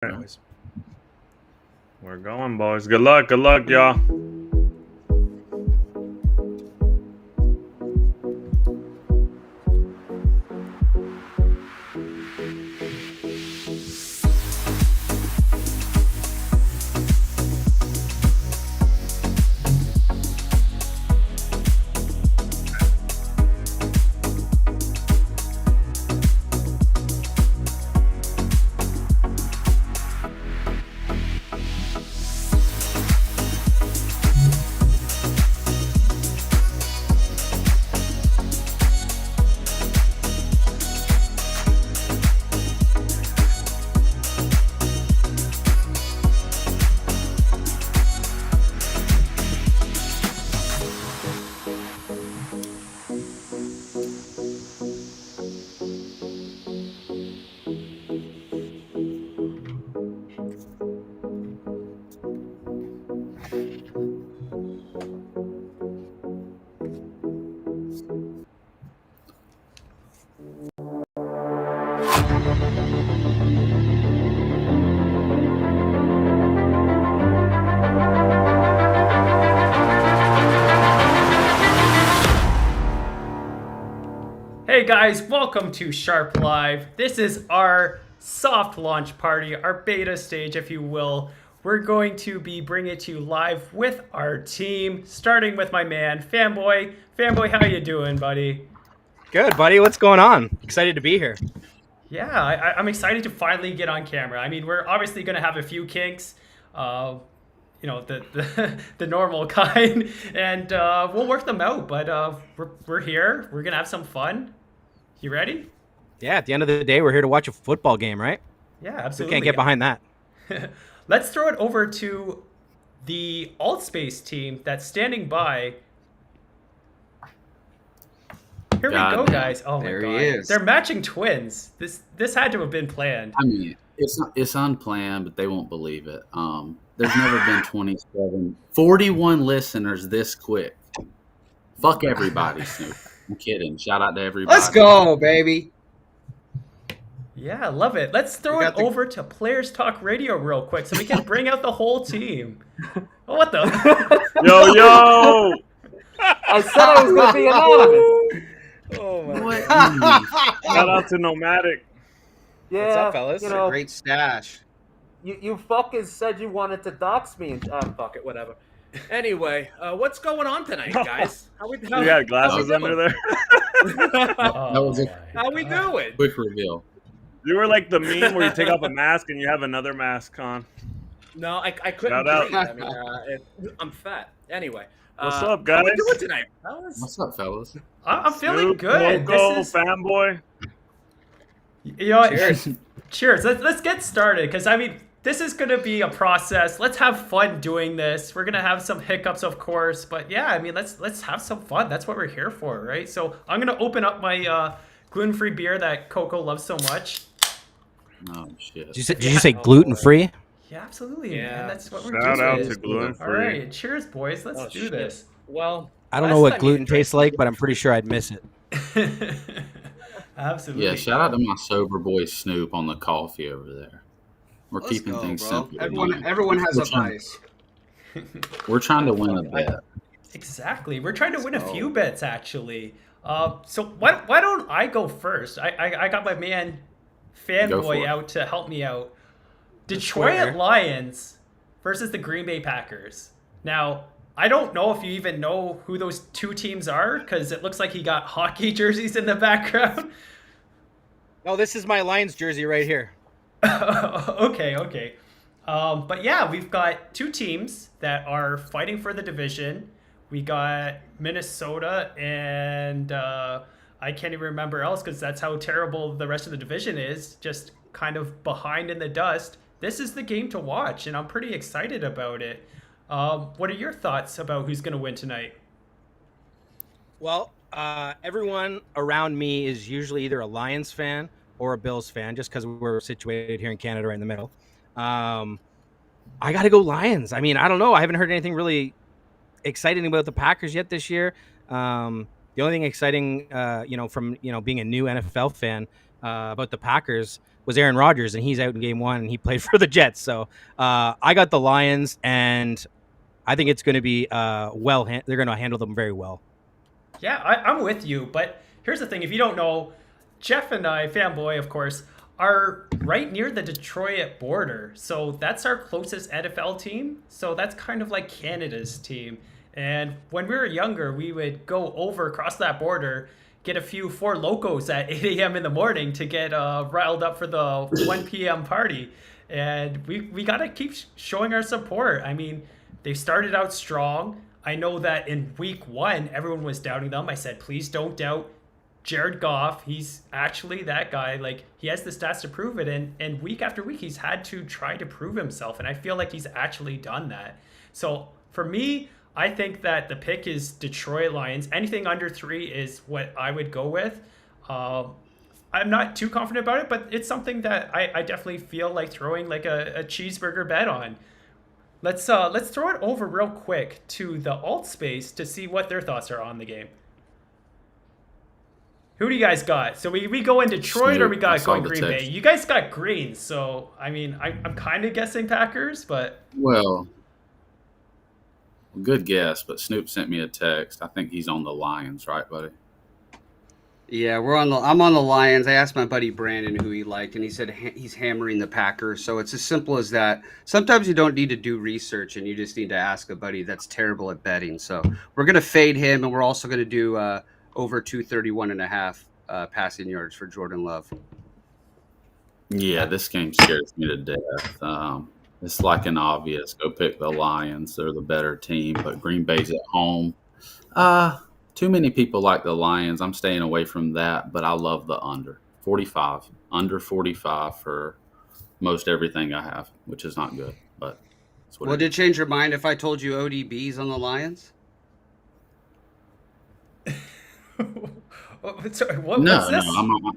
Anyways. We're going, boys. Good luck, y'all. Hey guys, welcome to Sharp Live. This is our soft launch party, our beta stage, if you will. We're going to be bringing it to you live with our team, starting with my man, Fanboy. Fanboy, how you doing, buddy? Good, buddy. What's going on? Excited to be here. Yeah, I'm excited to finally get on camera. I mean, we're obviously going to have a few kinks, the normal kind, and we'll work them out. But we're here. We're gonna have some fun. You ready? Yeah, at the end of the day, we're here to watch a football game, right? Yeah, We absolutely. can't get behind that. Let's throw it over to the Altspace team that's standing by. Here we go, guys. Oh there my he god, is. they're matching twins. This had to have been planned. I mean, it's unplanned, but they won't believe it. There's never been 41 listeners this quick. Fuck everybody, Snoop. I'm kidding. Shout out to everybody. Let's go, baby. Yeah, I love it. Let's throw it over to Players Talk Radio real quick so we can bring out the whole team. Oh, what the? Yo! I said I was going to be anonymous. Oh my What? Shout out to Nomadic. Yeah, What's up, fellas? you know, Great stash. you fucking said you wanted to dox me, and fuck it, whatever. Anyway, what's going on tonight, guys? You got glasses under there? That was a How we doing? quick reveal. You were like the meme where you take off a mask and you have another mask on. No, I couldn't Shout out. breathe. I mean, I'm fat. Anyway, What's up, How guys? we doing tonight, fellas? What's up, fellas? I'm feeling Snoop, good. Loco, This is, Fanboy. you know what? Cheers. Cheers. Let's get started because I mean this is gonna be a process. Let's have fun doing this. We're gonna have some hiccups, of course, but yeah, I mean let's have some fun. That's what we're here for, right? So I'm gonna open up my gluten-free beer that Coco loves so much. Oh shit. Did you say gluten free? Yeah, absolutely. Yeah. Man. That's what we're Shout doing. out to Gluten All Free. right, cheers, boys. Let's Oh, do shit. this. Well, I don't know last what time gluten you drank- tastes like, but I'm pretty sure I'd miss it. Absolutely. Yeah, shout out to my sober boy Snoop on the coffee over there. We're Let's keeping go, things bro. simple. Everyone has a We're trying- vice. We're trying to win a bet. Exactly. We're trying to win a go. few bets, actually. So why don't I go first? I got my man Go for Fanboy it. out to help me out. swear. Detroit Lions versus the Green Bay Packers. Now, I don't know if you even know who those two teams are because it looks like he got hockey jerseys in the background. Oh, this is my Lions jersey right here. Okay. But yeah, we've got two teams that are fighting for the division. We got Minnesota and I can't even remember else because that's how terrible the rest of the division is, just kind of behind in the dust. This is the game to watch, and I'm pretty excited about it. What are your thoughts about who's going to win tonight? Well, everyone around me is usually either a Lions fan or a Bills fan, just because we're situated here in Canada, right in the middle. I got to go Lions. I mean, I don't know. I haven't heard anything really exciting about the Packers yet this year. The only thing exciting, from being a new NFL fan about the Packers, was Aaron Rodgers, and he's out in game 1, and he played for the Jets. So I got the Lions, and I think it's going to be they're going to handle them very well. Yeah, I'm with you. But here's the thing: if you don't know, Jeff and I, Fanboy, of course, are right near the Detroit border. So that's our closest NFL team. So that's kind of like Canada's team. And when we were younger, we would go over across that border, get a few Four Locos at 8 a.m. in the morning to get riled up for the 1 p.m. party. And we got to keep showing our support. I mean, they started out strong. I know that in week 1, everyone was doubting them. I said, please don't doubt Jared Goff. He's actually that guy. Like, he has the stats to prove it. And week after week, he's had to try to prove himself. And I feel like he's actually done that. So for me, I think that the pick is Detroit Lions. Anything under 3 is what I would go with. I'm not too confident about it, but it's something that I definitely feel like throwing like a cheeseburger bet on. Let's throw it over real quick to the alt space to see what their thoughts are on the game. Who do you guys got? So we go in Detroit or we got going Green Bay? You guys got green, so I mean I'm kind of guessing Packers, but Well, good guess, but Snoop sent me a text. I think he's on the Lions, right, buddy? Yeah, I'm on the Lions. I asked my buddy Brandon who he liked, and he said he's hammering the Packers. So it's as simple as that. Sometimes you don't need to do research, and you just need to ask a buddy that's terrible at betting. So we're gonna fade him, and we're also gonna do over 231.5 passing yards for Jordan Love. Yeah, this game scares me to death. It's like an obvious go pick the Lions. They're the better team, but Green Bay's at home. Too many people like the Lions. I'm staying away from that, but I love the under 45. Under 45 for most everything I have, which is not good, but that's what Well, did it change your mind if I told you ODB's on the Lions? sorry, no, what's this? no, I'm not.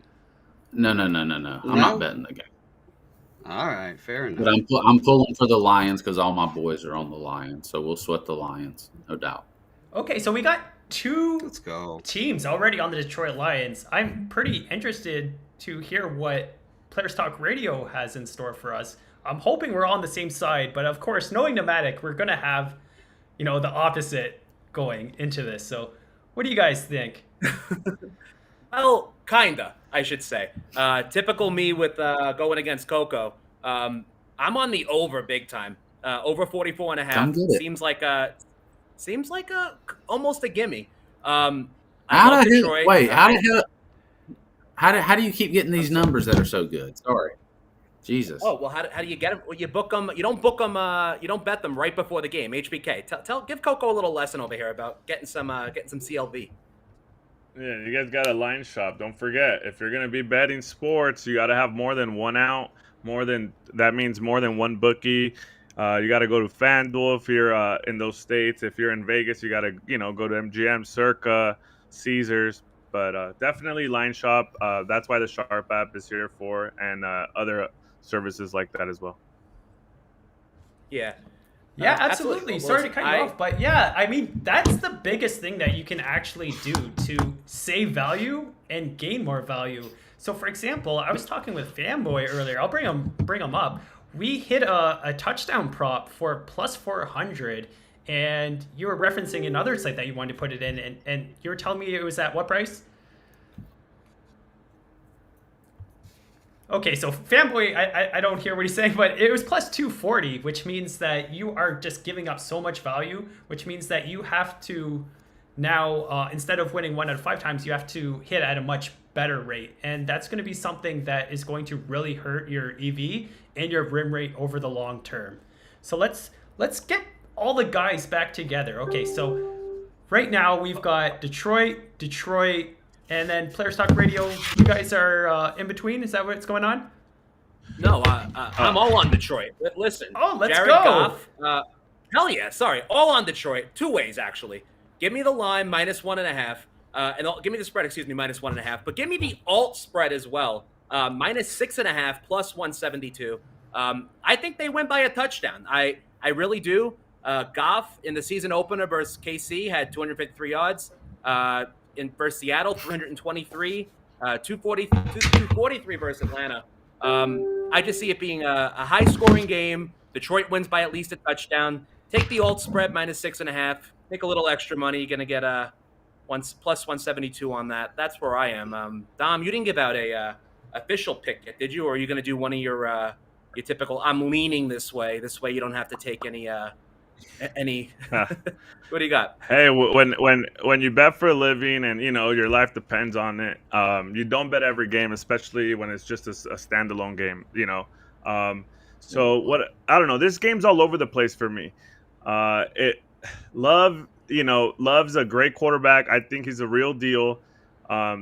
No. I'm not betting the game. All right, fair enough. But I'm pulling for the Lions because all my boys are on the Lions, so we'll sweat the Lions, no doubt. Okay, so we got 2 Let's go. teams already on the Detroit Lions. I'm pretty interested to hear what Players Talk Radio has in store for us. I'm hoping we're on the same side, but of course, knowing Nomadic, we're going to have, the opposite going into this. So what do you guys think? Well, kinda, I should say. Typical me with going against Coco. I'm on the over big time. Over 44.5. Seems like almost a gimme. I love Detroit. How do you keep getting these numbers that are so good? Sorry, Jesus. Oh well, how do you get them? Well, you book them. You don't book them. You don't bet them right before the game. HBK, give Coco a little lesson over here about getting some CLV. Yeah, you guys got a line shop. Don't forget, if you're gonna be betting sports, you got to have more than one out. That means more than one bookie. You got to go to FanDuel if you're in those states. If you're in Vegas, you got to go to MGM, Circa, Caesars. But definitely line shop. That's why the Sharp app is here for, and other services like that as well. Yeah. Yeah, absolutely. Sorry to cut you off, but yeah, I mean, that's the biggest thing that you can actually do to save value and gain more value. So, for example, I was talking with Fanboy earlier. I'll bring him up. We hit a touchdown prop for plus 400, and you were referencing another site that you wanted to put it in, and you were telling me it was at what price? Okay, so Fanboy, I don't hear what he's saying, but it was plus 240, which means that you are just giving up so much value, which means that you have to now, instead of winning 1 out of 5 times, you have to hit at a much better rate. And that's going to be something that is going to really hurt your EV and your win rate over the long term. So let's get all the guys back together. Okay, so right now we've got Detroit, and then Players Talk Radio. You guys are in between. Is that what's going on? No, I'm all on Detroit. Listen. Oh, let's Jared go. Goff, hell yeah. Sorry, all on Detroit. 2 ways actually. Give me the line minus 1.5, and give me the spread. Excuse me, minus 1.5. But give me the alt spread as well. Minus 6.5 plus 172. I think they win by a touchdown. I really do. Goff in the season opener versus KC had 253 yards. In versus Seattle, 323, 243 versus Atlanta. I just see it being a high scoring game. Detroit wins by at least a touchdown. Take the alt spread minus 6.5. Make a little extra money. You're gonna get a plus 172 on that. That's where I am. Dom, you didn't give out a official pick yet, did you? Or are you gonna do one of your typical? I'm leaning this way. This way you don't have to take any. What do you got? Hey, when you bet for a living and your life depends on it, you don't bet every game, especially when it's just a standalone game. So what I don't know. This game's all over the place for me. Love's a great quarterback. I think he's a real deal.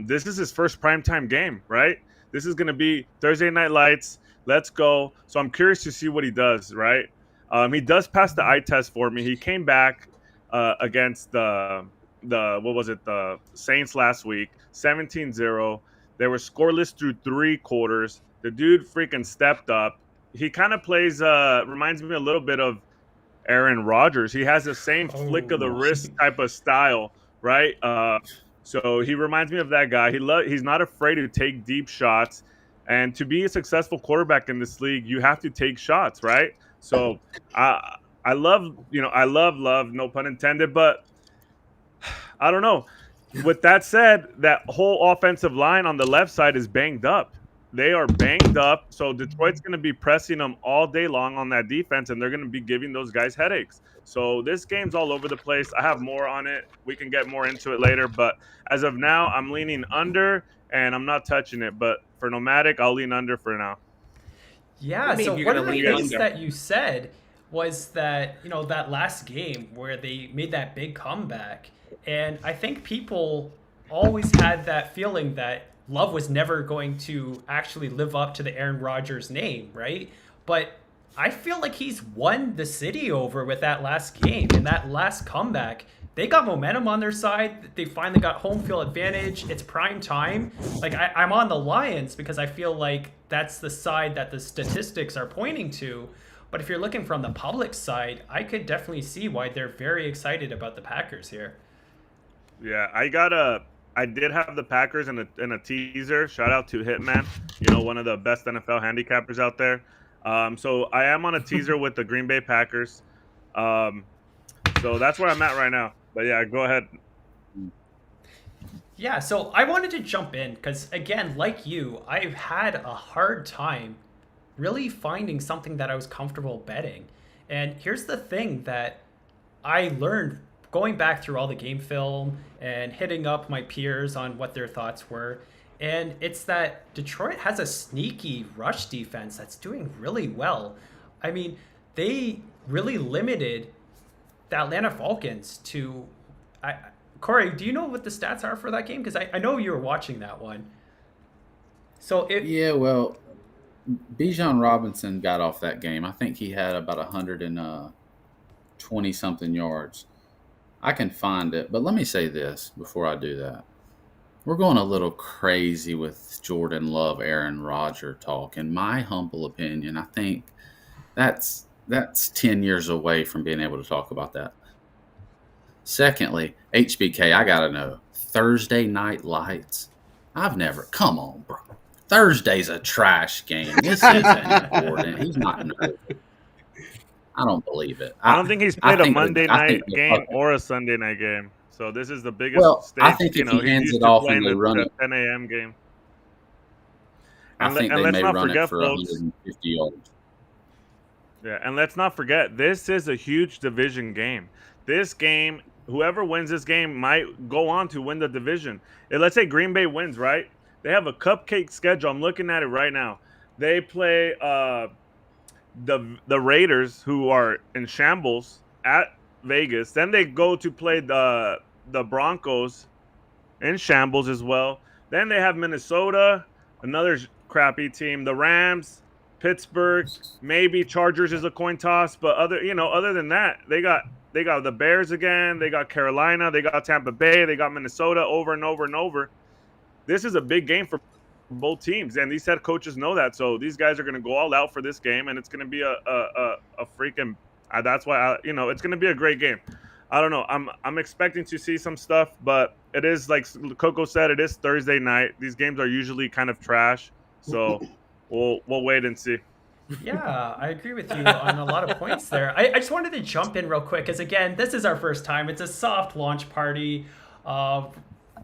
This is his first primetime game, right? This is going to be Thursday Night Lights. Let's go. So I'm curious to see what he does, right? He does pass the eye test for me. He came back against the Saints last week, 17-0. They were scoreless through 3 quarters. The dude freaking stepped up. He kind of plays reminds me a little bit of Aaron Rodgers. He has the same flick of the wrist type of style, right? So he reminds me of that guy. He's not afraid to take deep shots, and to be a successful quarterback in this league, you have to take shots, right? So I love love, no pun intended, but I don't know. With that said, that whole offensive line on the left side is banged up. They are banged up, so Detroit's going to be pressing them all day long on that defense, and they're going to be giving those guys headaches. So this game's all over the place. I have more on it. We can get more into it later, but as of now, I'm leaning under, and I'm not touching it. But for Nomadic, I'll lean under for now. Yeah, so one of the things that you said was that, that last game where they made that big comeback, and I think people always had that feeling that Love was never going to actually live up to the Aaron Rodgers name, right? But I feel like he's won the city over with that last game and that last comeback. They got momentum on their side. They finally got home field advantage. It's prime time. Like I'm on the Lions because I feel like that's the side that the statistics are pointing to. But if you're looking from the public side, I could definitely see why they're very excited about the Packers here. Yeah, I did have the Packers in a teaser. Shout out to Hitman, one of the best NFL handicappers out there. So I am on a teaser with the Green Bay Packers. So that's where I'm at right now. But yeah, go ahead. Yeah, so I wanted to jump in because, again, like you, I've had a hard time really finding something that I was comfortable betting. And here's the thing that I learned going back through all the game film and hitting up my peers on what their thoughts were. And it's that Detroit has a sneaky rush defense that's doing really well. I mean, they really limited the Atlanta Falcons to... Corey, do you know what the stats are for that game? Because I know you were watching that one. Yeah, well, Bijan Robinson got off that game. I think he had about 120-something yards. I can find it, but let me say this before I do that. We're going a little crazy with Jordan Love, Aaron Rodgers talk. In my humble opinion, I think that's 10 years away from being able to talk about that. Secondly, HBK, I got to know, Thursday Night Lights. Come on, bro. Thursday's a trash game. This isn't important. He's not nervous. I don't believe it. I don't think he's played a Monday night game or a Sunday night game. So this is the biggest stage. I think if he hands it off and they run it, 10 a.m. game. I think they may run it for 150 yards. Yeah, and let's not forget, this is a huge division game. This game, whoever wins this game might go on to win the division. And let's say Green Bay wins, right? They have a cupcake schedule. I'm looking at it right now. They play the Raiders, who are in shambles, at Vegas. Then they go to play the Broncos in shambles as well. Then they have Minnesota, another crappy team. The Rams, Pittsburgh, maybe Chargers is a coin toss, but other than that, they got the Bears again. They got Carolina. They got Tampa Bay. They got Minnesota over and over and over. This is a big game for both teams, and these head coaches know that. So these guys are going to go all out for this game, and it's going to be a freaking. That's why it's going to be a great game. I don't know. I'm expecting to see some stuff, but it is like Coco said. It is Thursday night. These games are usually kind of trash. So we'll wait and see. Yeah, I agree with you on a lot of points there. I just wanted to jump in real quick because, again, this is our first time. It's a soft launch party.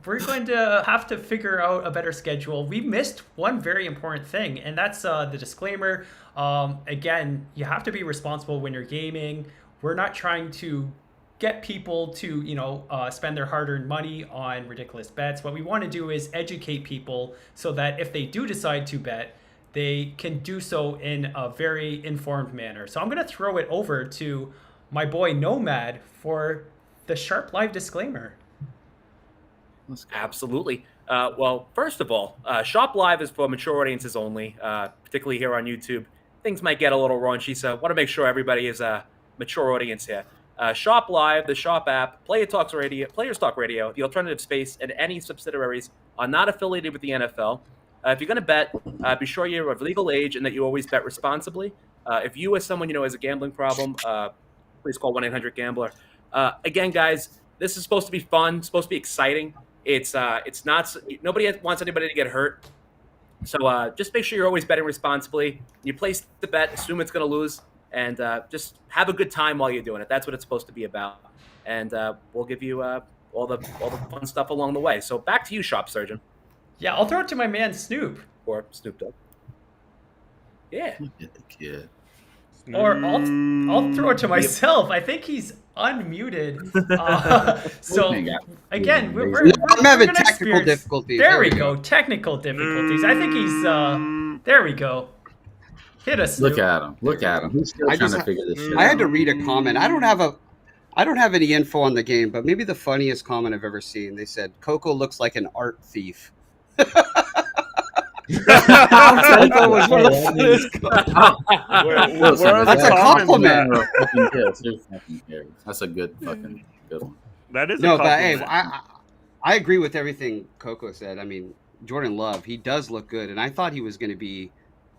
We're going to have to figure out a better schedule. We missed one very important thing, and that's the disclaimer. Again, you have to be responsible when you're gaming. We're not trying to get people to, spend their hard-earned money on ridiculous bets. What we want to do is educate people so that if they do decide to bet, they can do so in a very informed manner. So I'm going to throw it over to my boy Nomad for the Sharp Live disclaimer. Absolutely. Well, first of all, Shop Live is for mature audiences only, particularly here on YouTube. Things might get a little raunchy, so I want to make sure everybody is a mature audience here. Shop Live, the Shop app, Players Talk Radio, the alternative space, and any subsidiaries are not affiliated with the NFL. If you're going to bet, be sure you're of legal age and that you always bet responsibly. If you, as someone has a gambling problem, please call 1-800-GAMBLER. Again, guys, this is supposed to be fun, supposed to be exciting. It's not. Nobody wants anybody to get hurt. So just make sure you're always betting responsibly. You place the bet, assume it's going to lose, and just have a good time while you're doing it. That's what it's supposed to be about. And we'll give you all the fun stuff along the way. So back to you, Shop Surgeon. Yeah, I'll throw it to my man Snoop. Or Snoop Dogg. Yeah. Look at the kid. Or I'll throw it to myself. I think he's unmuted. So again, I'm having gonna technical difficulties. There we go. Technical difficulties. I think he's. There we go. Hit us. Look at him. Look at him. He's still trying to figure this shit out. I had to read a comment. I don't have any info on the game, but maybe the funniest comment I've ever seen. They said Coco looks like an art thief. That's a compliment. That's a good fucking good one. That is No, a but hey, compliment. I agree with everything Coco said. I mean, Jordan Love, he does look good, and I thought he was going to be.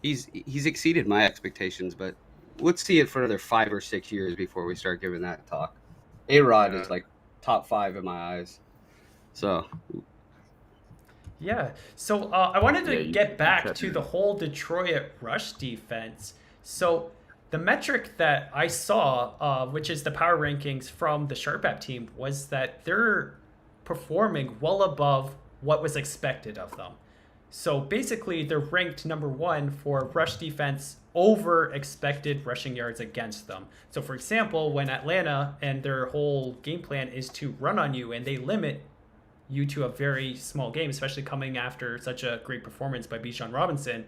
He's exceeded my expectations, but let's see it for another 5 or 6 years before we start giving that talk. A-Rod is like top 5 in my eyes. So. Yeah. So I wanted to get back to the whole Detroit rush defense. So the metric that I saw, which is the power rankings from the Sharp App team, was that they're performing well above what was expected of them. So basically, they're ranked number 1 for rush defense over expected rushing yards against them. So for example, when Atlanta and their whole game plan is to run on you and they limit you to a very small game, especially coming after such a great performance by Bijan Robinson,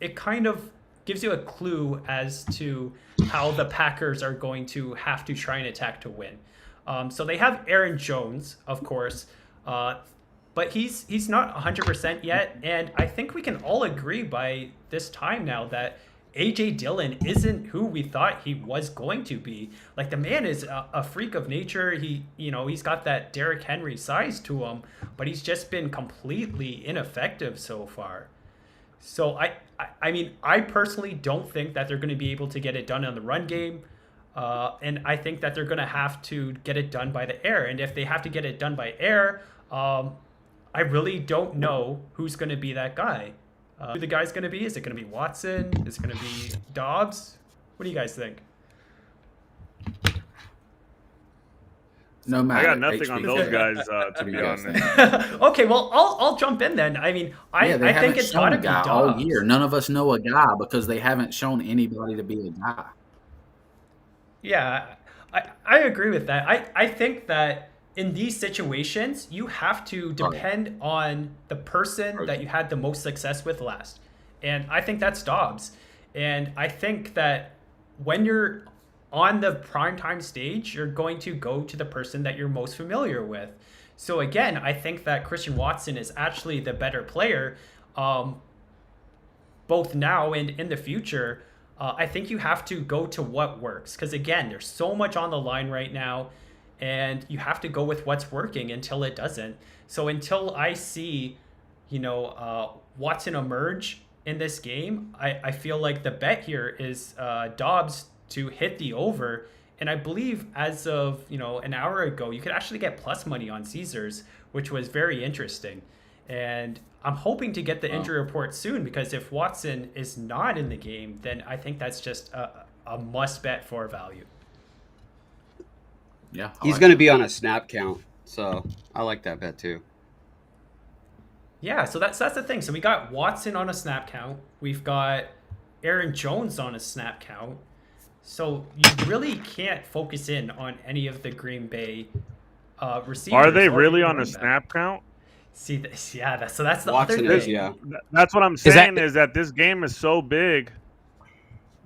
it kind of gives you a clue as to how the Packers are going to have to try and attack to win. So they have Aaron Jones, of course, but he's not 100% yet, and I think we can all agree by this time now that A.J. Dillon isn't who we thought he was going to be. Like, the man is a freak of nature. He's got that Derrick Henry size to him, but he's just been completely ineffective so far. So I mean, I personally don't think that they're going to be able to get it done on the run game. And I think that they're going to have to get it done by the air. And if they have to get it done by air, I really don't know who's going to be that guy. Who the guy's going to be? Is it going to be Watson? Is it going to be Dobbs? What do you guys think? No matter. I got nothing on those guys, to be honest. Okay, well, I'll jump in then. I mean, I think it's got to be Dobbs. All year. None of us know a guy because they haven't shown anybody to be a guy. Yeah, I agree with that. I think that in these situations, you have to depend on the person that you had the most success with last. And I think that's Dobbs. And I think that when you're on the primetime stage, you're going to go to the person that you're most familiar with. So again, I think that Christian Watson is actually the better player, both now and in the future. I think you have to go to what works. Because again, there's so much on the line right now. And you have to go with what's working until it doesn't. So until I see, Watson emerge in this game, I feel like the bet here is Dobbs to hit the over. And I believe as of, an hour ago, you could actually get plus money on Caesars, which was very interesting. And I'm hoping to get the injury report soon, because if Watson is not in the game, then I think that's just a must bet for value. Yeah, He's going to be on a snap count, so I like that bet too. Yeah, so that's the thing. So we got Watson on a snap count. We've got Aaron Jones on a snap count. So you really can't focus in on any of the Green Bay receivers. Are they or really even on a running back. snap count? See, so that's the Watson other is, thing. yeah. That's what I'm that- saying. Is that this game is so big.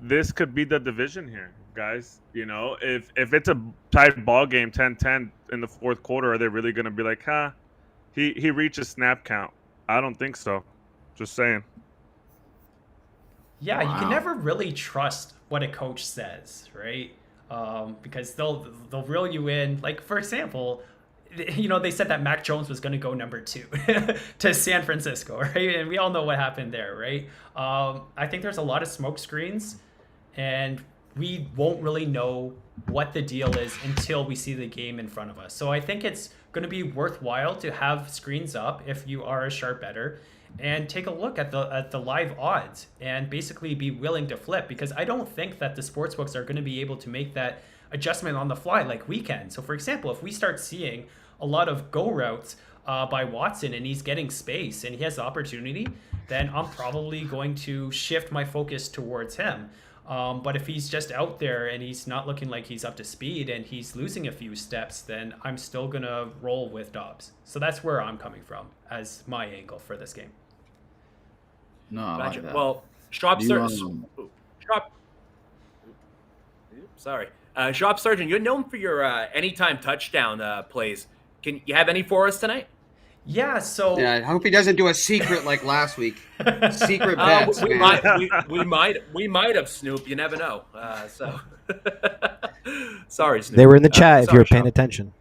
This could be the division here, guys. You know, if it's a tight ball game, 10-10 in the fourth quarter, are they really going to be like, he reached a snap count? I don't think so. Just saying. Yeah, you Wow. can never really trust what a coach says, right? Because they'll reel you in. Like, for example, they said that Mac Jones was going to go number 2 to San Francisco, right? And we all know what happened there, right? I think there's a lot of smoke screens, and we won't really know what the deal is until we see the game in front of us. So I think it's going to be worthwhile to have screens up if you are a sharp bettor, and take a look at the live odds and basically be willing to flip, because I don't think that the sportsbooks are going to be able to make that adjustment on the fly like we can. So for example, if we start seeing a lot of go routes by Watson and he's getting space and he has the opportunity, then I'm probably going to shift my focus towards him. But if he's just out there and he's not looking like he's up to speed and he's losing a few steps, then I'm still going to roll with Dobbs. So that's where I'm coming from as my angle for this game. No, I Gotcha. like that. Well, Schwab You, Surgeon. Schwab Surgeon, you're known for your anytime touchdown plays. Can you have any for us tonight? Yeah, so Yeah, I hope he doesn't do a secret like last week. Secret bets, we man. might have, Snoop. You never know. Sorry, Snoop. They were in the chat if sorry, you were paying Schwab. attention.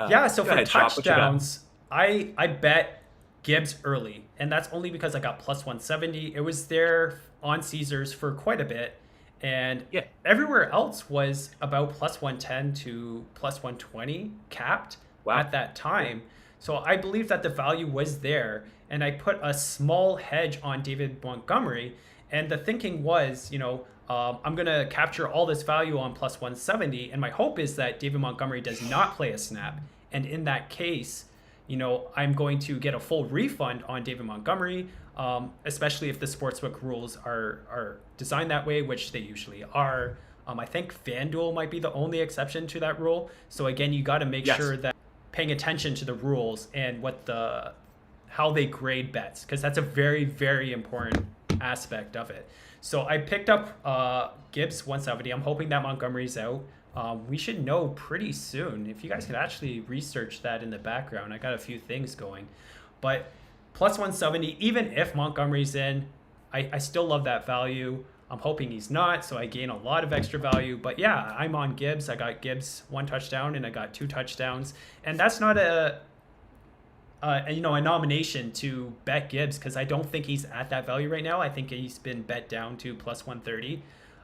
yeah, so go for ahead, Schwab, what you got? touchdowns, I bet Gibbs early, and that's only because I got plus 170. It was there on Caesars for quite a bit, and Yeah. everywhere else was about plus 110 to plus 120 capped Wow. at that time. So I believe that the value was there, and I put a small hedge on David Montgomery, and the thinking was, I'm going to capture all this value on plus 170, and my hope is that David Montgomery does not play a snap, and in that case, I'm going to get a full refund on David Montgomery, especially if the sportsbook rules are designed that way, which they usually are. I think FanDuel might be the only exception to that rule. So again, you got to make Yes. sure that paying attention to the rules and how they grade bets, because that's a very, very important aspect of it. So I picked up Gibbs 170. I'm hoping that Montgomery's out. We should know pretty soon. If you guys could actually research that in the background, I got a few things going. But plus 170, even if Montgomery's in, I still love that value. I'm hoping he's not, so I gain a lot of extra value. But yeah, I'm on Gibbs. I got Gibbs 1 touchdown and I got 2 touchdowns. And that's not a nomination to bet Gibbs, because I don't think he's at that value right now. I think he's been bet down to plus 130.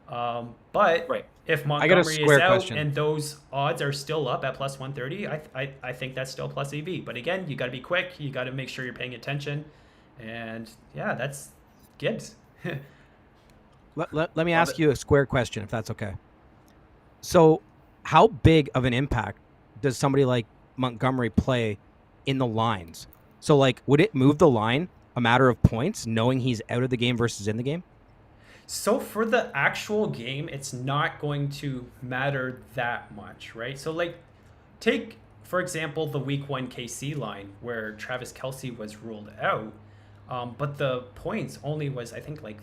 But Right. if got a Montgomery is square out question. and those odds are still up at plus 130, I think that's still plus EV. But again, you got to be quick. You got to make sure you're paying attention. And yeah, that's Gibbs. Let me ask you a square question, if that's okay. So, how big of an impact does somebody like Montgomery play in the lines? So, like, would it move the line a matter of points, knowing he's out of the game versus in the game? So for the actual game, it's not going to matter that much, right? So like, take, for example, the week 1 KC line where Travis Kelce was ruled out, but the points only was, I think, like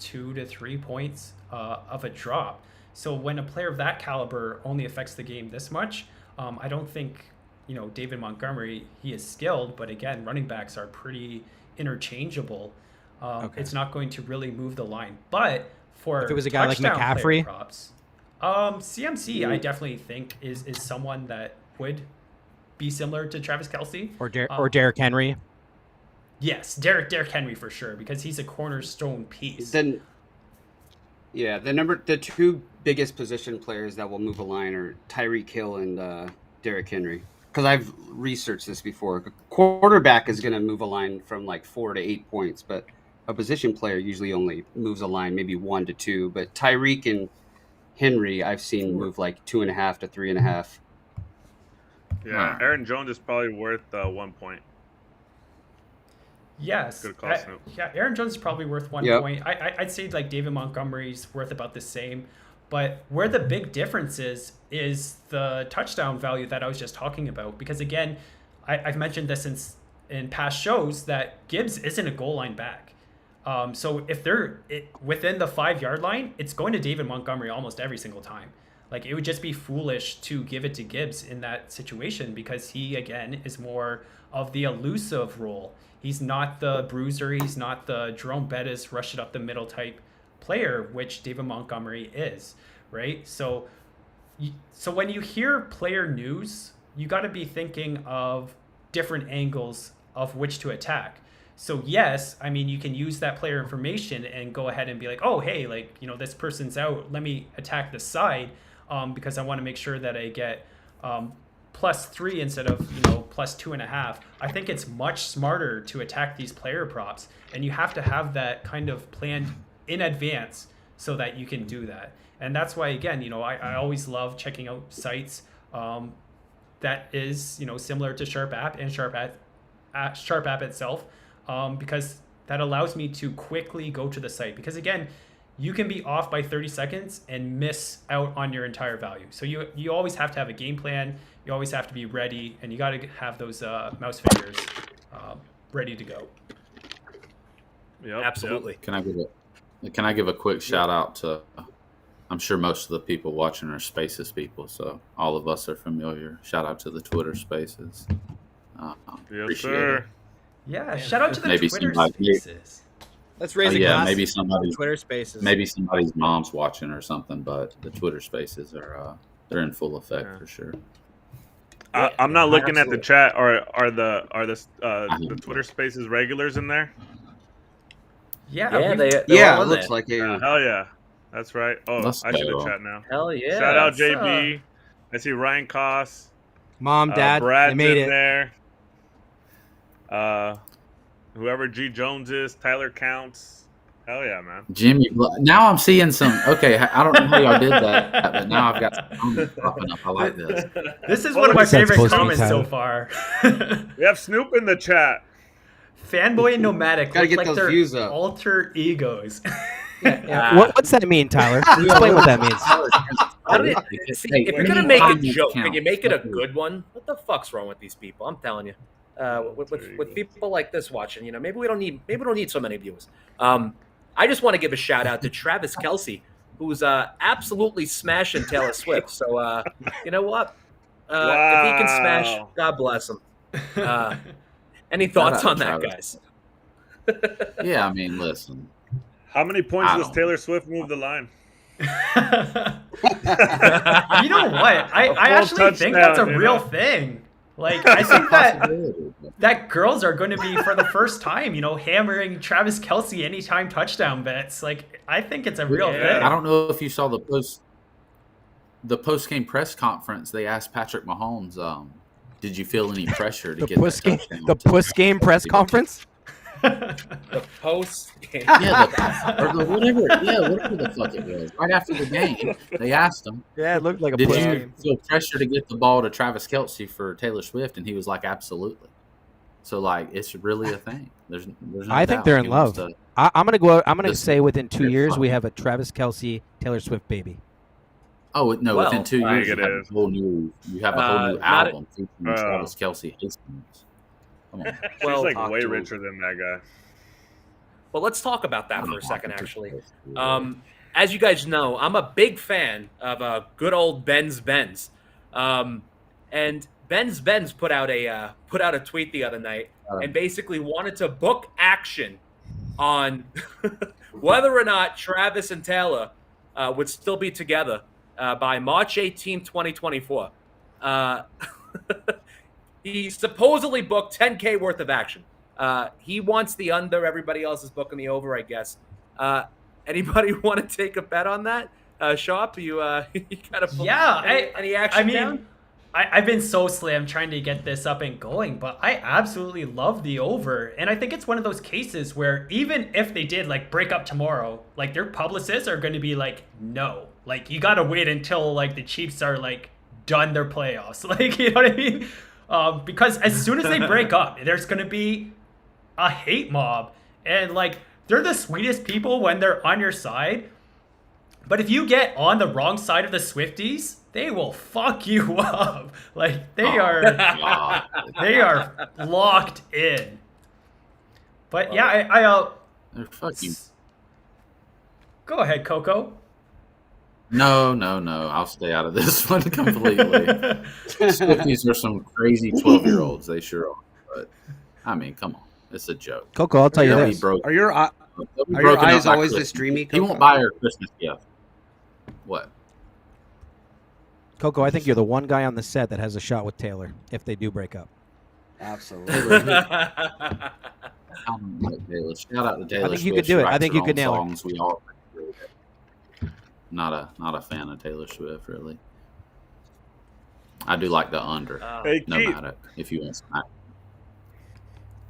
2 to 3 points of a drop. So when a player of that caliber only affects the game this much, I don't think, David Montgomery, he is skilled, but again, running backs are pretty interchangeable. Okay. It's not going to really move the line. But for If it was a guy like touchdown player McCaffrey? props, CMC, I definitely think is someone that would be similar to Travis Kelce. Or Derrick Henry? Yes, Derrick Henry for sure, because he's a cornerstone piece. Then, yeah, the 2 biggest position players that will move a line are Tyreek Hill and Derrick Henry. because I've researched this before. A quarterback is going to move a line from like 4 to 8 points, but a position player usually only moves a line maybe 1 to 2. But Tyreek and Henry, I've seen move like 2.5 to 3.5. Yeah, Aaron Jones is probably worth 1 point. Yes. Good call, Snoop. Yeah, Aaron Jones is probably worth 1 Yep. point. I'd say like David Montgomery's worth about the same. But where the big difference is the touchdown value that I was just talking about. Because again, I've mentioned this in past shows that Gibbs isn't a goal line back. So if they're within the 5-yard line, it's going to David Montgomery almost every single time. Like, it would just be foolish to give it to Gibbs in that situation because he, again, is more of the elusive role. He's not the bruiser. He's not the Jerome Bettis rush it up the middle type player, which David Montgomery is, right? So when you hear player news, you got to be thinking of different angles of which to attack. So yes, I mean, you can use that player information and go ahead and be like, oh, hey, like, you know, this person's out. Let me attack the side because I want to make sure that I get +3 instead of, you know, +2.5. I think it's much smarter to attack these player props, and you have to have that kind of planned in advance so that you can do that. And that's why, again, you know, I always love checking out sites that is, you know, similar to Sharp App and Sharp App itself. Because that allows me to quickly go to the site. Because again, you can be off by 30 seconds and miss out on your entire value. So you always have to have a game plan. You always have to be ready, and you got to have those mouse fingers ready to go. Yep, Absolutely. Yep. Can I give a quick shout out to? I'm sure most of the people watching are Spaces people, so all of us are familiar. Shout out to the Twitter Spaces. Yes, Appreciate sir. it. Yeah, shout out to the Maybe Twitter somebody- Spaces. Let's raise a Yeah, glass. maybe somebody's Twitter Spaces. maybe somebody's mom's watching or something, but the Twitter Spaces are they're in full effect for sure. I'm not looking at the Absolutely. chat. Are the Twitter Spaces regulars in there? Yeah, Yeah, they're Yeah, all it in looks there. like it. Hell yeah, that's right. Oh, Let's I should have go. chat now. Hell yeah. Shout out that's, JB. I see Ryan Koss. Mom, Dad, Brad's they made in it. there. Whoever G Jones is, Tyler Counts. Hell yeah, man. Jimmy, now I'm seeing some. Okay, I don't know how y'all did that, but now I've got some comments popping up. I like this. This is one of my What's that favorite supposed to be, comments so Tyler? far. We have Snoop in the chat. Fanboy and Nomadic Gotta look get like those their views up. alter egos. What's that mean, Tyler? Explain what that means. How did it, see, if you're gonna make a joke and you make it a good one, what the fuck's wrong with these people? I'm telling you, with people like this watching, you know, maybe we don't need so many viewers. I just want to give a shout out to Travis Kelce, who's absolutely smashing Taylor Swift. So you know what? If he can smash, Wow. God bless him. Any thoughts Shout on out that, to guys? Yeah, I mean, listen. How many points I does don't Taylor Swift move the line? You know what? I actually think that's a touchdown, you real know? thing. Like, I think that girls are going to be, for the first time, you know, hammering Travis Kelce anytime touchdown bets. Like, I think it's a real Yeah. thing. I don't know if you saw the post game press conference. They asked Patrick Mahomes, "Did you feel any pressure to The get that puss game, touchdown?" the puss game press conference. The post game. Yeah, or whatever. Yeah, whatever the fuck it was. Right after the game, they asked him, Yeah, it looked like a "Did puss you game. feel pressure to get the ball to Travis Kelce for Taylor Swift?" And he was like, "Absolutely." So like, it's really a thing. There's no I think doubt. they're in He wants love. to- I'm gonna go. I'm gonna This- say within 2 they're years we fucking- have a Travis Kelce, Taylor Swift baby. Oh no! Well, within 2 I years, think you it have is. a whole new. You have a whole new not album featuring Travis Kelce. Hastings. Come on. She's Well, like talk way to- richer than that guy. Well, let's talk about that for a second, actually. As you guys know, I'm a big fan of good old Ben's. And Ben's put out a tweet the other night and basically wanted to book action on whether or not Travis and Taylor would still be together by March 18th, 2024. He supposedly booked 10K worth of action. He wants the under. Everybody else is booking the over, I guess. Anybody want to take a bet on that? Sharp, you kind of Yeah, any action I mean, down? I've been so slim trying to get this up and going, but I absolutely love the over. And I think it's one of those cases where even if they did like break up tomorrow, like their publicists are going to be like, no, like you got to wait until like the Chiefs are like done their playoffs. Like, you know what I mean? Because as soon as they break up, there's going to be a hate mob. And like, they're the sweetest people when they're on your side. But if you get on the wrong side of the Swifties, they will fuck you up. Like they God. they are locked in. But yeah, I They're fucking. go ahead, Coco. No. I'll stay out of this one completely. Swifties are some crazy 12-year-olds. They sure are. But I mean, come on, it's a joke. Coco, I'll tell you They'll be this. broke. Are your They'll be are your broken up eyes by always Christmas. this dreamy? He won't Coco? buy her a Christmas gift. What? Coco, I think you're the one guy on the set that has a shot with Taylor if they do break up. Absolutely. Shout out to Taylor. I think you Swift. could do She it. I writes think her you could own nail her. songs. We all not a fan of Taylor Swift, really. I do like the under. Hey, No Keith. matter if you want smack.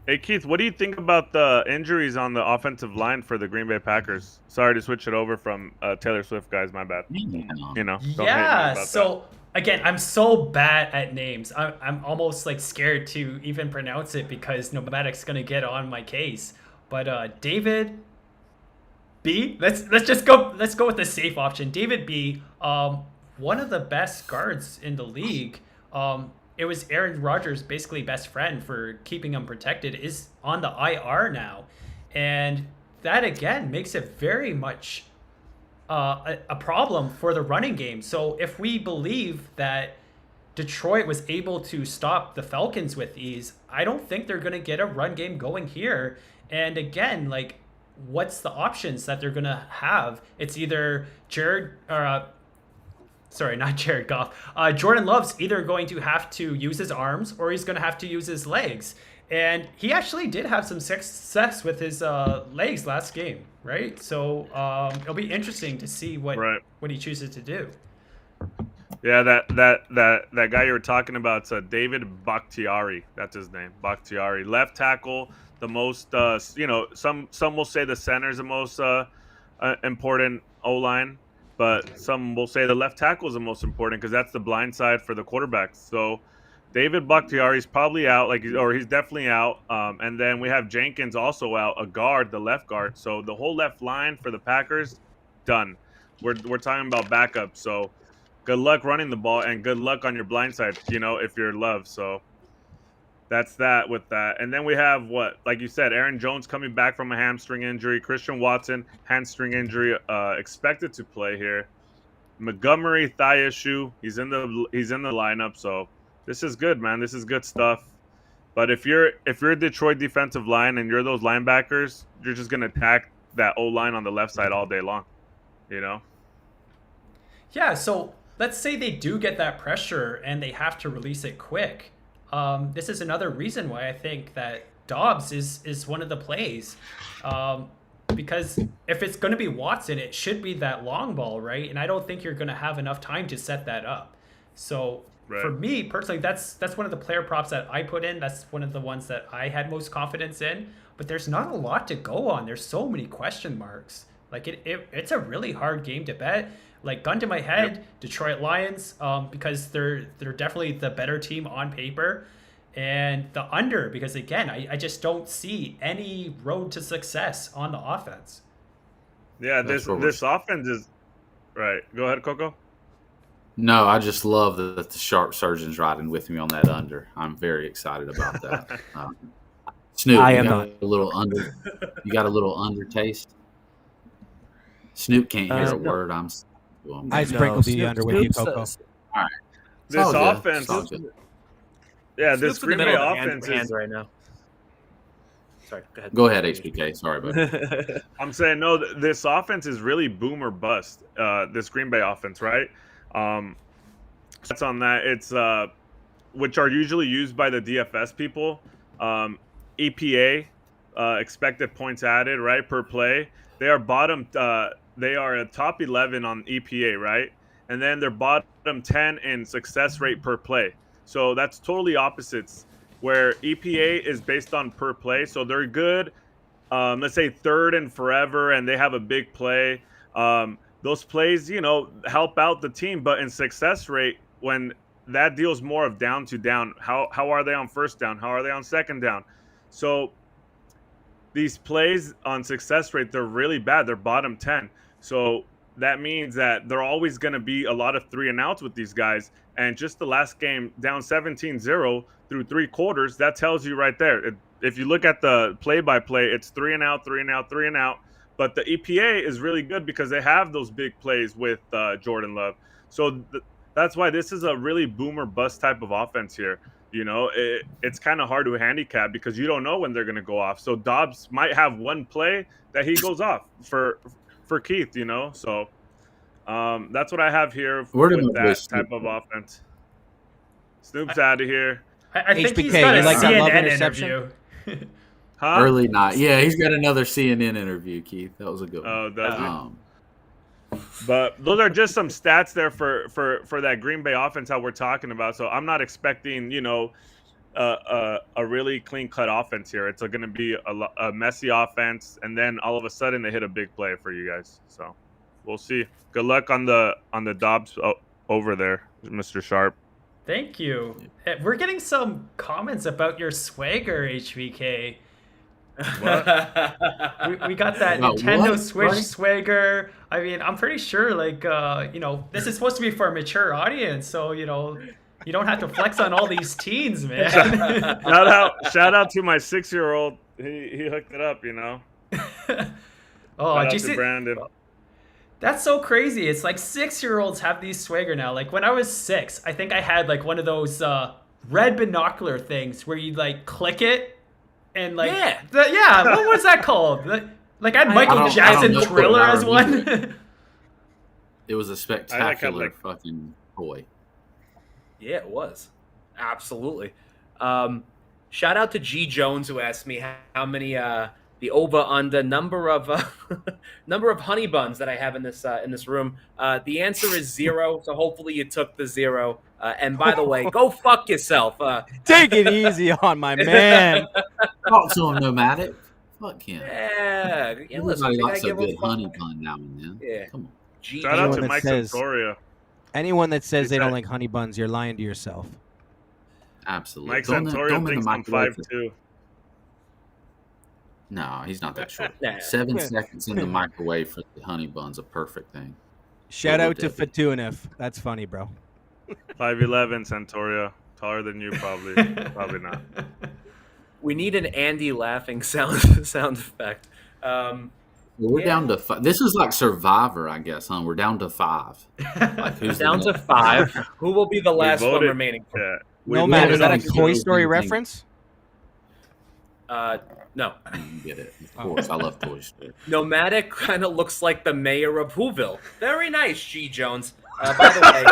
Hey, Keith, what do you think about the injuries on the offensive line for the Green Bay Packers? Sorry to switch it over from Taylor Swift, guys. My bad. You know, don't hate me Yeah. about So again, I'm so bad at names. I'm almost like scared to even pronounce it because Nomadic's gonna get on my case. But David B. Let's go with the safe option. David B. One of the best guards in the league. It was Aaron Rodgers' basically best friend for keeping him protected, is on the IR now, and that again makes it very much a problem for the running game. So if we believe that Detroit was able to stop the Falcons with ease, I don't think they're going to get a run game going here. And again, like, what's the options that they're going to have? It's either not Jared Goff. Jordan Love's either going to have to use his arms or he's going to have to use his legs. And he actually did have some success with his legs last game, right? So it'll be interesting to see what he chooses to do. Yeah, that guy you were talking about, it's David Bakhtiari. That's his name, Bakhtiari. Left tackle, the most, some will say the center is the most important O-line, but some will say the left tackle is the most important because that's the blind side for the quarterbacks. So David Bakhtiari is probably out, or he's definitely out. And then we have Jenkins also out, a guard, the left guard. So the whole left line for the Packers, done. We're talking about backup. So good luck running the ball and good luck on your blind side, if you're Love. So that's that with that. And then we have like you said, Aaron Jones coming back from a hamstring injury. Christian Watson, hamstring injury, expected to play here. Montgomery, thigh issue. He's in the lineup. So this is good, man. This is good stuff. But if you're Detroit defensive line and you're those linebackers, you're just gonna attack that O line on the left side all day long. Yeah. So let's say they do get that pressure and they have to release it quick. This is another reason why I think that Dobbs is one of the plays. Because if it's going to be Watson, it should be that long ball, right? And I don't think you're going to have enough time to set that up. So for me personally, that's one of the player props that I put in. That's one of the ones that I had most confidence in. But there's not a lot to go on. There's so many question marks. Like it's a really hard game to bet. Like, gun to my head, Detroit Lions, because they're definitely the better team on paper, and the under, because again, I just don't see any road to success on the offense. Yeah, this offense is right. Go ahead, Coco. No, I just love that the sharp surgeon's riding with me on that under. I'm very excited about that. Snoop, I you am got not. a little under. You got a little under taste. Snoop can't hear a word I'm saying. I sprinkled the under with you, Coco. All right. This offense, this Green Bay offense is right now. Sorry, go ahead. Go ahead, HBK. Sorry, buddy. I'm saying no. This offense is really boom or bust. This Green Bay offense, right? That's on that. It's which are usually used by the DFS people. EPA, expected points added, right, per play. They are bottom. They are a top 11 on EPA, right? and then they're bottom 10 in success rate per play. So that's totally opposites, where EPA is based on per play. So they're good, let's say third and forever, and they have a big play. Those plays, help out the team, but in success rate, when that deals more of down to down, how are they on first down? How are they on second down? So these plays on success rate, they're really bad. They're bottom 10. So that means that they're always going to be a lot of 3 and outs with these guys. And just the last game, down 17-0 through 3 quarters, that tells you right there. If you look at the play-by-play, it's 3 and out, 3 and out, 3 and out. But the EPA is really good because they have those big plays with Jordan Love. So that's why this is a really boomer bust type of offense here. It's kind of hard to handicap because you don't know when they're going to go off. So Dobbs might have one play that he goes off for Keith, So that's what I have here with that type of offense. Snoop's out of here. I think he's HBK, got a you like that love CNN interception? interview. Huh? Early night. Yeah, he's got another CNN interview, Keith. That was a good one. Oh, does he? But those are just some stats there for that Green Bay offense how we're talking about. So I'm not expecting, a really clean-cut offense here. It's going to be a messy offense, and then all of a sudden they hit a big play for you guys. So we'll see. Good luck on the Dobbs over there, Mr. Sharp. Thank you. We're getting some comments about your swagger, HVK. We got that Nintendo Switch swagger. I mean, I'm pretty sure, this is supposed to be for a mature audience, so you don't have to flex on all these teens, man. Shout out to my 6-year-old. He hooked it up, Oh, Shout did you out see? to Brandon. That's so crazy. It's like 6-year-olds have these swagger now. Like when I was 6, I think I had like one of those red binocular things where you like click it and like what was that called? Like I had Michael Jackson Thriller as one. It was a spectacular fucking toy. Yeah, it was. Absolutely. Shout out to G Jones who asked me how many the over/under number of honey buns that I have in this room. The answer is 0. So hopefully you took the 0. And by the way, go fuck yourself. Take it easy on my man. Talk to him, Nomadic. Fuck him. Yeah. Everybody likes a good honey bun now and then. Yeah. Come on. Shout out to Mike Santoria. Anyone that says they don't like honey buns, you're lying to yourself. Absolutely. Mike Santoria thinks I'm 5'2". No, he's not that short. Nah. 7 seconds in the microwave for the honey bun's a perfect thing. Shout out to TNF. That's funny, bro. 5'11", Santoria. Taller than you, probably. Probably not. We need an Andy laughing sound effect. We're down to 5. This is like Survivor, I guess, huh? We're down to 5. Like, who's down to 5. Who will be the last one remaining? Yeah. No matter. Is that a Toy Story reference? No. I didn't get it. Of course, I love Toy Story. Nomadic kind of looks like the mayor of Whoville. Very nice, G Jones. By the way,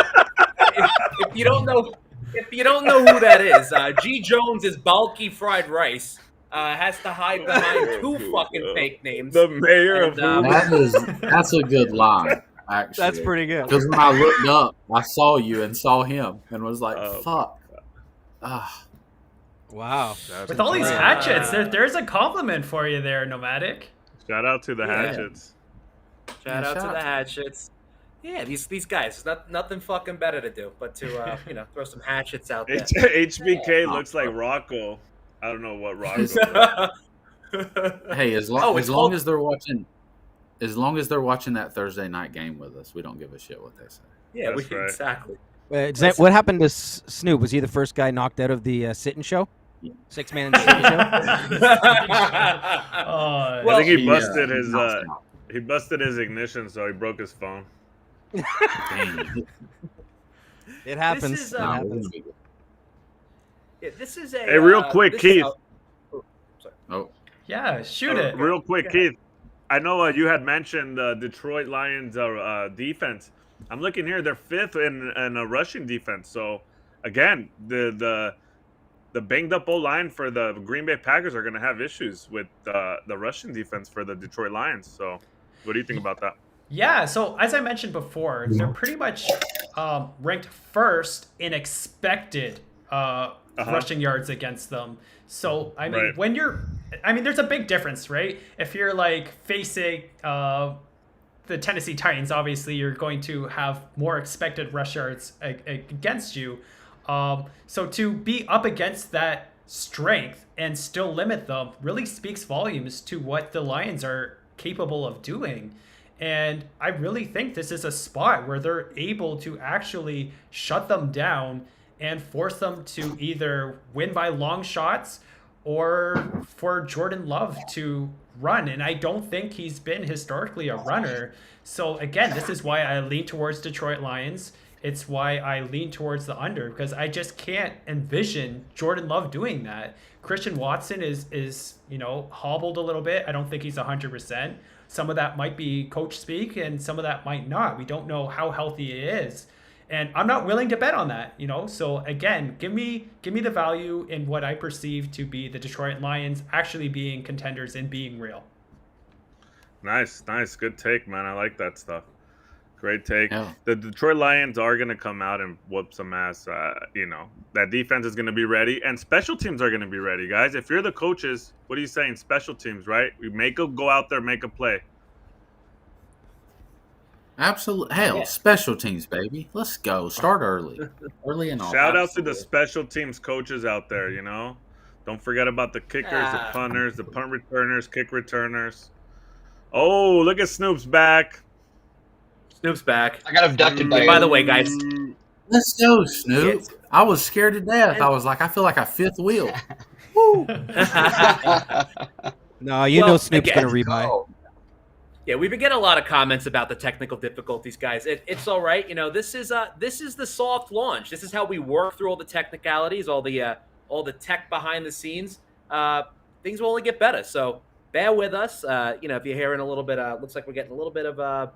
if you don't know who that is, G Jones is bulky fried rice. Has to hide behind 2 fucking fake names. The mayor of Whoville. That's a good line. Actually, that's pretty good. Because when I looked up, I saw you and saw him and was like, "Fuck." Wow. With all these hatchets, there's a compliment for you there, Nomadic. Shout out to the hatchets. Shout out to the hatchets. Yeah, these guys, nothing fucking better to do but to throw some hatchets out there. HBK looks like Rocco. I don't know what Rocco is. Hey, as long as they're watching that Thursday night game with us, we don't give a shit what they say. Yeah, That's right. Exactly. What happened to Snoop? Was he the first guy knocked out of the sit-in show? 6-man sit-in show? I think he busted he busted his ignition, so he broke his phone. It happens. This is, it happens. Yeah, this is a. Hey, real quick, Keith. Yeah, shoot it. Real quick, Keith. I know you had mentioned the Detroit Lions defense. I'm looking here; they're 5th in a rushing defense. So, again, the banged up O-line for the Green Bay Packers are going to have issues with the rushing defense for the Detroit Lions. So, what do you think about that? Yeah, so as I mentioned before, they're pretty much ranked first in expected rushing yards against them. So, I mean, Right. there's a big difference, right? If you're like facing the Tennessee Titans, obviously you're going to have more expected rush yards against you. So to be up against that strength and still limit them really speaks volumes to what the Lions are capable of doing. And I really think this is a spot where they're able to actually shut them down and force them to either win by long shots or for Jordan Love to run. And I don't think he's been historically a runner. So again, this is why I lean towards Detroit Lions. It's why I lean towards the under, because I just can't envision Jordan Love doing that. Christian Watson is hobbled a little bit. I don't think he's 100%. Some of that might be coach speak and some of that might not. We don't know how healthy he is. And I'm not willing to bet on that. So again, give me the value in what I perceive to be the Detroit Lions actually being contenders and being real. Nice. Good take, man. I like that stuff. Great take. Yeah. The Detroit Lions are going to come out and whoop some ass. That defense is going to be ready, and special teams are going to be ready, guys. If you're the coaches, what are you saying? Special teams, right? We go out there, make a play. Absolutely. Hell, special teams, baby. Let's go. Start early. Early and all. Shout out to the special teams coaches out there, Don't forget about the kickers, the punters, the punt returners, kick returners. Oh, look at Snoop's back. Snoop's back. I got abducted by By the way, guys, Let's go, Snoop. Yes. I was scared to death. I was like, I feel like a fifth wheel. Woo. No, you know Snoop's again, gonna rebuy. yeah, we've been getting a lot of comments about the technical difficulties, guys. It's all right. This is the soft launch. This is how we work through all the technicalities, all the tech behind the scenes. Things will only get better. So bear with us. If you're hearing a little bit, looks like we're getting a little bit of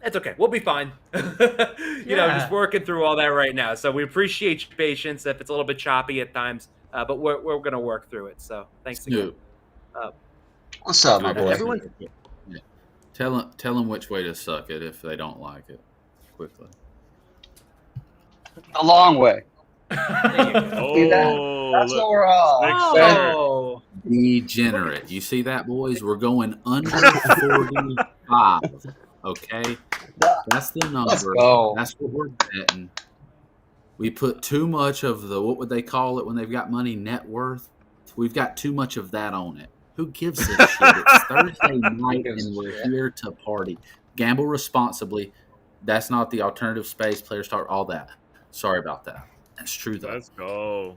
it's okay. We'll be fine. Just working through all that right now. So we appreciate your patience if it's a little bit choppy at times, but we're going to work through it. So thanks again. What's up, my boy? Everyone, Yeah. Tell them which way to suck it if they don't like it. Quickly. A long way. Oh, That's look. what we're all. oh, Degenerate. You see that, boys? We're going under 45. Okay? That's the number. Let's go. That's what we're betting. We put too much of the, what would they call it when they've got money, net worth? We've got too much of that on it. Who gives a shit? It's Thursday night and we're here to party. Gamble responsibly. That's not the alternative space, players talk, all that. Sorry about that. That's true, though. Let's go.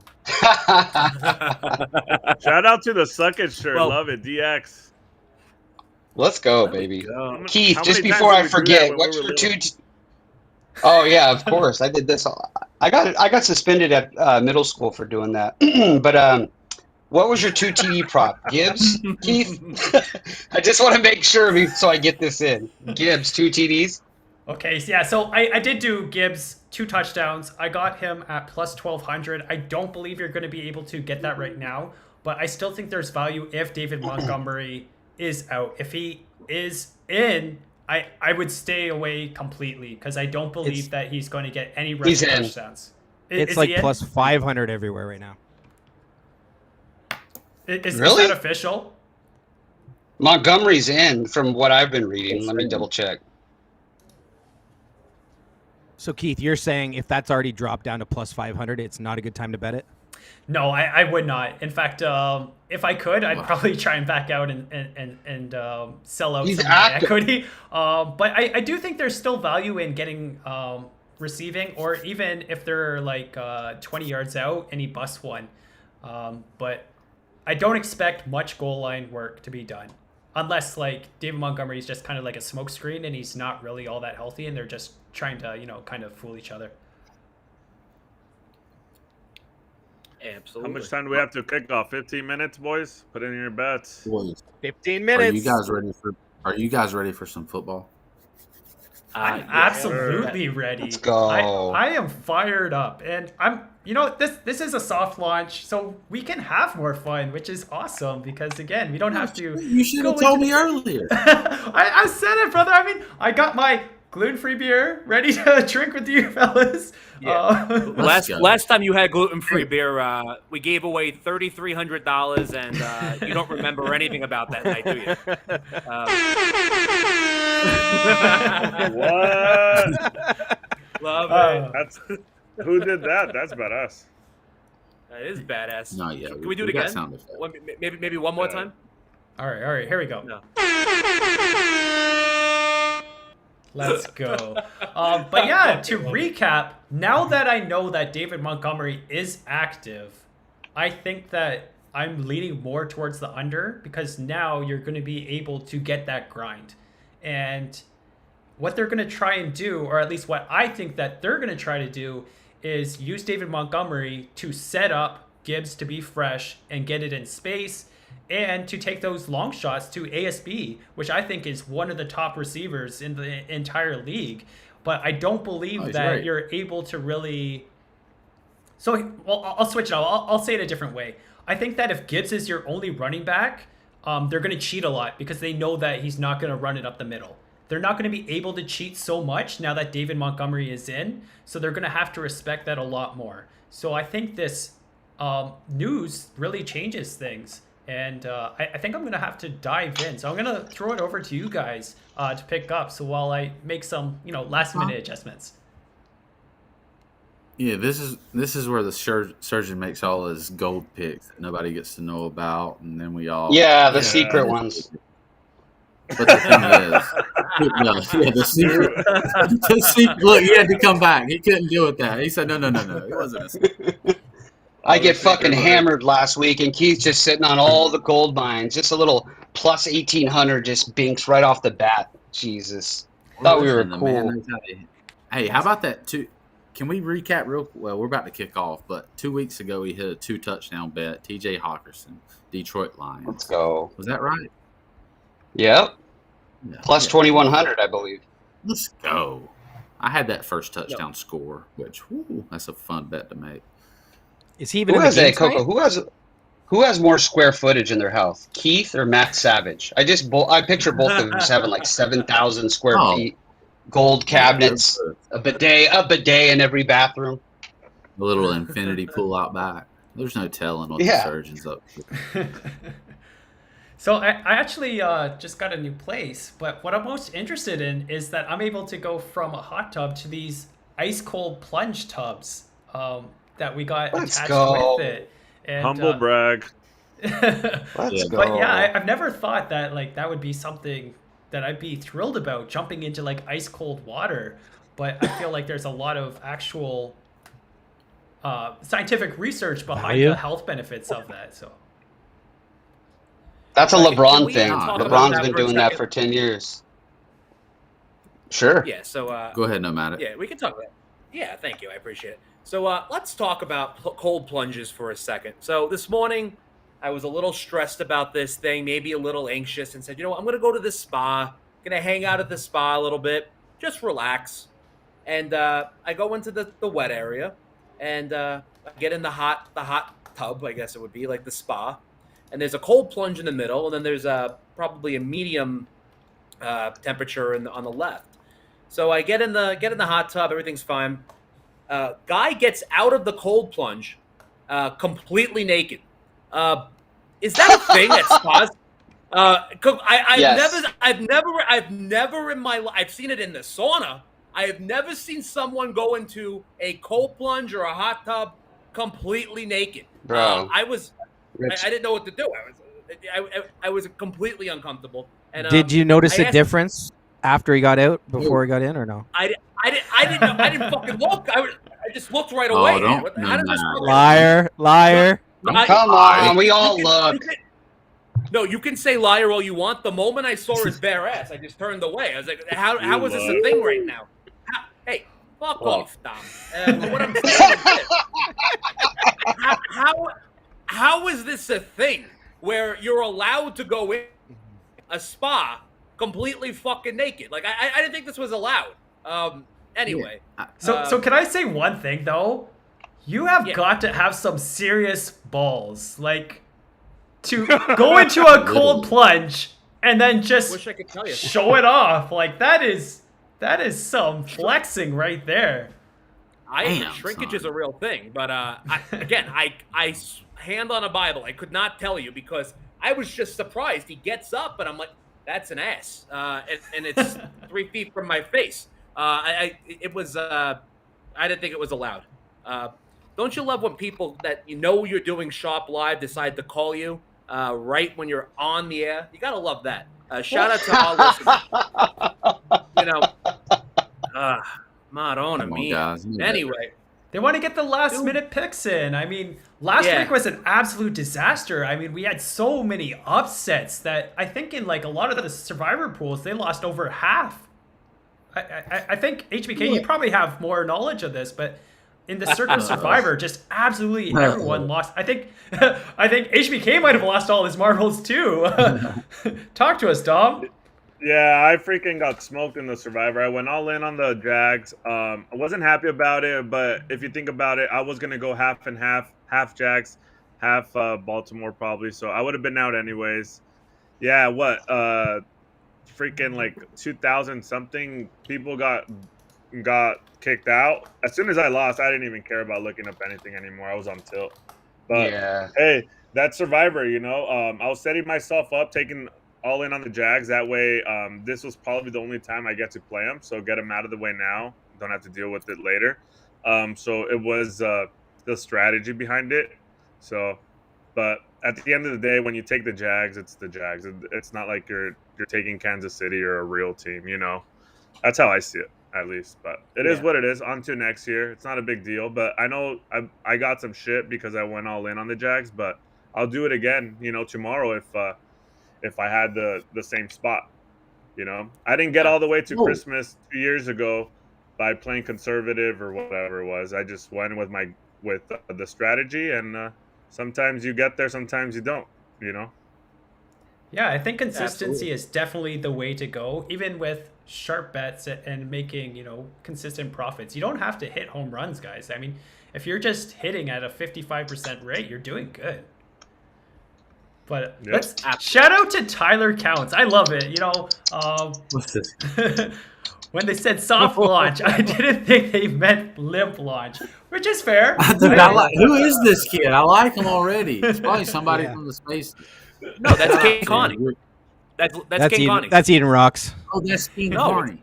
Shout out to the Suck It shirt. Well- Love it, DX. Let's go, baby. Keith, How just many times before did I we do forget, that when what's we were your little? Oh yeah, of course. I did this. I got suspended at middle school for doing that. But what was your 2 TD prop? Gibbs, Keith? I just want to make sure so I get this in. Gibbs, 2 TDs. Okay, so I did do Gibbs 2 touchdowns. I got him at plus 1,200. I don't believe you're going to be able to get that right now, but I still think there's value if David Montgomery is out. If he is in, I would stay away completely because I don't believe that he's going to get any rushing touchdowns. It's Is like he in? plus 500 everywhere right now. Is Really? that official? Montgomery's in from what I've been reading. Let me double check. So Keith, you're saying if that's already dropped down to plus 500, it's not a good time to bet it? No, I would not. In fact, if I could, I'd probably try and back out and sell out He's some of my active. equity. But I do think there's still value in getting receiving, or even if they're like 20 yards out and he busts one. But I don't expect much goal line work to be done. Unless like David Montgomery is just kind of like a smokescreen and he's not really all that healthy and they're just trying to, kind of fool each other. absolutely. How much time do we have to kick off? 15 minutes, boys? Put in your bets. Boys, 15 are minutes. you guys ready for some football? I'm Yeah. absolutely ready. Let's go. I am fired up, and this is a soft launch, so we can have more fun, which is awesome because again, we don't have to. You should have go told into me earlier. I said it, brother. I mean, I got my gluten-free beer ready to drink with you fellas. Yeah. Let's go. Last time you had gluten-free beer, we gave away $3,300, and you don't remember anything about that night, do you? What? Love it. That's who did that? That's badass. That is badass. Not yet. Can we do it We got again? sound effects. Maybe one more Yeah. time. All right, here we go. No. Let's go. But yeah, to recap, now that I know that David Montgomery is active, I think that I'm leaning more towards the under because now you're going to be able to get that grind. And what they're going to try and do, or at least what I think that they're going to try to do, is use David Montgomery to set up Gibbs to be fresh and get it in space, and to take those long shots to ASB, which I think is one of the top receivers in the entire league. But I don't believe that right. you're able to really... So, well, I'll switch it out. I'll say it a different way. I think that if Gibbs is your only running back, they're going to cheat a lot because they know that he's not going to run it up the middle. They're not going to be able to cheat so much now that David Montgomery is in, so they're going to have to respect that a lot more. So I think this news really changes things. And I think I'm going to have to dive in. So I'm going to throw it over to you guys to pick up. So while I make some, last minute adjustments. Yeah, this is where the surgeon makes all his gold picks that nobody gets to know about, and then we all The secret ones. But the thing is, the secret. Look, he had to come back. He couldn't deal with that. He said, no, it wasn't a secret. I get fucking hammered last week, and Keith's just sitting on all the gold mines. Just a little plus 1,800 just binks right off the bat. Jesus. Thought we were cool. Hey, how about that? Can we recap real quick? Well, we're about to kick off, but 2 weeks ago he hit a 2-touchdown bet. TJ Hawkinson, Detroit Lions. Let's go. Was that right? Yep. Yeah. Plus 2,100, I believe. Let's go. I had that first touchdown score, which that's a fun bet to make. Is he even Who in has the game a Coco? tonight? Who has more square footage in their house, Keith or Matt Savage? I picture both of them just having like 7,000 square feet, gold cabinets, a bidet in every bathroom. A little infinity pool out back. There's no telling what the surgeon's up to. So I actually just got a new place, but what I'm most interested in is that I'm able to go from a hot tub to these ice cold plunge tubs that we got attached with it. And, Humble brag. Let's go. But yeah, I've never thought that that would be something that I'd be thrilled about, jumping into ice cold water. But I feel like there's a lot of actual scientific research behind the health benefits of that. So. That's a LeBron thing. talk about LeBron's that been for a doing that second? for 10 years. Sure. Yeah, so... Go ahead, Nomadic. Yeah, we can talk about it. Yeah, thank you. I appreciate it. So let's talk about cold plunges for a second. So this morning, I was a little stressed about this thing, maybe a little anxious, and said, I'm going to go to the spa, going to hang out at the spa a little bit, just relax. And I go into the wet area, and I get in the hot tub, I guess it would be, like the spa. And there's a cold plunge in the middle, and then there's probably a medium temperature on the left. So I get in the hot tub, everything's fine. Guy gets out of the cold plunge completely naked. Is that a thing at spas? I've never in my life, I've seen it in the sauna. I have never seen someone go into a cold plunge or a hot tub completely naked. Bro. I didn't know what to do. I was completely uncomfortable. And Did you notice a difference after he got out, before he got in, or no? I didn't know. I didn't fucking look. I just looked right away. How does this work? Liar. Come on, we all look. No, you can say liar all you want. The moment I saw his bare ass, I just turned away. I was like, how is this a thing right now? Hey, fuck off, Dom. What I'm saying is this. How is this a thing where you're allowed to go in a spa completely fucking naked? Like, I didn't think this was allowed. Anyway. So can I say one thing, though? You have Yeah. got to have some serious balls, like to go into a cold plunge and then just Wish I could tell you. show it off. Like that is some flexing right there. Damn, Shrinkage son. is a real thing, but hand on a Bible, I could not tell you because I was just surprised. He gets up, and I'm like, "That's an ass," and it's 3 feet from my face. It was. I didn't think it was allowed. Don't you love when people that you know you're doing Shop Live decide to call you right when you're on the air? You gotta love that. Shout out to all listeners. You know, Madonna Come on, mia. guys. Anyway, They want to get the last minute picks in. I mean, last Yeah. week was an absolute disaster. I mean, we had so many upsets that I think in like a lot of the survivor pools, they lost over half. I think HBK, you probably have more knowledge of this, but in the Circle Survivor, just absolutely everyone lost. I think HBK might have lost all his marbles too. Talk to us, Dom. Yeah, I freaking got smoked in the Survivor. I went all in on the Jags. I wasn't happy about it, but if you think about it, I was gonna go half and half Jags, half Baltimore probably. So I would have been out anyways. Yeah, what? Freaking like 2,000 something people got kicked out. As soon as I lost, I didn't even care about looking up anything anymore. I was on tilt. But Yeah. hey, that Survivor, I was setting myself up, taking all in on the Jags. That way, this was probably the only time I get to play them. So get them out of the way now. Don't have to deal with it later. So it was the strategy behind it. So, but at the end of the day, when you take the Jags, it's the Jags. It's not like you're taking Kansas City or a real team. That's how I see it, at least. But it is what it is. On to next year. It's not a big deal. But I know I got some shit because I went all in on the Jags. But I'll do it again, tomorrow if I had the same spot. I didn't get all the way to Christmas 2 years ago by playing conservative or whatever it was. I just went with the strategy, and sometimes you get there, sometimes you don't. Yeah, I think consistency is definitely the way to go, even with sharp bets and making, consistent profits. You don't have to hit home runs, guys. I mean, if you're just hitting at a 55% rate, you're doing good. But let's shout out to Tyler Counts. I love it. What's this? When they said soft launch, I didn't think they meant limp launch, which is fair. Who is this kid? I like him already. It's probably somebody from the space. No, that's King Connie. That's King Connie. That's Eden Rocks. Oh, that's King No, Connie.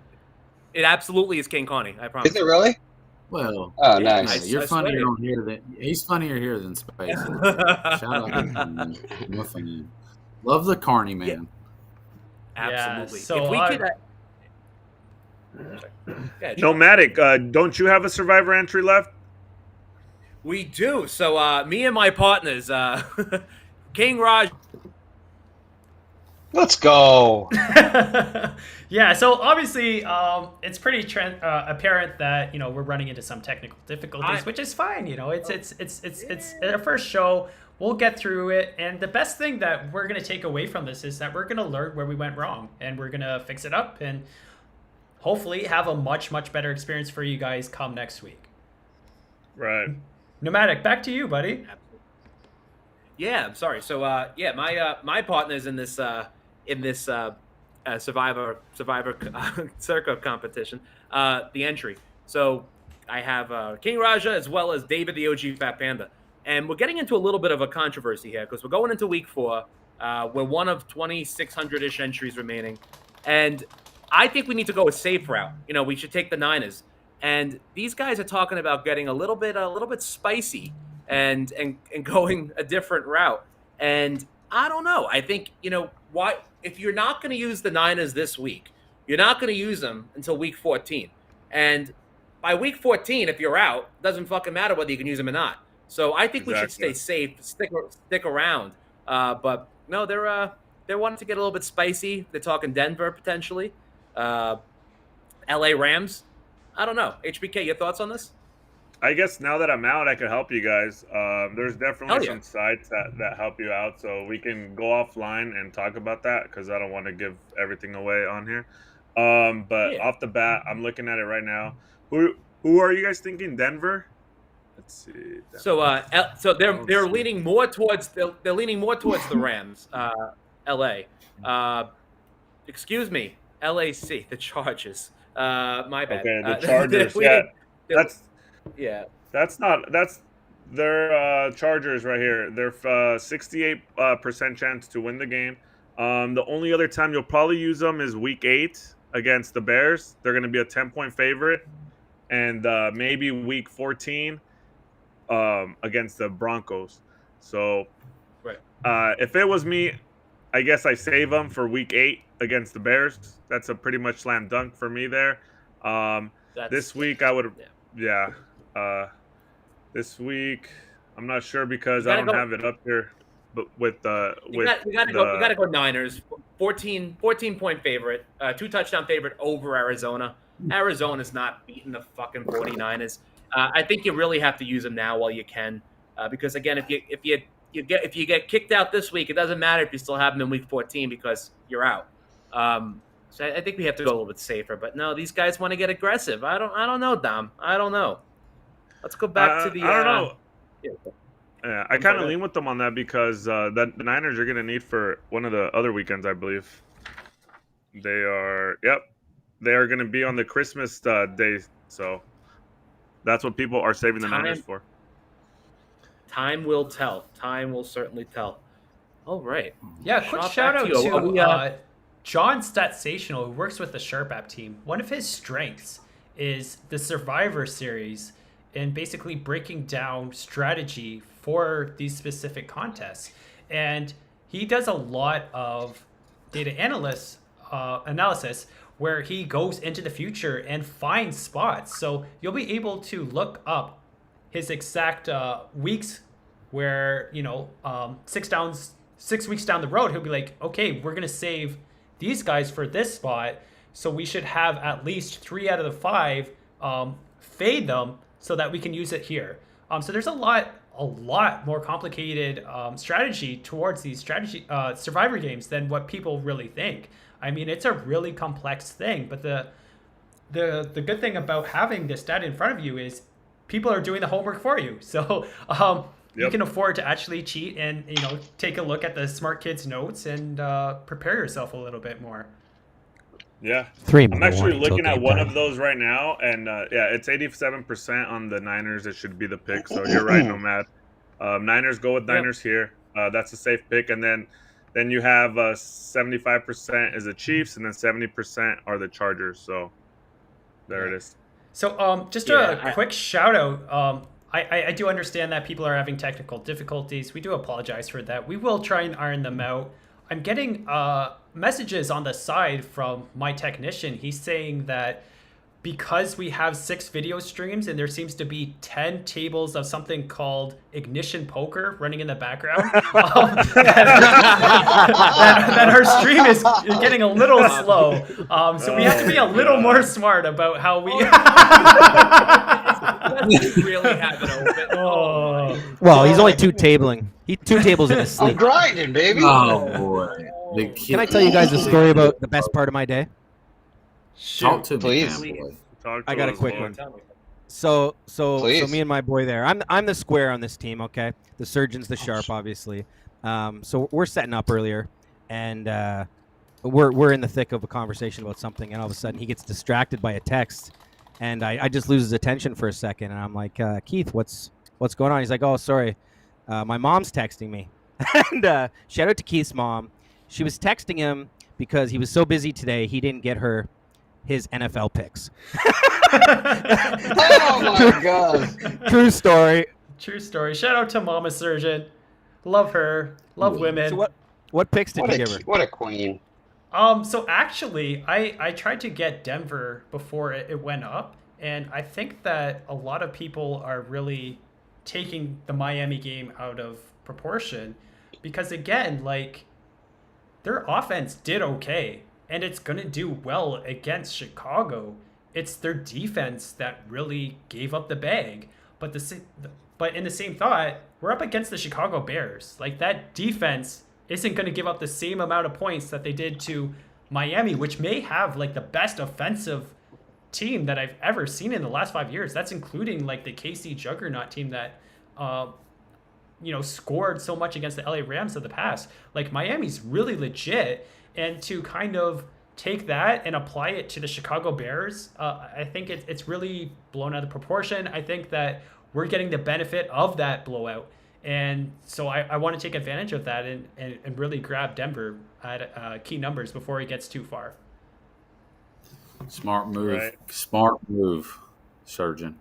It absolutely is King Connie. I promise. Is it really? Well, Oh, Yeah, nice. you're I funnier swear. on here than he's funnier here than space. Shout out to him. I'm a fan. Love the Carney man. Absolutely. so if we I- could. Yeah, Nomadic, don't you have a Survivor entry left? we do. So me and my partners, King Raj. Let's go. Yeah, so obviously it's pretty apparent that we're running into some technical difficulties, which is fine. It's our first show. We'll get through it, and the best thing that we're gonna take away from this is that we're gonna learn where we went wrong, and we're gonna fix it up, and hopefully have a much better experience for you guys come next week. Right. Nomadic, back to you, buddy. Yeah, I'm sorry. So my partners in this Survivor Circa competition, the entry. So I have King Raja as well as David the OG Fat Panda. And we're getting into a little bit of a controversy here because we're going into week 4. We're one of 2,600-ish entries remaining. And I think we need to go a safe route. We should take the Niners. And these guys are talking about getting a little bit spicy and going a different route. And I don't know. I think, why if you're not going to use the Niners this week, you're not going to use them until week 14. And by week 14, if you're out, it doesn't fucking matter whether you can use them or not. So I think we should stay safe, stick around. But no, they're wanting to get a little bit spicy. They're talking Denver potentially, LA Rams. I don't know. HBK, your thoughts on this? I guess now that I'm out, I could help you guys. There's definitely Hell yeah. some sites that help you out, so we can go offline and talk about that because I don't want to give everything away on here. But Yeah. off the bat, I'm looking at it right now. Who are you guys thinking? Denver? Let's see. So they're leaning more towards they're leaning more towards the Rams. L.A. Excuse me, LAC, the Chargers. My bad. Okay, the They're Chargers. Yeah, leaning- they're- that's yeah. that's their Chargers right here. They're 68% chance to win the game. The only other time you'll probably use them is Week 8 against the Bears. They're going to be a 10-point favorite, and maybe Week 14 against the Broncos. So, Right. if it was me, I guess I save them for Week 8 against the Bears. That's a pretty much slam dunk for me there. This week I would, yeah. This week I'm not sure because I don't have it up here, but we gotta go Niners. 14 point favorite, 2-touchdown favorite over Arizona. Arizona's not beating the fucking 49ers. I think you really have to use them now while you can, because again, if you get kicked out this week, it doesn't matter if you still have them in week 14 because you're out. So I think we have to go a little bit safer. But no, these guys want to get aggressive. I don't know, Dom. I don't know. Let's go back to the. I don't know. Yeah, I kind of lean with them on that because the Niners are going to need for one of the other weekends, I believe. They are going to be on the Christmas day, so that's what people are saving the Niners for. Time will tell. Time will certainly tell. All right. Yeah, quick shout out to you. to John Statsational, who works with the Sharp App team. One of his strengths is the Survivor series and basically breaking down strategy for these specific contests. And he does a lot of data analysis where he goes into the future and finds spots. So you'll be able to look up his exact weeks where, 6 weeks down the road, he'll be like, okay, we're going to save these guys for this spot. So we should have at least 3 out of the 5 fade them so that we can use it here. So there's a lot more complicated strategy towards these survivor games than what people really think. I mean, it's a really complex thing, but the good thing about having this data in front of you is people are doing the homework for you. So you can afford to actually cheat and take a look at the smart kids notes and prepare yourself a little bit more. Yeah, 3 I'm actually looking at one of those right now, and it's 87% on the Niners. It should be the pick. So you're right, Nomad. Niners, go with Niners here. That's a safe pick, and then you have 75% is the Chiefs, and then 70% are the Chargers. So there it is. So just a quick shout out. I do understand that people are having technical difficulties. We do apologize for that. We will try and iron them out. I'm getting messages on the side from my technician. He's saying that because we have 6 video streams and there seems to be 10 tables of something called Ignition Poker running in the background, that our stream is getting a little slow. So we have to be a little more smart about how we... really have it open. Well, he's only 2 tabling. He's 2 tables in his I'm sleep. grinding, baby. Oh boy. Can I tell you guys a story about the best part of my day? Talk to me, Please. fanboy. Talk I to got a us, quick boy. one. So Please. me and my boy there. I'm the square on this team, okay? The surgeon's the sharp, obviously. So we're setting up earlier, and we're in the thick of a conversation about something, and all of a sudden he gets distracted by a text, and I just lose his attention for a second, and I'm like, Keith, what's going on? He's like, oh, sorry, my mom's texting me. And shout out to Keith's mom. She was texting him because he was so busy today he didn't get her his NFL picks. Oh my god. True story. True story. Shout out to Mama Surgeon. Love her. Love women. So what picks did you give her? What a queen. So actually, I tried to get Denver before it went up, and I think that a lot of people are really taking the Miami game out of proportion because, again, like, their offense did okay, and it's going to do well against Chicago. It's their defense that really gave up the bag. But in the same thought, we're up against the Chicago Bears. Like, that defense isn't going to give up the same amount of points that they did to Miami, which may have like the best offensive team that I've ever seen in the last 5 years. That's including like the KC Juggernaut team that, scored so much against the LA Rams of the past. Like Miami's really legit, and to kind of take that and apply it to the Chicago Bears, I think it's really blown out of proportion. I think that we're getting the benefit of that blowout. And so I want to take advantage of that and really grab Denver at key numbers before he gets too far. Smart move. Right. Smart move, Surgeon.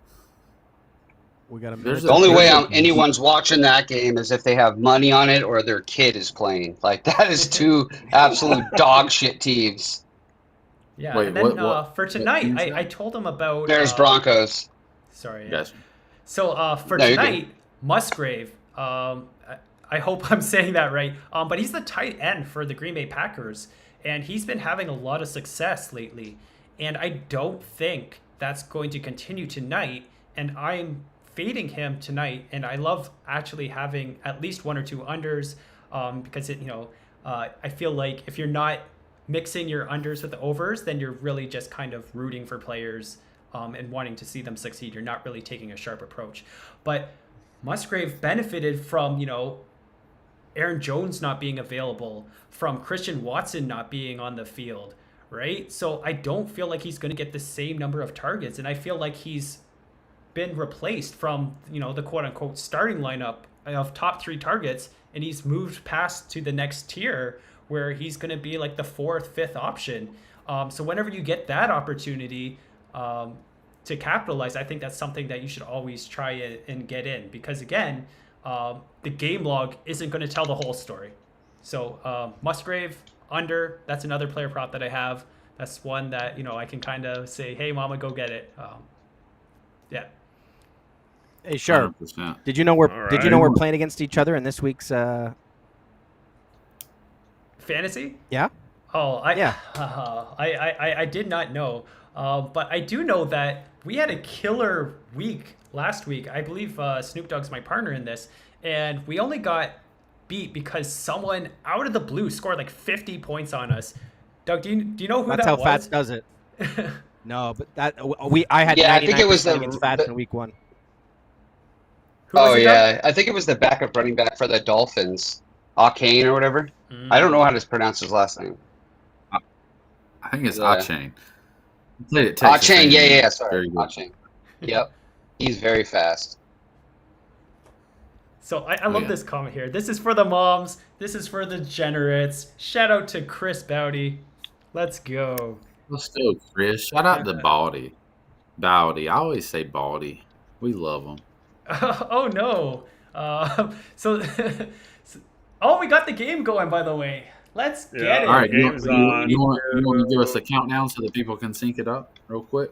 We got a There's The only way there's anyone's watching that game is if they have money on it or their kid is playing. Like that is two absolute dog shit teams. Yeah, Wait, and then what for tonight, team's that? I told him about Bears Broncos. Sorry. Yes. So for No, you're tonight, Musgrave. I hope I'm saying that right. But he's the tight end for the Green Bay Packers, and he's been having a lot of success lately. And I don't think that's going to continue tonight. And I'm fading him tonight. And I love actually having at least one or two unders, because I feel like if you're not mixing your unders with the overs, then you're really just kind of rooting for players and wanting to see them succeed. You're not really taking a sharp approach. But Musgrave benefited from, Aaron Jones not being available, from Christian Watson not being on the field, right? So I don't feel like he's going to get the same number of targets. And I feel like he's been replaced from, the quote unquote starting lineup of top 3 targets. And he's moved past to the next tier where he's going to be like the 4th, 5th option. So whenever you get that opportunity to capitalize, I think that's something that you should always try and get in, because again, the game log isn't going to tell the whole story. So Musgrave under, that's another player prop that I have. That's one that, I can kind of say, hey, mama, go get it. Yeah. Hey, sure. 100%. Did you know we're All Did you know right. we're playing against each other in this week's? Fantasy? Yeah. Oh, Yeah. I did not know. But I do know that we had a killer week last week. I believe Snoop Dogg's my partner in this. And we only got beat because someone out of the blue scored like 50 points on us. Doug, do you know who That's that how was? Fats does it. No, but I had Yeah, I think it 99% was against Fats in week 1. Who was Oh it, Doug? yeah, I think it was the backup running back for the Dolphins, Arcane or whatever. I don't know how to pronounce his last name. I think it's Yeah. Achane. He played at Texas Arcane, A&M. yeah, sorry, Very good. Arcane. Yep, he's very fast. So I love yeah. this comment here. This is for the moms. This is for the generates. Shout out to Chris Bowdy. Let's go. Let's go, Chris. Shout out to Baldy. Bowdy. I always say Baldy. We love him. Oh no. Oh, we got the game going, by the way. Let's get Yeah. it. All right, Game's on. you want to give us a countdown so that people can sync it up real quick?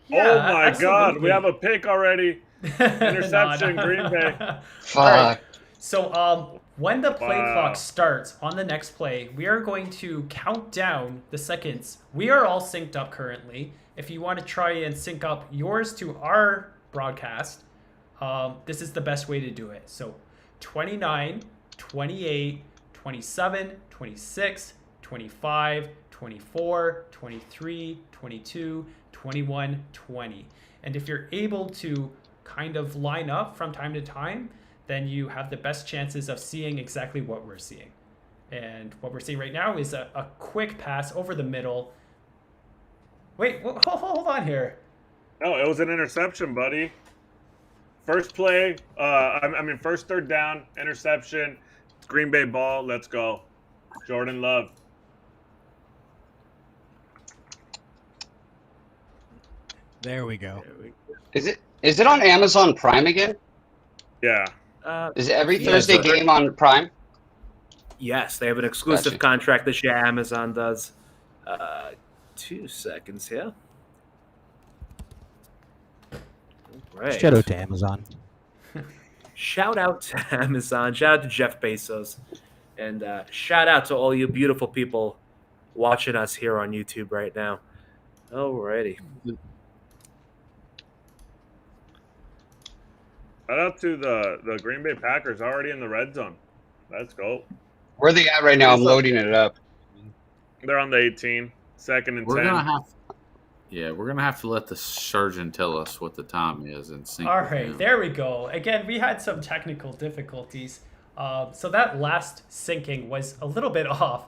Yeah, Oh my God, we absolutely. have a pick already. Interception, Green Bay. Fuck. All right. So when the play Wow. clock starts on the next play, we are going to count down the seconds. We are all synced up currently. If you want to try and sync up yours to our broadcast, this is the best way to do it. So 29, 28, 27, 26, 25, 24, 23, 22, 21, 20. And if you're able to kind of line up from time to time, then you have the best chances of seeing exactly what we're seeing. And what we're seeing right now is a quick pass over the middle. Wait, hold on here. No, it was an interception, buddy. First play, first third down, interception, Green Bay ball. Let's go. Jordan Love. There we go. Is it on Amazon Prime again? Yeah. Is it every Yeah, Thursday sir. game on Prime? Yes, they have an exclusive Gotcha. contract this year. Amazon does. 2 seconds here. Right. Shout out to Amazon. Shout out to Amazon. Shout out to Jeff Bezos. And shout out to all you beautiful people watching us here on YouTube right now. Alrighty. Shout out to the Green Bay Packers already in the red zone. Let's go. Where are they at right now? I'm loading it up. They're on the 18, second and We're 10. gonna have Yeah, we're gonna have to let the surgeon tell us what the time is and sync. All with right, him. there we go. Again, we had some technical difficulties. So that last syncing was a little bit off.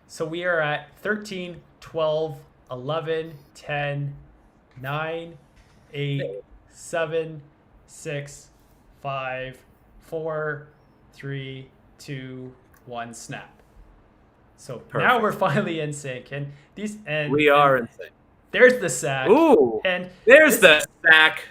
So we are at 13, 12, 11, 10, 9, 8, 7, 6, 5, 4, 3, 2, 1, snap. So now Perfect. we're finally in sync, and We are and insane. there's the sack. Ooh, And there's this- the sack.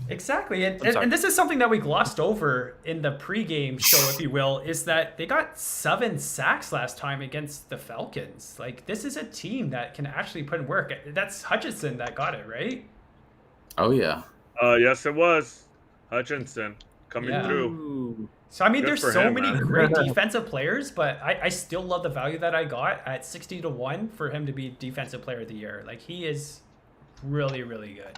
Exactly, I'm sorry. and this is something that we glossed over in the pregame show, if you will, is that they got 7 sacks last time against the Falcons. Like, this is a team that can actually put in work. That's Hutchinson that got it, right? Oh yeah. Yes, it was Hutchinson coming Yeah. through. Ooh. So, I mean, Good there's for so him, many man. great defensive players, but I still love the value that I got at 60-1 for him to be Defensive Player of the Year. Like, he is really, really good.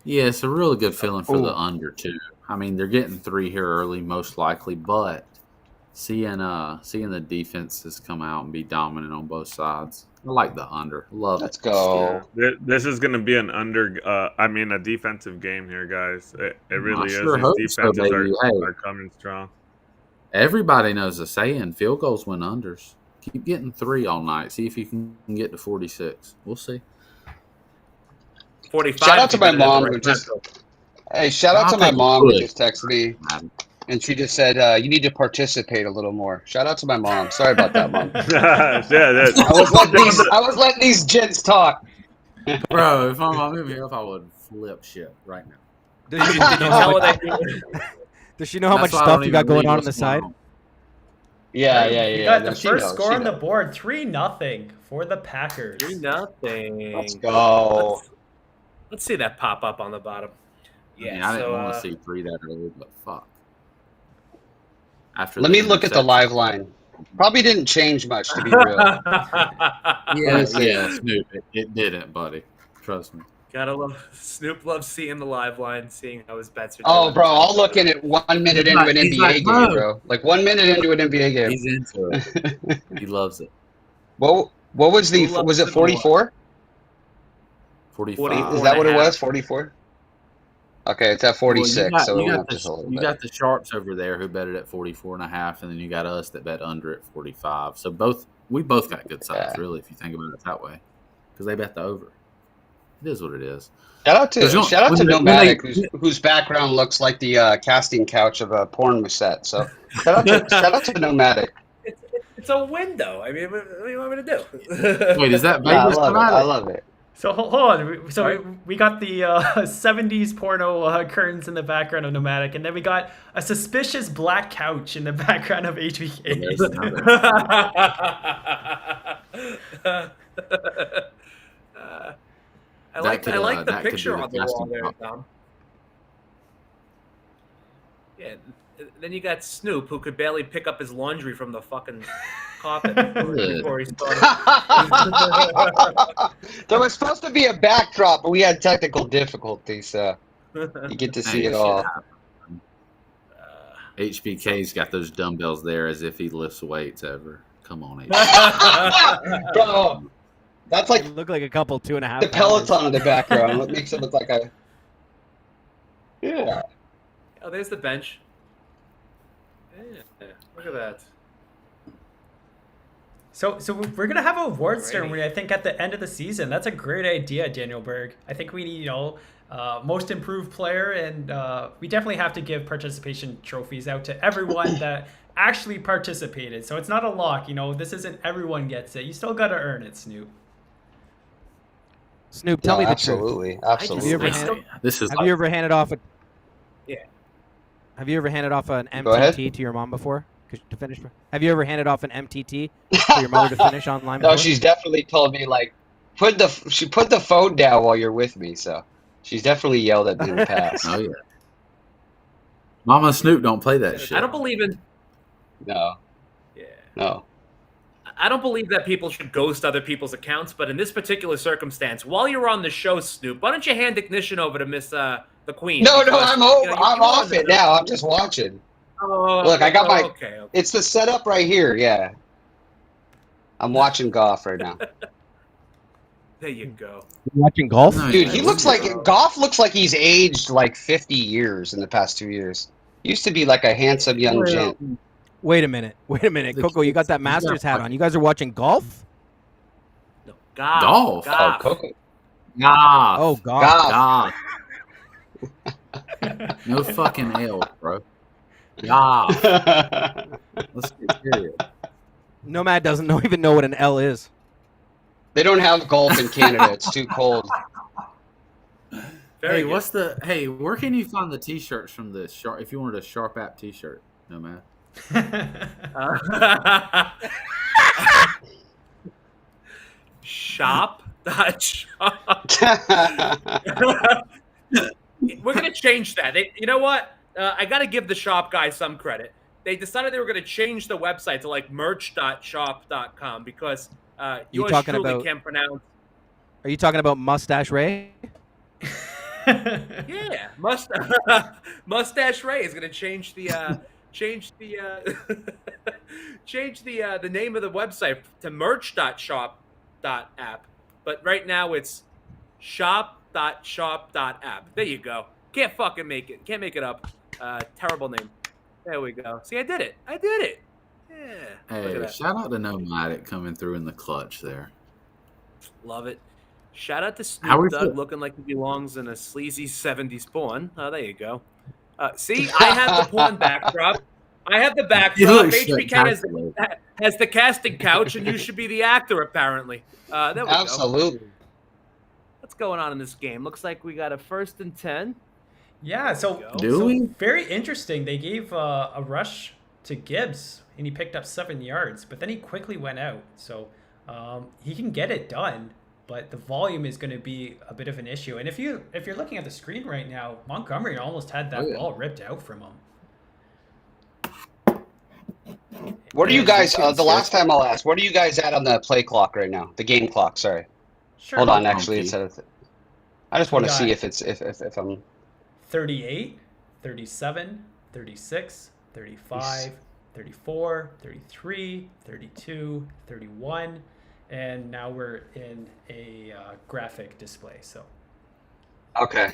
Yeah, it's a really good feeling for the Ooh. under too. I mean, they're getting 3 here early, most likely, but seeing the defenses come out and be dominant on both sides, I like the under. Love Let's it. go. This is going to be a defensive game here, guys. It really is. sure These hope so, defenses baby. Hey. are coming strong. Everybody knows the saying: field goals win unders. Keep getting 3 all night. See if you can get to 46. We'll see. 45. Shout out to if my you did it mom the who right just. time. Hey, shout out I'll to my take a mom who push. just texted me, Man. and she just said, "You need to participate a little more." Shout out to my mom. Sorry about that, mom. I was letting these gents talk. Bro, if my mom hit me up, I would flip shit right now. Does she, Did you tell her that does she know how much That's why I don't stuff you got even going read on what's the side? going on. Yeah, Right, yeah, we yeah. got No, the she first knows, score she on the knows. board, 3-0 for the Packers. 3-0. Let's go. Let's see that pop up on the bottom. I Yeah, mean, I didn't so want to see 3 that early, but fuck. After Let the me look at the interception. live line. Probably didn't change much, to be real. Yeah, me see. yeah, Snoop. It didn't, buddy. Trust me. Gotta love Snoop loves seeing the live line, seeing how his bets are Oh, doing. bro, I'll look in it 1 minute into an He's NBA like, game, bro. bro. Like 1 minute into an NBA game. He's into it. He loves it. What was Who loves was it it more? 44? 45. Is that what it 44.5. was? 44? Okay, it's at 46, so it went up just a little you bit. got the sharps over there who bet it at 44.5, and then you got us that bet under at 45. So we both got good sides, Yeah. really, if you think about it that way, because they bet the over. It is what it is. Shout out to when they- Nomadic, when whose background looks like the casting couch of a porn set. So shout out to Nomadic. It's a window. I mean, what do you want me to do? Wait, is that Yeah, I Vegas love it. tonight? I love it. So hold on. So we got the 70s porno curtains in the background of Nomadic, and then we got a suspicious black couch in the background of HBK. There's another. I like the that could picture be the on the wall casting there, couch. Tom. Yeah. Then you got Snoop, who could barely pick up his laundry from the fucking carpet before he started. There was supposed to be a backdrop, but we had technical difficulties, so you get to see Hey, it shit all. happens. HBK's got those dumbbells there as if he lifts weights ever. Come on, HBK. Bro, that's like They look like a couple 2.5 the Peloton in the background. What makes it look like a... Yeah. Oh, there's the bench. Yeah, look at that. So we're gonna have a award Alrighty. ceremony, I think, at the end of the season. That's a great idea, Daniel Berg. I think we need, most improved player, and we definitely have to give participation trophies out to everyone that actually participated. So it's not a lock, this isn't everyone gets it. You still gotta earn it, Snoop. Snoop, tell me the truth. Absolutely. Have you Absolutely. ever This is Have you ever handed off a? Yeah. Have you ever handed off an Go ahead. MTT to your mom before? To finish. Have you ever handed off an MTT for your mother to finish online? No, before? she's definitely told me, like, put the phone down while you're with me, so she's definitely yelled at me in the past. Oh yeah. Mama Snoop don't play that shit. I don't believe in. No, Yeah. no. I don't believe that people should ghost other people's accounts, but in this particular circumstance, while you're on the show, Snoop, why don't you hand ignition over to Miss the Queen? No, Because, I'm you're off on it the- now. I'm just watching. Oh, Look, I got my- Okay. It's the setup right here, yeah. I'm watching golf right now. There you go. You watching golf? No, Dude, he yeah, looks like Goff looks like he's aged like 50 years in the past 2 years. Used to be like a handsome young gent. Wait a minute. The Coco, you got kids- that you Masters got hat on. You guys are watching golf? No, golf. Golf. Oh, Golf. Coco. Goff. Oh, golf. Goff. Goff. No fucking L, bro. Goff. Let's get serious. Nomad doesn't even know what an L is. They don't have golf in Canada. It's too cold. Very Hey, good. where can you find the t-shirts from the Sharp if you wanted a Sharp app t-shirt? No, man. Shop. Shop. We're gonna change that. You know what? I got to give the shop guys some credit. They decided they were going to change the website to like merch.shop.com because You yours talking truly about- can't pronounce. Are you talking about Mustache Ray? Yeah, Mustache Ray is going to change the change the change the name of the website to merch.shop.app. But right now it's shop.shop.app. There you go. Can't fucking make it. Can't make it up. Terrible name. There we go. See, I did it. Yeah. Look at Hey, that. shout out to Nomadic coming through in the clutch there. Love it. Shout out to How we Snoop Dogg feel? looking like he belongs in a sleazy 70s porn. Oh, there you go. See, I have the porn backdrop. I have the You backdrop. look HBK has the casting couch, and you should be the actor, apparently. There we go. Absolutely. What's going on in this game? Looks like we got a 1st and 10. Yeah, so, Do so we? very interesting. They gave a rush to Gibbs, and he picked up 7 yards, but then he quickly went out. So he can get it done, but the volume is going to be a bit of an issue. And if you're looking at the screen right now, Montgomery almost had that ball ripped out from him. What are you guys? getting The last time I'll ask. What are you guys at on the play clock right now? The game clock. Sorry. Sure. Hold on. Actually, Monkey. instead of. I just want to got- see if it's if I'm. 38, 37, 36, 35, 34, 33, 32, 31, and now we're in a graphic display. So Okay.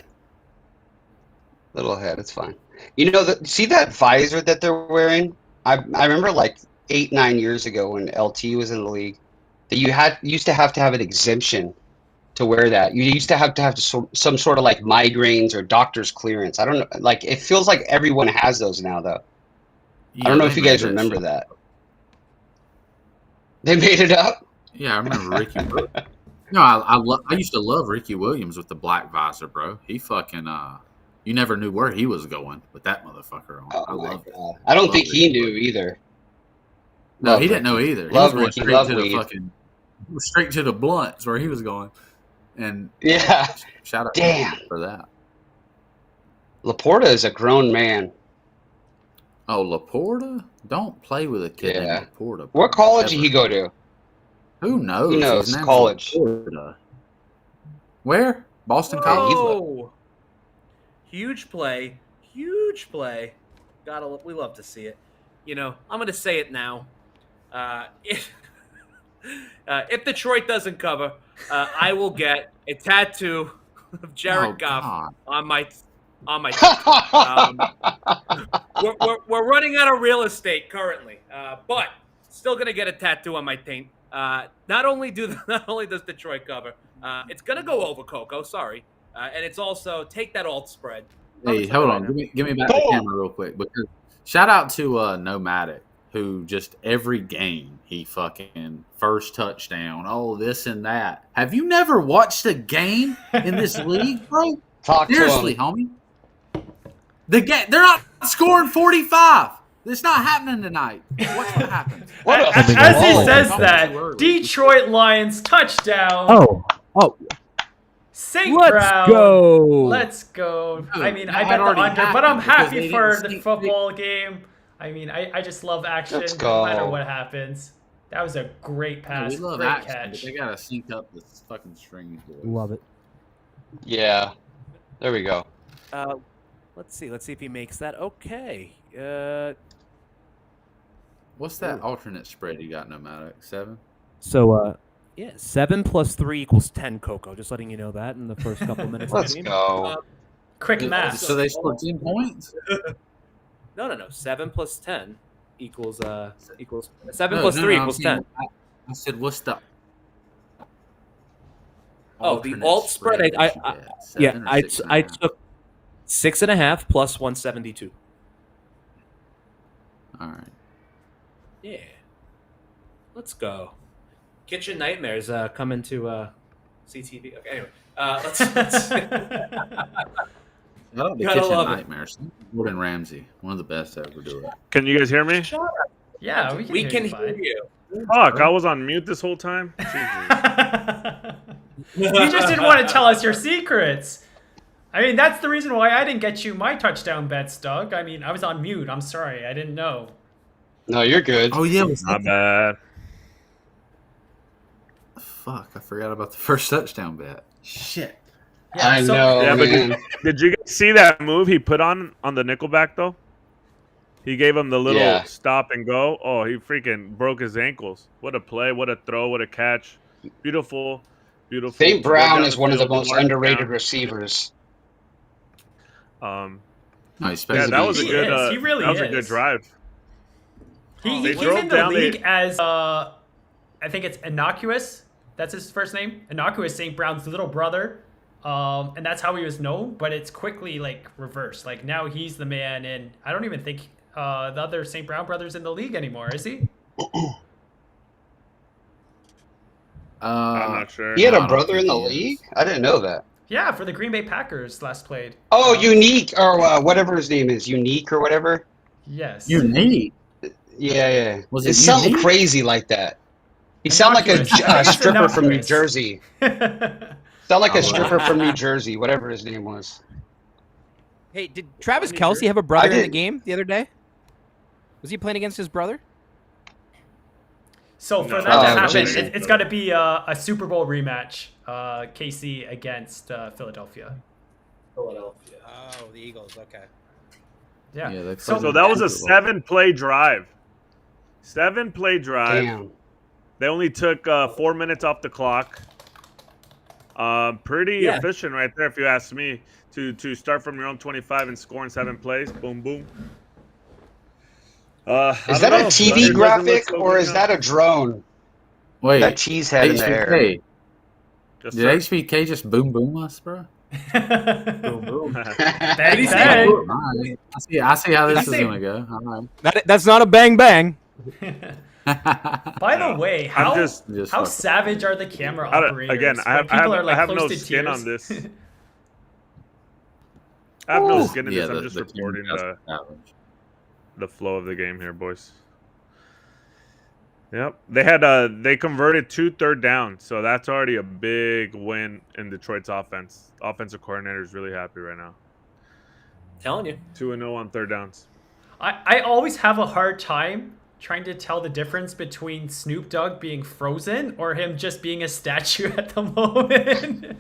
Little ahead. It's fine. You know, see that visor that they're wearing? I remember like 8-9 years ago when LT was in the league, that you used to have an exemption to wear that. You used to have some sort of like migraines or doctor's clearance. I don't know. Like it feels like everyone has those now, though. I don't know if you guys remember that. They made it up. Yeah, I remember Ricky. No, I used to love Ricky Williams with the black visor, bro. He fucking you never knew where he was going with that motherfucker on. I Oh my love it. God. I don't Love think he Ricky knew Williams. either. No, Love he didn't Ricky. know either. Love he was Ricky, going love straight to weed. the fucking straight to the blunts where he was going. And Yeah. shout out Damn. for that. Laporta is a grown man. Oh, Laporta? Don't play with a kid Yeah. named Laporta. What college did Ever. he go to? Who knows? Who knows? His name's College. Laporta. Where? Boston College? Oh, huge play. We love to see it. You know, I'm going to say it now. If Detroit doesn't cover, I will get a tattoo of Jared Oh, Goff God. on my we're running out of real estate currently, but still gonna get a tattoo on my taint. Not only does Detroit cover, it's gonna go over Coco. Sorry, and it's also take that alt spread. Hey, hold on. Give me back the camera real quick. Because shout out to Nomadic, who just every game he fucking first touchdown, this and that. Have you never watched a game in this league, bro? Talk Seriously, to him. homie. They're not scoring 45. It's not happening tonight. Watch what happens. What a As he ball. says That was that, too early. Detroit Lions touchdown. Oh, St. let's Brown. go. Let's go. Dude, I mean, that I had bet the already under, but happened I'm because happy they for didn't the sneak- football game. I mean, I just love action. Let's No matter go. what happens. That was a great Yeah, pass. we love Great action, catch. but they gotta sync up the fucking strings. Boys. Love it. Yeah. There we go. Let's see if he makes that. Okay. What's that alternate spread you got, Nomadic? 7? So Yeah, 7 plus 3 equals 10, Coco. Just letting you know that in the first couple minutes of Let's the game. go. Quick math. So they scored 10 points? No. 7 plus 10 equals 7 No, plus no, 3 no, I'm equals saying- 10. I said, what's the Oh, the alternate alt spread. that I you get? 7 or I 6.5? took 6.5 plus 172. All right. Yeah. Let's go. Kitchen Nightmares coming to CTV. Okay, anyway. Let's I love the Gotta Kitchen love it. Nightmares. Gordon Ramsay, one of the best to ever do it. Can you guys hear me? Yeah, we can you hear fine. you. Fuck, I was on mute this whole time. Jesus. You just didn't want to tell us your secrets. I mean, that's the reason why I didn't get you my touchdown bets, Doug. I mean, I was on mute. I'm sorry. I didn't know. No, you're good. Oh, yeah. Was Not bad. Fuck, I forgot about the first touchdown bet. Shit. Yeah, I so- know, Yeah, but man. did you guys see that move he put on the nickelback though? He gave him the little Yeah. stop and go. Oh, he freaking broke his ankles. What a play! What a throw! What a catch! Beautiful, beautiful. St. Go Brown down is one of the field, most mark underrated down. receivers. No, he's yeah, that was a He good. is. He really that was a good is. drive. He, They he's drove in the down, league they- as I think it's Innocuous. That's his first name. Innocuous, St. Brown's little brother. And that's how he was known, but it's quickly like reversed. Like now he's the man, and I don't even think the other St. Brown brother's in the league anymore, is he? I'm not sure. He had No, I a don't brother think in the he is. league? I didn't know that. Yeah, for the Green Bay Packers last played. Oh, Unique, or whatever his name is. Unique or whatever? Yes. Unique. Yeah. Was it It's something Unique? crazy like that. He sound like a Innocuous. I think it's stripper from New Innocuous. Jersey. Sound like Oh, a stripper wow. from New Jersey, whatever his name was. Hey, did Travis Kelce have a brother in the did. game the other day? Was he playing against his brother? So for No. that to Oh, happen, Jason. it's got to be a Super Bowl rematch. KC against Philadelphia. Philadelphia. Oh, the Eagles. Okay. Yeah. Yeah, they So- played So in that was a Super Bowl. 7-play drive. 7-play drive. Damn. They only took 4 minutes off the clock. Pretty Yeah. efficient right there, if you ask me. To start from your own 25 and score in 7 plays. Boom, boom. Is that a TV graphic or is that a drone? Wait, That cheese head in the air. HBK. Just Did HBK just boom boom us, bro? Boom, boom. Bang, he say bang. All right. I see how this Did is he say- gonna go. All That's not a bang bang. right. By the way, how just how savage are the camera I don't- operators? again, I when have- people are like I have close no to skin tears? on this. I have no Ooh. skin in Yeah, this. I'm just reporting the the flow of the game here, boys. Yep, they converted 2 third downs, so that's already a big win in Detroit's offense. Offensive coordinator is really happy right now. Telling you. 2-0 on third downs. I always have a hard time trying to tell the difference between Snoop Dogg being frozen or him just being a statue at the moment.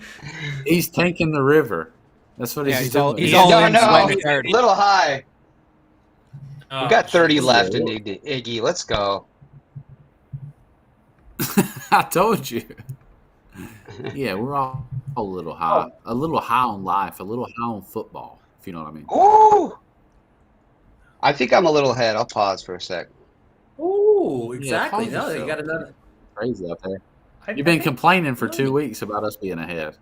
He's tanking the river. That's what Yeah, he's he's doing. all he's No, all in, no. sweating and dirty. Little high. Oh, We got 30 jeez. left in Iggy. Let's go. I told you. Yeah, we're all a little high, a little high on life, a little high on football. If you know what I mean. Ooh. I think I'm a little ahead. I'll pause for a sec. Ooh, Yeah, exactly. pause No, you yourself. got another. Crazy out there. I You've been think- complaining for 2 weeks about us being ahead.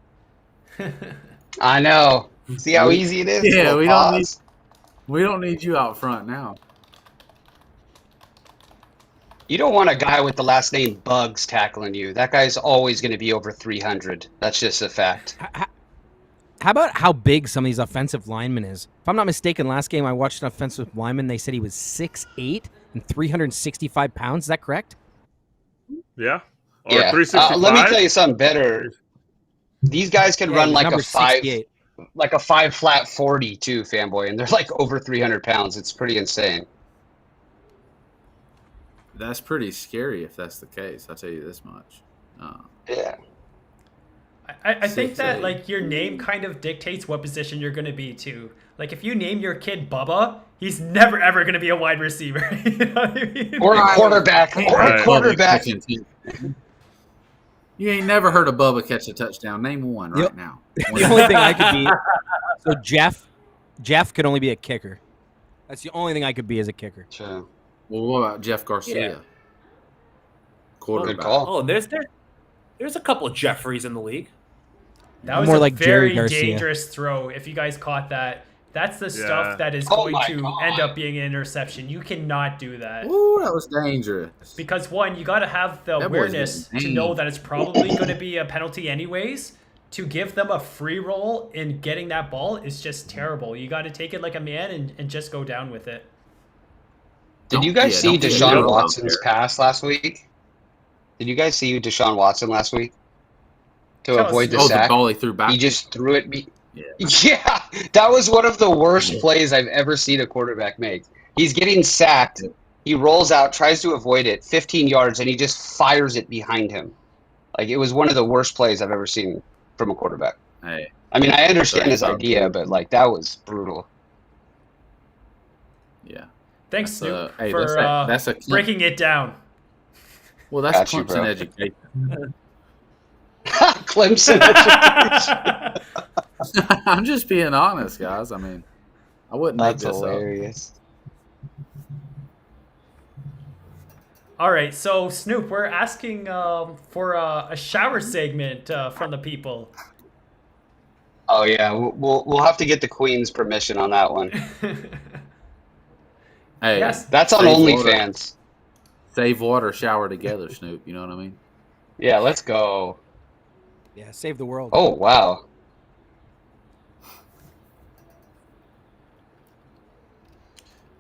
I know. See how easy it is? Yeah, Little we don't pause. We don't need you out front now. You don't want a guy with the last name Bugs tackling you. That guy's always going to be over 300. That's just a fact. How about how big some of these offensive linemen is? If I'm not mistaken, last game I watched an offensive lineman. They said he was 6'8" and 365 pounds. Is that correct? Yeah. Or Yeah. 365. Let me tell you something better. These guys can Yeah, run his like a number's 5, 68. like a 5 flat 40 too, fanboy, and they're like over 300 pounds. It's pretty insane. That's pretty scary if that's the case. I'll tell you this much. Yeah. I think that 6'8". like your name kind of dictates what position you're going to be too. Like if you name your kid Bubba, he's never ever going to be a wide receiver. You know what I mean? Or a quarterback. Or a Right. quarterback. You ain't never heard of Bubba catch a touchdown. Name one right Yep. now. The only thing I could be, so Jeff could only be a kicker. That's the only thing I could be as a kicker. Sure. Well, what about Jeff Garcia? Yeah. Quarterback. Good call. Oh, there's a couple of Jeffreys in the league. That was More a like Jerry very Garcia. dangerous throw. If you guys caught that, that's the Yeah. stuff that is Oh going my to God. end up being an interception. You cannot do that. Ooh, that was dangerous. Because one, you got to have the That boy's awareness getting to know paid. that it's probably going to be a penalty anyways. To give them a free roll in getting that ball is just terrible. You got to take it like a man and just go down with it. Did you guys see don't get Deshaun yellow out Watson's there. pass last week? Did you guys see Deshaun Watson last week? To That was- avoid the Oh, the sack? ball he threw back. He just threw it. Yeah. Yeah, that was one of the worst plays I've ever seen a quarterback make. He's getting sacked. He rolls out, tries to avoid it, 15 yards, and he just fires it behind him. Like, it was one of the worst plays I've ever seen from a quarterback. Hey, I mean, I understand his Sorry, idea, but, like, that was brutal. yeah. Thanks, That's, Snoop, hey, for that's a breaking it down. Well, that's Got you, Clemson bro. education. Clemson. I'm just being honest, guys. I mean, I wouldn't make That's this hilarious. All right, so Snoop, we're asking for a shower segment from the people. Oh, yeah, we'll have to get the Queen's permission on that one. up. Hey, Yes. That's on Save water. OnlyFans. Save water, shower together, Snoop. You know what I mean? Yeah, let's go. Yeah, save the world. Oh, wow.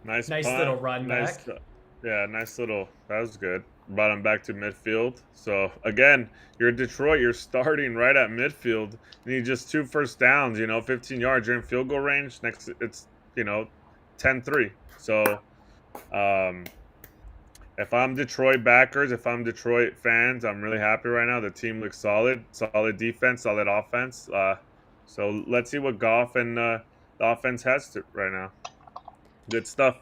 Nice Nice punt. little run nice, back. Yeah, nice little. That was good. Brought him back to midfield. So again, you're Detroit. You're starting right at midfield. You need just 2 first downs. 15 yards. You're in field goal range. Next, it's 10-3. So, if I'm Detroit backers, if I'm Detroit fans, I'm really happy right now. The team looks solid. Solid defense. Solid offense. So let's see what Goff and the offense has right now. Good stuff.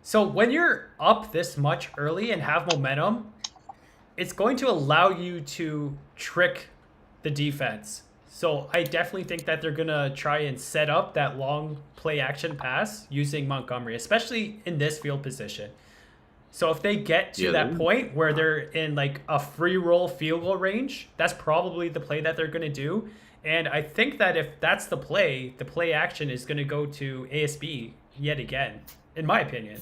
So when you're up this much early and have momentum, it's going to allow you to trick the defense. So I definitely think that they're going to try and set up that long play action pass using Montgomery, especially in this field position. So if they get to that point where they're in like a free roll field goal range, that's probably the play that they're going to do. And I think that if that's the play action is going to go to ASB yet again, in my opinion.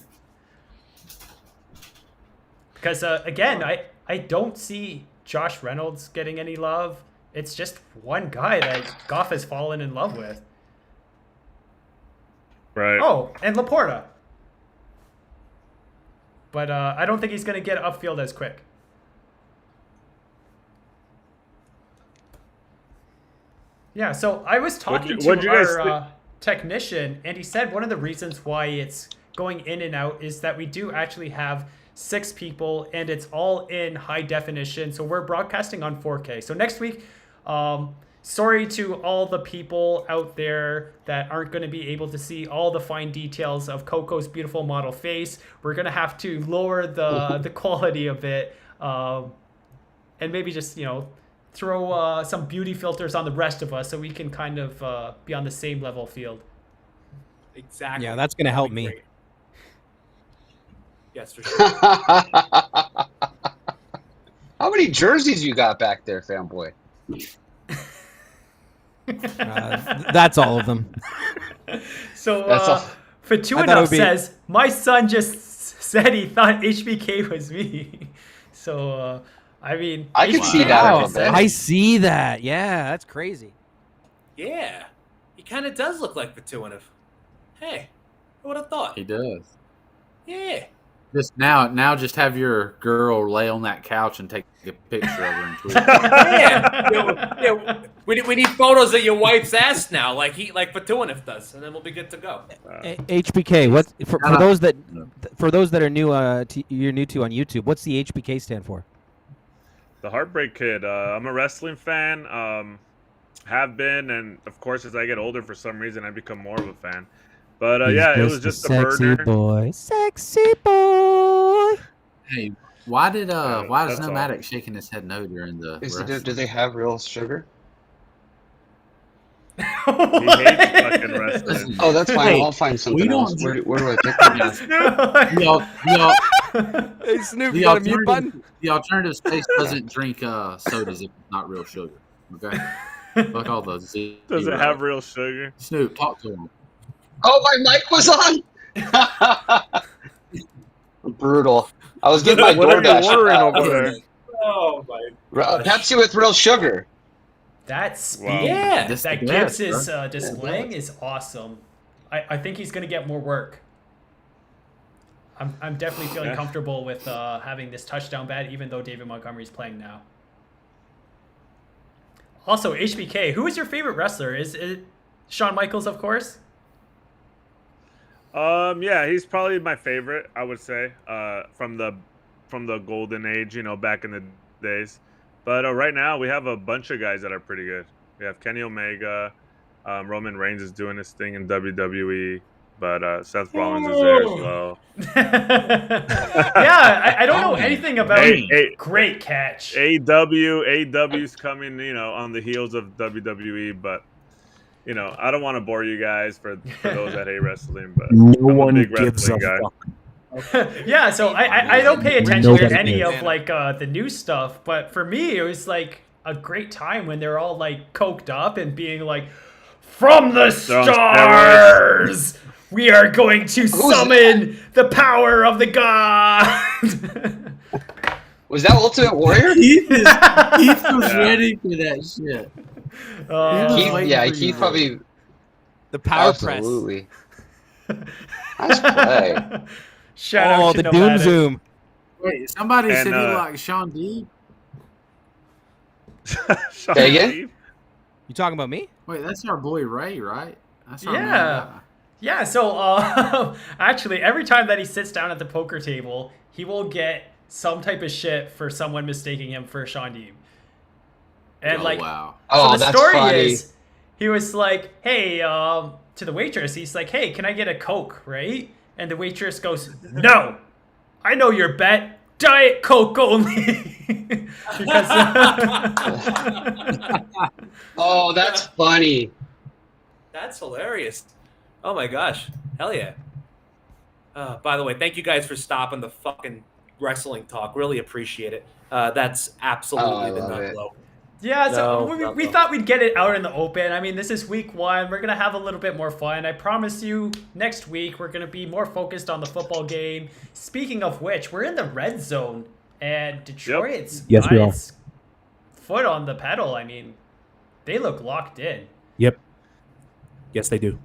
Because, again, I don't see Josh Reynolds getting any love. It's just one guy that Goff has fallen in love with. Right. Oh, and Laporta. But I don't think he's going to get upfield as quick. Yeah, so I was talking what'd to you guys our technician, and he said one of the reasons why it's going in and out is that we do actually have 6 people, and it's all in high definition. So we're broadcasting on 4K. So next week, sorry to all the people out there that aren't going to be able to see all the fine details of Coco's beautiful model face. We're going to have to lower the quality a bit, and maybe just, throw some beauty filters on the rest of us so we can kind of be on the same level field. Exactly. Yeah, that's gonna That'd help be me. great. Yes, for sure. How many jerseys you got back there, fanboy? That's all of them. So That's all. I thought it Fatuinoff would be- says, my son just said he thought HBK was me. So, I mean... I can see that a Wow, little bit. I see that. Yeah, that's crazy. Yeah, he kind of does look like Fatuinoff. Hey, who would have thought? He does. Yeah. Just now, just have your girl lay on that couch and take a picture of her and tweet it. Yeah. We need photos of your wife's ass now, like Fatuinoff does, and then we'll be good to go. HBK. What for those that are new? You're new to on YouTube. What's the HBK stand for? The Heartbreak Kid. I'm a wrestling fan. Have been, and of course, as I get older, for some reason, I become more of a fan. But yeah, it was just a burner. Sexy boy. Hey, Why is that's Nomadic shaking his head no during the wrestling? Do they have real sugar? He hates fucking wrestling. Oh, that's fine. Hey, I'll find we something don't else. drink- Where do I pick them? The Hey, Snoop, you got a mute button? the alternative space doesn't drink sodas if it's not real sugar. Okay, fuck all those. Does it have real sugar? Snoop, talk to him. Oh, my mic was on. Brutal. I was getting my What are you DoorDash. ordering over there? Oh my. Pepsi with real sugar. That speed Wow. Yeah. This that the Gibbs best, is bro. displaying is awesome. I think he's going to get more work. I'm definitely feeling comfortable with having this touchdown bet, even though David Montgomery's playing now. Also, HBK, who is your favorite wrestler? Is it Shawn Michaels, of course? Yeah, he's probably my favorite, I would say, from the golden age, back in the days. But right now we have a bunch of guys that are pretty good. We have Kenny Omega, Roman Reigns is doing his thing in WWE, but Seth Rollins is there as well. Yeah, I don't know anything about Great catch. AEW's coming, on the heels of WWE, but I don't want to bore you guys for those that hate wrestling, but No I'm one a big gives a wrestling guy. fuck. Yeah, so I don't pay attention to Nobody any cares. of like the new stuff, but for me it was like a great time when they're all like coked up and being like, from the stars, we are going to summon the power of the god. Was that Ultimate Warrior? Keith was ready for that shit. Keith probably. The power press. Absolutely. Nice play. Shout out the to Doom Nomadic. Zoom. Wait, somebody And, said he liked Sean D. Say again? You talking about me? Wait, that's our boy Ray, right? That's our main Yeah. guy. Yeah, so actually every time that he sits down at the poker table, he will get some type of shit for someone mistaking him for Sean Deeb. And Wow. Oh, so the that's story funny. is, he was like, hey, to the waitress, he's like, hey, can I get a Coke, right? And the waitress goes, no, I know your bet, Diet Coke only. Because Oh, that's funny. That's hilarious. Oh my gosh. Hell yeah. By the way, thank you guys for stopping the fucking wrestling talk. Really appreciate it. That's absolutely I the love nut it. blow. yeah, so No, we thought we'd get it out in the open. I mean, this is week 1. We're going to have a little bit more fun. I promise you, next week, we're going to be more focused on the football game. Speaking of which, we're in the red zone, and Detroit's Yes, we got are. its foot on the pedal. I mean, they look locked in. Yep. Yes, they do.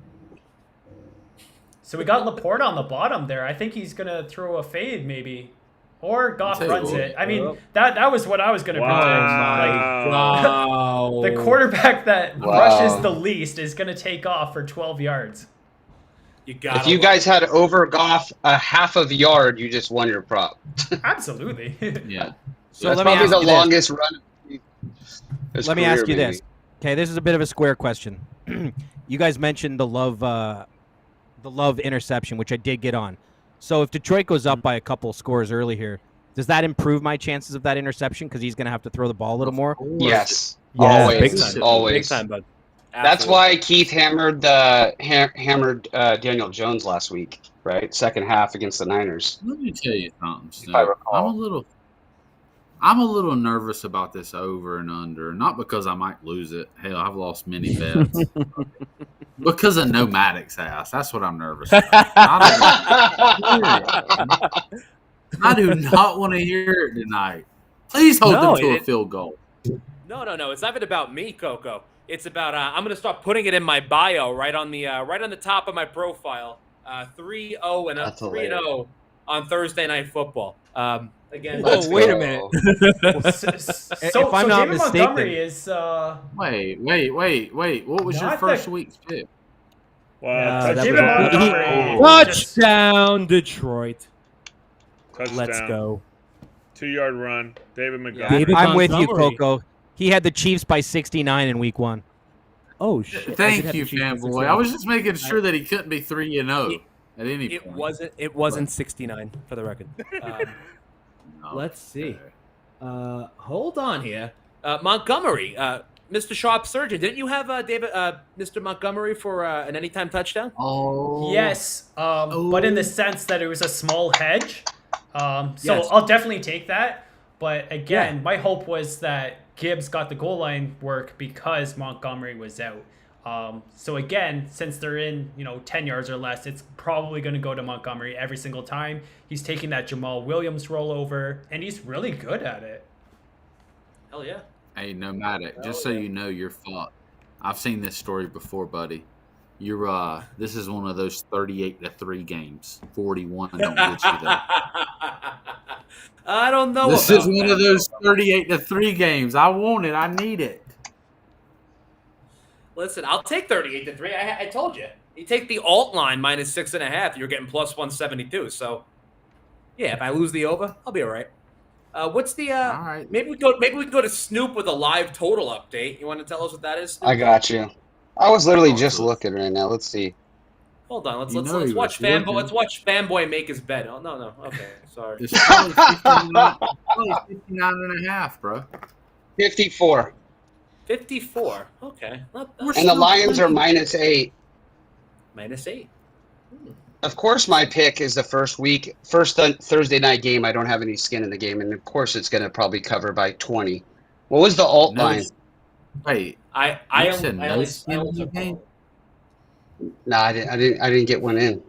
So we got Laporte on the bottom there. I think he's going to throw a fade maybe. Or Goff I'll tell you runs what. it. I mean, that was what I was going to predict. Wow. Like, the quarterback that Wow. rushes the least is going to take off for 12 yards. You got If you guys had over Goff a half of a yard, you just won your prop. Absolutely. Yeah. So That's let me probably ask the you this. longest run. of his Let me ask career, you maybe. this. Okay, this is a bit of a square question. You guys mentioned the love interception, which I did get on. So if Detroit goes up by a couple scores early here, does that improve my chances of that interception? Because he's going to have to throw the ball a little more. Yes. Yeah, Always. big time. Always. Big time, bud. That's Absolutely. why Keith hammered Daniel Jones last week, right? Second half against the Niners. Let me tell you something, If I Snoop. recall. I'm a little nervous about this over and under, not because I might lose it. Hell, I've lost many bets. Because of Nomadic's ass. That's what I'm nervous about. I do not want to hear it tonight. Please hold No, them to a it- field goal. No. It's not even about me, Coco. It's about I'm gonna start putting it in my bio right on the top of my profile. 3-0 and That's 3-0 on Thursday Night Football. Again, Let's wait a go. minute. So If I'm not David mistaken- Montgomery is Wait. What was your Not first that- week's pick? Wow. that David was- Montgomery. Touchdown, Detroit. Touchdown. Let's go. 2-yard run. David Yeah, Montgomery. David I'm with you, Montgomery. Coco. He had the Chiefs by 69 in week 1. Oh shit! I Thank did have you, the Chiefs at fanboy. 69. I was just making sure that he couldn't be 3-0 at any it point. wasn't. It wasn't 69 for the record. Let's see. Okay. Hold on here. Montgomery, Mr. Sharp Surgeon, didn't you have Mr. Montgomery for an anytime touchdown? Oh. Yes, but in the Oh. sense that it was a small hedge. So Yes. I'll definitely take that. But again, Yeah. my hope was that Gibbs got the goal line work because Montgomery was out. So again, since they're in 10 yards or less, it's probably going to go to Montgomery every single time. He's taking that Jamal Williams rollover, and he's really good at it. Hell yeah. Hey, Nomadic, just so you know, you're fucked. I've seen this story before, buddy. You're this is one of those 38-3 games. 41 don't get you there. I don't know This about is one that. of those 38-3 games. I want it. I need it. Listen, I'll take 38-3. I told you. You take the alt line minus 6.5, you're getting plus 172. So, yeah, if I lose the over, I'll be all right. What's the All right. Maybe we can go to Snoop with a live total update. You want to tell us what that is, Snoop? I got you. I was literally Oh, just so- looking right now. Let's see. Hold on, let's You know he watch was fanboy. looking. Let's watch fanboy make his bed. Oh no, okay, sorry. It's probably 59 and a half, bro. 54. 54. Okay, not We're And the still Lions are playing. -8. -8. Of course, my pick is the first Thursday night game. I don't have any skin in the game, and of course, it's going to probably cover by 20. What was the alt No, line? Wait, I You said no only skin in the took game? all. No, I didn't get one in.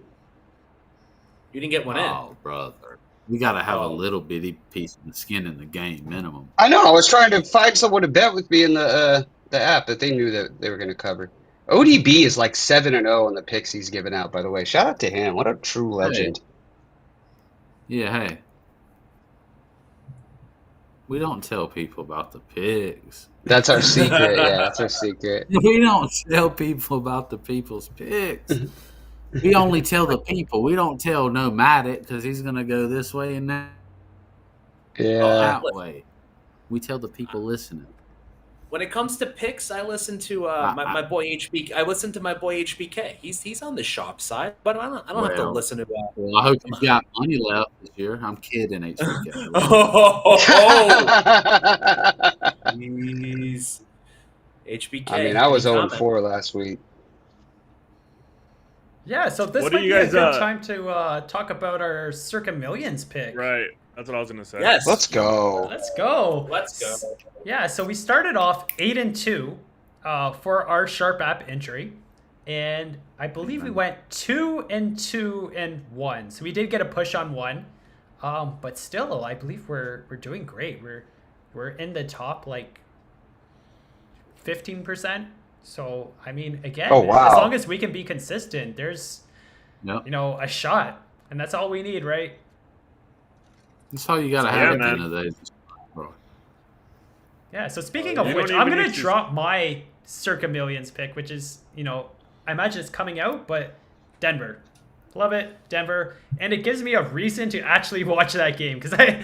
You didn't get one in. oh, brother. We got to have a Oh. little bitty piece of the skin in the game, minimum. I know. I was trying to find someone to bet with me in the app, but they knew that they were going to cover. ODB is like 7-0 in the picks he's given out. By the way, shout out to him. What a true legend. Yeah, hey. We don't tell people about the pigs. That's our secret. Yeah, that's our secret. We don't tell people about the people's picks. We only tell the people. We don't tell Nomadic because he's going to go this way and that Yeah. way. We tell the people listening. When it comes to picks, I listen to my boy HBK. I listen to my boy HBK. He's on the sharp side, but I don't have to Well, listen to. Well, I hope you've got money left this year. I'm kidding, HBK. Oh, jeez. HBK. I mean, I was any 0-4 last week. Yeah, so this What do might you be a guys, good time to talk about our Circa Millions pick. Right. That's what I was gonna say. Yes. Let's go. Let's go. Let's go. Yeah, so we started off 8-2 for our Sharp app entry, and I believe we went 2-2-1. So we did get a push on one, but still, I believe we're doing great. We're in the top like 15%. So I mean, again, Oh, wow. as long as we can be consistent, there's Yep. a shot, and that's all we need, right? That's all you got to Yeah, have at the man. end of the day. Yeah, so speaking of You which, don't I'm even going need to to- drop my Circa Millions pick, which is, I imagine it's coming out, but Denver. Love it, Denver. And it gives me a reason to actually watch that game because I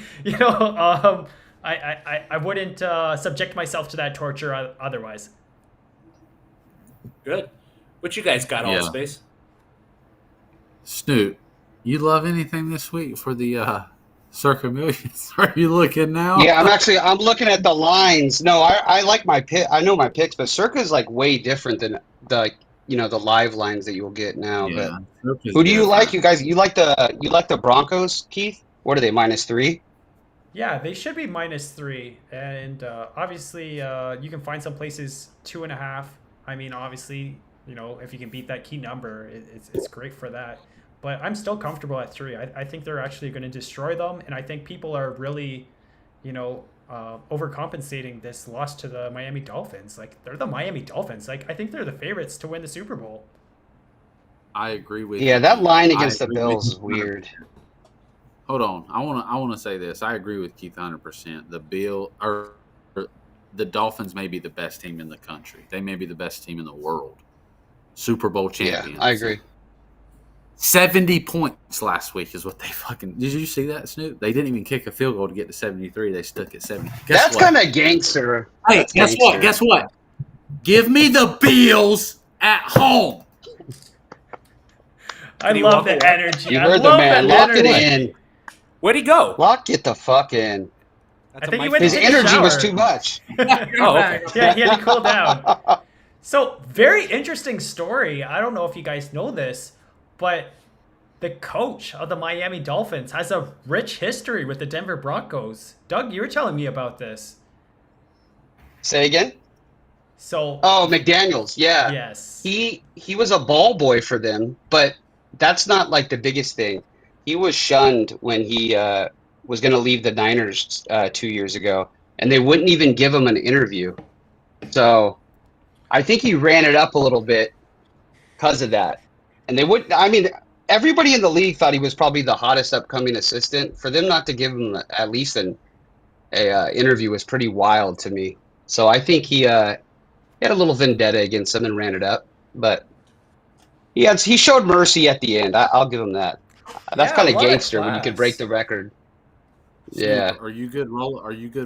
wouldn't subject myself to that torture otherwise. Good. What you guys got, Yeah. all space? Snoop, you love anything this week for the Circa Millions? Are you looking now? Yeah, I'm looking at the lines. No, I like my pick. I know my picks, but Circa is like way different than the live lines that you'll get now. Yeah, But Circa's who do you like, different. you guys? You like the Broncos, Keith? What are they, -3? Yeah, they should be -3. And obviously, you can find some places 2.5. I mean, obviously, if you can beat that key number, it's great for that. But I'm still comfortable at 3. I think they're actually going to destroy them. And I think people are really, overcompensating this loss to the Miami Dolphins. Like, they're the Miami Dolphins. Like, I think they're the favorites to win the Super Bowl. I agree with Yeah, you. that line I against the agree with Bills you. is weird. Hold on. I want to say this. I agree with Keith 100%. The Dolphins may be the best team in the country. They may be the best team in the world. Super Bowl champions. Yeah, I agree. 70 points last week is what they fucking. Did you see that, Snoop? They didn't even kick a field goal to get to 73. They stuck at 70. That's kind of gangster. Hey, That's guess what? gangster. Guess what? Give me the Bills at home. I he love walk the away? energy. You I heard the love man. that Lock it energy. in. Where'd he go? Locke, get the fuck in. That's I a think he mic went to His take a energy was shower. too much. Oh, okay. Yeah, he had to cool down. So, very interesting story. I don't know if you guys know this, but the coach of the Miami Dolphins has a rich history with the Denver Broncos. Doug, you were telling me about this. Say again? So, Oh, McDaniels. Yeah. yes. He was a ball boy for them, but that's not like the biggest thing. He was shunned when he was going to leave the Niners 2 years ago, and they wouldn't even give him an interview. So I think he ran it up a little bit because of that. And they wouldn't. I mean, everybody in the league thought he was probably the hottest upcoming assistant. For them not to give him at least a interview was pretty wild to me. So I think he had a little vendetta against him and ran it up, but he showed mercy at the end. I'll give him that. That's Yeah, kind a of lot of gangster when you could break class. the record. Snoop, Yeah, are you good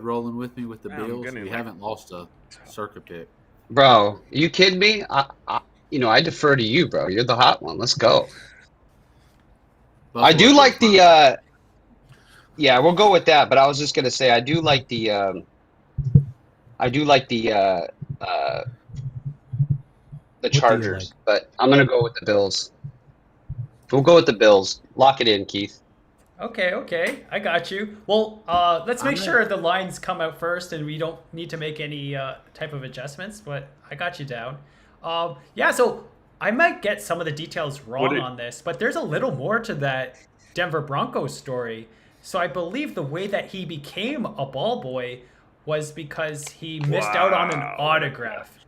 rolling with me with the Yeah, I'm Bills? getting We like- haven't lost a circuit pick. bro, are you kidding me? I defer to you, bro. You're the hot one. Let's go. I do Buffalo like Bills, the. Yeah, we'll go with that. But I was just gonna say I do like the. Uh, the do you Chargers, like? but I'm gonna go with the Bills. We'll go with the Bills. Lock it in, Keith. Okay, I got you. Well, let's make I'm sure the lines come out first, and we don't need to make any type of adjustments. But I got you down. Yeah, so I might get some of the details wrong on this, but there's a little more to that Denver Broncos story. So I believe the way that he became a ball boy was because he missed out on an Wow. autograph,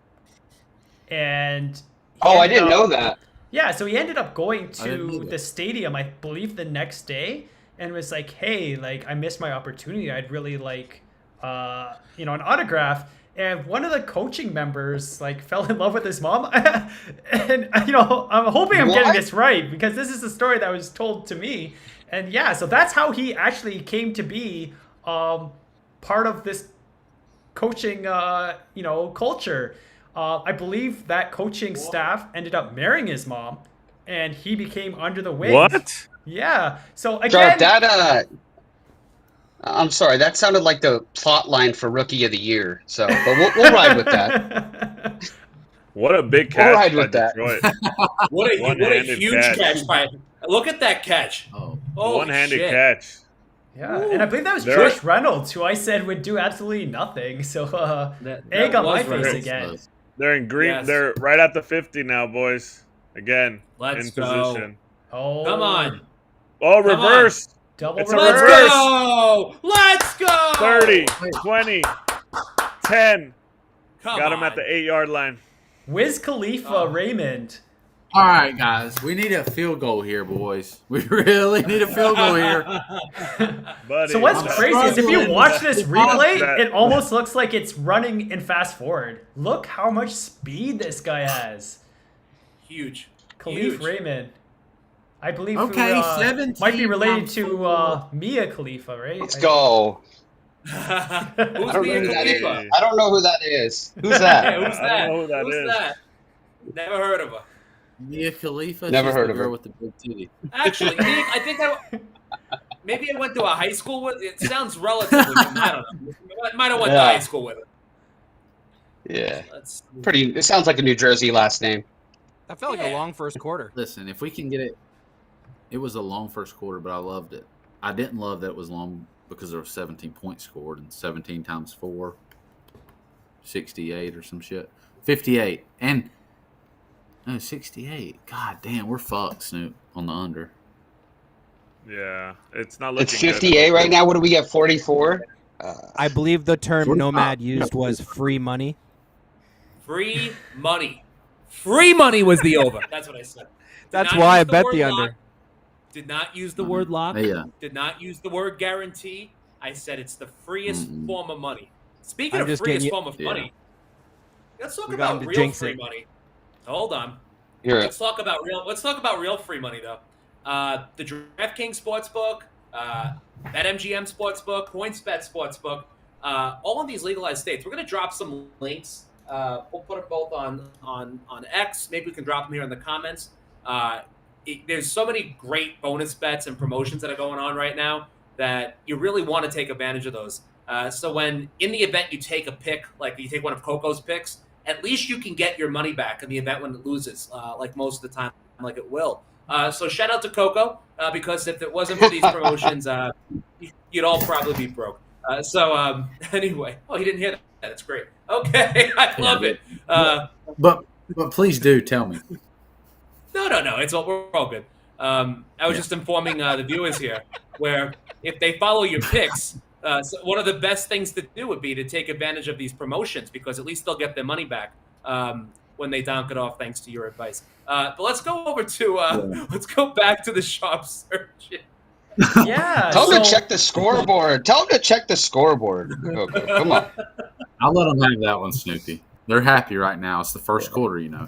and he Oh, I ended didn't up- know that. Yeah, so he ended up going I didn't to either. the stadium, I believe, the next day, and was like, "Hey, like I missed my opportunity. I'd really like, an autograph." And one of the coaching members like fell in love with his mom, and I'm hoping I'm getting What? this right because this is the story that was told to me. And yeah, so that's how he actually came to be part of this coaching, culture. I believe that coaching staff ended up marrying his mom, and he became under the wings. What? Yeah. So Sorry, again, I'm sorry. That sounded like the plot line for Rookie of the Year. So, but we'll ride with that. What a big We'll catch ride by with that. Detroit. What a One-handed huge catch. catch by. Look at that catch. Oh, Holy One-handed shit. catch. Yeah, and I believe that was There- Josh Reynolds, who I said would do absolutely nothing. So egg on my was face Reynolds. again. They're in green. Yes. They're right at the 50 now, boys. Again, Let's in go. position. Oh, Come on. Oh, Come reverse. double It's a reverse. Let's reverse. go. Let's go. 30, 20, 10. Come Got him on. at the 8-yard line. Wiz Khalifa Oh. Raymond. all right, guys. We need a field goal here, boys. We really need a field goal here. Buddy, So what's I'm crazy is if you struggling watch this with replay, that. it almost looks like it's running in fast forward. Look how much speed this guy has. Huge. Khalif Huge. Raymond. I believe Okay, who, 17 might be related times to four. Mia Khalifa, right? Let's go. Who's I don't know Mia who that Khalifa? is. I don't know who that is. Who's Hey, that? who's I that? don't know who that Who's is. that? Never heard of her. Mia Khalifa. Never she's heard the of girl her. with the big titty. Actually, I think maybe I went to a high school with. It sounds relatively. I don't know. I might have went to Yeah. high school with her. Yeah, Let's. pretty. It sounds like a New Jersey last name. That felt like a long first quarter. Listen, if we can get it, it was a long first quarter, but I loved it. I didn't love that it was long because there were 17 points scored and 17 times 4, 68 or some shit. 58. And no, 68. God damn, we're fucked, Snoop, on the under. Yeah, it's not looking It's good. 58 right now. What do we get? 44. I believe the term 45. Nomad used was free money. Free money. Free money was the over. That's what I said. Did That's not why I use the bet word the lock. under. Did not use the word lock. Yeah. Did not use the word guarantee. I said it's the freest Mm-mm. form of money. Speaking I'm of just freest getting form of Yeah. money, let's talk We got about him to real jinx free it. money. Hold on. You're Let's talk about real free money though. The DraftKings Sportsbook, BetMGM Sportsbook, PointsBet Sportsbook, all in these legalized states. We're gonna drop some links. We'll put them both on X. Maybe we can drop them here in the comments. There's so many great bonus bets and promotions that are going on right now. that you really want to take advantage of those. So when in the event you take a pick, like you take one of Coco's picks, at least you can get your money back in the event when it loses, like most of the time, like it will. So shout out to Coco, because if it wasn't for these promotions, you'd all probably be broke. Anyway, oh, he didn't hear that. That's great. Okay, I love it. But please do tell me. No. We're all good. I was just informing the viewers here, where if they follow your picks, so one of the best things to do would be to take advantage of these promotions, because at least they'll get their money back when they donk it off, thanks to your advice. But let's go over to let's go back to the sharp surgeon. Yeah. Tell him to check the scoreboard. Tell him to check the scoreboard. Coco. Come on. I'll let them have that one, Snoopy. They're happy right now. It's the first quarter, you know.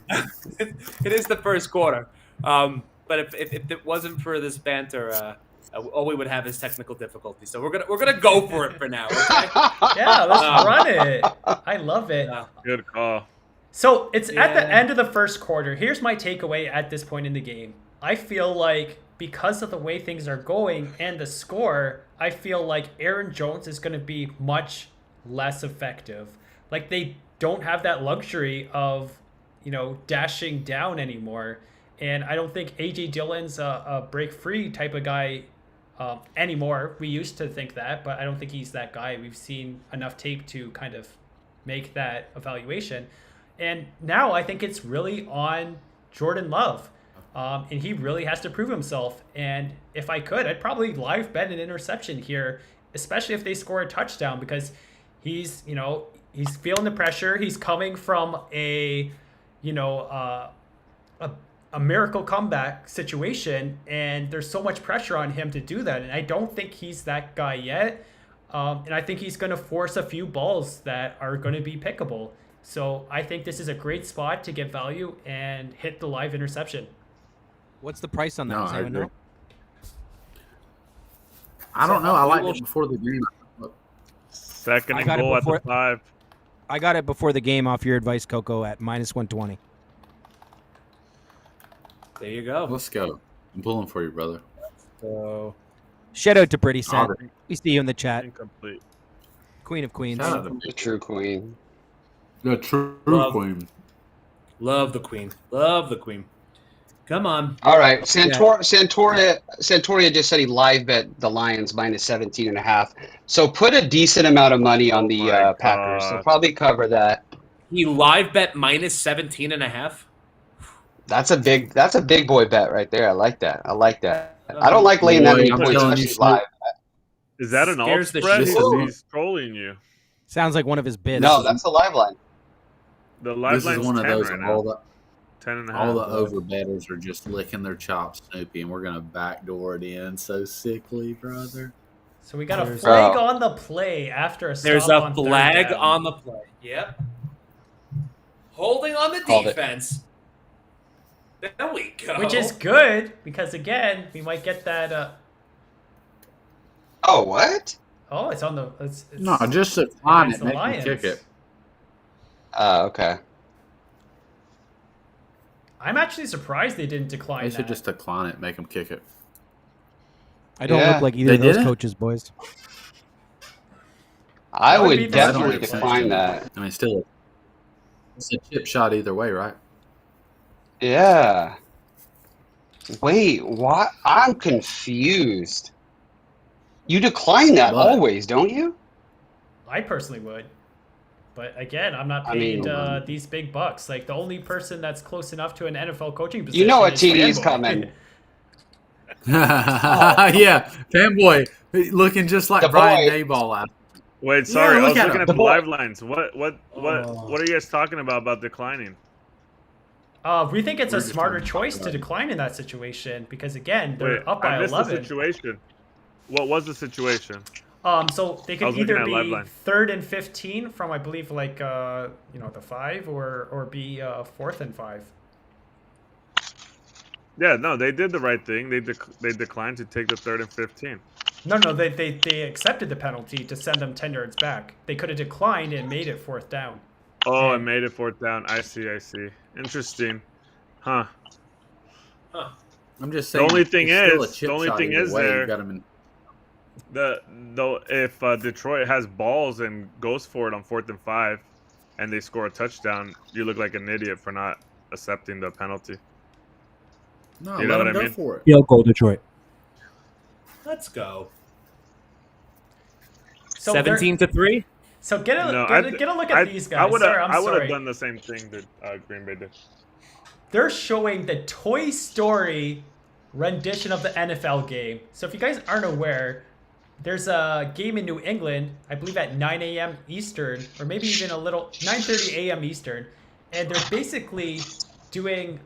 It is the first quarter. But if it wasn't for this banter, all we would have is technical difficulty. So we're gonna go for it for now. Okay? Yeah, let's run it. I love it. Good call. So it's at the end of the first quarter. Here's my takeaway at this point in the game. I feel like because of the way things are going and the score, I feel like Aaron Jones is going to be much less effective. Like, they don't have that luxury of, dashing down anymore. And I don't think A.J. Dillon's a break-free type of guy anymore. We used to think that, but I don't think he's that guy. We've seen enough tape to kind of make that evaluation. And now I think it's really on Jordan Love. And he really has to prove himself. And if I could, I'd probably live bet an interception here, especially if they score a touchdown, because he's feeling the pressure. He's coming from a miracle comeback situation, and there's so much pressure on him to do that. And I don't think he's that guy yet. And I think he's going to force a few balls that are going to be pickable. So I think this is a great spot to get value and hit the live interception. What's the price on that? No, Does I anyone agree. know? I don't know. I liked it before the game. Second I and got it goal at the before- 5. I got it before the game off your advice, Coco, at -120. There you go. Let's go. I'm pulling for you, brother. So Shout out to Pretty Set. Alright. We see you in the chat. Incomplete. Queen of Queens. Shout out to The true queen. the true Love. queen. love the queen. Love the queen. Come on. All right. Santoria just said he live bet the Lions -17.5. So put a decent amount of money on the my Packers. God. They'll probably cover that. He live bet -17.5. That's a big boy bet right there. I like that. I don't like laying that Boy, many I'm points, telling you, especially live. Is that an alt Scares the spread? shit out of Because me. he's trolling you. Sounds like one of his bids. No, that's a live line. The live This is line's one of 10 those. right all now. the 10.5. all the over betters are just licking their chops, Snoopy, and we're gonna backdoor it in so sickly, brother. So we got a There's- flag on the play after a stop There's on a third flag down. on the play. Yep. Holding on the Called it. defense. There we go. Which is good, because again, we might get that. Oh, what? Oh, it's on the. It's No, just decline against it, the make them kick Lions. it. Okay. I'm actually surprised they didn't decline They that. should just decline it, make them kick it. I don't Yeah. look like either They of those did it? coaches, boys. I That would would be the That don't definitely make sense to decline me. that. I mean, still, it's a chip shot either way, right? Yeah. Wait, what? I'm confused. You decline that But- always, don't you? I personally would. But again, I'm not I paid mean- these big bucks. Like, the only person that's close enough to an NFL coaching position You know what is TD's Fanboy. coming. Yeah, fanboy looking just like The Brian boy. Dayball last. Wait, sorry. I look was at looking him. at The the boy. live lines. What are you guys talking about declining? We think it's We're a just smarter talking choice about to it. decline in that situation because, again, they're Wait, up by I missed 11. the situation. What was the situation? So they I could was looking either at live be line. 3rd and 15 from, I believe, like the 5, or be 4th and 5. Yeah, no, they did the right thing. They declined to take the 3rd and 15. No, they accepted the penalty to send them 10 yards back. They could have declined and made it 4th down. Oh, I made it 4th down. I see. Interesting. Huh. I'm just saying. only thing it's still a is- chip the only shot thing either is way. there- You got 'em in. Though if Detroit has balls and goes for it on 4th and 5, and they score a touchdown, you look like an idiot for not accepting the penalty. No, You know let what them I go mean? for it. Field goal, Detroit. Let's go. So they're- 17-3. So get a No, get a look at these I guys. would Sorry, have I'm sorry. done the same thing that Green Bay did. They're showing the Toy Story rendition of the NFL game. So if you guys aren't aware, there's a game in New England, I believe at 9 a.m. Eastern, or maybe even a little 9:30 a.m. Eastern, and they're basically doing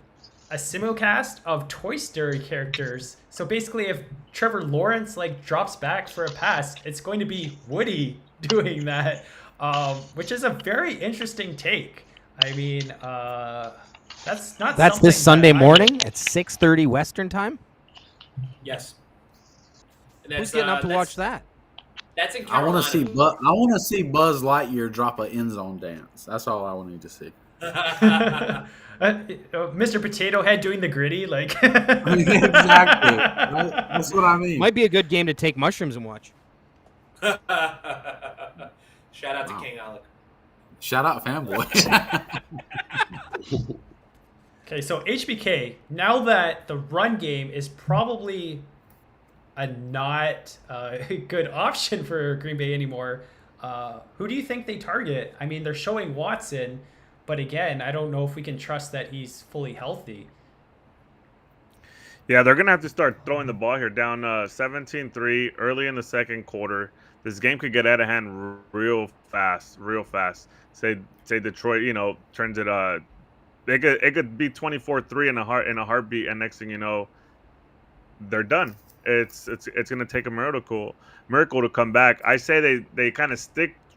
a simulcast of Toy Story characters. So basically, if Trevor Lawrence like drops back for a pass, it's going to be Woody doing that, which is a very interesting take. I mean, that's not. That's something this Sunday that I- morning at 6:30 Western time. Yes. And Who's getting up to watch that? That's in I Carolina. want to see. I want to see Buzz Lightyear drop an end zone dance. That's all I need to see. Mr. Potato Head doing the gritty, like. Exactly. That's what I mean. Might be a good game to take mushrooms and watch. Shout out to Wow. King Alec. Shout out fanboy. Okay, so HBK, now that the run game is probably a not good option for Green Bay anymore, who do you think they target? I mean, they're showing Watson, but again, I don't know if we can trust that he's fully healthy. Yeah, they're going to have to start throwing the ball here. Down 17-3 early in the second quarter. This game could get out of hand real fast. Say Detroit, turns it it could be 24-3 in a heartbeat, and next thing you know, they're done. It's going to take a miracle to come back. I say they kind of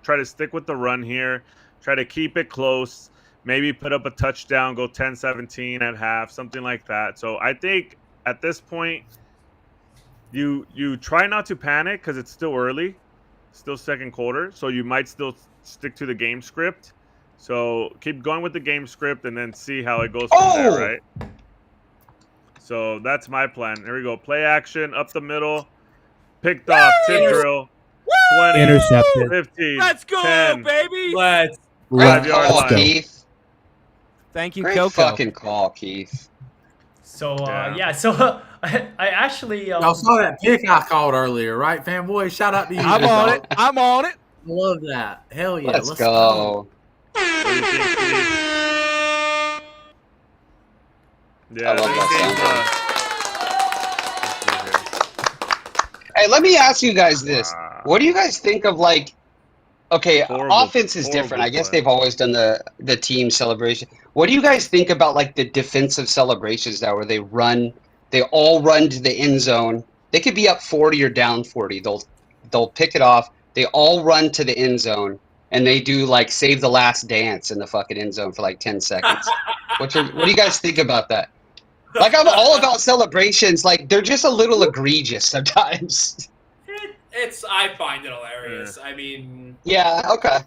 try to stick with the run here, try to keep it close, maybe put up a touchdown, go 10-17 at half, something like that. So I think at this point, you try not to panic because it's still early, still second quarter, so you might still stick to the game script. So keep going with the game script and then see how it goes from there, right? So that's my plan. Here we go. Play action, up the middle, picked off, tip drill, 20, Intercepted. 15, Let's go, 10. baby. Great Let's call, go. Keith. Thank you, Great Coco. fucking call, Keith. So, Yeah. so I actually... Y'all saw that pick I called earlier, right, fanboy? Shout out to you. I'm on it. I'm on it. Love that. Hell yeah. Let's go. What do you think, Steve? Yeah, I love this that Hey, let me ask you guys this. Wow. What do you guys think of, like, okay, Horrible- offense is different. I guess horrible they've always done the team celebration. What do you guys think about, like, the defensive celebrations now where they all run to the end zone? They could be up 40 or down 40. They'll pick it off. They all run to the end zone, and they do, like, save the last dance in the fucking end zone for, like, 10 seconds. What do you guys think about that? Like, I'm all about celebrations. Like, they're just a little egregious sometimes. I find it hilarious. I mean, Yeah, okay.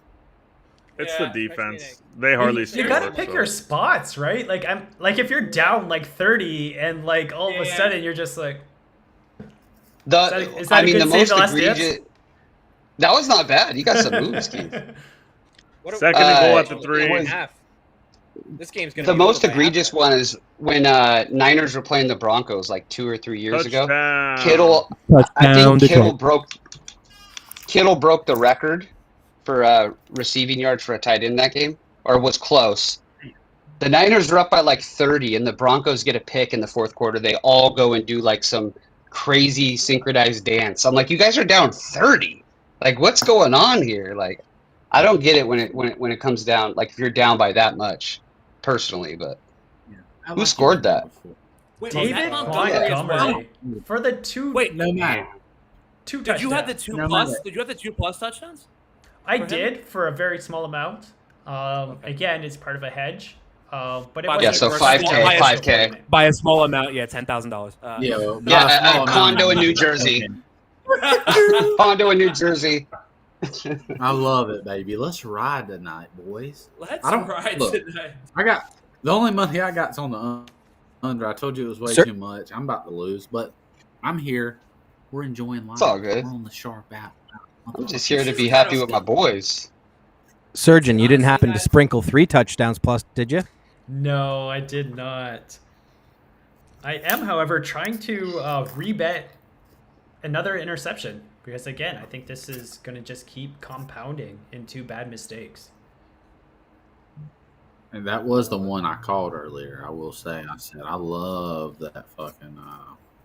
It's Yeah, the defense. They hardly You score. gotta pick so. your spots, right? Like if you're down like 30 and like all of a Yeah. sudden you're just like, is that I a mean, good the save most the last egregious. dance? That was not bad. You got some moves, Keith. Second and goal at the it 3. was- This game's gonna The be most over by egregious halftime. one is when Niners were playing the Broncos like 2 or 3 years ago. Touchdown. I Touchdown, think Detroit. Kittle broke the record for receiving yards for a tight end that game, or was close. The Niners were up by like 30, and the Broncos get a pick in the fourth quarter. They all go and do like some crazy synchronized dance. I'm like, you guys are down 30. Like, what's going on here? Like, I don't get it when it comes down. Like, if you're down by that much, personally. But I Who like scored it that? before. wait, was David that Montgomery as well? Montgomery for the two Wait, No matter. two did you have the touchdowns. 2 No, plus? no. Did you have the 2 plus touchdowns? I for him? did for a very small amount. Again, it's part of a hedge. But it Yeah, wasn't yeah, so worth 5K, it. 5K. By a small amount, yeah, $10,000. Yeah, well, Yeah, not a small condo amount. in New Jersey. Condo in New Jersey. I love it, baby. Let's ride tonight, boys. Let's I don't- ride look. tonight. I got the only money I got's on the under. I told you it was way Sir- too much. I'm about to lose, but I'm here. We're enjoying life. It's all good. We're on the sharp app. I'm just here to be happy with my boys. Surgeon, you didn't Honestly, happen to guys- sprinkle 3 touchdowns plus, did you? No, I did not. I am, however, trying to rebet another interception because, again, I think this is going to just keep compounding into bad mistakes. And that was the one I called earlier. I will say, I said I love that fucking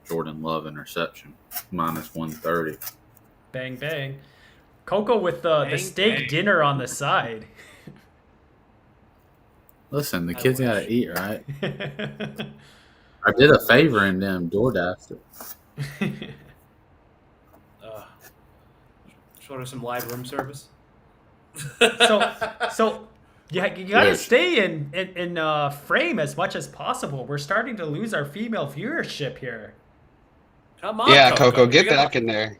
Jordan Love interception minus 130. Bang, bang. Coco with the Bang, steak bang. dinner on the side. Listen, the I kids wish. gotta eat, right? I did a favor in them DoorDash it. Showed her some live room service. so yeah, you gotta Yes. stay in frame as much as possible. We're starting to lose our female viewership here. Come on, Yeah, Coco, Coco, get You're gonna- back in there.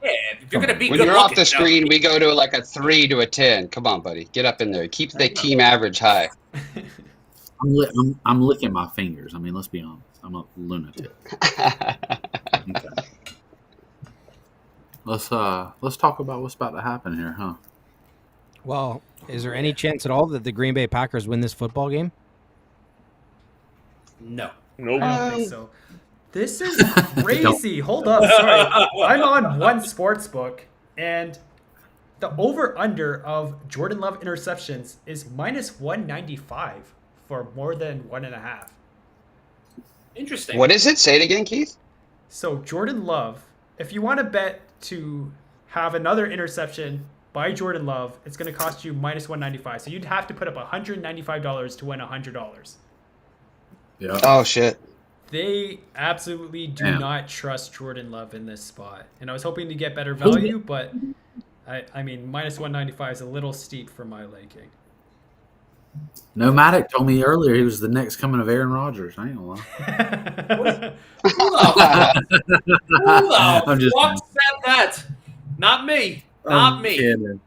Yeah, if you're gonna be When good you're off looking, the screen, we go to like a 3 to a 10. Come on, buddy. Get up in there. Keep the team average high. I'm licking my fingers. I mean, let's be honest. I'm a lunatic. Okay. Let's talk about what's about to happen here, huh? Well, is there any chance at all that the Green Bay Packers win this football game? No. Nope. I don't think so. This is crazy. Hold up, sorry. I'm on one sports book, and the over/under of Jordan Love interceptions is minus 195 for more than 1.5. Interesting. What is it? Say it again, Keith. So Jordan Love, if you want to bet to have another interception by Jordan Love, it's going to cost you minus 195. So you'd have to put up $195 to win $100. Yeah. Oh, shit. They absolutely do Damn. not trust Jordan Love in this spot. And I was hoping to get better value, but I mean, minus 195 is a little steep for my liking. Nomadic told me earlier he was the next coming of Aaron Rodgers. I ain't gonna lie. Who the I'm just fuck said that? Not me. Not me. kidding.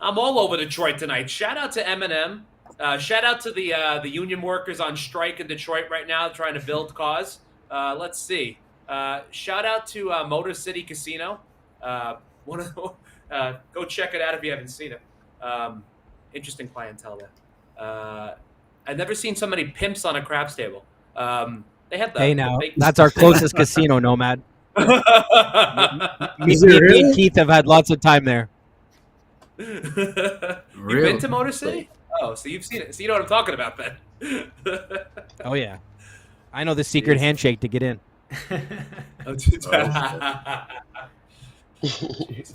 I'm all over Detroit tonight. Shout out to Eminem. Shout out to the union workers on strike in Detroit right now, trying to build cause. Let's see. Shout out to Motor City Casino. Go check it out if you haven't seen it. Interesting clientele there. I've never seen so many pimps on a craps table. They have the. Hey, now, the big- that's our closest casino, Nomad. Me, Is it me really? and Keith have had lots of time there. You've Really? been to Motor City? Oh, so you've seen it. So you know what I'm talking about, then. Oh, yeah. I know the secret handshake to get in.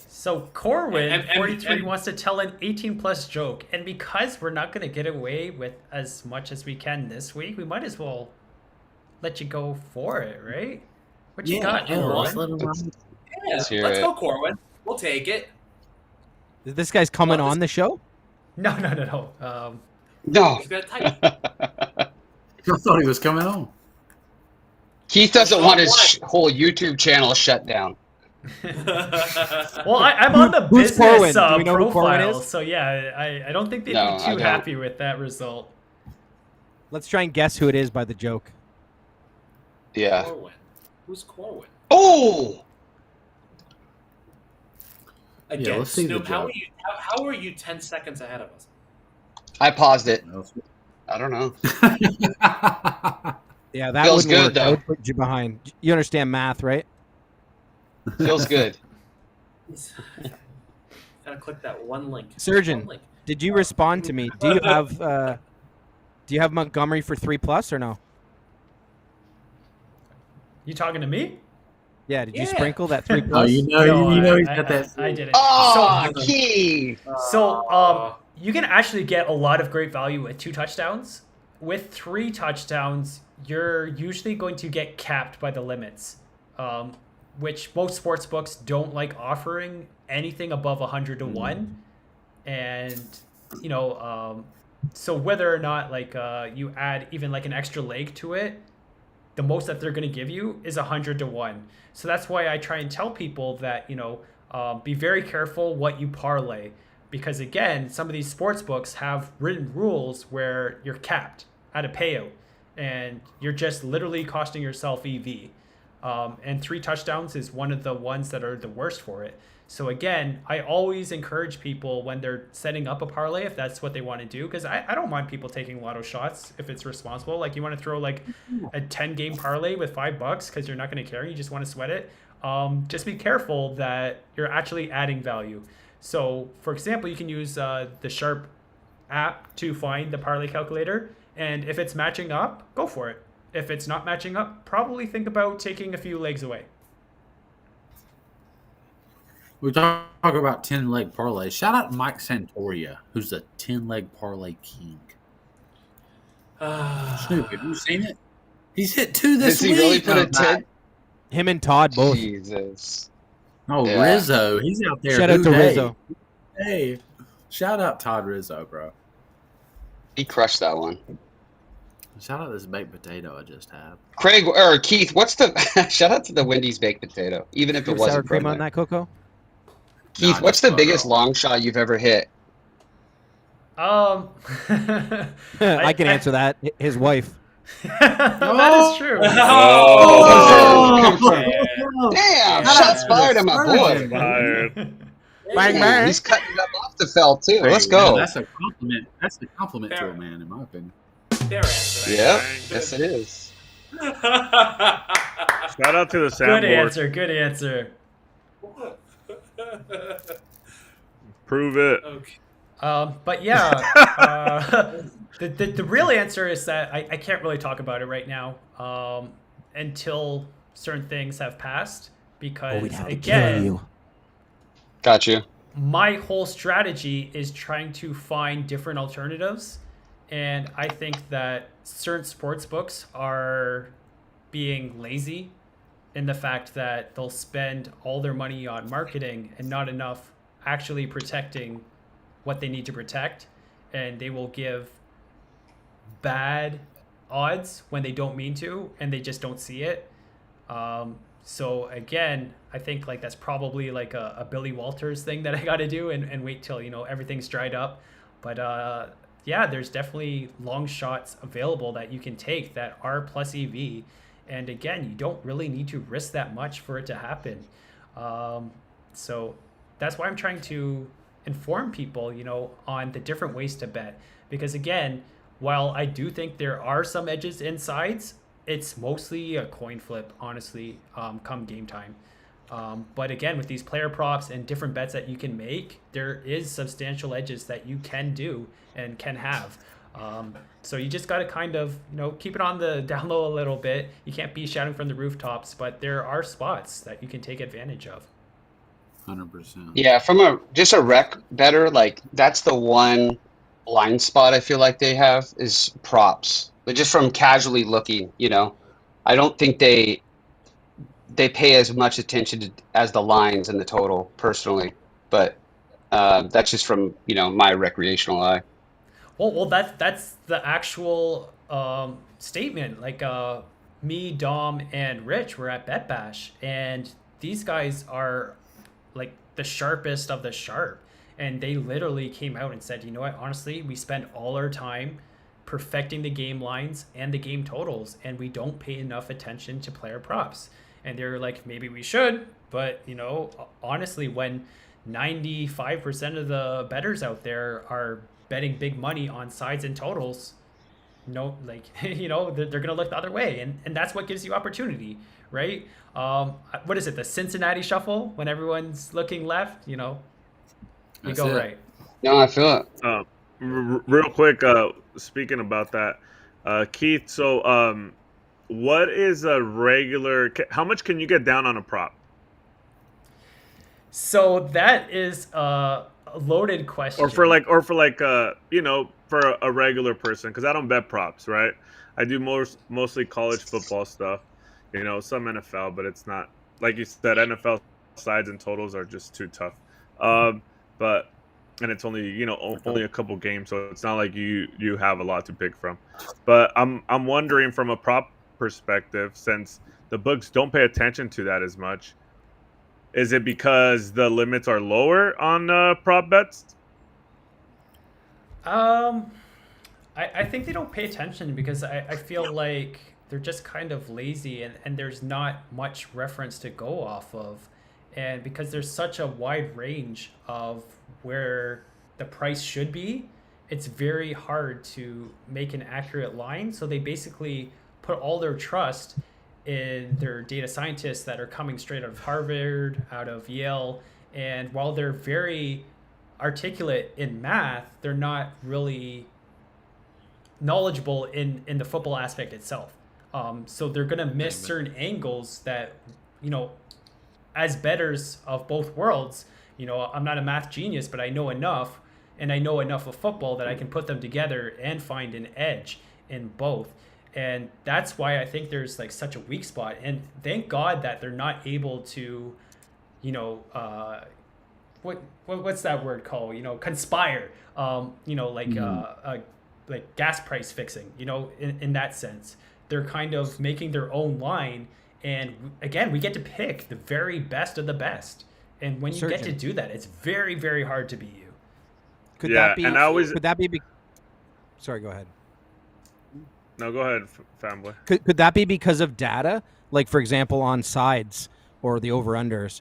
So Corwin, And- 43, wants to tell an 18-plus joke. And because we're not going to get away with as much as we can this week, we might as well let you go for it, right? What you got, let's Corwin? let him run. Yeah, Let's hear let's it. go, Corwin. We'll take it. This guy's coming Love this- on the show? No. No. He's gonna type. I thought he was coming on. Keith doesn't want his whole YouTube channel shut down. Well, I'm on the Who's Corwin? business Do we know who Corwin profile, is? so yeah, I don't think they'd No, be I too don't. happy with that result. Let's try and guess who it is by the joke. Yeah. Corwin. Who's Corwin? Oh! Again, let's see the Snoop, how joke. are you? How are you 10 seconds ahead of us? I paused it. I don't know. Yeah, that Feels would good, work. though. I would put you behind. You understand math, right? Feels good. Gotta click that one link. Surgeon. One link. Did you respond to me? Do you have Montgomery for 3+ or no? You talking to me? Yeah, did you Yeah. sprinkle that 3+? Oh, you know he's got that. I didn't. Oh, Keith! So you can actually get a lot of great value with 2 touchdowns. With 3 touchdowns, you're usually going to get capped by the limits, which most sports books don't like offering anything above 100 to 1. And, so whether or not you add even like an extra leg to it, the most that they're going to give you is 100 to 1. So that's why I try and tell people that, be very careful what you parlay. Because again, some of these sports books have written rules where you're capped at a payout and you're just literally costing yourself EV. And 3 touchdowns is one of the ones that are the worst for it. So again, I always encourage people when they're setting up a parlay, if that's what they want to do, because I don't mind people taking lotto shots if it's responsible. Like you want to throw like a 10-game parlay with $5 because you're not going to care, you just want to sweat it. Just be careful that you're actually adding value. So for example, you can use the Sharp app to find the parlay calculator, and if it's matching up, go for it. If it's not matching up, probably think about taking a few legs away. We talk about 10-leg parlays. Shout out Mike Santoria, who's the 10-leg parlay king. Snoop, have you seen it? He's hit 2 this Does week. he really put a Matt. 10? Him and Todd both. Jesus. Oh, Yeah. Rizzo. He's out there. Shout out to Hey. Rizzo. Hey, shout out Todd Rizzo, bro. He crushed that one. Shout out this baked potato I just had. Craig or Keith, what's the shout out to the Wendy's baked potato, even if it Sour wasn't cream from on there. that, Coco? Keith, Nah, what's just the biggest photo. long shot you've ever hit? I I can answer that. His wife. That is true. Oh. Damn, Yeah. shots fired at my boy. Fired. Bang, Damn, bang. he's cutting it up off the felt too. Let's Hey, go. man, that's a compliment. That's a compliment to a man, in my opinion. Fair answer. Yep, yes it is. Shout out to the Good soundboard. answer. Good answer. Prove it. Okay. But yeah, the real answer is that I can't really talk about it right now until certain things have passed, because again, Got you. my whole strategy is trying to find different alternatives, and I think that certain sports books are being lazy in the fact that they'll spend all their money on marketing and not enough actually protecting what they need to protect, and they will give bad odds when they don't mean to, and they just don't see it. So again, I think like that's probably like a Billy Walters thing that I got to do, and wait till everything's dried up. But yeah, there's definitely long shots available that you can take that are plus EV, and again, you don't really need to risk that much for it to happen. So that's why I'm trying to inform people, on the different ways to bet, because again, while I do think there are some edges in sides, it's mostly a coin flip, honestly, come game time. But again, with these player props and different bets that you can make, there is substantial edges that you can do and can have. So you just got to kind of, keep it on the down low a little bit. You can't be shouting from the rooftops, but there are spots that you can take advantage of. 100%. Yeah, from just a rec better, like that's the one blind spot I feel like they have is props. But just from casually looking, I don't think they pay as much attention as the lines and the total personally. But that's just from my recreational eye. Well, that's the actual statement. Like me, Dom, and Rich were at Bet Bash, and these guys are like the sharpest of the sharp, and they literally came out and said, you know what, honestly, we spend all our time perfecting the game lines and the game totals, and we don't pay enough attention to player props. And they're like, maybe we should, but honestly, when 95% of the bettors out there are betting big money on sides and totals, they're gonna look the other way, and that's what gives you opportunity, right? What is it, the Cincinnati shuffle, when everyone's looking left, we That's go it. right. No, I feel it. Real quick, speaking about that, Keith. So, what is a regular? How much can you get down on a prop? So that is a loaded question. Or for a regular person, because I don't bet props, right? I do mostly college football stuff, some NFL, but it's not like you said. NFL sides and totals are just too tough. And it's only only a couple games, so it's not like you have a lot to pick from. But I'm wondering from a prop perspective, since the books don't pay attention to that as much, is it because the limits are lower on prop bets? I think they don't pay attention because I feel like they're just kind of lazy, and there's not much reference to go off of. And because there's such a wide range of where the price should be, it's very hard to make an accurate line. So they basically put all their trust in their data scientists that are coming straight out of Harvard, out of Yale. And while they're very articulate in math, they're not really knowledgeable in the football aspect itself. So they're going to miss certain angles that, you know, as betters of both worlds, you know, I'm not a math genius, but I know enough, and I know enough of football that I can put them together and find an edge in both. And that's why I think there's like such a weak spot. And thank God that they're not able to, you know, what's that word called? You know, conspire. You know, like gas price fixing. You know, in that sense, they're kind of making their own line. And again, we get to pick the very best of the best. And when you get to do that, it's very, very hard to beat you. Could that be? And I always, could that be? Sorry, go ahead. No, go ahead, fanboy. Could that be because of data? Like, for example, on sides or the over-unders,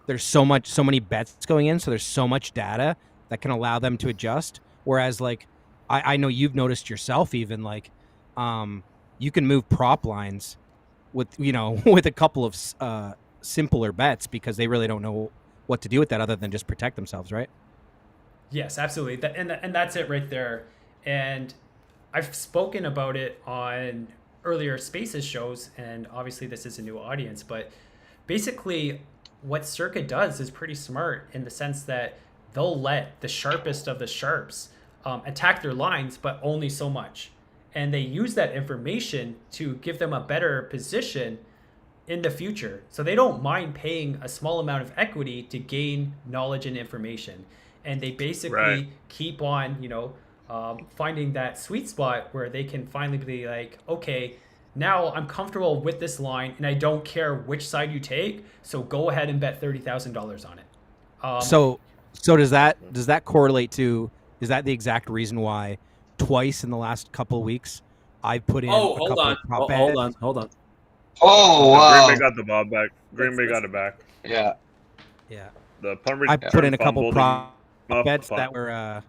there's so many bets going in, so there's so much data that can allow them to adjust. Whereas, like, I know you've noticed yourself even, like, you can move prop lines with, you know, with a couple of simpler bets because they really don't know what to do with that other than just protect themselves, right? Yes, absolutely. And that's it right there. And I've spoken about it on earlier Spaces shows, and obviously this is a new audience, but basically what Circa does is pretty smart in the sense that they'll let the sharpest of the sharps attack their lines, but only so much. And they use that information to give them a better position in the future. So they don't mind paying a small amount of equity to gain knowledge and information. And they basically keep on, you know, finding that sweet spot where they can finally be like, okay, now I'm comfortable with this line and I don't care which side you take, so go ahead and bet $30,000 on it. So does that correlate to, is that the exact reason why twice in the last couple of weeks I've put in hold on. Oh, wow. Green Bay got the ball back. Green Bay got it back. Yeah. The punt I put in a couple fumbled prop bets that were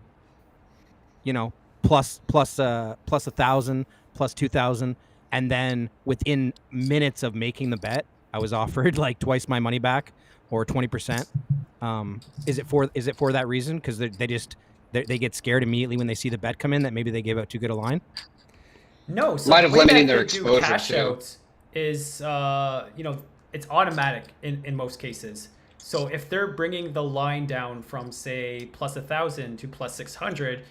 you know, plus 1,000, plus 2,000, and then within minutes of making the bet, I was offered like twice my money back or 20%. Is it for that reason? Because they get scared immediately when they see the bet come in that maybe they gave out too good a line? No, so might have limiting their do exposure cash too. outs is you know, it's automatic in most cases. So if they're bringing the line down from say plus 1,000 to plus 600,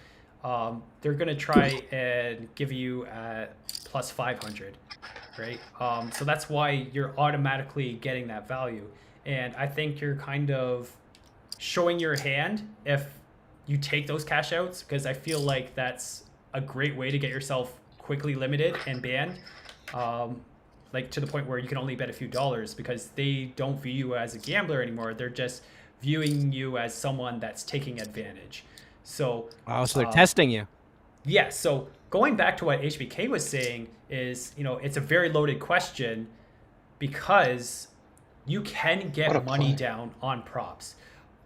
they're gonna try and give you at plus 500, right? So that's why you're automatically getting that value. And I think you're kind of showing your hand if you take those cash outs, because I feel like that's a great way to get yourself quickly limited and banned. Like to the point where you can only bet a few dollars because they don't view you as a gambler anymore. They're just viewing you as someone that's taking advantage. So, so they're testing you. Yeah. So going back to what HBK was saying is, you know, it's a very loaded question because you can get money down on props,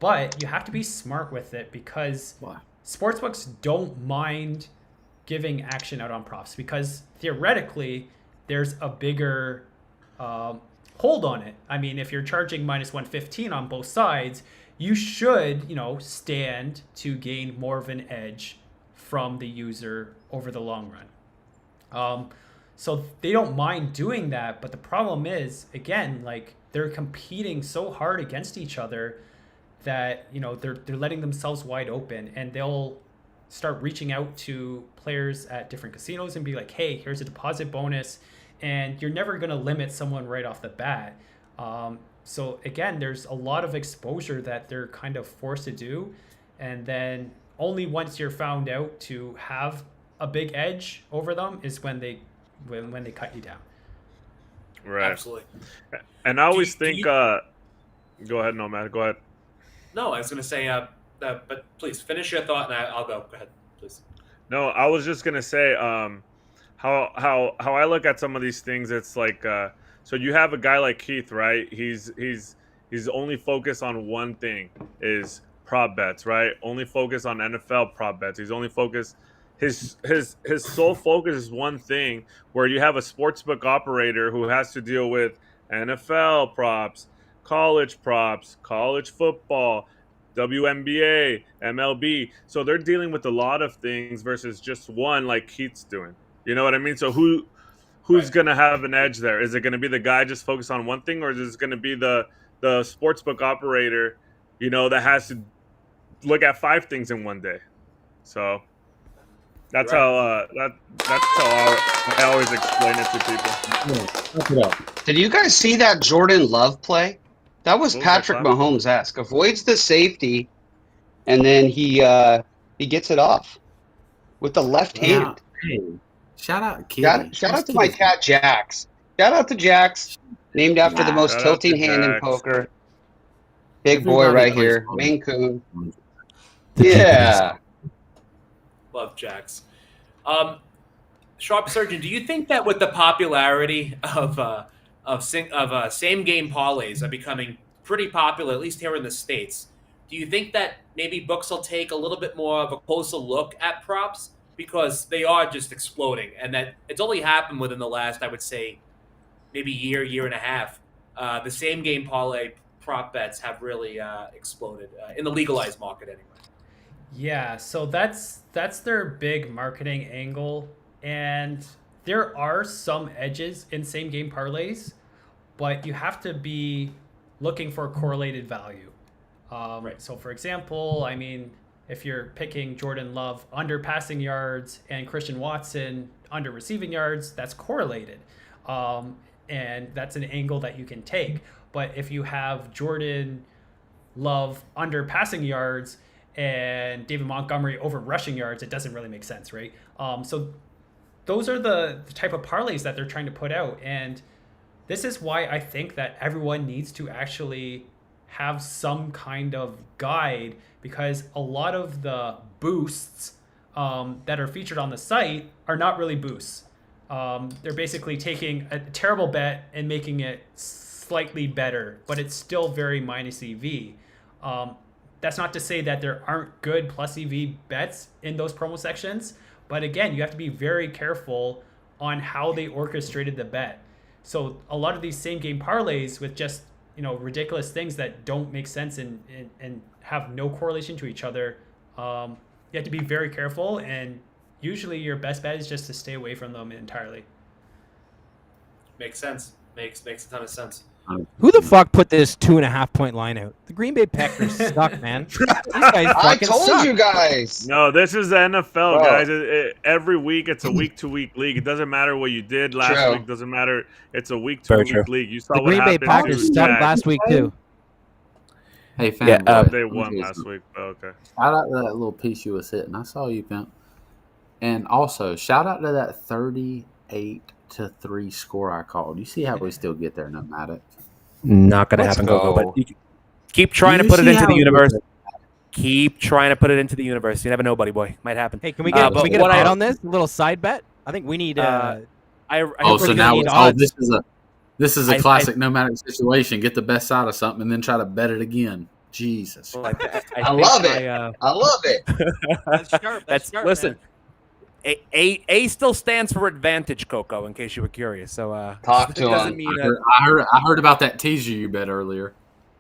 but you have to be smart with it because sportsbooks don't mind giving action out on props because theoretically there's a bigger hold on it. I mean, if you're charging minus 115 on both sides, you should, you know, stand to gain more of an edge from the user over the long run. So they don't mind doing that, but the problem is, again, like they're competing so hard against each other that, you know, they're letting themselves wide open, and they'll start reaching out to players at different casinos and be like, hey, here's a deposit bonus, and you're never going to limit someone right off the bat. So again, there's a lot of exposure that they're kind of forced to do, and then only once you're found out to have a big edge over them is when they cut you down. Right. Absolutely. And I always think go ahead, Nomad, go ahead. No, I was going to say but please finish your thought and I'll go. Go ahead, please. No, I was just going to say how I look at some of these things, it's like so you have a guy like Keith, right? He's only focused on one thing, is prop bets, right? Only focused on NFL prop bets. He's only focused his sole focus is one thing, where you have a sportsbook operator who has to deal with NFL props, college football, WNBA, MLB. So they're dealing with a lot of things versus just one like Keith's doing. You know what I mean? So who's gonna have an edge there? Is it gonna be the guy just focused on one thing, or is it gonna be the sportsbook operator, that has to look at 5 things in one day? So that's how I always explain it to people. Did you guys see that Jordan Love play? That was What was that Patrick play? Mahomes-esque. Avoids the safety, and then he gets it off with the left hand. Hey, shout out Kitty. Shout out to my cat Jax. Shout out to Jax, named after the most Shout out to tilting hand in Jax. poker. Big boy Everybody right plays here, poker. Maine Coon. The Yeah. Love Jax. Sharp Surgeon, do you think that with the popularity of same game parlays are becoming pretty popular, at least here in the States, do you think that maybe books will take a little bit more of a closer look at props because they are just exploding, and that it's only happened within the last, I would say, maybe year and a half? The same game parlay prop bets have really exploded in the legalized market anyway. Yeah, so that's their big marketing angle, and there are some edges in same game parlays, but you have to be looking for correlated value. Right. So, for example, I mean, if you're picking Jordan Love under passing yards and Christian Watson under receiving yards, that's correlated, and that's an angle that you can take. But if you have Jordan Love under passing yards and David Montgomery over rushing yards, it doesn't really make sense, right? So those are the type of parlays that they're trying to put out. And this is why I think that everyone needs to actually have some kind of guide, because a lot of the boosts that are featured on the site are not really boosts. They're basically taking a terrible bet and making it slightly better, but it's still very minus EV. That's not to say that there aren't good plus EV bets in those promo sections, but again, you have to be very careful on how they orchestrated the bet. So a lot of these same game parlays with just ridiculous things that don't make sense and have no correlation to each other, you have to be very careful, and usually your best bet is just to stay away from them entirely. Makes sense. Makes a ton of sense. Who the fuck put this 2.5 point line out? The Green Bay Packers suck, man. These guys I fucking told suck. you guys. No, this is the NFL, Bro. guys. Every week, it's a week-to-week league. It doesn't matter what you did last True. week. Doesn't matter. It's a Very week-to-week true. league. You saw The what Green Bay happened Packers to sucked Jack. last week too. Hey, fan Yeah, boy, They won listen. last week. Oh, okay. Shout out to that little piece you was hitting. I saw you, Pimp. And also, shout out to that 38-3 score I called. You see how we still get there, nomadic. Not going to Let's happen, Coco. go. But you keep trying to You put it see into how the it universe. goes. Keep trying to put it into the universe. You never know, buddy boy. Might happen. Hey, can we get but a what bet I- on this? A little side bet? I think we need. I Oh, we're so gonna now need it's odds. this is a I- classic nomadic situation. Get the best side of something and then try to bet it again. Jesus. I love it. I love it. That's sharp. That's sharp, listen. man. A still stands for advantage, Coco. In case you were curious, so Talk it to doesn't him. mean I heard about that teaser you bet earlier.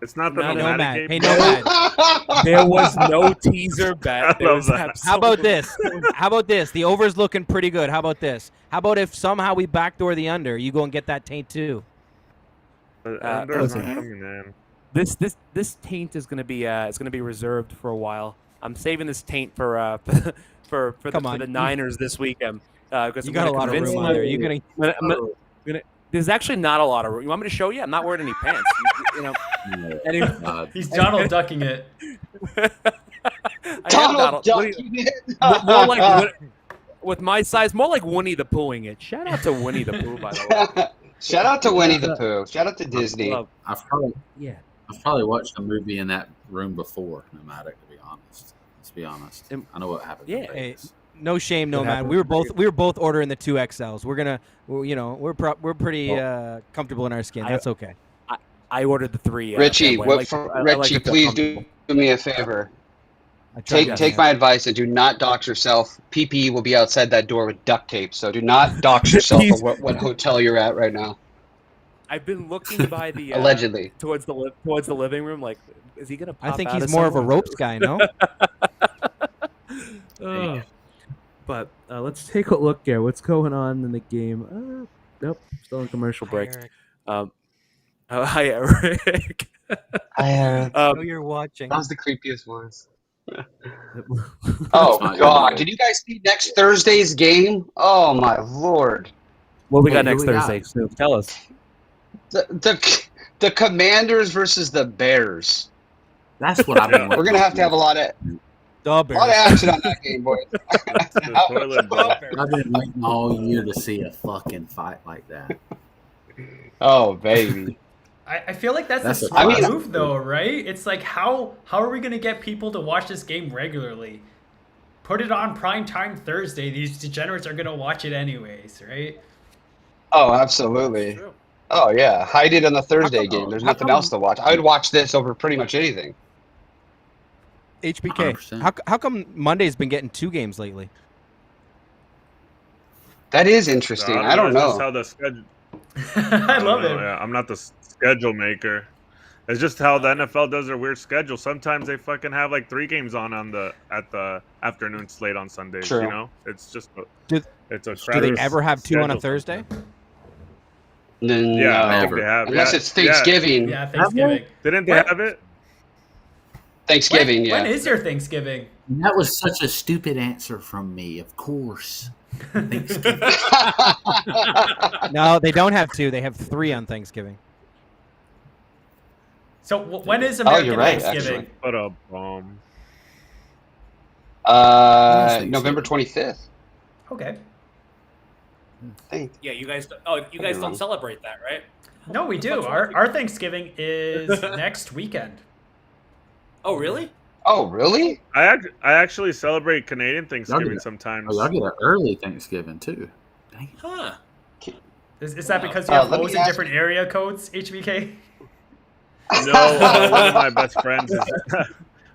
It's not the No, nomadic Nomad. game. Hey, Nomad. there was no teaser bet. I There love was that. How about absolutely- this? How about this? The over's looking pretty good. How about this? How about if somehow we backdoor the under, you go and get that taint too? The under's not listen. coming in. This taint is gonna be reserved for a while. I'm saving this taint for Come on. the Niners this weekend. Because You got a lot of room on there. You're gonna. There's actually not a lot of room. You want me to show you? I'm not wearing any pants. You know. Anyway, He's Donald ducking it. I am Donald What do you- ducking it. more like with my size, more like Winnie the Poohing it. Shout out to Winnie the Pooh, by the way. Shout out to Winnie the Pooh. Shout out to Disney. Love- I've yeah. probably watched a movie in that room before, nomadic, to be honest. Let's be honest. I know what happened. Yeah. in Vegas. No shame, no What man. happened? We were both ordering the 2XLs. We're pretty comfortable in our skin. I- That's okay. I ordered the 3. Richie, Fanboy. I like Richie, to feel please comfortable. do me a favor. I tried Take my advice and do not dox yourself. PPE will be outside that door with duct tape, so do not dox yourself He's- or what hotel you're at right now. I've been looking by the Allegedly. towards the living room. Like, is he gonna pop I think out he's more of a somewhere? ropes guy, no? But let's take a look here. What's going on in the game? Nope, still in commercial break. Hi, Eric. I know you're watching. that was the creepiest voice. That's Oh not God! good. Did you guys see next Thursday's game? Oh my Lord! What we Hey, got who next we got? Thursday, Snoop? Tell us. The Commanders versus the Bears. That's what I've been. We're gonna have to have a lot of action on that game, boys. The toilet bowl. I've been waiting all year to see a fucking fight like that. Oh baby! I feel like that's That's a a- smart I mean- move, though, right? It's like, how are we going to get people to watch this game regularly? Put it on prime time Thursday. These degenerates are going to watch it anyways, right? Oh, absolutely. True. Oh yeah, hide it on the Thursday come- game. There's how nothing come- else to watch. I would watch this over pretty much anything. HBK. 100%. How come Monday's been getting 2 games lately? That is interesting. I don't It's just know. how the schedule. I love don't it. know, yeah, I'm not the schedule maker. It's just how the NFL does their weird schedule. Sometimes they fucking have like 3 games on the afternoon slate on Sundays. True. You know, it's just Do- it's a. Do they ever have 2 on a schedule Thursday? No, Yeah, I think Never. they have. unless yeah, it's Thanksgiving. Yeah, Thanksgiving. Didn't they What? have it? Thanksgiving, When yeah. is your Thanksgiving? That was such a stupid answer from me. Of course. Thanksgiving. No, they don't have 2. They have 3 on Thanksgiving. So when is American you're right, Thanksgiving? What a November 25th. Okay. Yeah, you guys. Oh, you guys don't celebrate that, right? No, we do. Our Thanksgiving is next weekend. Oh, really? Oh, really? I actually celebrate Canadian Y'all Thanksgiving get- sometimes. Oh, y'all get an early Thanksgiving too. Dang. Huh. Is that because you Uh, have let me hoes in ask- different area codes, HBK? No, one of my best friends is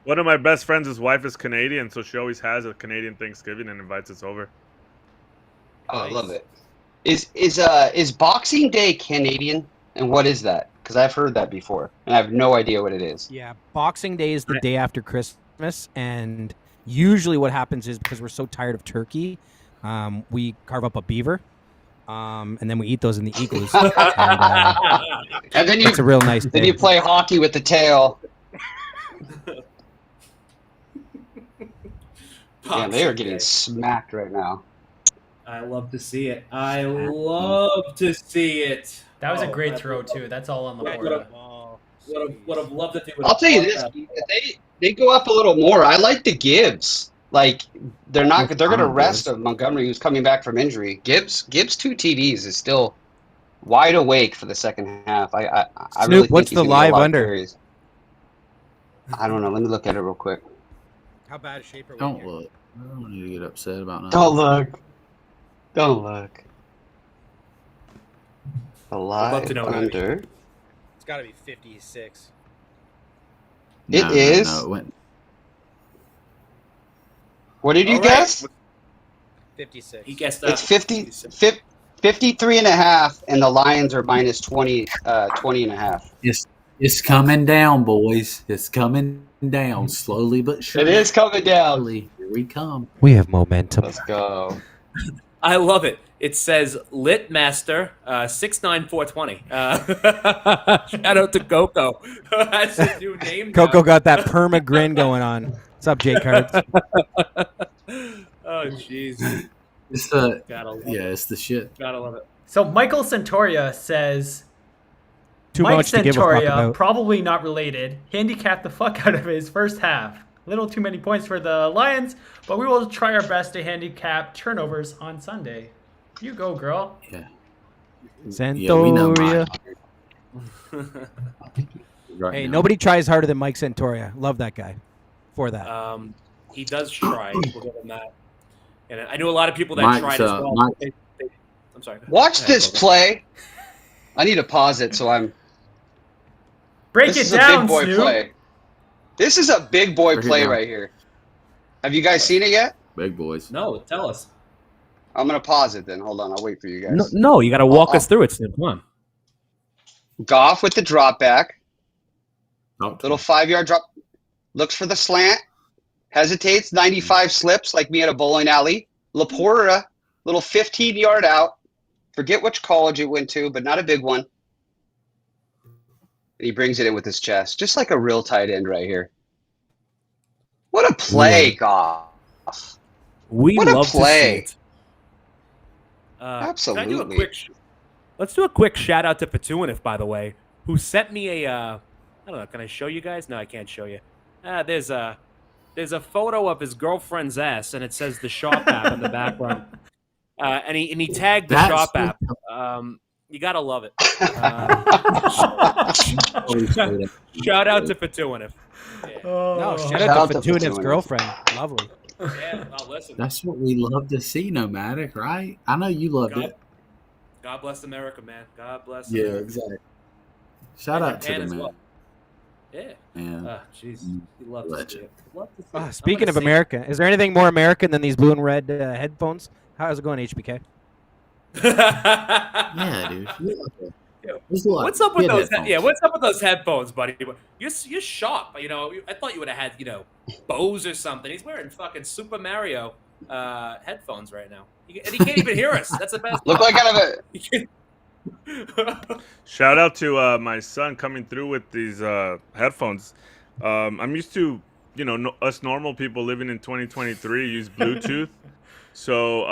one of my best friends' wife is Canadian, so she always has a Canadian Thanksgiving and invites us over. Oh, I love it. Is Boxing Day Canadian? And what is that? Because I've heard that before, and I have no idea what it is. Yeah, Boxing Day is the day after Christmas, and usually what happens is because we're so tired of turkey, we carve up a beaver, and then we eat those in the igloos. And then It's a real nice then day. you play hockey with the tail. Yeah, they are getting smacked right now. I love to see it. I love to see it. That was a Oh, great I throw would- too. That's all on the Would board. have loved if they would. I'll tell you this: they go up a little more. I like the Gibbs. Like they're going to rest of Montgomery, who's coming back from injury. Gibbs 2 TDs is still wide awake for the second half. I Snoop, really think what's he's the gonna get a live lot of under? carries. I don't know. Let me look at it real quick. How bad a shape are we Don't in? look. I don't need to get upset about nothing. Don't look. Don't look. The live to know that. under. It's got to be 56. It is. No, it went. What did you All right. guess? 56. He guessed that. It's 53 and a half, and the Lions are minus 20 and a half. It's coming down, boys. It's coming down slowly but It surely. is coming down. Here we come. We have momentum. Let's go. I love it. It says Lit Master 69420. Shout out to Coco. That's his new name. Coco now. got that perma grin going on. What's up, J Cards? Oh jeez. It's the Gotta love yeah, it. it's the shit. Gotta love it. So Michael Santoria says Too Mike much to give a fuck Santoria, about. probably not related, handicapped the fuck out of his first half. Little too many points for the Lions, but we will try our best to handicap turnovers on Sunday. You go, girl. Yeah. Santoria. we know mine. Right Hey, now. nobody tries harder than Mike Santoria. Love that guy for that. He does try. We'll give him that. And I knew a lot of people that Mike's, tried as well. Mike- I'm sorry. Watch Go ahead, this Kobe. play. I need to pause it so I'm. Break This it is a down, big boy Snoop. play. This is a big boy Break it play down. right here. Have you guys seen it yet? Big boys. No, tell us. I'm gonna pause it then. Hold on, I'll wait for you guys. No, you got to walk I'll- us through it, Snoop. Come on. Goff with the drop back, Talk to little me. 5-yard drop, looks for the slant, hesitates, 95 slips like me at a bowling alley. Laporta, little 15-yard out. Forget which college it went to, but not a big one. And he brings it in with his chest, just like a real tight end right here. What a play, Goff. We What a love to see play. it. Can I do a Absolutely. quick? Let's do a quick shout out to Fatuinif, by the way, who sent me a. I don't know. Can I show you guys? No, I can't show you. There's a photo of his girlfriend's ass, and it says the Shop app in the background. And he tagged the That's Shop the- app. You gotta love it. Shout out to Fatuinif. Oh. No, shout Shout out out to to Fatuniv's Fatuinif. girlfriend. Lovely. Yeah, well, listen. That's what we love to see, Nomadic, right? I know you loved God, it. God bless America, man. God bless Yeah, America. exactly. Shout And out to Japan the as man. well. Yeah. Man. Jeez. You love to see Legend. it. Love to see it. I'm Speaking gonna of say- America, is there anything more American than these blue and red headphones? How's it going, HBK? Yeah, dude. There's a lot What's up with kid those? headphones. Yeah, what's up with those headphones, buddy? You're sharp. You know, I thought you would have had Bose or something. He's wearing fucking Super Mario headphones right now, and he can't even hear us. That's the best. Look like kind of a. Shout out to my son coming through with these headphones. I'm used to, us normal people living in 2023 use Bluetooth. So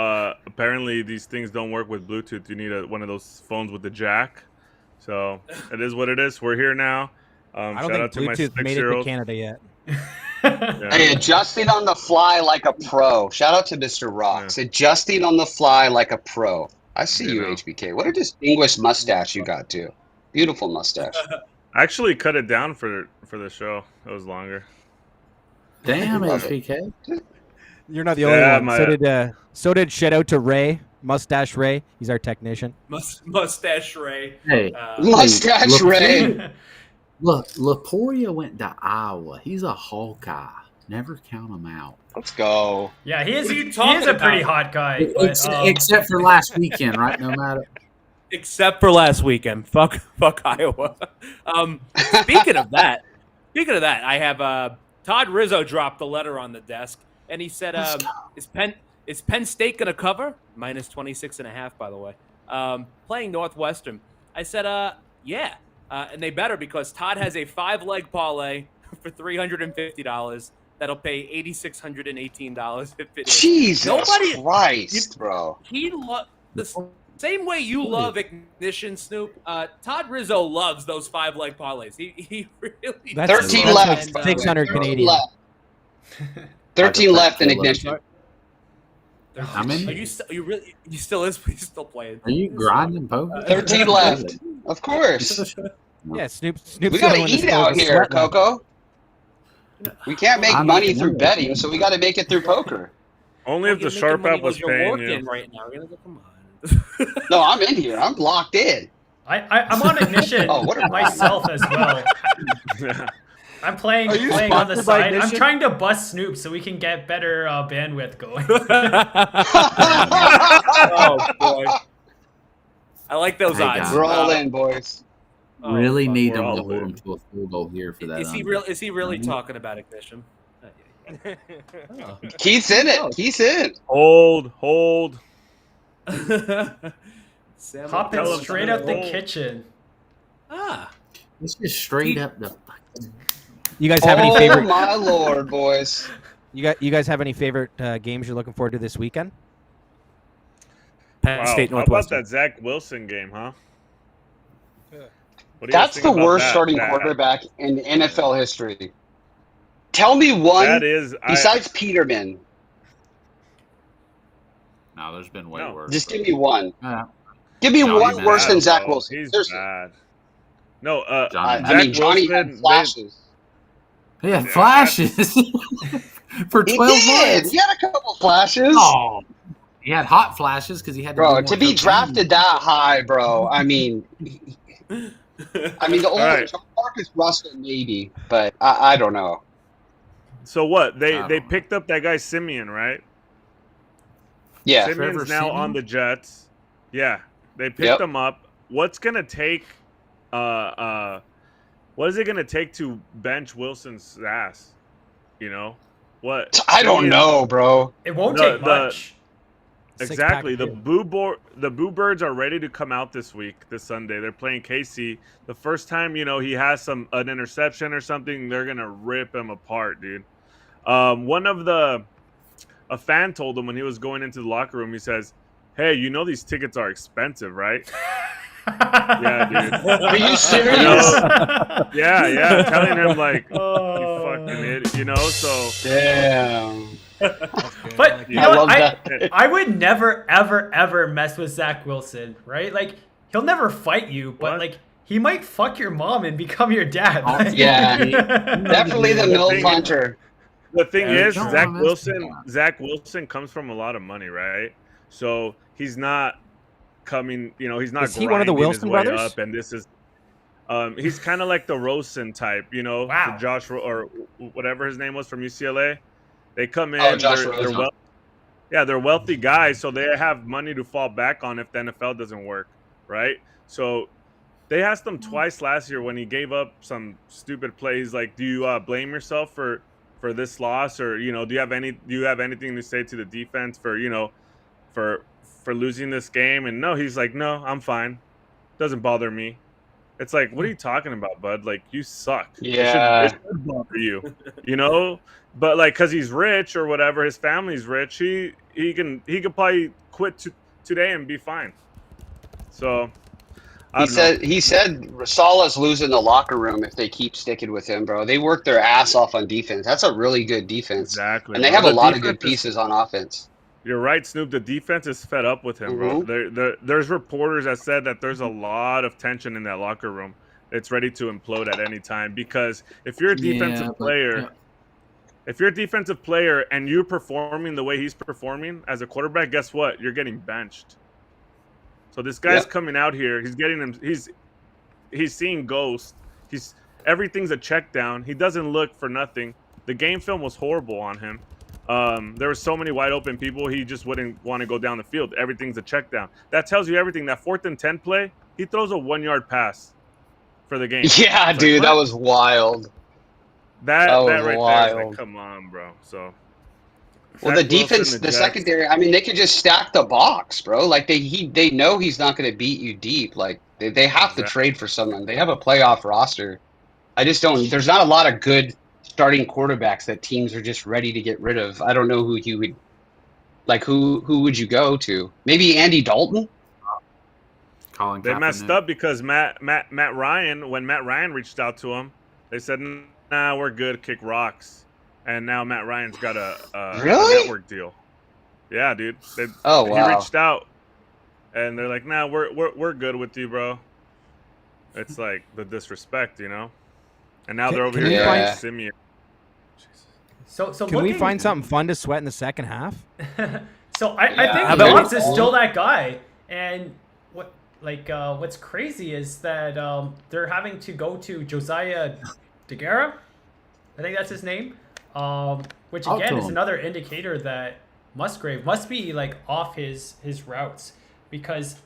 apparently these things don't work with Bluetooth. You need one of those phones with the jack. So it is what it is. We're here now. I Shout don't out think to my Bluetooth made it to 6-year-old. Canada yet. Yeah. Hey, adjusting on the fly like a pro. Shout out to Mr. Rocks. Adjusting on the fly like a pro. I see you, HBK. What a distinguished mustache you got, too. Beautiful mustache. I actually cut it down for the show. It was longer. Damn, Love it. HBK. You're not the only Yeah, one. So did shout out to Ray, Mustache Ray. He's our technician. Mustache Ray. Hey, Mustache look, Ray. Look, Laporia went to Iowa. He's a Hawkeye. Never count him out. Let's go. Yeah, he is. What are you He is talking a pretty about? hot guy. But, Except for last weekend, right? No matter. Except for last weekend. Fuck Iowa. Speaking of that, I have Todd Rizzo dropped a letter on the desk, and he said, "Is Penn State gonna cover minus 26.5?" By the way, playing Northwestern. I said, yeah, and they better because Todd has a 5-leg parlay for $350. That'll pay $8,618 if it is. Jesus Christ, bro. He the same way you love Ignition, Snoop. Todd Rizzo loves those 5-leg parlays. He really. That's 13 that's left. like 600 Canadian. Left. 13 left in Ignition. How many? Are you still playing? Are you grinding poker? 13 left. Of course. Yeah, Snoop's We gotta going to eat score out the here, sweat line. Coco. We can't make I'm money making through money. betting, so we gotta make it through poker. Only if the You're making Sharp money app was while you're paying working you. right now. Come on. No, I'm in here. I'm locked in. I'm on Ignition Oh, what a myself as well. I'm playing Are you on the sponsored by side. I'm Ignition? trying to bust Snoop so we can get better bandwidth going. Oh boy. I like those Hey, odds. guys. We're all in, boys. Oh, Really fuck, need we're them all to hold in. him to a field goal here for that. Is he under. real? Is he really talking about Ignition? Keith's in it. Keith's in. Hold. Sam, Hopping Tell him straight to out the hold. kitchen. It's just straight up the. You guys have any Oh favorite? my lord, boys. You guys have any favorite games you're looking forward to this weekend? Penn Wow. State How about Northwestern. that Zach Wilson game, huh? What do you guys That's think the about worst that? starting quarterback in NFL history. Tell me one That is. besides Peterman. No, there's been way No. worse. Just give me one. Yeah. Give me Johnny one Manziel, worse than Zach bro. Wilson. He's Seriously. bad. No, Johnny I mean, Zach Johnny Wilson, had flashes. Yeah, flashes. for He 12 did. months. He had a couple flashes. Oh, he had hot flashes because he had to do Bro, more to be cocaine. drafted that high, bro. I mean, the All right. Marcus Russell maybe, but I don't know. So what? I They don't they know. picked up that guy Simeon, right? Yeah. Trevor Simeon's now on Siemian? the Jets. Yeah, they picked Yep. him up. What's gonna take? What is it gonna take to bench Wilson's ass? You know, what I don't Simeon? know, bro. It won't The take much. Six-pack exactly of the beer. the Boo Birds are ready to come out this week, this Sunday. They're playing KC. The first time he has an interception or something, they're gonna rip him apart, dude. One of a fan told him when he was going into the locker room, he says, "Hey, these tickets are expensive, right?" Yeah, dude. Are you You serious? know, yeah, telling him like, "You fucking Oh. idiot," So Damn. That's good. But I like you that. know I what? love that. I would never, ever, ever mess with Zach Wilson, right? Like, he'll never fight you, but, What? like, he might fuck your mom and become your dad. Oh, Like- Yeah. Definitely the The MILF thing- hunter. the thing Yeah, is, don't Zach Wilson comes from a lot of money, right? So he's not coming. He's not Is he one of the grinding his Wilson way brothers? up, and this is. He's kind of like the Rosen type, Wow. the Josh or whatever his name was from UCLA. They come in, Oh, Josh they're Rosen. they're wealthy guys, so they have money to fall back on if the NFL doesn't work, right? So they asked him twice last year when he gave up some stupid plays. Like, do you blame yourself for this loss, or do you have anything to say to the defense for for losing this game? And no, he's like, no, I'm fine. Doesn't bother me. It's like, what are you talking about, bud? Like, you suck. Yeah. It should bother you. But like, cause he's rich or whatever, his family's rich. He could probably quit today and be fine. So I don't know. He said Salah's losing the locker room if they keep sticking with him, bro. They work their ass off on defense. That's a really good defense. Exactly, And they bro. have a The lot of good defense is- pieces on offense. You're right, Snoop. The defense is fed up with him, bro. There's reporters that said that there's a lot of tension in that locker room. It's ready to implode at any time because if you're a defensive player, and you're performing the way he's performing as a quarterback, guess what? You're getting benched. So this guy's coming out here. He's getting him. He's seeing ghosts. Everything's a check down. He doesn't look for nothing. The game film was horrible on him. There were so many wide open people. He just wouldn't want to go down the field. Everything's a check down. That tells you everything. That 4th and 10 play, he throws a 1-yard pass for the game. Yeah, It's dude, like, that what? was wild. That was right there is wild. like, come on, bro. So Well, Zach the defense, Wilson, the Jets- secondary, I mean, they could just stack the box, bro. Like they know he's not going to beat you deep. Like they have to Exactly. trade for someone. They have a playoff roster. I just don't. There's not a lot of good starting quarterbacks that teams are just ready to get rid of. I don't know who you would like. Who would you go to? Maybe Andy Dalton. Colin They messed Kaepernick. up because Matt Ryan, when Matt Ryan reached out to him, they said, "Nah, we're good. Kick rocks." And now Matt Ryan's got a Really? network deal. Yeah, dude. Oh, He wow. reached out, and they're like, "Nah, we're good with you, bro." It's like the disrespect, And now they're over Can we here find- trying to Simeon. So Can we looking- find something fun to sweat in the second half? So I Yeah, think how about Dobbs we- is still that guy, and what's crazy is that they're having to go to Josiah DeGuara, I think that's his name, which Talk again to is him. another indicator that Musgrave must be like off his routes, because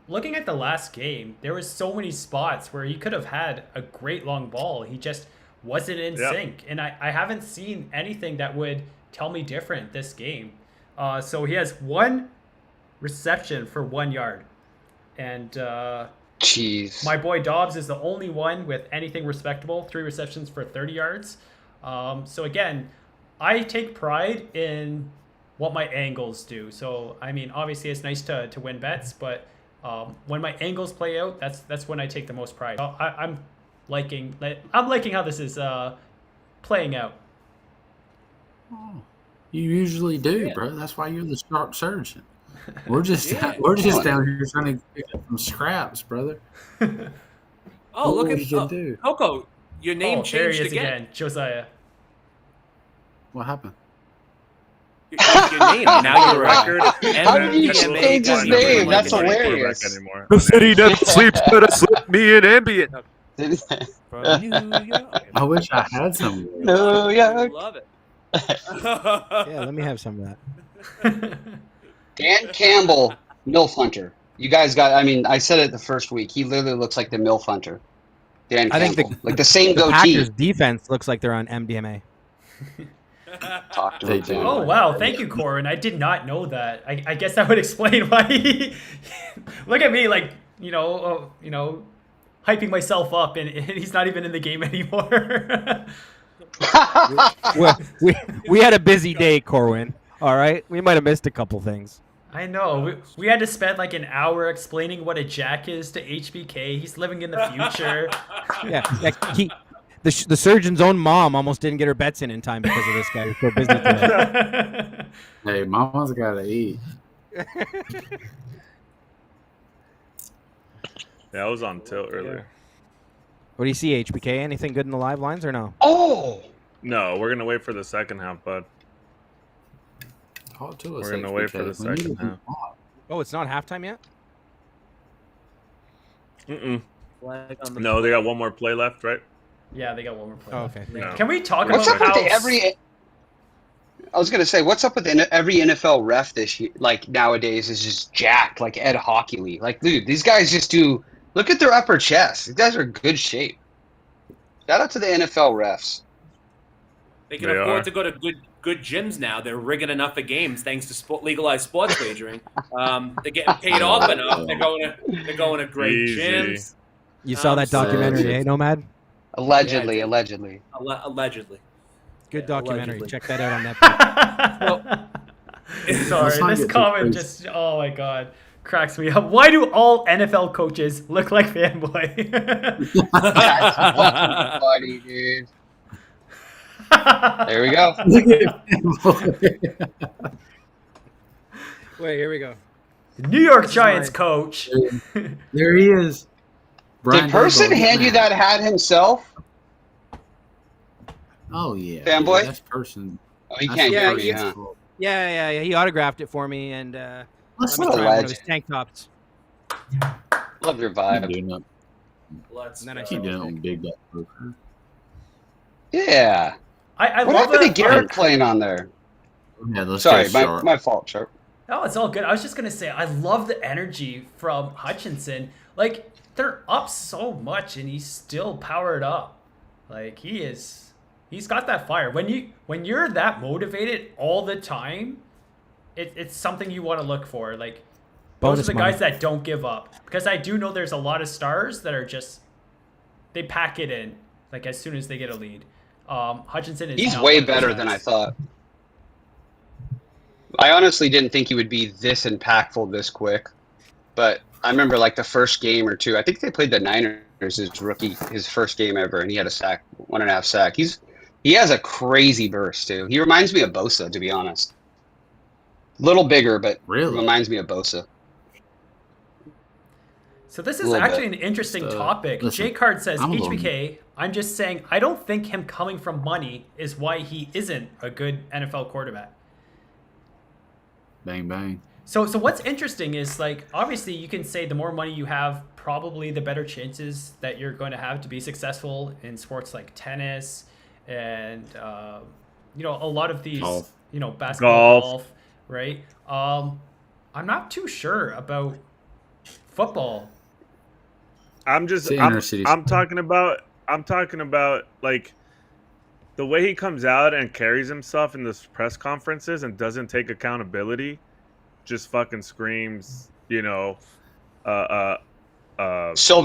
looking at the last game, there was so many spots where he could have had a great long ball. He just wasn't in Yep. sync, and I haven't seen anything that would tell me different this game. So he has 1 reception for 1 yard. And Jeez. my boy Dobbs is the only one with anything respectable, 3 receptions for 30 yards. So again, I take pride in what my angles do. So, I mean, obviously it's nice to win bets, but when my angles play out, that's when I take the most pride. I'm liking how this is playing out. Oh, you usually do, bro. That's why you're the sharp surgeon. We're just down here trying to pick up some scraps, brother. Oh, look What at we can do. Coco. Your name There he changed is again. Josiah. What happened? Your name. Now you're record. How did you MDMA change his guy, you're name? like That's an idiot. hilarious. Anymore. The city that sleeps better slip me an ambient. From New York. I wish I had some. New York. Love it. Yeah, let me have some of that. Dan Campbell, MILF Hunter. You guys got, I mean, I said it the first week. He literally looks like the MILF Hunter. Dan I think Campbell. Like the same The goatee. Packers defense looks like they're on MDMA. Talk to They him, do. Dan. Oh wow, thank you, Corin. I did not know that. I guess that would explain why he look at me like, hyping myself up and he's not even in the game anymore. Well, we had a busy day, Corwin. All right, we might have missed a couple things. I know. We had to spend like an hour explaining what a jack is to HBK. He's living in the future. Yeah, the surgeon's own mom almost didn't get her bets in time because of this guy. He's so busy today. Hey, mama's gotta eat. Yeah, I was on tilt earlier. What do you see, HBK? Anything good in the live lines or no? Oh! No, we're gonna wait for the second half, bud. Talk to us. We're gonna wait for the HBK. We need second to half. talk. Oh, it's not halftime yet? Flag on the No, they got one more play left, right? Yeah, they got one more play. Oh, okay. No. Can we talk What's about up with how every? I was gonna say, what's up with every NFL ref this year? Like nowadays is just jacked, like Ed Hockley. Like, dude, these guys just do. Look at their upper chest. These guys are in good shape. Shout out to the NFL refs. They can They afford are. to go to good gyms now. They're rigging enough of games thanks to legalized sports wagering. They're getting paid off enough. They're going to great Easy. gyms. You saw that so- documentary, eh, Nomad? Allegedly, Yeah, I did. allegedly. Allegedly. Good Yeah, documentary. allegedly. Check that out on Netflix. Sorry, Let's not this get too comment crazy. just oh my god, cracks me up. Why do all NFL coaches look like fanboy? That's fucking funny, dude. There we go. Wait, here we go. New York Giants coach. There he is. Did Person hand you that hat himself? Oh yeah. Fanboy? Yeah, that's Person. Oh, he That's can't Yeah, hear me, it's- huh? Yeah. He autographed it for me, and let Let's me What a try one of his legend. tank tops. Love your keep vibe. doing it. Let's And then I go. Keep doing it on Big Dog Poker. Yeah. I What love happened to the Garrett playing on there? Yeah, let's Sorry, go my, sharp. my fault, Sharp. Oh, it's all good. I was just gonna say I love the energy from Hutchinson. Like they're up so much and he's still powered up. Like he's got that fire. When you're that motivated all the time, it's something you want to look for. Like those Bonus are the money. guys that don't give up. Because I do know there's a lot of stars that are just they pack it in like as soon as they get a lead. Hutchinson is He's not way one of those better guys. than I thought. I honestly didn't think he would be this impactful this quick. But I remember like the first game or two. I think they played the Niners his first game ever, and he had a sack, 1.5 sack. He has a crazy burst too. He reminds me of Bosa, to be honest. Little bigger, but Really? reminds me of Bosa. So this is Little actually bit. an interesting So, topic. listen, J Card says, I'm a little- HBK, I'm just saying, I don't think him coming from money is why he isn't a good NFL quarterback. Bang bang. So what's interesting is like obviously you can say the more money you have, probably the better chances that you're going to have to be successful in sports like tennis and a lot of these Golf. basketball, Golf. golf, right? I'm not too sure about football. I'm just It's the I'm, inner city I'm talking about like the way he comes out and carries himself in this press conferences and doesn't take accountability, just fucking screams, Silver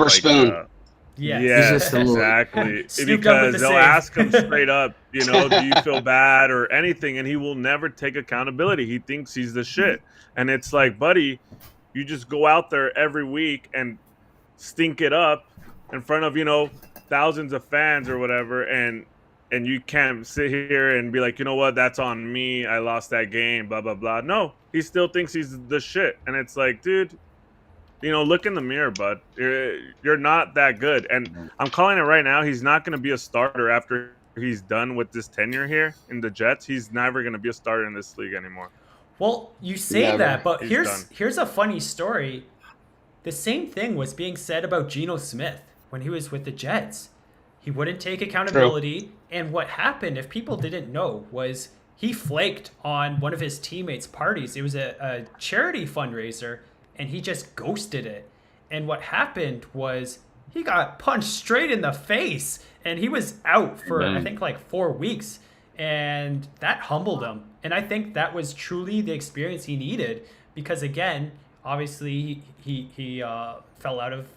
like, spoon. Yes. Yes, just a little- exactly. Snooped up with Because the they'll save. ask him straight up, do you feel bad or anything, and he will never take accountability. He thinks he's the shit, and it's like, buddy, you just go out there every week and stink it up in front of thousands of fans or whatever, and you can't sit here and be like, you know what, that's on me. I lost that game. Blah blah blah. No, he still thinks he's the shit, and it's like, dude. Look in the mirror, bud. You're not that good. And I'm calling it right now. He's not going to be a starter after he's done with this tenure here in the Jets, he's never going to be a starter in this league anymore. Well, you say Never. that, but He's here's a funny story. The same thing was being said about Geno Smith when he was with the Jets. He wouldn't take accountability, and what happened, if people didn't know, was he flaked on one of his teammates' parties. It was a charity fundraiser, and he just ghosted it. And what happened was he got punched straight in the face, and he was out for, I think, like 4 weeks. And that humbled him. And I think that was truly the experience he needed because, again, obviously he fell out of,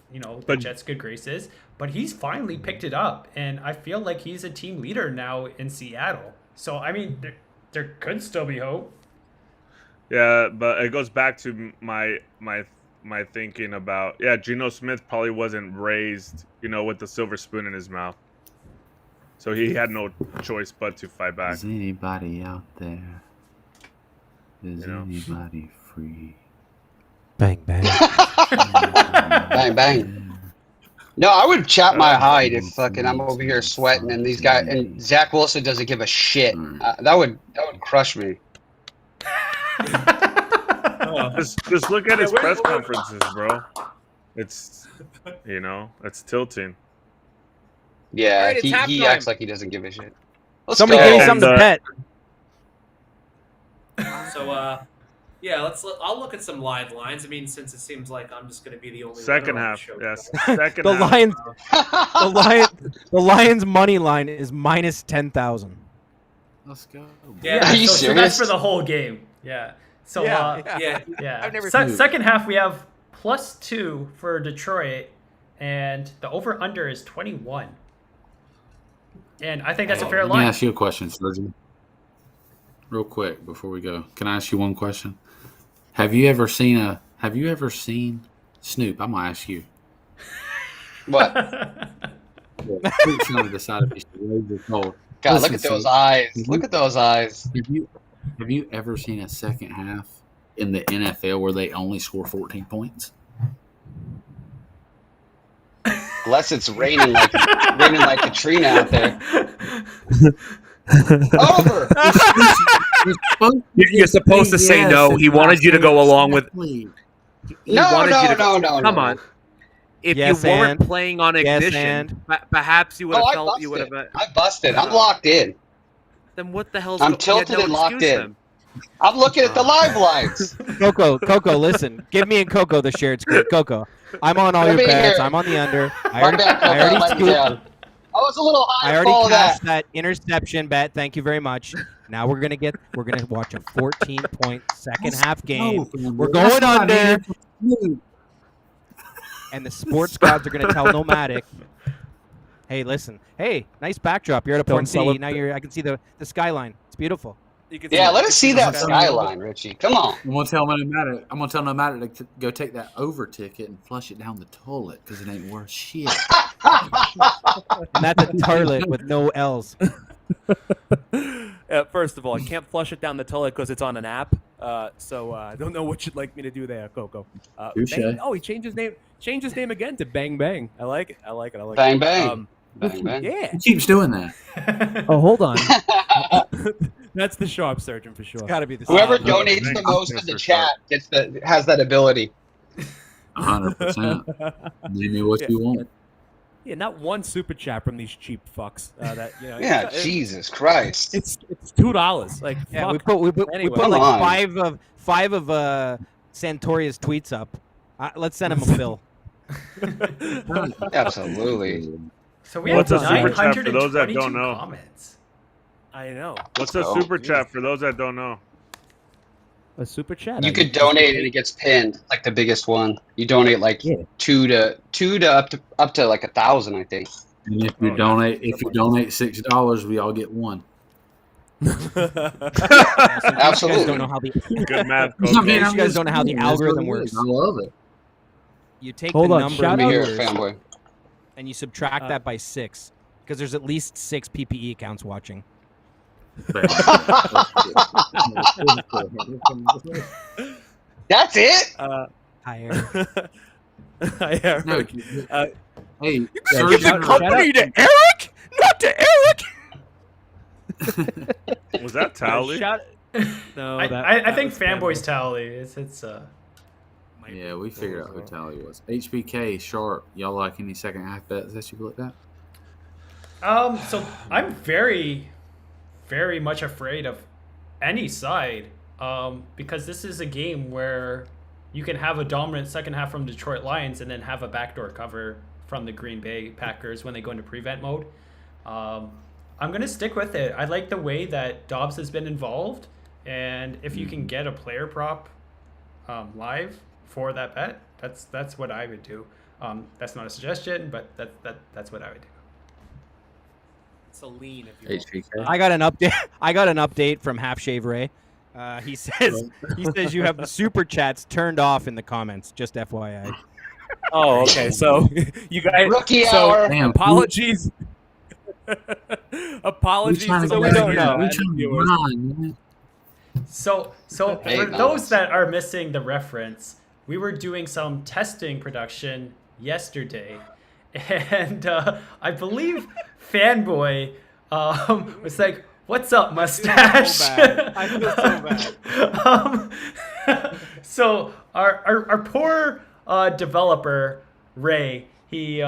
the Jets' good graces. But he's finally picked it up. And I feel like he's a team leader now in Seattle. So, I mean, there could still be hope. Yeah, but it goes back to my thinking about, Geno Smith probably wasn't raised, with the silver spoon in his mouth. So he had no choice but to fight back. Is anybody out there? Is anybody free? Bang, bang. Bang, bang. No, I would chop my hide if fucking I'm over here sweating and these guys and Zach Wilson doesn't give a shit. That would crush me. Just look at his press conferences, bro. It's it's tilting. Yeah, Alright, it's he halftime. acts like he doesn't give a shit. Let's Somebody go. gave something to bet. So, I'll look at some live lines. I mean, since it seems like I'm just going to be the only Second winner on half, the show. yes. Second The half. the Lions money line is minus 10,000. Let's go. Yeah, Are you so that's serious? for the whole game. Yeah. So, yeah. I've never second half, we have +2 for Detroit, and the over-under is 21. And I think that's a fair Let me line. ask you a question, Sergeant. Real quick before we go. Can I ask you one question? Have you ever seen Snoop? I'm gonna ask you. What? Snoop's gonna decide if he's raised or cold. God, Listen, look at those Snoop, eyes. Look at those eyes. Have you ever seen a second half in the NFL where they only score 14 points? Unless it's raining like Katrina out there. Over. You're supposed to say no. He wanted you to go along with. He No. Come on. If Yes, you weren't and. playing on Yes, ignition, and. perhaps you would have I felt you would busted. have. I busted. I'm locked in. Then what the hell's I'm you had tilted no and locked excuse in. then. I'm looking at the live lines. Coco, listen. Give me and Coco the shared screen. Coco, I'm on all Let your me bets. hear it. I'm on the under. I My bad, Coco, already let me scooped. down. I was a little high I to already follow cashed that. that interception bet. Thank you very much. Now we're gonna watch a 14-point second half game. We're going under, and the sports gods are gonna tell Nomadic, "Hey, listen. Hey, nice backdrop. You're at a Don't port sell city. it. Now I can see the skyline. It's beautiful." You can Yeah, let us see that the skyline, Richie. Come on. I'm gonna tell Nomadic to go take that over ticket and flush it down the toilet because it ain't worth shit. And that's a toilet with no L's. First of all, I can't flush it down the toilet because it's on an app. So I don't know what you'd like me to do there, Coco. Touche. He changed his name. Changed his name again to Bang Bang. I like it. Bang, bang. Bang, bang. Yeah. He keeps doing that. Oh, hold on. That's the sharp surgeon for sure. It's got to be the Whoever same. donates the most in the chat has that ability. 100%. Give me what you want. Yeah, not one super chat from these cheap fucks. Yeah, Jesus Christ. It's $2. Like, Yeah, fuck. we put Anyway. like Come on. five of Santoria's tweets up. Let's send him a bill. Absolutely. So we What's have a super chat for those that 922 don't know? comments. I know. What's a super chat for those that don't know? A super chat. You could donate and it gets pinned, like the biggest one. You donate like two to up to like 1,000, I think. And if you donate $6, we all get one. Absolutely. You guys don't know how the Good math, I Coco. mean, you guys don't know how the that's what algorithm it works. is. I love it. You take Hold the on, number shout of Let me hear it, viewers fanboy. and you subtract that by 6 because there's at least 6 PPE accounts watching. That's it? Higher. Eric. No, hey, Give the company to Eric, not to Eric. Was that Tally? No, I think Fanboy's Tally. It's Yeah, we figured out who Tally was. HBK, Sharp. Y'all like any second half bets that you've looked at? So I'm very, very much afraid of any side, because this is a game where you can have a dominant second half from Detroit Lions and then have a backdoor cover from the Green Bay Packers when they go into prevent mode. I'm gonna stick with it. I like the way that Dobbs has been involved, and if you can get a player prop live for that bet, that's what I would do. That's not a suggestion, but that's what I would do. It's a lean, if you will. HBK. I got an update. I got an update from Half Shave Ray. He says you have the super chats turned off in the comments. Just FYI. Oh, okay. So you guys, Rookie so hour. Damn, apologies. Apologies to to the we don't know. viewers. So Hey, for Alex. those that are missing the reference, we were doing some testing production yesterday, and I believe Fanboy was like, "What's up, mustache?" I feel so bad. So our poor developer Ray, he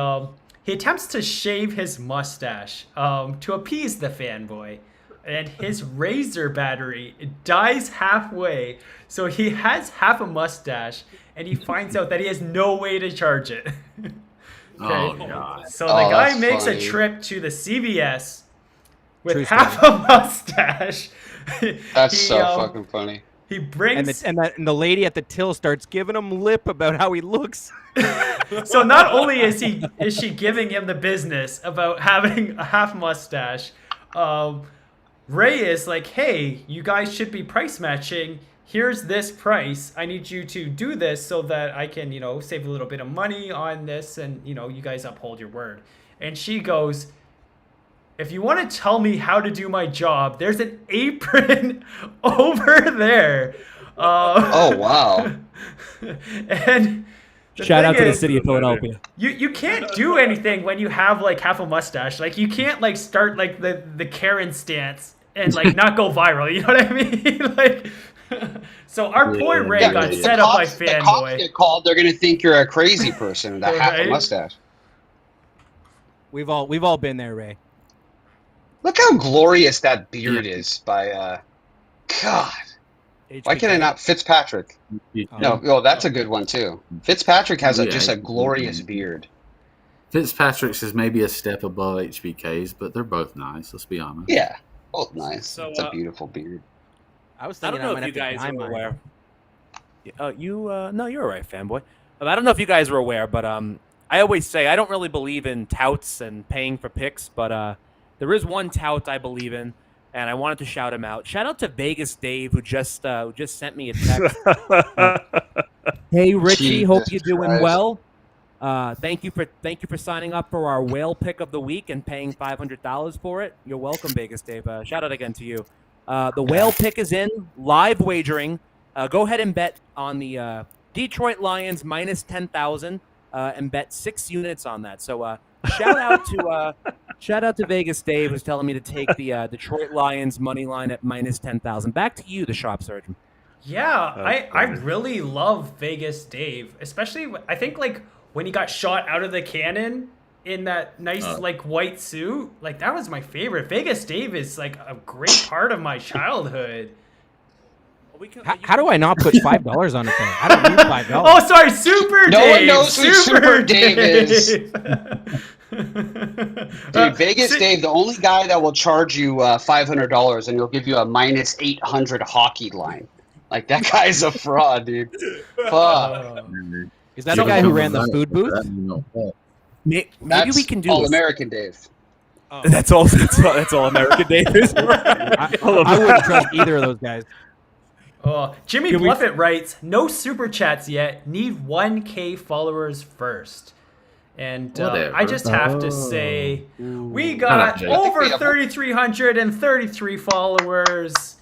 attempts to shave his mustache to appease the Fanboy, and his razor battery dies halfway. So he has half a mustache, and he finds out that he has no way to charge it. Oh, God. So the guy that's makes funny. a trip to the CVS with True half a mustache. That's He, so um, fucking funny. He brings. And the lady at the till starts giving him lip about how he looks. So not only is she giving him the business about having a half mustache, Ray is like, "Hey, you guys should be price matching. Here's this price. I need you to do this so that I can, save a little bit of money on this, and you guys uphold your word." And she goes, "If you want to tell me how to do my job, there's an apron over there." Oh wow. And the Shout out thing to the is, city of Philadelphia. You can't do anything when you have like half a mustache. Like you can't like start like the Karen stance and like not go viral. You know what I mean? Like, so our poor Ray Yeah, got the set up by The cops Fanboy. get called, they're gonna think you're a crazy person with a half a Right? mustache. We've all been there, Ray. Look how glorious that beard is by God. Why can I not Fitzpatrick? No, oh, that's a good one too. Fitzpatrick has Yeah. just a glorious beard. Fitzpatrick's is maybe a step above HBK's, but they're both nice. Let's be honest. Yeah, both nice. So, it's a beautiful beard. I was I thinking don't know might if you have to guys dye are mine. aware. No, you're all right, Fanboy. I don't know if you guys were aware, but I always say I don't really believe in touts and paying for picks, but there is one tout I believe in, and I wanted to shout him out. Shout out to Vegas Dave, who just sent me a text. Hey Richie, hope Jesus you're doing Christ. well. Thank you for signing up for our whale pick of the week and paying $500 for it. You're welcome, Vegas Dave. Shout out again to you. The whale pick is in live wagering. Go ahead and bet on the Detroit Lions minus 10,000 and bet 6 units on that. So shout out to Vegas Dave, who's telling me to take the Detroit Lions money line at minus 10,000. Back to you, the shop surgeon. Yeah, That's I funny. really love Vegas Dave, especially I think like when he got shot out of the cannon in that nice like white suit. Like that was my favorite. Vegas Dave is like a great part of my childhood. How do I not put $5 on it though? I don't need $5. Oh, sorry, Super No Dave. one knows who Super Dave is. Dude, Dude, Vegas Dave, the only guy that will charge you $500 and he'll give you a minus 800 hockey line. Like that guy's a fraud, dude. Fuck. Is that the guy who ran the food booth? Maybe That's we can do All this. American Dave. That's all American Dave is. I wouldn't trust either of those guys. Jimmy Bluffett writes, "No super chats yet. Need 1K followers first." And Whatever. I just have to say, we Shut got up, Jake. over I think we have- 3,333 followers.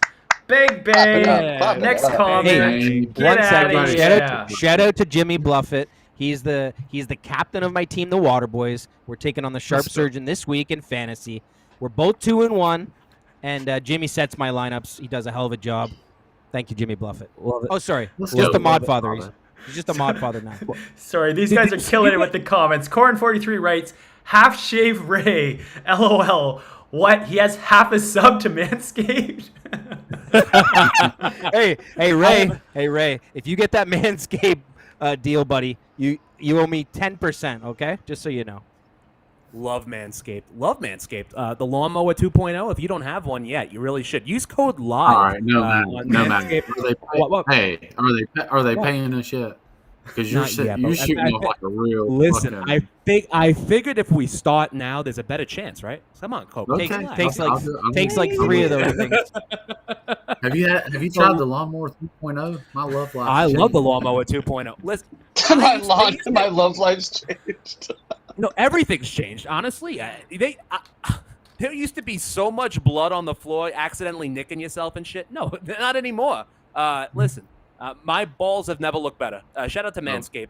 Big Clap it bang. up, clap it Next up. comment. Hey, Get One outta second. here. Shout out to Jimmy Bluffett. He's the captain of my team, the Water Boys. We're taking on the Sharp Surgeon this week in fantasy. We're both 2-1, and Jimmy sets my lineups. He does a hell of a job. Thank you, Jimmy Bluffett. Love it. Oh, sorry, Let's just go. a mod Love it, father. father. He's just a mod father now. Sorry, these guys are killing it with the comments. Corn43 writes, half shave Ray. LOL. What? He has half a sub to Manscaped? Hey, Ray. If you get that Manscaped deal, buddy, you owe me 10%. Okay, just so you know. Love Manscaped. Love Manscaped. The Lawnmower 2.0. If you don't have one yet, you really should. Use code LIVE. All right, no on matter. What? Hey, are they paying us yet? Because you're Not yet, you're but- shooting off like a real. Listen, fucking- I figured if we start now, there's a better chance, right? Come on, Coco. Okay. Takes I'll like do it. I'm takes gonna- like I'm 3 of gonna- those things. Have you tried the Lawnmower 2.0? My love life. I love the Lawnmower 2.0. Listen, my love life's changed. no, everything's changed. Honestly, there used to be so much blood on the floor, accidentally nicking yourself and shit. No, not anymore. Listen, my balls have never looked better. Shout out to Manscaped.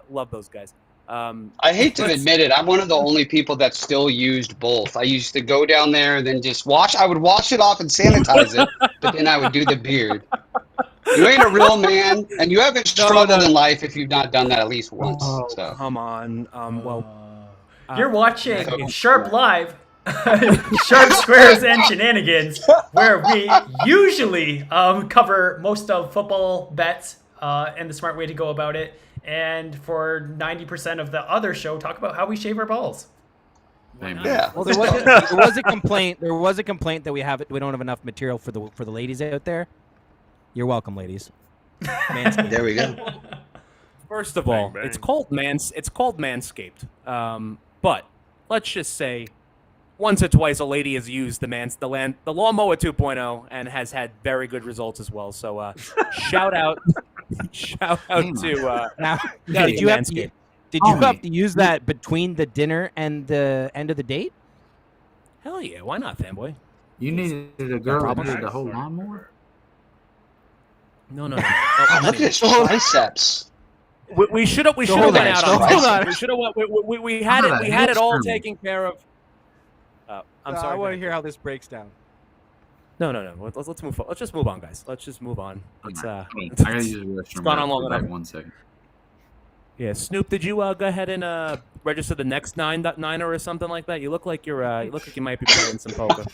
Love those guys. I hate to admit it. I'm one of the only people that still used both. I used to go down there and then just wash. I would wash it off and sanitize it, but then I would do the beard. You ain't a real man, and you haven't struggled in life if you've not done that at least once. Oh, So. come on. You're watching Okay. Sharp Live, Sharp Squares and Shenanigans, where we usually cover most of football bets and the smart way to go about it. And for 90% of the other show, talk about how we shave our balls. Yeah. Well, there was a complaint. There was a complaint that we don't have enough material for the ladies out there. You're welcome, ladies. Manscaped. There we go. First of all, bang. it's called Manscaped. But let's just say once or twice a lady has used the Lawnmower 2.0 and has had very good results as well. So shout out to Now, Yeah, did you have Manscaped. to use that between the dinner and the end of the date? hell yeah, why not, fanboy? You needed a girl that problem. needed the whole lawnmower? No. Look at his triceps. We should have hold went on, out hold on on. We should have we had Hold on, we had it all hamster me. taken care of. I'm sorry. I go want to ahead. hear how this breaks down. No. Let's move. Let's just move on, guys. Let's just move on. It's I gotta use the restroom. gone on long Back enough. 1 second. Yeah, Snoop, did you go ahead and register the next niner or something like that? You look like you might be playing some poker.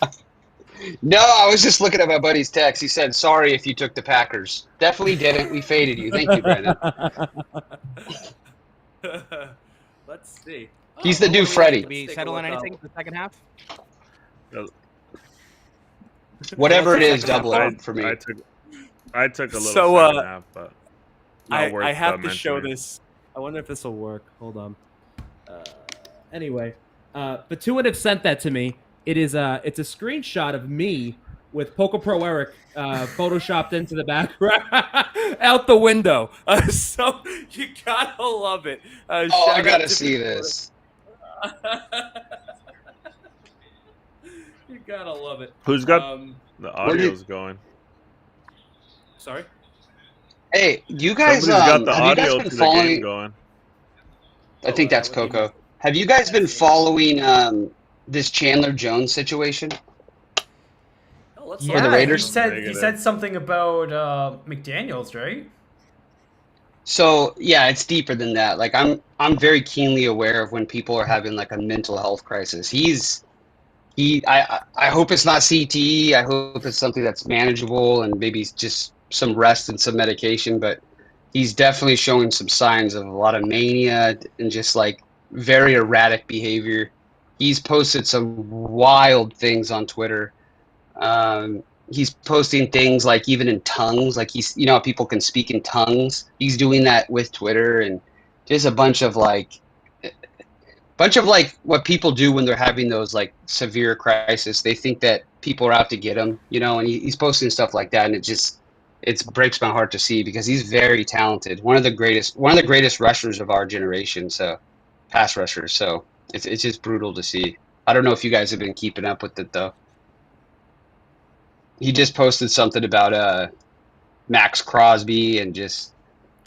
No, I was just looking at my buddy's text. He said, "Sorry if you took the Packers." Definitely didn't. We faded you. Thank you, Brandon. Let's see. He's the new Did Freddie. we settle on anything for the second half? Whatever it is, double it for me. I took a little So, second half, but not worth I have to show mentioning. this. I wonder if this will work. Hold on. Anyway, Batuin have sent that to me. It's a screenshot of me with Poker Pro Eric photoshopped into the background out the window. So you gotta love it. Oh, Shout I out gotta to see Batuin. this. You gotta love it. Who's got Um, the Where did- audio's going? sorry. Hey, you guys, Somebody's got the have you guys audio been to the game following? going. I think that's what do you Coco. Have you guys been following this Chandler Jones situation? Oh, let's For the Yeah, Raiders? he Negative. said something about McDaniels, right? So yeah, it's deeper than that. Like I'm very keenly aware of when people are having like a mental health crisis. I hope it's not CTE. I hope it's something that's manageable and maybe just some rest and some medication. But he's definitely showing some signs of a lot of mania and just like very erratic behavior. He's posted some wild things on Twitter. He's posting things like even in tongues, like how people can speak in tongues. He's doing that with Twitter and just a bunch of like what people do when they're having those like severe crisis. They think that people are out to get them, and he's posting stuff like that, and it breaks my heart to see because he's very talented. One of the greatest rushers of our generation. So pass rushers. So it's just brutal to see. I don't know if you guys have been keeping up with it though. He just posted something about Max Crosby and just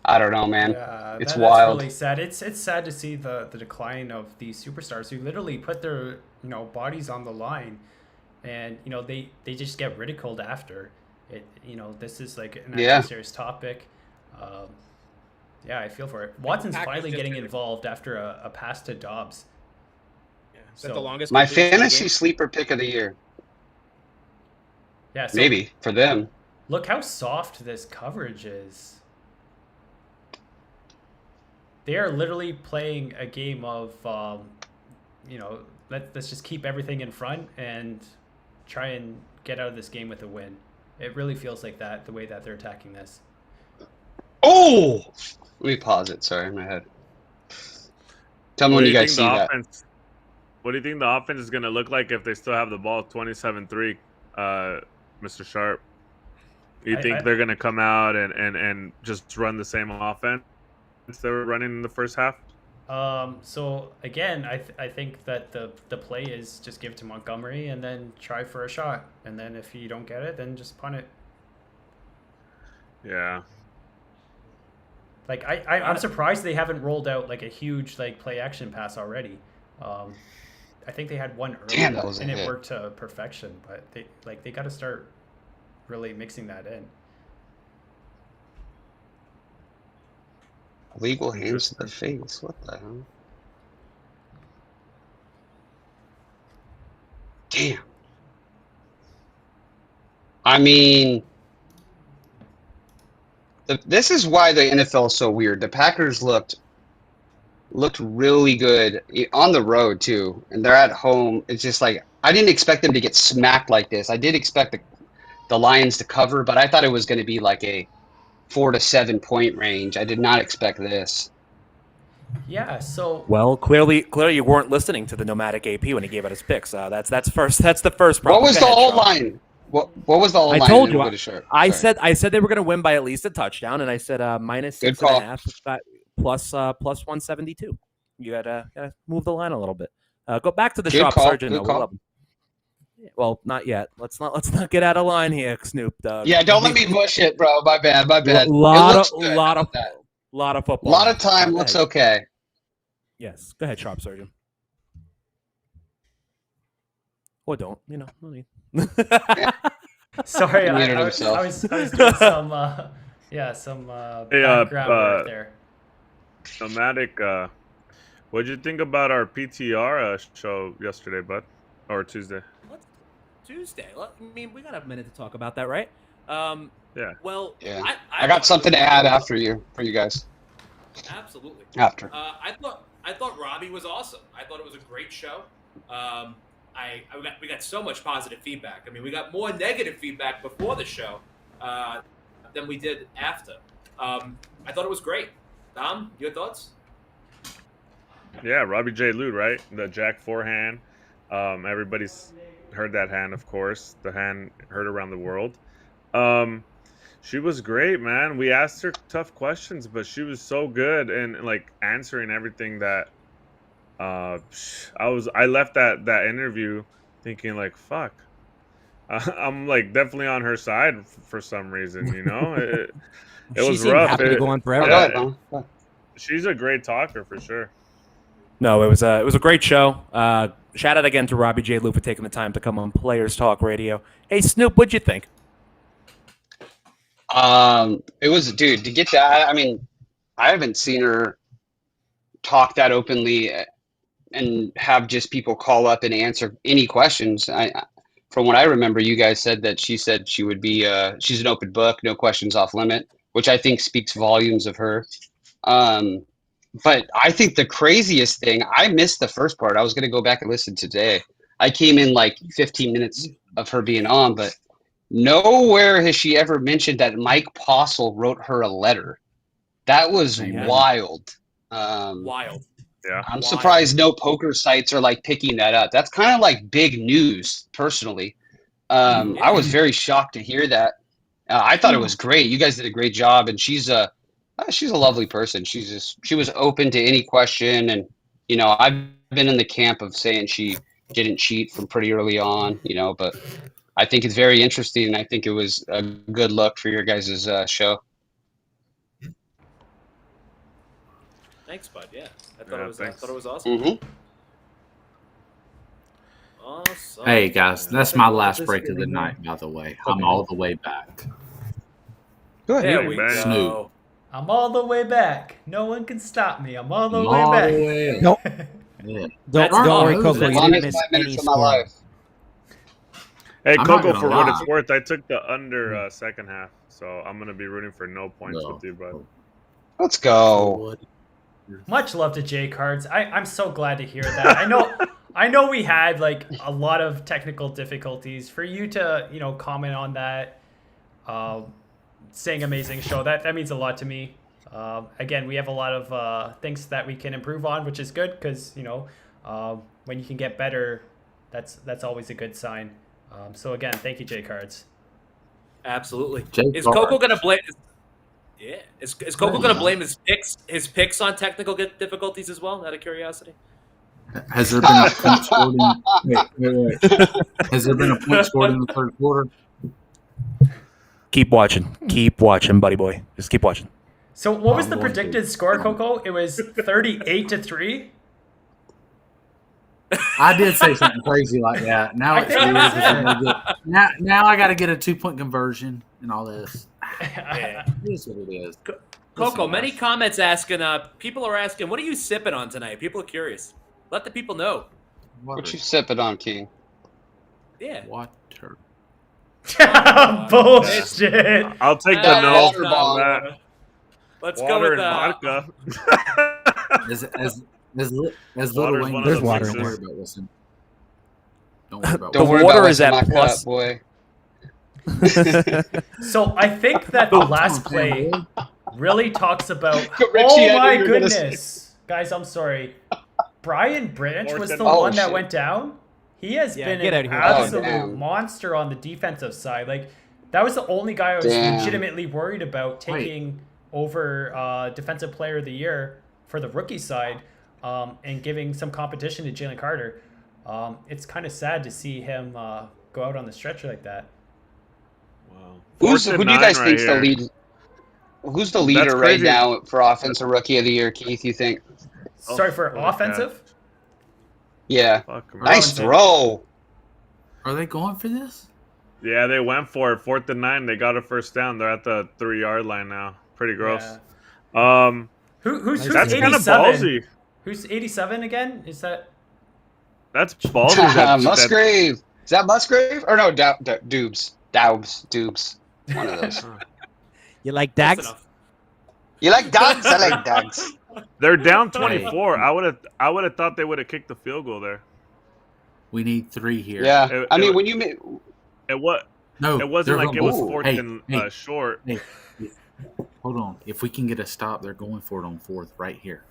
I don't know, man. Yeah, It's that's wild. really sad. It's sad to see the decline of these superstars who literally put their bodies on the line and they just get ridiculed after it. This is like an Yeah. actual serious topic. Yeah, I feel for it. Watson's Packers finally just getting did it. involved after a pass to Dobbs. Yeah. Is that the So- longest My completion of the fantasy game? sleeper pick of the year. Yeah, so Maybe for them. look how soft this coverage is. They are literally playing a game of, let's just keep everything in front and try and get out of this game with a win. It really feels like that, the way that they're attacking this. Oh, let me pause it. Sorry, in my head. Tell me What when do you you guys think see the that. offense? What do you think the offense is going to look like if they still have the ball 27-3, Mr. Sharp? You think they're going to come out and just run the same offense they were running in the first half? So again, I think that the play is just give it to Montgomery and then try for a shot, and then if you don't get it, then just punt it. Yeah. Like I'm surprised they haven't rolled out like a huge like play action pass already. I think they had one early, Damn, that was a and it hit. worked to perfection. But they got to start really mixing that in. Legal hands to the face. What the hell? Damn. I mean, this is why the NFL is so weird. The Packers looked really good on the road too, and they're at home. It's just like I didn't expect them to get smacked like this. I did expect the Lions to cover, but I thought it was going to be like a 4 to 7 point range. I did not expect this. Yeah. So Well, clearly you weren't listening to the Nomadic AP when he gave out his picks. That's the first problem. What was Go the ahead, old Sean. line? What was the old I line? told And then you. we'll go to Sharp. I Sorry. said they were going to win by at least a touchdown, and I said minus Good 6.5 plus 172. You gotta move the line a little bit. Go back to the Good shop call. surgeon. Good Though. We call. love him. Well, not yet. Let's not get out of line here, Snoop Dogg. Yeah, don't let me push it, bro. My bad. My bad. It Lot looks of good. lot How of about that? lot of A football. lot of left. time Go looks ahead. okay. Yes, go ahead, shop surgeon. Or don't. No need. sorry, He I muted was himself. I was doing some background work there. Nomadic, what'd you think about our PTR show yesterday, bud? Or Tuesday? What's Tuesday? I mean, we got a minute to talk about that, right? Yeah. Well, Yeah. I I got thought it something was to add great. for you guys. Absolutely. After. I thought Robbie was awesome. I thought it was a great show. We got so much positive feedback. I mean, we got more negative feedback before the show than we did after. I thought it was great. Dom, your thoughts? Yeah, Robbie J. Lute, right? The Jack forehand. Everybody's heard that hand, of course. The hand heard around the world. She was great, man. We asked her tough questions, but she was so good and like answering everything that I left that interview thinking like, fuck. I'm like definitely on her side for some reason, It She was seemed rough. happy to go on Oh, forever. go ahead, Mom. Go ahead. She's a great talker for sure. No, it was a great show. Shout out again to Robbie J. Lou for taking the time to come on Players Talk Radio. Hey, Snoop, what'd you think? It was, dude, to get that. I mean, I haven't seen her talk that openly and have just people call up and answer any questions. From what I remember, you guys said that she said she would be, she's an open book, no questions off limit, which I think speaks volumes of her. But I think the craziest thing, I missed the first part. I was going to go back and listen today. I came in like 15 minutes of her being on, but nowhere has she ever mentioned that Mike Postle wrote her a letter. That was wild. Wild. Yeah. I'm surprised no poker sites are like picking that up. That's kind of like big news, personally. I was very shocked to hear that. I thought it was great. You guys did a great job, and she's a lovely person. She was open to any question, and I've been in the camp of saying she didn't cheat from pretty early on, but I think it's very interesting, and I think it was a good look for your guys' show. Thanks, bud. Yeah, I Yeah, thought it was thanks. awesome. Mm-hmm. Awesome. Hey guys, that's my last this break of the feeling night. By the way, I'm all the way back. Go ahead. There Hey, we man. go. I'm all the way back. No one can stop me. I'm all the I'm way all back. the way up. Nope. Yeah. Don't, That's don't tough. worry, Coco. The You Longest didn't miss 5 minutes any of my scoring. life. Hey, I'm not Coco, gonna for what lie. it's worth, I took the under second half, so I'm gonna be rooting for no points No. with you, bud. Let's go. Much love to J Cards. I'm so glad to hear that. I know we had like a lot of technical difficulties. For you to comment on that, saying amazing show, that means a lot to me. Again, we have a lot of things that we can improve on, which is good because when you can get better, that's always a good sign. So again, thank you, J Cards. Absolutely. Jay Is Carr. Coco gonna blame? Yeah. Is Coco Right. gonna blame his picks on technical difficulties as well? Out of curiosity. Has there been a point scored in? Wait. Has there been a point scored in the third quarter? Keep watching, buddy boy. Just keep watching. So what was I'm the going to. predicted score, Coco? It was 38-3. I did say something crazy like that. Now I it's think weird. that was 'cause I'm gonna get, now I got to get a 2-point conversion and all this. Yeah. It is what it is. Coco, Listen, many guys. comments asking. People are asking, what are you sipping on tonight? People are curious. Let the people know. What you sipping on, King? Yeah. Water. Bullshit. I'll take the That no water on bottle. that. Let's go Water with and vodka. As little Water's Wayne one of goes, the don't fixes. worry about listening. Don't worry about Don't The worry water about is what's in at my plus- cup, boy. So I think that the last play really talks about. Richie, I Oh knew my you were gonna say- goodness, guys! I'm sorry. Brian Branch was the Oh, one that shit. went down. He has Yeah, been get an out of here. Oh, absolute damn. monster on the defensive side. Like that was the only guy I was Damn. legitimately worried about taking over Defensive Player of the Year for the rookie side, and giving some competition to Jalen Carter. It's kind of sad to see him go out on the stretcher like that. Wow. Who Fourth do and you 9 guys right think's the here. lead? Who's the leader right crazy. now for offensive rookie of the year, Keith? You think? Sorry for holy cow. offensive. Yeah. Fuck, man. Nice Robinson. throw. Are they going for this? Yeah, they went for it. 4th and 9. They got a first down. They're at the 3-yard line now. Pretty gross. Who's That's kind of 87? ballsy. Who's 87 again? Is that? That's ballsy. that- Musgrave. Is that Musgrave? Or no, Doobs. Doobs. One of those. You like Close Dags? enough. You like dogs? I like dogs. They're down 24. I would have thought they would have kicked the field goal there. We need 3 here. Yeah. It- I mean, it- when you It was. No, It wasn't they're like it going- was Ooh. 4th Hey, and hey. short. Hey, hold on. If we can get a stop, they're going for it on 4th right here.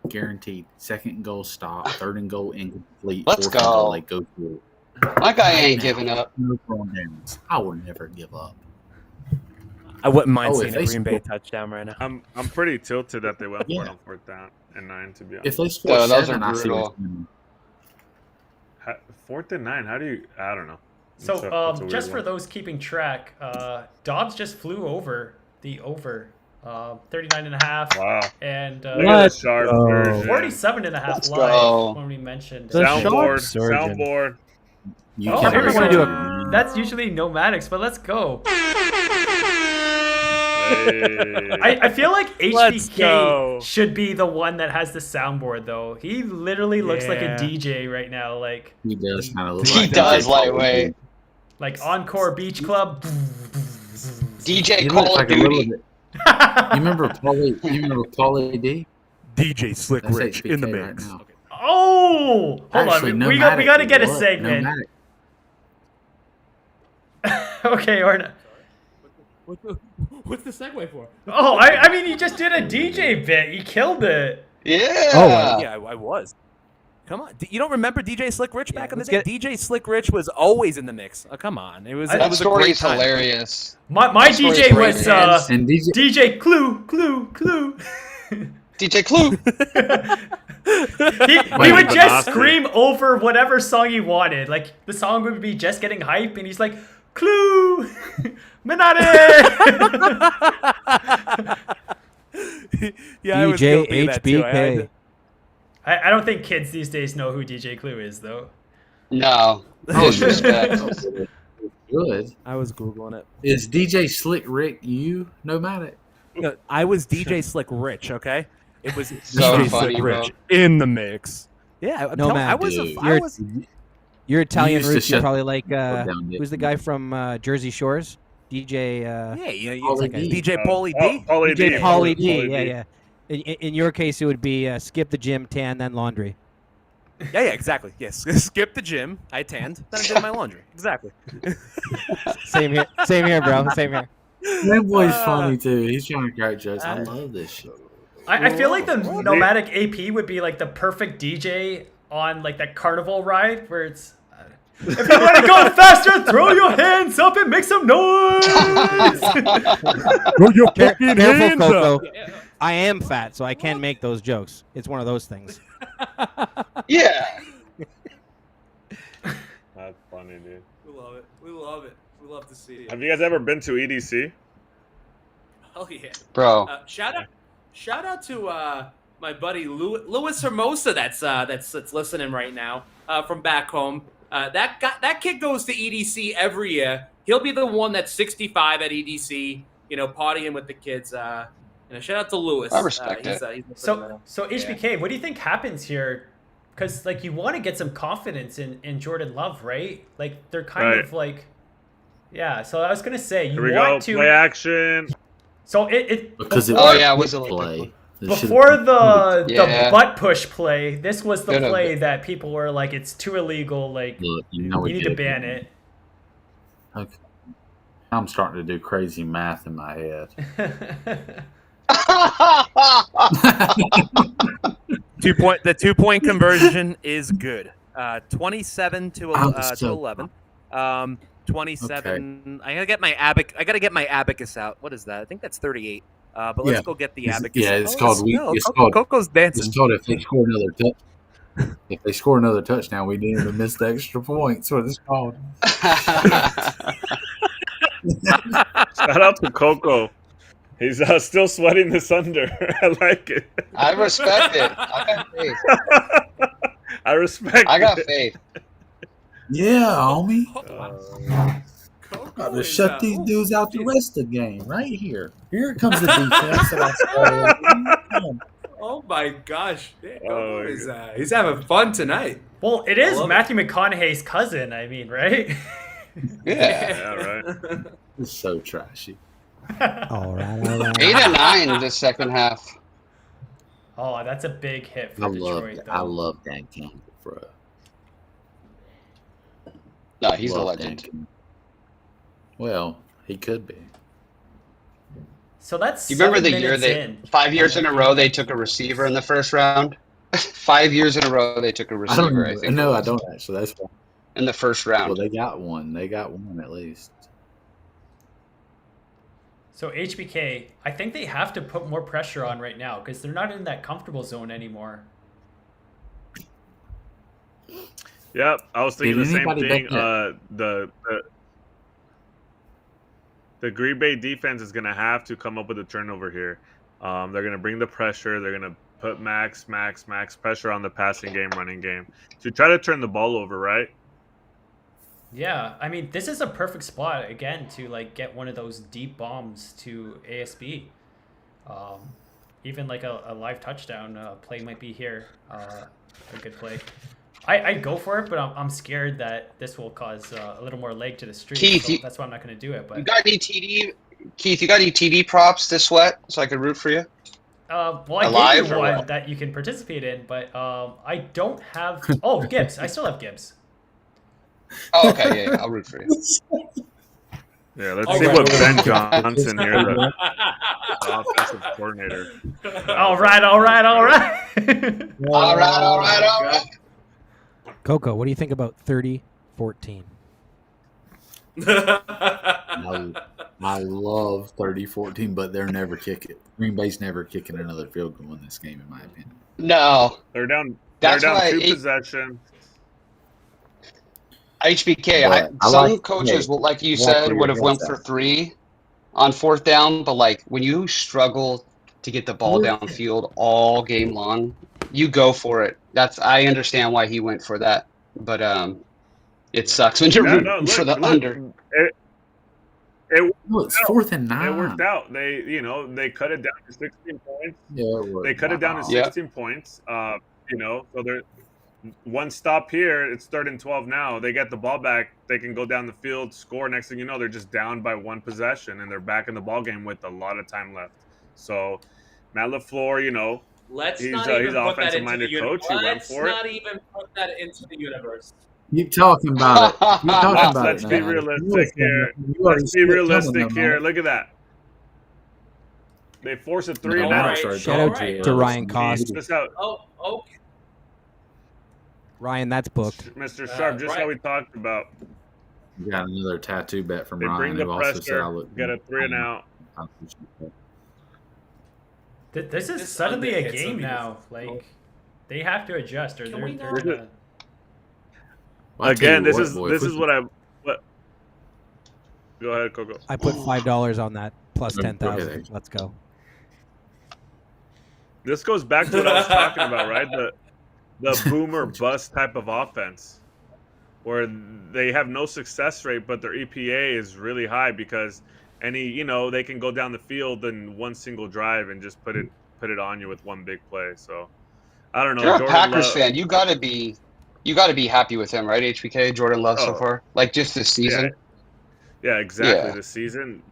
Guaranteed. 2nd and goal stop. 3rd and goal incomplete. Let's 4th and goal, go. they go for it. my guy ain't giving up. No throwing downs. I will never give up. I wouldn't mind Oh, seeing if a they Green Bay score- touchdown right now. I'm pretty tilted that they went for it Yeah. on 4th down and 9. To be honest, If they score No, those are 7, I see brutal. what's coming. 4th and 9. How do you? I don't know. So It's a weird just for one. those keeping track, Dobbs just flew over the over 39 and a half Wow. and Look at Let's the sharp go. version. 47 and a half Let's live go. when we mentioned The sharp Soundboard. surgeon. Soundboard. You Oh, can't here we say go. that. That's usually nomadics, but let's go. Hey. I feel like Let's HBK go. should be the one that has the soundboard though. He literally looks like a Yeah. DJ right now, like He does kind of look He like does that. lightweight. Encore Beach Club. DJ He Call looks of like a little Duty. bit. You remember Paulie D? DJ Slick That's Rich HBK in the right mix. now. Oh, hold Actually, on. We got to get a what? segment. Nomadic. Okay, Orna. What's the segue for? Oh, I mean, you just did a DJ bit. You killed it. Yeah. Oh, Yeah, I was. Come on, you don't remember DJ Slick Rich back in the let's day? get- DJ Slick Rich was always in the mix. Oh, come on, it was. That It That was a story great is time. hilarious. My That story is DJ great, was man. And DJ, DJ Clue. DJ Clue. He Wait, would but just not scream over whatever song he wanted. Like the song would be just getting hype, and he's like, "Clue, Minare." Yeah, I was DJ guilty of that too. I had HBK. to- I don't think kids these days know who DJ Clue is, though. No. Oh, Disrespect. Good. I was googling it. Is DJ Slick Rick you? Nomadic. No, I was DJ Slick Rich. Okay, it was So DJ funny, Slick bro. Rich in the mix. Yeah, No, man, I was. dude. I was. Your Italian used to roots, you're shut probably like down, who's the guy from Jersey Shores? DJ Yeah, Pauly that guy's D. DJ Pauly D. Pauly D. DJ Pauly D. Pauly Yeah, yeah. In your case, it would be skip the gym, tan, then laundry. Yeah, exactly. Yes, skip the gym. I tanned, then I did my laundry. Exactly. Same here. Same here, bro. Same here. That boy's funny too. He's trying to crack jokes. I love this shit. I feel like the Nomadic AP would be like the perfect DJ on like that carnival ride where it's. If you want to go faster, throw your hands up and make some noise. Throw your fucking Careful, hands up. Coco. I am fat, so I can't make those jokes. It's one of those things. Yeah. That's funny, dude. We love it. We love it. We love to see it. Have you guys ever been to EDC? Oh yeah. Bro. Shout out to my buddy Louis Hermosa that's listening right now from back home. That kid goes to EDC every year. He'll be the one that's 65 at EDC, partying with the kids. Shout out to Louis. I respect it. So HBK, what do you think happens here? Because like you want to get some confidence in Jordan Love, right? Like they're kind of like, yeah. So I was gonna say you Here we want go. to Play action. So it Because before, it was a little play. before the Yeah. butt push play. This was the Could've play been. that people were like, it's too illegal. Like Look, you you need to ban it. Okay. I'm starting to do crazy math in my head. The 2-point conversion is good. 27 to 11. 27. I gotta get my abacus out. What is that? I think that's 38. But let's go get the abacus. It's called. Coco's dancing. It's called if they score another touch. If they score another touchdown, we need them to miss the extra point. That's what it's called. Shout out to Coco. He's still sweating this under. I like it. I respect it. I got faith. I respect I got it. faith. Yeah, homie. Coco Got to is, shut these dudes out the rest of the game right here. Here comes the defense that I started. Oh my gosh. Yeah, Coco my is, he's having fun tonight. Well, it is love Matthew McConaughey's cousin. I mean, right? Yeah. Yeah, right. It's so trashy. All right. 8 and 9 the second half. Oh, that's a big hit for I Detroit. love Dan Campbell, bro. No, he's a Love Dan legend. Campbell. Well, he could be. So that's. Do you remember 7 the year minutes in. 5 years in a row they took a receiver in the first round? 5 years in a row they took a I receiver, I don't think. know. it I was, don't actually. That's why. in the first Well, round. they got one. They got one at least. So HBK, I think they have to put more pressure on right now because they're not in that comfortable zone anymore. Yep, I was thinking Did the same anybody thing. bet The Green Bay defense is gonna have to come up with a turnover here. They're gonna bring the pressure. They're gonna put max pressure on the passing game, running game to try to turn the ball over. Right? Yeah, I mean, this is a perfect spot again to like get one of those deep bombs to ASB. Even like a live touchdown play might be here. A good play. I'd go for it, but I'm scared that this will cause a little more leg to the street. Keith, so you- that's why I'm not going to do it. You But got any TD? Keith, you got any TD props to sweat so I could root for you? well, I Alive gave you or one what? that you can participate in, but I don't have. Oh, Gibbs. I still have Gibbs. Oh, okay, yeah, I'll root for you. Yeah. Let's All see right. what Ben Johnson here, the offensive coordinator. All right. All right. Coco, what do you think about 30-14? I love 30-14, but they're never kicking. Green Bay's never kicking another field goal in this game, in my opinion. No, They're down. That's they're down why 2 it- possessions. HBK. But I Some like- coaches, hey, will, like you walk said, where would your have went head's for at. 3 on 4th down, but like when you struggle to get the ball downfield all game long, you go for it. I understand why he went for that, but It sucks when you're Yeah, rooting no, for the look, under. it No, it's 4th and 9. It worked out. They cut it down to 16 points. Yeah, it worked They cut it down to out. 16 points. So they're one stop here. It's 3rd and 12 now. They get the ball back. They can go down the field, score. Next thing you know, they're just down by one possession, and they're back in the ball game with a lot of time left. So Matt LaFleur, Let's he's not he's even an put that into the offensive-minded universe. coach. He went Let's for it. not even put that into the universe. Keep talking about it. Keep talking about Let's it. be man. realistic here. You already Let's be spit realistic coming, here. man. Look at that. They force a 3 and No, out. right. sorry, Shout go out ahead. to Ryan Cost. Just how, Oh, okay. Ryan, that's booked. Mr. Sharp, just right. how we talked about. We got another tattoo bet from They Ryan, bring the who also said I pressure, look get a 3 and out. This is This suddenly under a hits game something now. Like, they have to adjust, or Can they're we not- gonna. Well, I tell Again, you this what, is boy, this if is we- what I. What? Go ahead, Coco. I put $5 on that plus Go ahead, 10,000. Ace. Let's go. This goes back to what I was talking about, right? The boomer bust type of offense, where they have no success rate, but their EPA is really high because they can go down the field in one single drive and just put it on you with one big play. So I don't know. You're a Jordan Packers Love, fan. You gotta be happy with him, right? HBK, Jordan Love so Oh. far, like just this season. Yeah, exactly. Yeah. This season,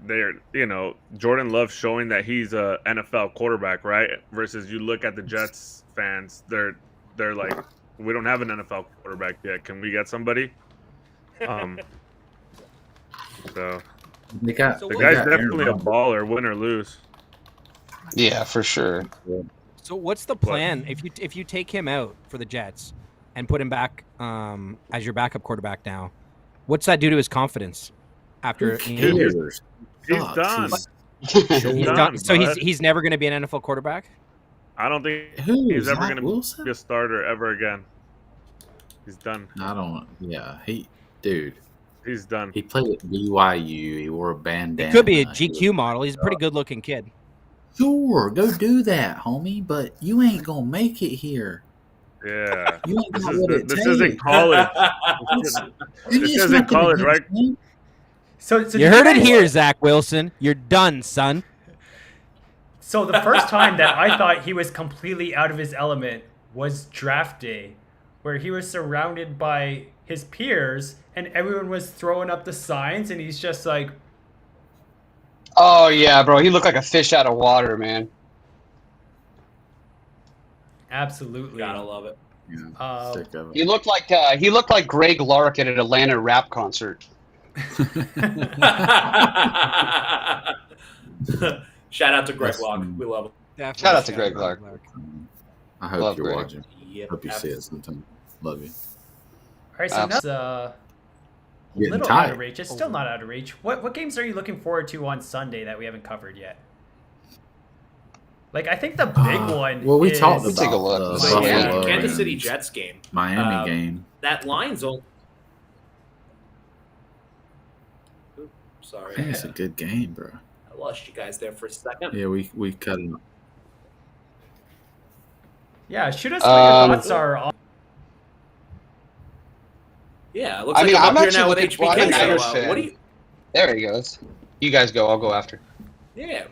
Jordan Love showing that he's a NFL quarterback, right? Versus you look at the Jets fans, they're like, we don't have an NFL quarterback yet. Can we get somebody? So They got, So the what- guy's got Aaron definitely a Rodgers. baller, win or lose. Yeah, for sure. So what's the plan if you take him out for the Jets and put him back as your backup quarterback now? What's that do to his confidence after Who you know, cares? He's Sucks. done. he's He's done? done, So bud. he's never going to be an NFL quarterback? I don't think Who? he's ever Zach going to Wilson? be a starter ever again. He's done. I don't. Yeah, dude. He's done. He played at BYU. He wore a He bandana. could be a He GQ model. He's a pretty good-looking kid. Sure, go do that, homie. But you ain't gonna make it here. Yeah. You ain't This got is what it this takes. isn't college. Maybe This it's isn't nothing college, against right? me. So You did heard it guys- here, Zach Wilson. You're done, son. So the first time that I thought he was completely out of his element was draft day, where he was surrounded by his peers and everyone was throwing up the signs, and he's just like, Oh yeah, bro. He looked like a fish out of water, man. absolutely. Gotta love it. Yeah, sick of it. He looked like Greg Lark at an Atlanta rap concert. Shout out to Greg That's, Locke. We love him. Definitely Shout out to Greg Lark. I hope Love you're Greg. watching. Yep. Hope you see it sometime. Love you. All right, so that's a Getting little tight. out of reach. It's still not out of reach. What games are you looking forward to on Sunday that we haven't covered yet? Like, I think the big one. Well, we is, talked Let's about take a look. the Let's So, see. yeah, Buffalo Kansas and City Jets game. Miami game. That line's on. Oops, I sorry. think it's a good game, bro. I lost you guys there for a second. Yeah, we cut it. Yeah, shoot us what your Um, thoughts are on. Yeah, it looks I like mean, I'm I'm up here actually now with looking- well, HBK. I'm a So, Niners what fan. do you? There he goes. You guys go. I'll go after. Yeah.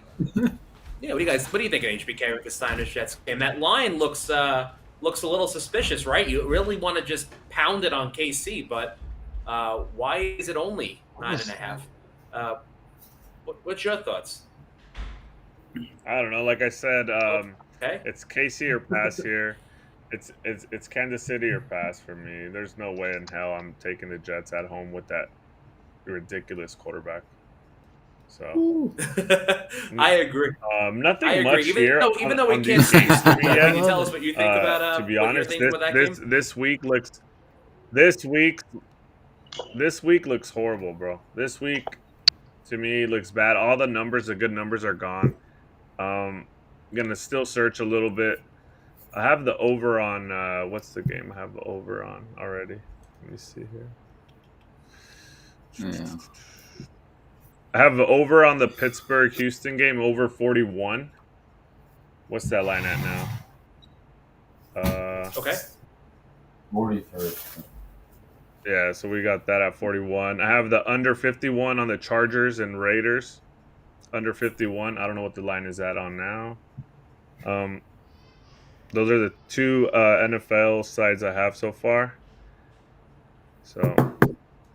Yeah, what do you think of HBK with the Niners Jets game? That line looks a little suspicious, right? You really want to just pound it on KC, but why is it only 9.5? What's your thoughts? I don't know. Like I said, Okay. it's KC or pass here. It's Kansas City or pass for me. There's no way in hell I'm taking the Jets at home with that ridiculous quarterback. So I agree. nothing I agree. much Even here. though we on can't these see games for me can yet. you tell us what you think about to be what honest, you're thinking about that game? this week looks horrible, bro. This week to me looks bad. All the numbers, the good numbers are gone. I'm gonna still search a little bit. I have the over on what's the game? I have the over on already. Let me see here. Yeah. I have the over on the Pittsburgh Houston game, over 41. What's that line at now? Okay. 43. Yeah, so we got that at 41. I have the under 51 on the Chargers and Raiders. Under 51. I don't know what the line is at on now. Those are the two NFL sides I have so far. So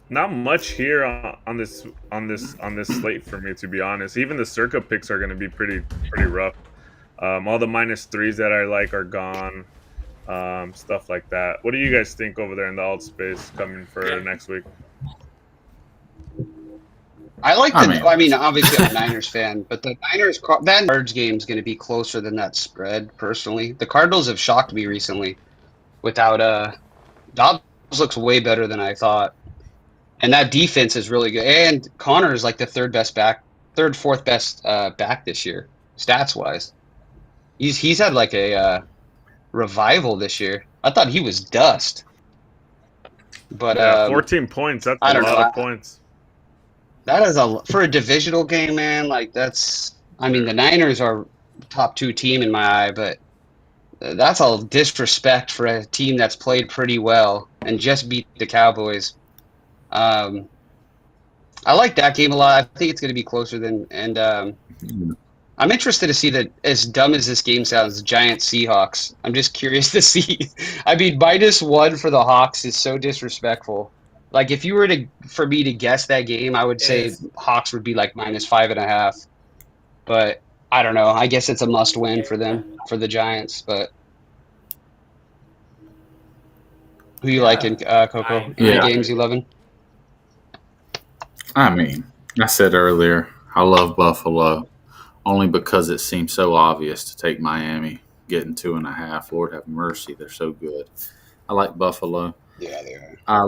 not much here on this slate for me, to be honest. Even the circa picks are going to be pretty rough. All the -3s that I like are gone. Stuff like that. What do you guys think over there in the alt space coming for next week? I like I the. mean- I mean, obviously, I'm a Niners fan, but the Niners that Cards game is going to be closer than that spread. Personally, the Cardinals have shocked me recently. Without Dobbs looks way better than I thought, and that defense is really good. And Connor is like the fourth best back this year, stats wise. He's had like a revival this year. I thought he was dust, but Yeah, 14 points. That's I a don't lot know. of points. That is for a divisional game, man. Like that's. I mean, the Niners are top two team in my eye, but that's all disrespect for a team that's played pretty well and just beat the Cowboys. I like that game a lot. I think it's going to be closer than, and I'm interested to see that. As dumb as this game sounds, Giants Seahawks. I'm just curious to see. I mean, -1 for the Hawks is so disrespectful. Like if you were for me to guess that game, I would say is. Hawks would be like -5.5. But I don't know. I guess it's a must win for them, for the Giants. But who you Yeah. liking, Coco? I- Any Yeah. games you loving? I mean, I said earlier, I love Buffalo only because it seems so obvious to take Miami, getting 2.5. Lord have mercy, they're so good. I like Buffalo. Yeah, they are. I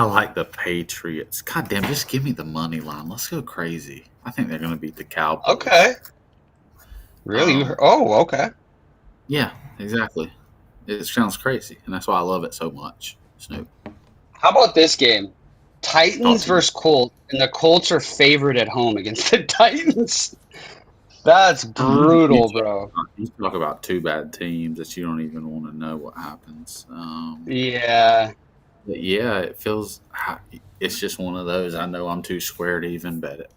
like the Patriots. God damn, just give me the money line. Let's go crazy. I think they're going to beat the Cowboys. Okay. Really? Oh, okay. Yeah, exactly. It sounds crazy, and that's why I love it so much. Snoop. How about this game? Talk Titans to me. versus Colts, and the Colts are favored at home against the Titans. That's brutal, bro. You talk about two bad teams that you don't even want to know what happens. Yeah. But yeah, it feels. It's just one of those. I know I'm too square to even bet it.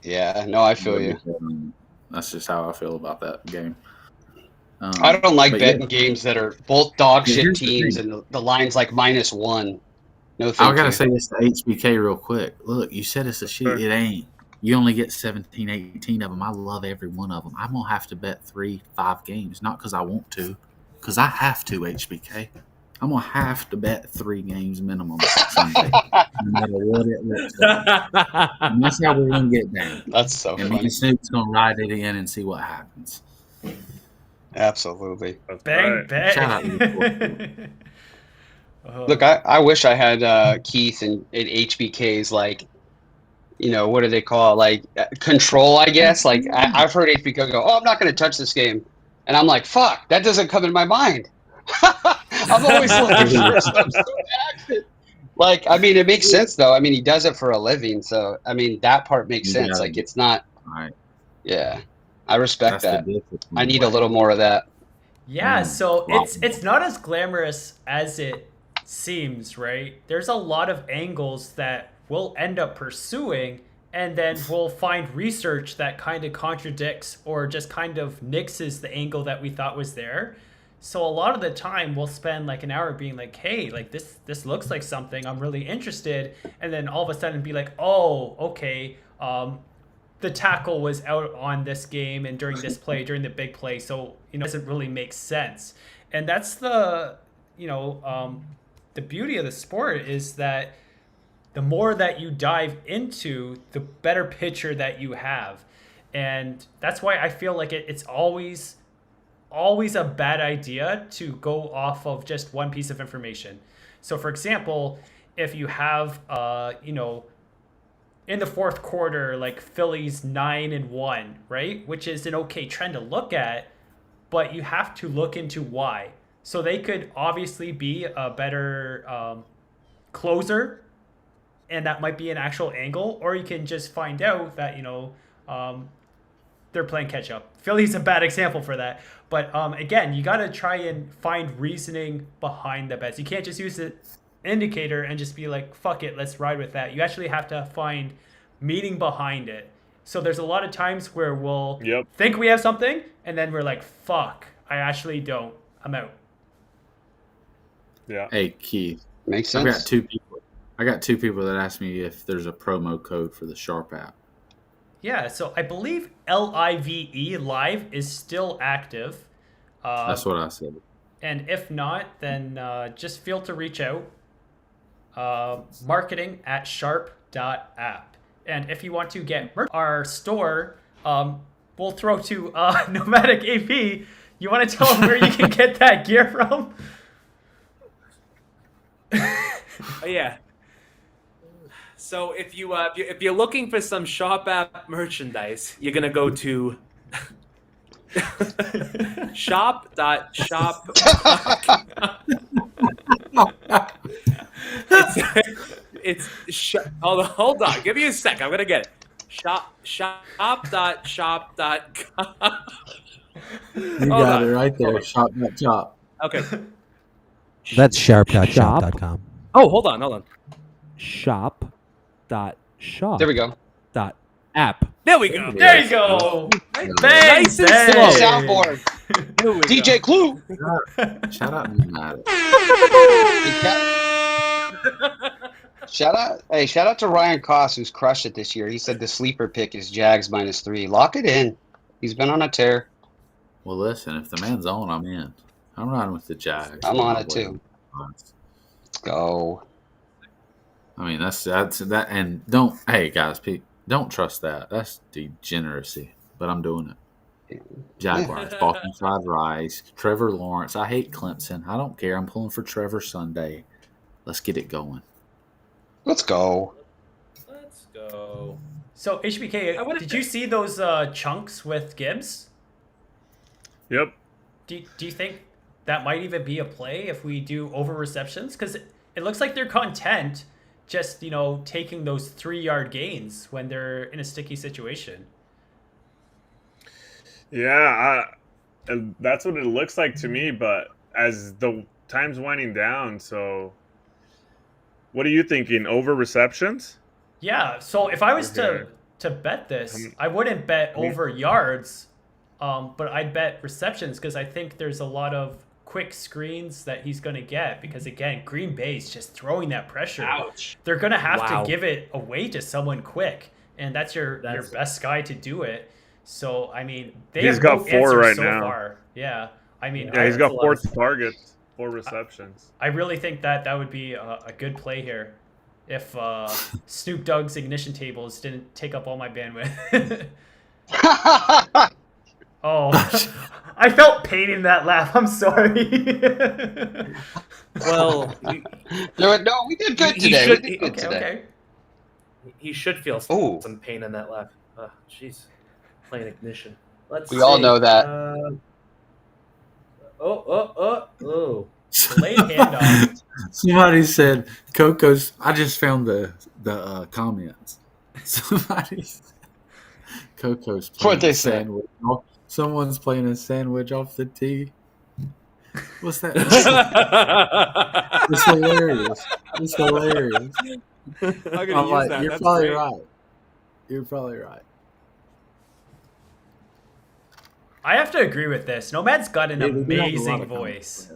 Yeah. No, I feel you. That's just how I feel about that game. I don't like but betting yeah. games that are both dog Yeah, shit here's the teams thing. and the line's like -1. No, I thank gotta you. say this to HBK real quick. Look, you said it's a sheet. It ain't. You only get 17, 18 of them. I love every one of them. I'm gonna have to bet 3-5 games, not because I want to, because I have to. HBK. I'm gonna have to bet 3 games minimum Sunday, no matter what it looks like. And that's how we're gonna get down. That's so And me funny. and Snoop's gonna ride it in and see what happens. Absolutely. That's Bang, right. bang. Shout out to the Look, I wish I had Keith and HBK's like, what do they call it? Like control, I guess. Like I've heard HBK go, "Oh, I'm not going to touch this game," and I'm like, "Fuck, that doesn't come in my mind." I'm always looking for some sort of action. Like, I mean, it makes sense though. I mean, he does it for a living, so I mean, that part makes sense. Like, it's not. All right. Yeah, I respect That's the that. discipline. I need a little more of that. Yeah, so Wow. it's not as glamorous as it seems, right? There's a lot of angles that we'll end up pursuing, and then we'll find research that kind of contradicts or just kind of nixes the angle that we thought was there. So a lot of the time we'll spend like an hour being like, hey, like this looks like something, I'm really interested, and then all of a sudden be like, oh, okay, the tackle was out on this game and during this play, during the big play, so it doesn't really make sense. And that's the the beauty of the sport, is that the more that you dive into, the better picture that you have. And that's why I feel like it's always a bad idea to go off of just one piece of information. So for example, if you have in the fourth quarter, like Philly's 9-1, right? Which is an okay trend to look at, but you have to look into why. So they could obviously be a better closer, and that might be an actual angle, or you can just find out that the they're playing catch up. Philly's a bad example for that. But again, you got to try and find reasoning behind the bets. You can't just use the indicator and just be like, fuck it, let's ride with that. You actually have to find meaning behind it. So there's a lot of times where we'll think we have something, and then we're like, fuck, I actually don't. I'm out. Yeah. Hey, Keith. Makes sense. I got two people that asked me if there's a promo code for the Sharp app. Yeah, so I believe LIVE live is still active. That's what I said. And if not, then just feel to reach out. marketing@sharp.app. And if you want to get our store, we'll throw to Nomadic AP. You want to tell them where you can get that gear from? Yeah. So if you're looking for some Shop app merchandise, you're gonna go to shop.shop. Hold on. Give me a sec. I'm gonna get it. Shop.shop.com. You got it right there. Shop.shop. Okay. That's sharp.shop.com. Oh, hold on. Shop.shop. There we go. App. There we go. There you go. Bang, Nice and bang. slow. Soundboard. DJ Clue. Shout out to Matt. Shout out to Ryan Koss, who's crushed it this year. He said the sleeper pick is Jags -3. Lock it in. He's been on a tear. Well, listen, if the man's on, I'm in. I'm riding with the Jags. I'm on it too. Let's go. I mean, that's that, and hey guys, don't trust that. That's degeneracy. But I'm doing it. Jaguars, Balkan fried rice, Trevor Lawrence. I hate Clemson. I don't care. I'm pulling for Trevor Sunday. Let's get it going. Let's go. Let's go. So HBK, did you see those chunks with Gibbs? Yep. Do you think that might even be a play if we do over receptions? Because it looks like they're content just, taking those 3-yard gains when they're in a sticky situation. Yeah, and that's what it looks like to me. But as the time's winding down, so what are you thinking? Over receptions? Yeah. So if I was to bet this, I wouldn't bet over yards, but I'd bet receptions because I think there's a lot of quick screens that he's going to get because, again, Green Bay's just throwing that pressure. Ouch. They're going to have to give it away to someone quick, and that's your best guy to do it. So, I mean, he's got 4 right now. Far. Yeah. I mean, he's got 4 targets, 4 receptions. I really think that would be a good play here if Snoop Dogg's ignition tables didn't take up all my bandwidth. Oh, I felt pain in that laugh. I'm sorry. Well, No, we did good today. We did good today. Okay. he should feel some pain in that laugh. Oh, jeez. Playing ignition. We all know that. Delayed handoff. Somebody said Coco's. I just found the comments. Somebody said Coco's playing What'd they a say? sandwich. Someone's playing a sandwich off the tee. What's that? It's hilarious. It's hilarious. I'm like, you're probably right. You're probably right. I have to agree with this. Nomad's got an amazing voice.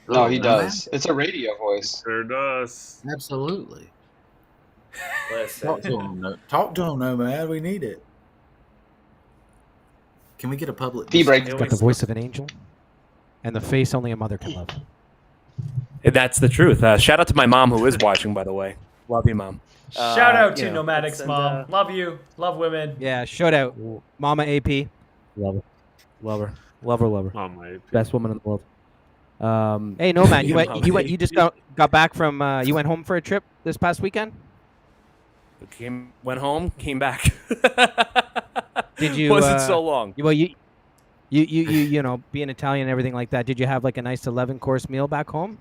No, he does. It's a radio voice. Sure does. Absolutely. Listen. Talk to him, Nomad. We need it. Can we get a public Tea break. Got the voice of an angel and the face only a mother can love. That's the truth. Shout out to my mom who is watching, by the way. Love you, Mom. Shout out to Nomadic's mom. Love you. Love women. Yeah, shout out Mama AP. Love her. Love her. Love her. Love her. Oh, my. Best woman in the world. Hey, Nomad, you just got back from you went home for a trip this past weekend? Went home, came back. Did you Wasn't so long. Well, you being Italian and everything like that, did you have like a nice 11-course meal back home?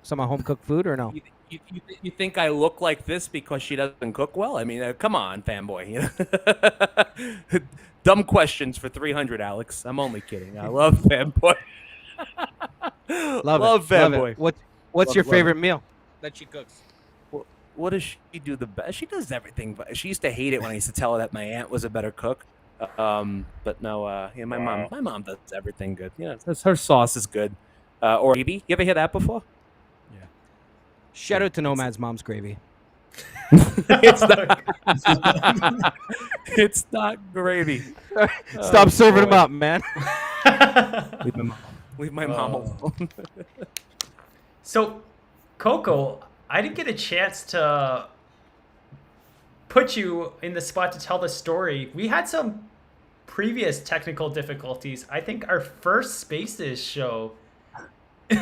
Some home cooked food or no? You think I look like this because she doesn't cook well? I mean, come on, fanboy. Dumb questions for 300, Alex. I'm only kidding. I love Fanboy. Love it. Fanboy. What's Love your it, love favorite meal that she cooks? What does she do the best? She does everything. But she used to hate it when I used to tell her that my aunt was a better cook. But no, yeah, my mom does everything good. Yeah, her sauce is good. Or gravy. You ever hear that before? Yeah. Shout out to Nomad's mom's gravy. It's not. It's not gravy. Stop serving them boy. up, man. Leave my mom alone. So, Coco, I didn't get a chance to put you in the spot to tell the story. We had some previous technical difficulties. I think our first Spaces show. You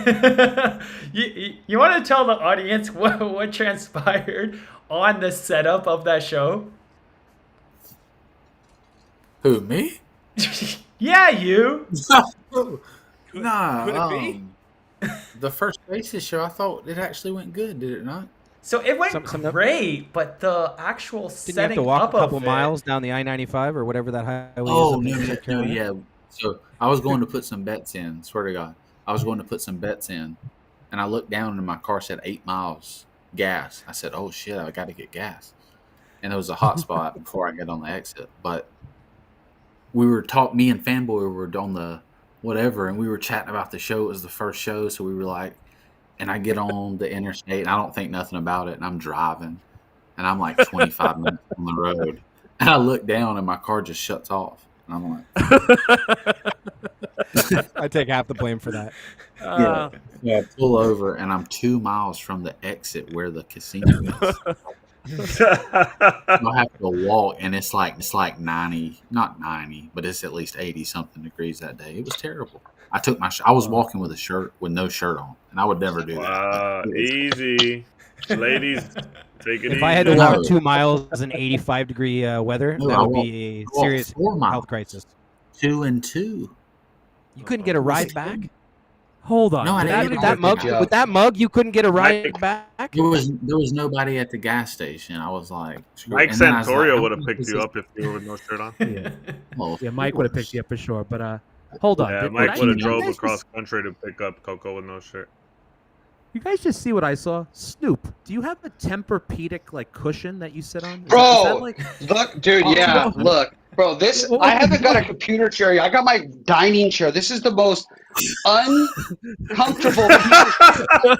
want to tell the audience what transpired on the setup of that show? Who, me? Yeah, you. Nah. Could it be? The first Spaces show, I thought it actually went good. Did it not? So it went Some- great, but the actual Didn't you setting have to walk up a couple of miles down the I-95 or whatever that highway Oh, is? up in no, North Carolina? yeah. So I was going to put some bets in. Swear to God, I was going to put some bets in, and I looked down and my car said 8 miles gas. I said, "Oh shit, I got to get gas." And there was a hot spot before I got on the exit. But we were me and Fanboy were on the whatever, and we were chatting about the show. It was the first show, so we were like, and I get on the interstate, and I don't think nothing about it, and I'm driving, and I'm like 25 minutes on the road, and I look down, and my car just shuts off, and I'm like, I take half the blame for that. yeah, pull over, and I'm 2 miles from the exit where the casino is. I have to walk, and it's like 90, not 90, but it's at least 80 something degrees that day. It was terrible. I took I was walking with no shirt on, and I would never do Wow, that. easy, ladies, take it If easy. I had to No. walk 2 miles in 85-degree weather, No, that I would walked- be a I walked serious 4 miles. health crisis. 2 and 2. You couldn't get a ride back? Hold on. No, I Did didn't that- get That mug, Good job. with that mug, you couldn't get a ride Mike- back? There was nobody at the gas station. I was like, screw it. Mike And then I was Santorio like, would have picked you up if you were with no shirt on. Yeah, well, of yeah, Mike would have course. picked you up for sure. But hold on. Yeah, Did Mike I- would have you drove guys across just- country to pick up Coco with no shirt. You guys just see what I saw? Snoop, do you have a Tempur-Pedic like cushion that you sit on? Is Bro, that like look, dude, Oh, yeah, no. look. Bro, I haven't got a computer chair. I got my dining chair. This is the most uncomfortable piece of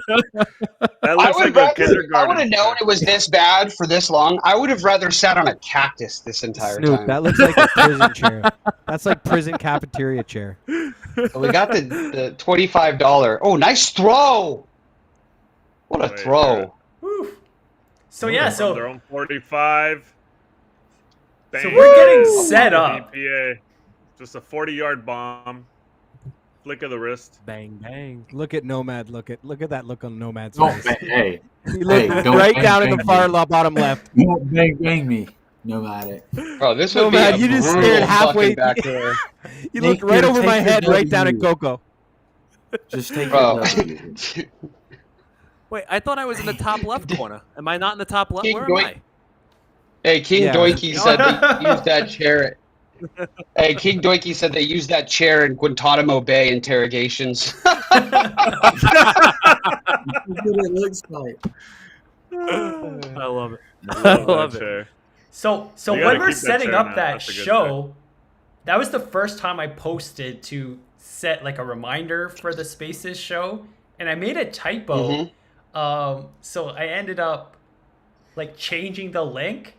That I looks would like a rather, if I kindergarten. would have known it was this bad for this long, I would have rather sat on a cactus this entire Snoop, time. that looks like a prison chair. That's like prison cafeteria chair. So we got the $25. Oh, nice throw! What a Wait, throw! Whew. So yeah, From their so own 45. so Bang. we're getting Woo! set up. EPA. Just a 40-yard bomb. Flick of the wrist. bang bang? Look at Nomad. Look at that look on Nomad's Don't face. bang, hey, He looked Hey, don't right bang, down in the bang far me. bottom left. don't bang me. No matter. Bro, this No, would be man, a you just brutal stared halfway- fucking back there. He Nick, looked right you're over my taking head, right down at W. Coco. Just take Bro. it. Wait, I thought I was in the top left corner. Am I not in the top left? King Where am Doink. I? Hey, King Yeah. Doinky said they used that chair. Hey, King Doinky said they used that chair in Guantanamo Bay interrogations. That's what it looks like. I love it. I love it. chair. So You gotta when we're keep that setting chair up now. that That's a good show, that was the first time I posted to set like a reminder for the Spaces show, and I made a typo. So I ended up like changing the link,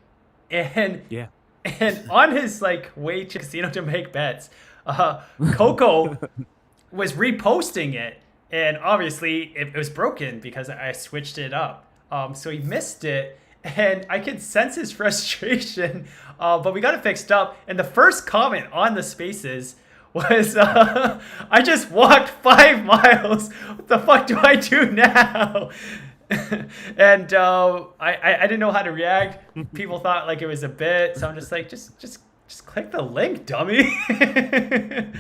and Yeah. and on his like way to casino to make bets, Coco was reposting it, and obviously it was broken because I switched it up. So he missed it, and I could sense his frustration. But we got it fixed up. And the first comment on the Spaces was, "I just walked 5 miles. What the fuck do I do now?" And I didn't know how to react. People thought like it was a bit, so I'm just like, just click the link, dummy. and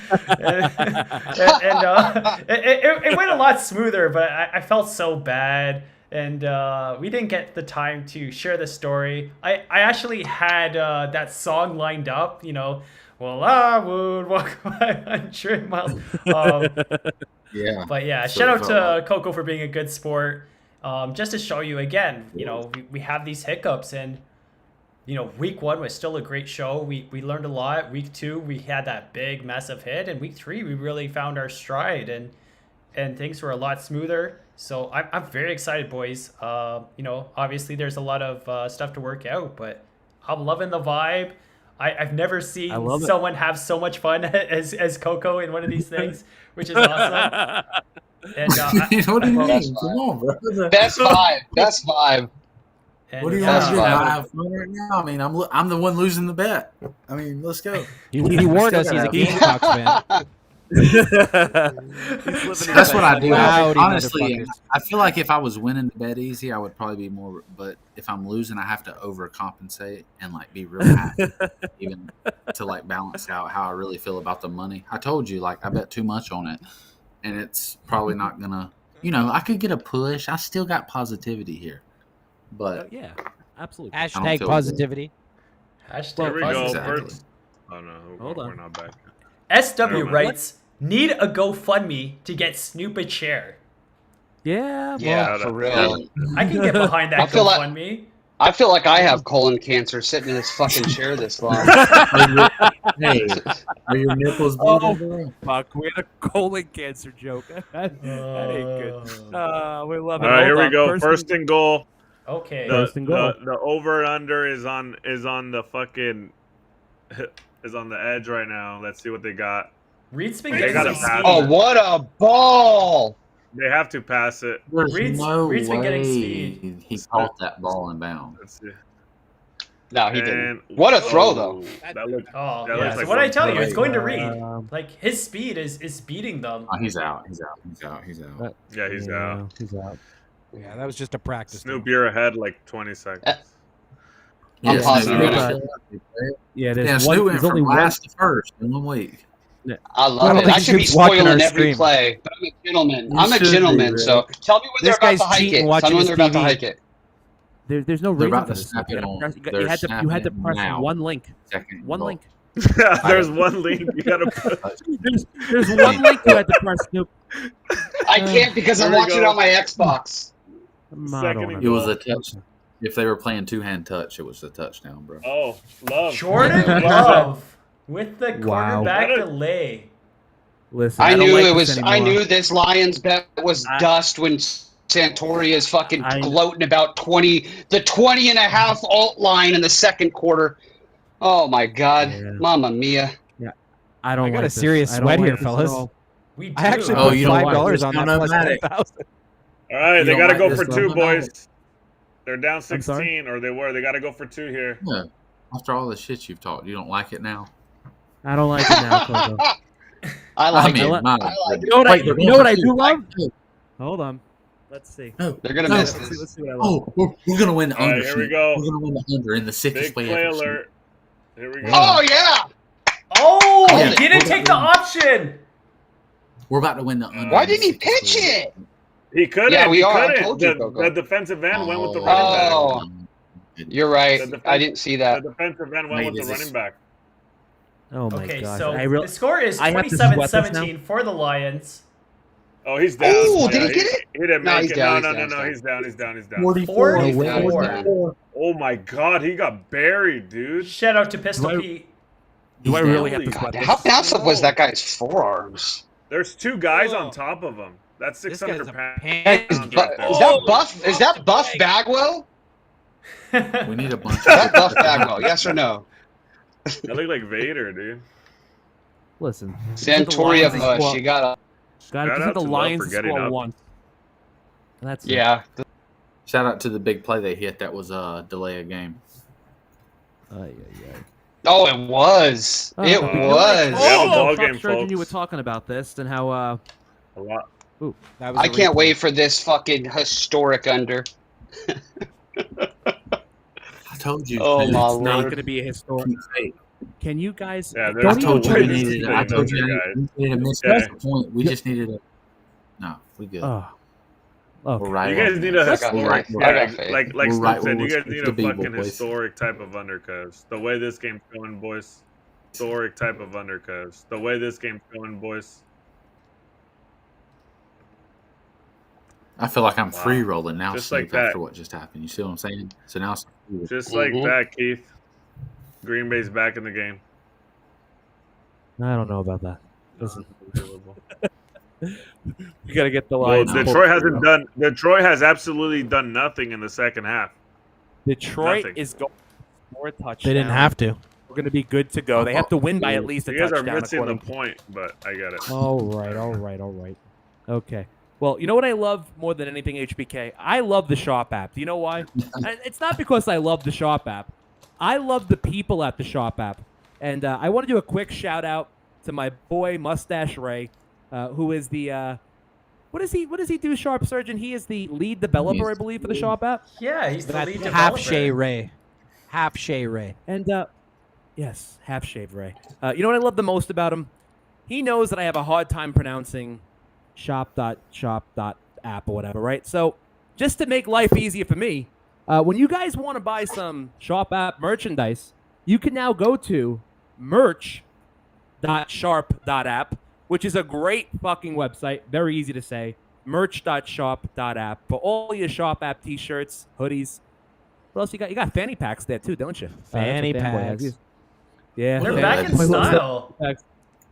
it went a lot smoother, but I felt so bad, and we didn't get the time to share the story. I actually had that song lined up, you know, Well, I would walk 500 miles. Yeah. But yeah, So shout it out felt to like- Coco for being a good sport. Just to show you again, we have these hiccups, and week 1 was still a great show. We learned a lot. Week 2, we had that big massive hit, and week 3, we really found our stride, and things were a lot smoother. So I'm very excited, boys. Obviously there's a lot of stuff to work out, but I'm loving the vibe. I've never seen love it. someone have so much fun as Coco in one of these things, which is awesome. And what do you Best mean? vibe. Come on, bro. Best vibe. Best vibe. and What do you yeah, want to do? vibe. Not have fun right now? I mean, I'm the one losing the bet. I mean, let's go. He warned us he's a Gamecocks fan. That's what I do. Rowdy Honestly, motherfuckers. I feel like if I was winning the bet easy, I would probably be more. But if I'm losing, I have to overcompensate and like be real happy, even to like balance out how I really feel about the money. I told you, like I bet too much on it, and it's probably not gonna. I could get a push. I still got positivity here, but Yeah, absolutely. Hashtag feel positivity. hashtag Here we go. Exactly. First. Oh no, Hold we're on. not back. SW Never mind. writes, need a GoFundMe to get Snoop a chair. Yeah, Yeah, Well, for real. I can get behind that I feel like- GoFundMe. I feel like I have colon cancer sitting in this fucking chair this long. hey, are your nipples bleeding? bro? fuck. We had a colon cancer joke. that ain't good. We love it. All right, here Hold we on. go. First and goal. Okay. First and goal. The over and under is on the fucking is on the edge right now. Let's see what they got. Reed's been They getting gotta some pass speed. Oh, what a ball! They have to pass it. There's Reed's- no Reed's been getting way speed. he caught that ball in bounds. Let's see. No, he And- didn't. What a throw, though. That looked. Oh, That yeah. looks So like what I one tell you, play. it's going to Reed. Um, Like, his speed is beating them. Oh, he's out. He's out. He's out. He's out. Yeah, he's out. He's out. Yeah, that was just a practice. Snoop, you're ahead like 20 seconds. I'm Yeah, positive Snoop- on Yeah, there's Yeah, one. Snoop went There's only from one. last to first in 1 week. I I love don't it. think I should be Snoop's watching spoiling our every stream. play, but I'm a gentleman. You I'm a should be, gentleman, Rick. so tell me when This they're about guy's to hike cheating it. Tell watching me when his they're about to TV. hike it. There's no They're reason about for to this. snap You it had to on. press- They're you had to snapping it press now. one link. Second One goal. link. There's one link. You gotta put. There's one link you had to press. Snoop. I can't because I'm Here we watching it go. on my Xbox. Second and It was goal. a touch. If they were playing two-hand touch, it was a touchdown, bro. Oh, love. Jordan Love with the Wow. quarterback What a- delay. Listen, I don't knew like it this was. I anymore. knew this Lions bet was I- dust when Santori is fucking I- gloating about the 20 and a half alt line in the second quarter. Oh my God, Yeah. Mamma Mia! I don't I got like a this. serious I don't sweat like here, this at fellas. all. We do. I actually Oh, put you don't like $5 this on that no plus matic. 10,000. All right, You they don't gotta like go this for though? two, No. boys. They're down I'm sorry? 16, or they were. They gotta go for two here. Yeah. After all the shit you've talked, you don't like it now? I don't like it now, Coco. I like mean, it. my- I like You know what I? Wait, they're You know what I going do for love? two. Hold on. Let's see. No, They're gonna no. miss Let's see, this. let's see what I love. Oh, we're gonna win the All right, under. here we Snoop. go. We're gonna win the under in the sickest Big way play ever. Snoop. alert. Here we go. Oh yeah! Oh, Yeah. he didn't take the option. We're about to win the under. Why in the didn't he sickest pitch way. it? He couldn't. Yeah, we he are. I couldn't. told you, the, Coco. the defensive end went with the running back. Oh. You're right. The defense- I didn't see The that. defensive end went Mate, with the this running is- back. Oh my Okay, gosh. so I the score is I have to sweat this 27-17 for the Lions. Oh, he's down. Oh, did he get it? He didn't No, make he's it. down, No, he's no, down, no, no. he's He's down. He's down. He's down. 44. Oh my God, he got buried, dude. Shout out to Pistol Do I- Pete. Do I He's really down. have to sweat this? How massive was that guy's forearms? There's two guys Oh. on top of him. That's This 600 guy's a pounds. pain. Is, Right there. that Buff? Is that Buff Bagwell? We need a bunch. Is that Buff Bagwell? Yes or no? That looked like Vader, dude. Listen. Santoria Lions Bush. squad. You got Got to Shout get out the to Love Lions for getting score up. once. That's to. it. Yeah. Shout out to the big play they hit. That was a delay of game. Ay, ay, ay. Oh, it was. Oh, It no, was. We have a ball Stop game, charging you folks. were talking about this and how A lot. That was I a can't replay. wait for this fucking historic under. I told you. Oh, Snoop, my it's it's not not Lord. going to be a historic. fake. Can you guys? Yeah, there's don't I no told you way we this is needed. gonna I told be you under, we needed to miss Yeah. the point. We just needed a. No, we good. Oh. We're Okay. right. You guys on need that. a I got historic, faith. I got faith. like We're Snoop right said, where you we're guys need supposed a to be, fucking boys. historic type of under, cause the way this game's going, boys. historic type of under, because the way this game's going, boys. I feel like I'm Wow. free rolling now, Just Snoop, like that. after what just happened. You see what I'm saying? So now it's Just like that, Keith. Green Bay's back in the game. I don't know about that. Listen, Unbelievable. we got to get the Well, Lions. Detroit has absolutely done nothing in the second half. Detroit nothing. is going to score a touchdown. They didn't have to. We're going to be good to go. They have to win by at least a You guys are touchdown. missing the point, but I get it. All right. Okay. Well, you know what I love more than anything, HBK? I love the Shop app. Do you know why? And it's not because I love the Shop app. I love the people at the Shop app. And I want to do a quick shout out to my boy Mustache Ray, who is the what does he do, Sharp Surgeon? He is the lead developer, I believe, for the Shop app. Yeah, he's the lead developer. Half Shea Ray. And yes, half shave Ray. You know what I love the most about him? He knows that I have a hard time pronouncing shop.app or whatever, right? So just to make life easier for me, when you guys want to buy some Shop app merchandise, you can now go to merch.sharp.app, which is a great fucking website. Very easy to say. Merch.sharp.app for all your Shop app t-shirts, hoodies. What else you got? You got fanny packs there too, don't you? Fanny that's what Fanboy packs. has. Yeah. They're fanny back in packs. style.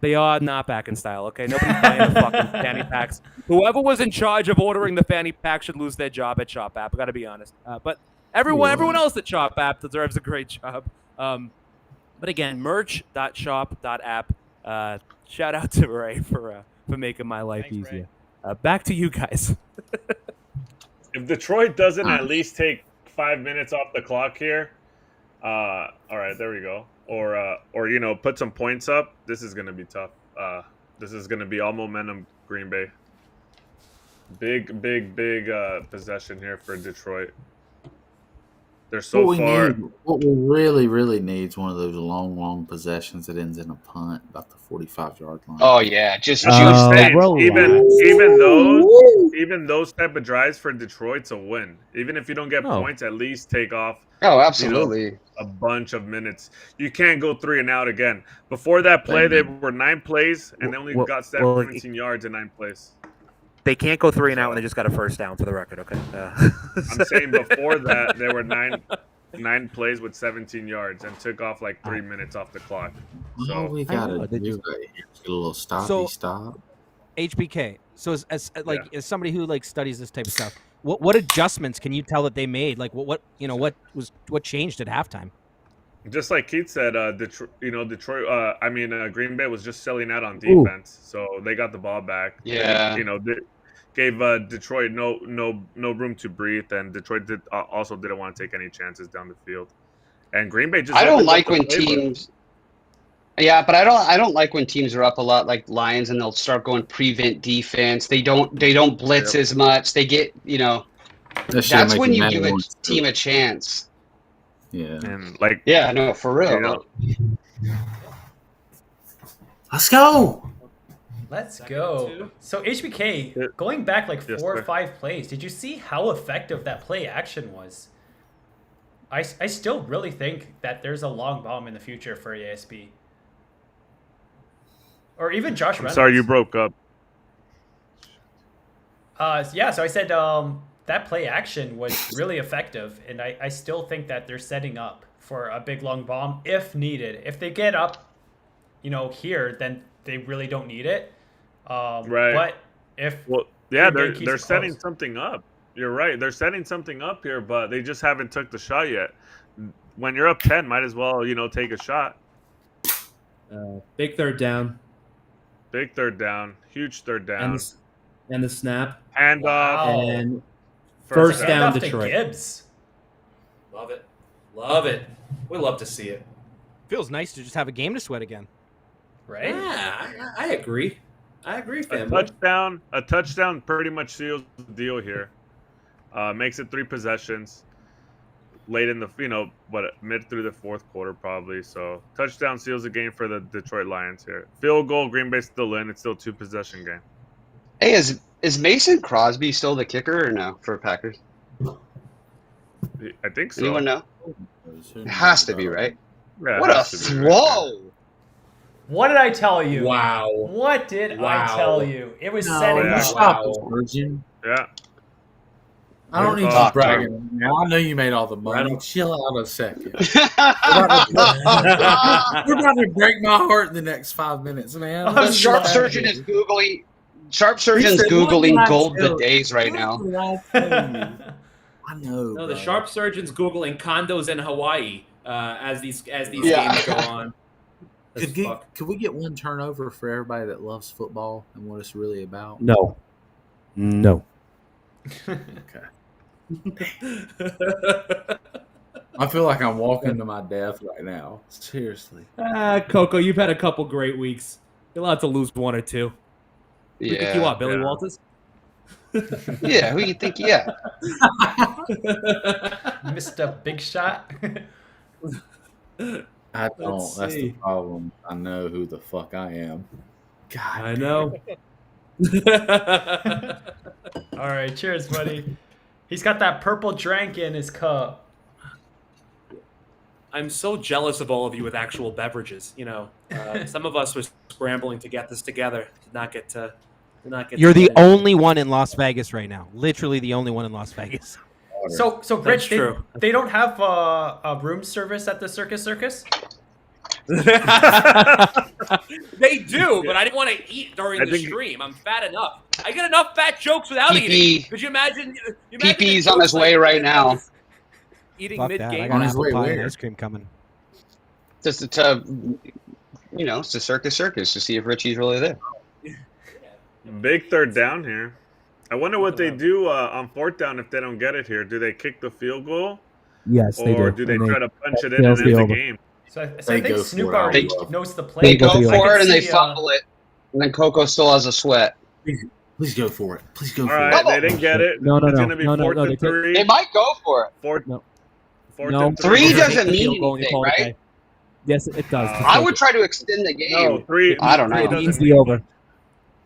They are not back in style, okay? Nobody's buying the fucking fanny packs. Whoever was in charge of ordering the fanny pack should lose their job at Shop App. I got to be honest. But everyone else at Shop App deserves a great job. But again, merch.shop.app. Shout out to Ray for making my life easier. Back to you guys. If Detroit doesn't at least take 5 minutes off the clock here, all right, there we go. Or put some points up. This is gonna be tough. This is gonna be all momentum, Green Bay. Big possession here for Detroit. They're so far. What we really need is one of those long possessions that ends in a punt about the 45-yard line. Oh yeah, just That's juice what I'm that. saying. Even those type of drives for Detroit's a win. Even if you don't get points, at least take off. Oh, absolutely. A bunch of minutes. You can't go 3 and out again. Before that play, they were 9 plays and they only got 17 yards in 9 plays. They can't go 3 and out when they just got a first down for the record, okay? I'm saying before that, there were 9 plays with 17 yards and took off like 3 minutes off the clock. So All we gotta do is get a little stop. HBK. So as somebody who studies this type of stuff, what adjustments can you tell that they made? Like what changed at halftime? Just like Keith said, Green Bay was just selling out on defense, so they got the ball back. Yeah, they gave Detroit no room to breathe, and Detroit didn't want to take any chances down the field. And Green Bay just. I don't like when teams. Yeah, but I don't like when teams are up a lot, like Lions, and they'll start going prevent defense. They don't blitz as much. They get That's when you give a team a chance. Yeah. And no, for real. Let's go. Let's go. So HBK, going back 4 or 5 plays, did you see how effective that play action was? I still really think that there's a long bomb in the future for ASB. Or even Josh Reynolds. Sorry, you broke up. So I said that play action was really effective, and I still think that they're setting up for a big long bomb if needed. If they get up, here, then they really don't need it. Right. But if they're setting something up. You're right. They're setting something up here, but they just haven't took the shot yet. When you're up 10, might as well take a shot. Big third down. Big third down. Huge third down. And the snap. Handoff. Wow. And first down, to Detroit. Gibbs. Love it. Love it. We love to see it. Feels nice to just have a game to sweat again. Right? Yeah, I agree. Family. A touchdown pretty much seals the deal here. Makes it 3 possessions. Late in the, mid through the fourth quarter probably. So touchdown seals the game for the Detroit Lions here. Field goal, Green Bay still in. It's still 2 possession game. Hey, is Mason Crosby still the kicker or no for Packers? I think so. Anyone know? It has to be, right? Yeah, what a throw! What did I tell you? Wow. What did I Wow. tell you? It was No, setting yeah. up. stop it, Virgin. Yeah. I don't need you Fuck, bragging right now. I know you made all the money. Right. Chill out a second. We're about to break my heart in the next 5 minutes, man. I'm The Let's sharp sorry. surgeon is googling. Sharp surgeon's He said, googling "What did I gold tell bidets right now. What did I tell you? I know. No, the bro. sharp surgeon's googling condos in Hawaii as these Yeah. games go on. As fuck. Could we get one turnover for everybody that loves football and what it's really about? No. No. Okay. I feel like I'm walking to my death right now. Seriously. Coco, you've had a couple great weeks. You're allowed to lose one or two. Who think you are, Billy Yeah. Walters? Yeah, who you think? Yeah. Mr. Big Shot. I don't. Let's That's the see. problem. I know who the fuck I am. God. I know. All right, cheers, buddy. He's got that purple drink in his cup. I'm so jealous of all of you with actual beverages. You know, some of us were scrambling to get this together. Did not get to. You're to the get it. only one in Las Vegas right now. Literally the only one in Las Vegas. So That's Rich, true. they don't have a room service at the Circus? They do, but I didn't want to eat during I the think- stream. I'm fat enough. I get enough fat jokes without PP. eating. Could you imagine? PP's on his way right now. Eating Fuck mid that. I game. got On his apple way pie and where? ice cream coming. Just to, it's the circus to see if Richie's really there. Big third down here. I wonder what they do on fourth down if they don't get it here. Do they kick the field goal? Yes, they Or do. do they And try to punch it in fails and end the the over. game? So I They think go Snoop for it. already They- knows the play. They go the I for can it and they see, fumble it, and then Coco still has a sweat. Please go for it. Please go All for right, it. they didn't get it. No, It's no. going to be No, no, fourth no, and they take- three. They might go for it. Fourth, No. fourth No. and Three three. doesn't Take the mean field goal and you anything, call it a right? day. Yes, it does. Uh, I would try to extend the game. No, three. I don't three know. doesn't Means the mean- over.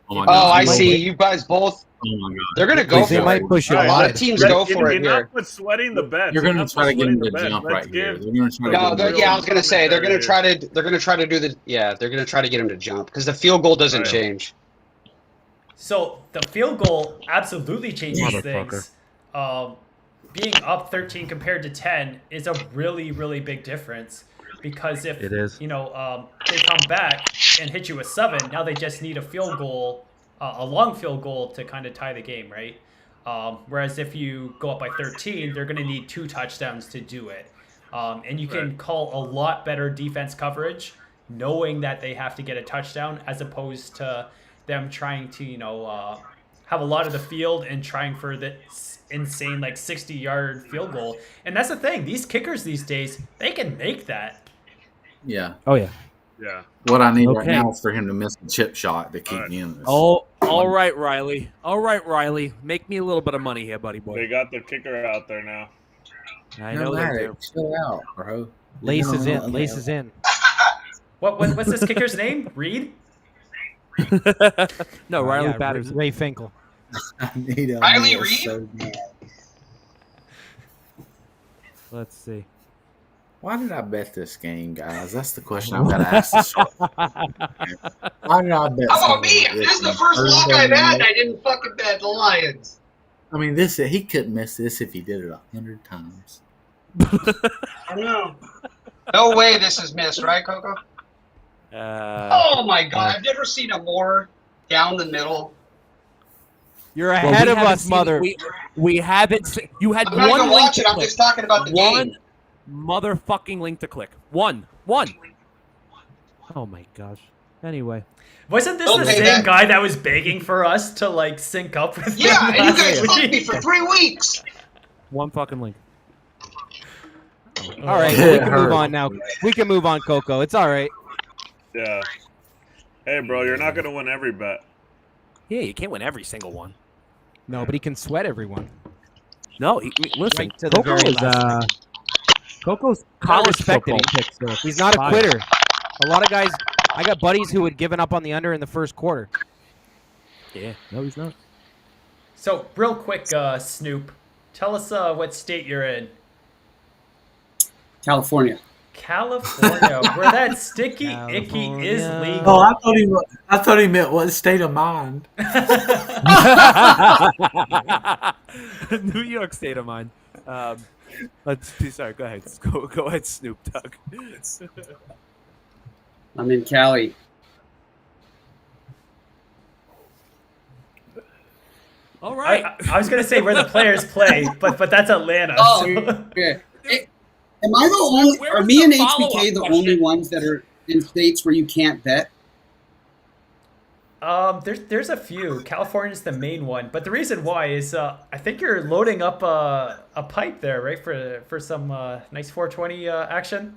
Oh, my Oh, God. I see. You guys both. Oh, my God. They're gonna go They for might it. push All it right, A lot of wide. teams go for it Enough here. with sweating the bets. You're going to Enough try with to get him sweating to the jump bets. right Let's here. give- They're going to try to No, get him to I jump. was gonna say they're gonna try to do the they're gonna try to get him to jump because the field goal doesn't Right. change. So the field goal absolutely changes Motherfucker. things. Being up 13 compared to 10 is a really, really big difference because if It is. they come back and hit you with 7, now they just need a field goal, a long field goal to kind of tie the game, right? Whereas if you go up by 13, they're going to need 2 touchdowns to do it. And you can Right. call a lot better defense coverage knowing that they have to get a touchdown as opposed to them trying to, have a lot of the field and trying for the insane 60-yard field goal. And that's the thing. These kickers these days, they can make that. Yeah. Oh, yeah. Yeah. What I need right Okay. now is for him to miss the chip shot to keep All right. me in this. Oh, all right, Riley. All right, Riley. Make me a little bit of money here, buddy They boy. got the kicker out there now. I know they do. Chill out, bro. Laces in. Laces in. What's this kicker's name? Reed? No, Riley Yeah, Patterson. Ray Finkel. I need a Riley meal Reed? so bad. Let's see. Why did I bet this game, guys? That's the question I've got to ask this short. Why did I bet? How about me? something like This is the on first lock Thursday I've had. night? And I didn't fucking bet the Lions. I mean, he couldn't miss this if he did it 100 times. I know. No way this is missed, right, Coco? Oh my god! I've never seen a more down the middle. You're Well, ahead we of haven't us, seen- mother. We haven't. You had I'm not one gonna link watch it. to I'm click. just talking about the One game. motherfucking link to click. One. Oh, my gosh. Anyway. Wasn't this the Okay, same that- guy that was begging for us to sync up with him Yeah, and you last guys fucked me week? for 3 weeks. One fucking link. All right, Yeah, we can move hurt. on now. We can move on, Coco. It's all right. Yeah. Hey, bro, you're not going to win every bet. Yeah, you can't win every single one. No, but he can sweat everyone. No, listen. Right to the Coco very is, last. Coco's I college respect football it. picks are He's not a fire. quitter. A lot of guys, I got buddies who had given up on the under in the first quarter. Yeah. No, he's not. So, real quick, Snoop, tell us what state you're in. California. California, where that sticky icky is California. legal. Oh, I thought he meant what state of mind. New York state of mind. Let's see. Sorry, go ahead. Go ahead, Snoop Dogg. I'm in Cali. All right. I was gonna say where the players play, but that's Atlanta. Oh, so- okay. Am I the only? Where Are was me the and follow-up HBK the question? only ones that are in states where you can't bet? There's a few. California's the main one, but the reason why is I think you're loading up a pipe there, right, for some nice 420 action,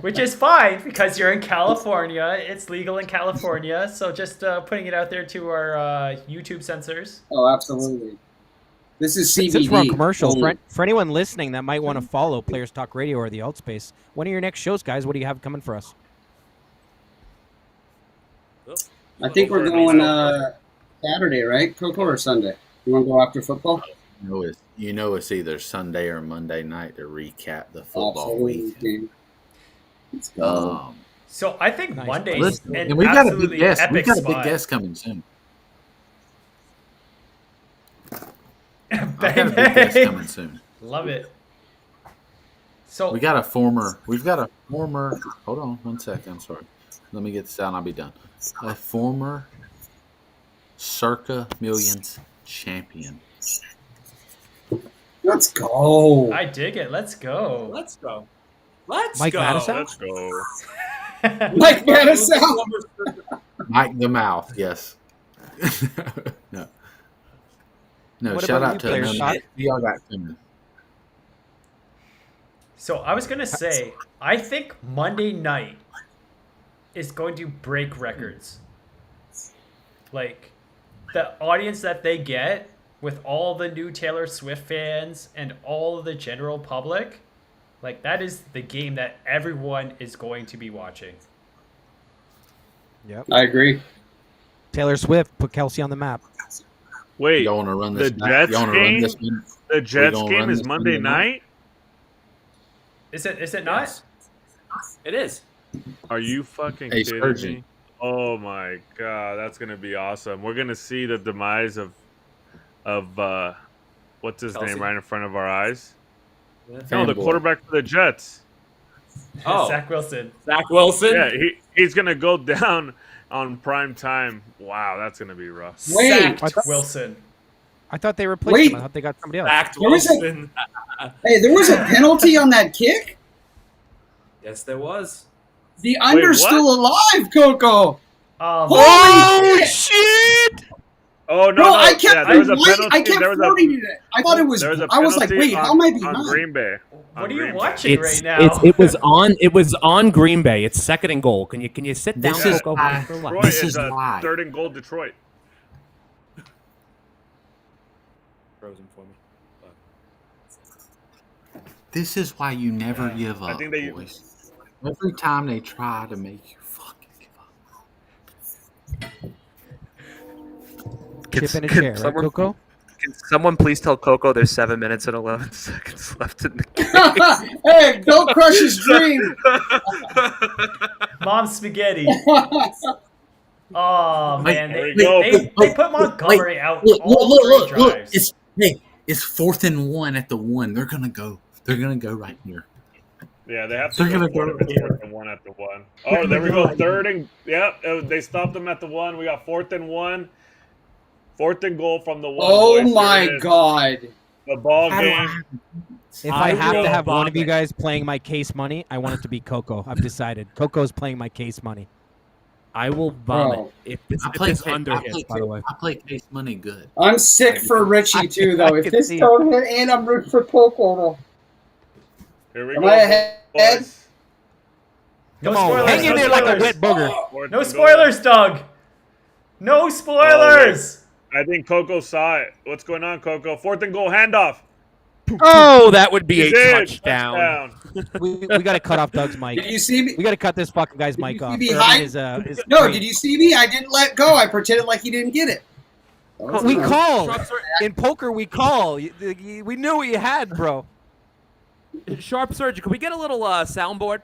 which is fine because you're in California. It's legal in California, so just putting it out there to our YouTube censors. Oh, absolutely. This is CBD. Since we're on commercial, only. for anyone listening that might want to follow Players Talk Radio or the Alt Space, when are your next shows, guys? What do you have coming for us? I think we're going Saturday, right, Coco, or Sunday? You want to go after football? You know it's either Sunday or Monday night to recap the football week. Absolutely. Let's go. So I think Nice. Monday's Listen, an and we've got a absolutely big guest. epic We've got a big spot. guest coming soon. I've Bang, got a big guest bang. coming soon. Love it. So We've got a former. Hold on one second. I'm sorry. Let me get this out and I'll be done. A former Circa Millions champion. Let's go. I dig it. Let's go. Let's go. Let's Mike go. Madison? Let's go. Mike Madison. Mike the Mouth, yes. No. No, What shout about out you, to Players Talk? y'all got coming. So I was gonna say, I think Monday night is going to break records. Like the audience that they get with all the new Taylor Swift fans and all of the general public, like that is the game that everyone is going to be watching. Yep. I agree. Taylor Swift put Kelsey on the map. Wait, Y'all want to run the this? Jets y'all wanna run game? this one? The Jets gonna game run is this Monday night? Is it not? Yes. It is. Are you fucking Hey, kidding Spurgeon. me? Oh my god, that's gonna be awesome. We're gonna see the demise of what's his Kelsey? name right in front of our eyes. Yeah. No, the Fanboy. quarterback for the Jets. Oh. Zach Wilson. Zach Wilson. Yeah, he's gonna go down on prime time. Wow, that's gonna be rough. Wait. Zach Wilson. I thought they replaced Wait. him. I thought they got somebody else. Zach There was a- Wilson. Hey, there was a penalty on that kick. Yes, there was. The under's what? still alive, Coco. Oh, Holy shit! shit! Oh no, Bro, no, I kept yeah, there was a I penalty. kept There was floating a it. I thought it was. there was a I was like, penalty wait, how am I on behind? Green Bay. what are On you Green Bay. watching right now? It was on Green Bay. It's second and goal. Can you sit down? This is Coco? why- Detroit This is is a why. third and goal Detroit. Frozen for me. This is why you never give I up, think they- boys. Every time they try to make you fucking give up. Chip in a chair, right, Coco? Can someone please tell Coco there's 7 minutes and 11 seconds left in the game? Hey, don't crush his dream. Mom spaghetti. Oh man, There they, you go. they put Montgomery out Look, all look, three look. drives. It's 4th and 1 at the 1. They're gonna go right here. Yeah, they have to They're go gonna for it go if it's 4th and 1 at the 1. Oh, there we go. Third and they stopped them at the 1. We got 4th and 1. 4th and goal from the 1. Oh boys. my Here it is. God. The ball How do game. If I have will to have one of vomit. you guys playing my case money, I want it to be Coco. I've decided. Coco's playing my case money. I will vomit Bro. if this I under hits. By the way, play case money good. I'm sick for Richie too, though. I If can this see. don't hit, and I'm rooting for Coco. Here we Am go. I ahead? boys. No Come on, spoilers. hang in no there like a spoilers. wet booger. 4th No and spoilers, Doug. No spoilers. goal. I think Coco saw it. What's going on, Coco? 4th and goal handoff. oh, that would be He a did. touchdown. We got to cut off Doug's mic. Did you see me? We got to cut this fucking guy's Did mic you see off. behind- His No, screen. did you see me? I didn't let go. I pretended like he didn't get it. That was We nice. call in poker. We call. We knew what you had, bro. Sharp Surgeon, can we get a little soundboard?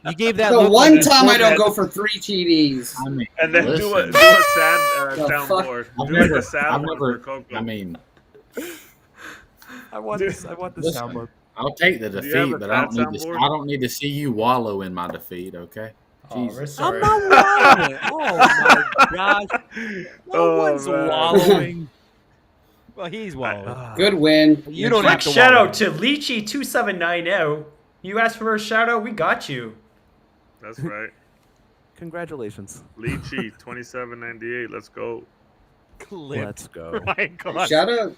You gave that The look one like you time I pulled don't that- go for 3 TDs. I mean, And then do a listen, sound The fuck? soundboard. I've Do like never, a sad I've one never, for Coco. I mean, I want Dude, this. I want the listen, soundboard. I'll take the Do you have defeat, a but I don't sad need to. soundboard? I don't need to see you wallow in my defeat. Okay. Oh, we're Jesus. sorry. I'm not wallowing. Oh my gosh. No Oh, one's man. wallowing. Well, he's wallowing. Good win. You don't Quick have to shout wallow. out to Leechy2790. You asked for a shout out, we got you. That's right. Congratulations. Lychee 2798. Let's go. Let's go. My God. Shout out.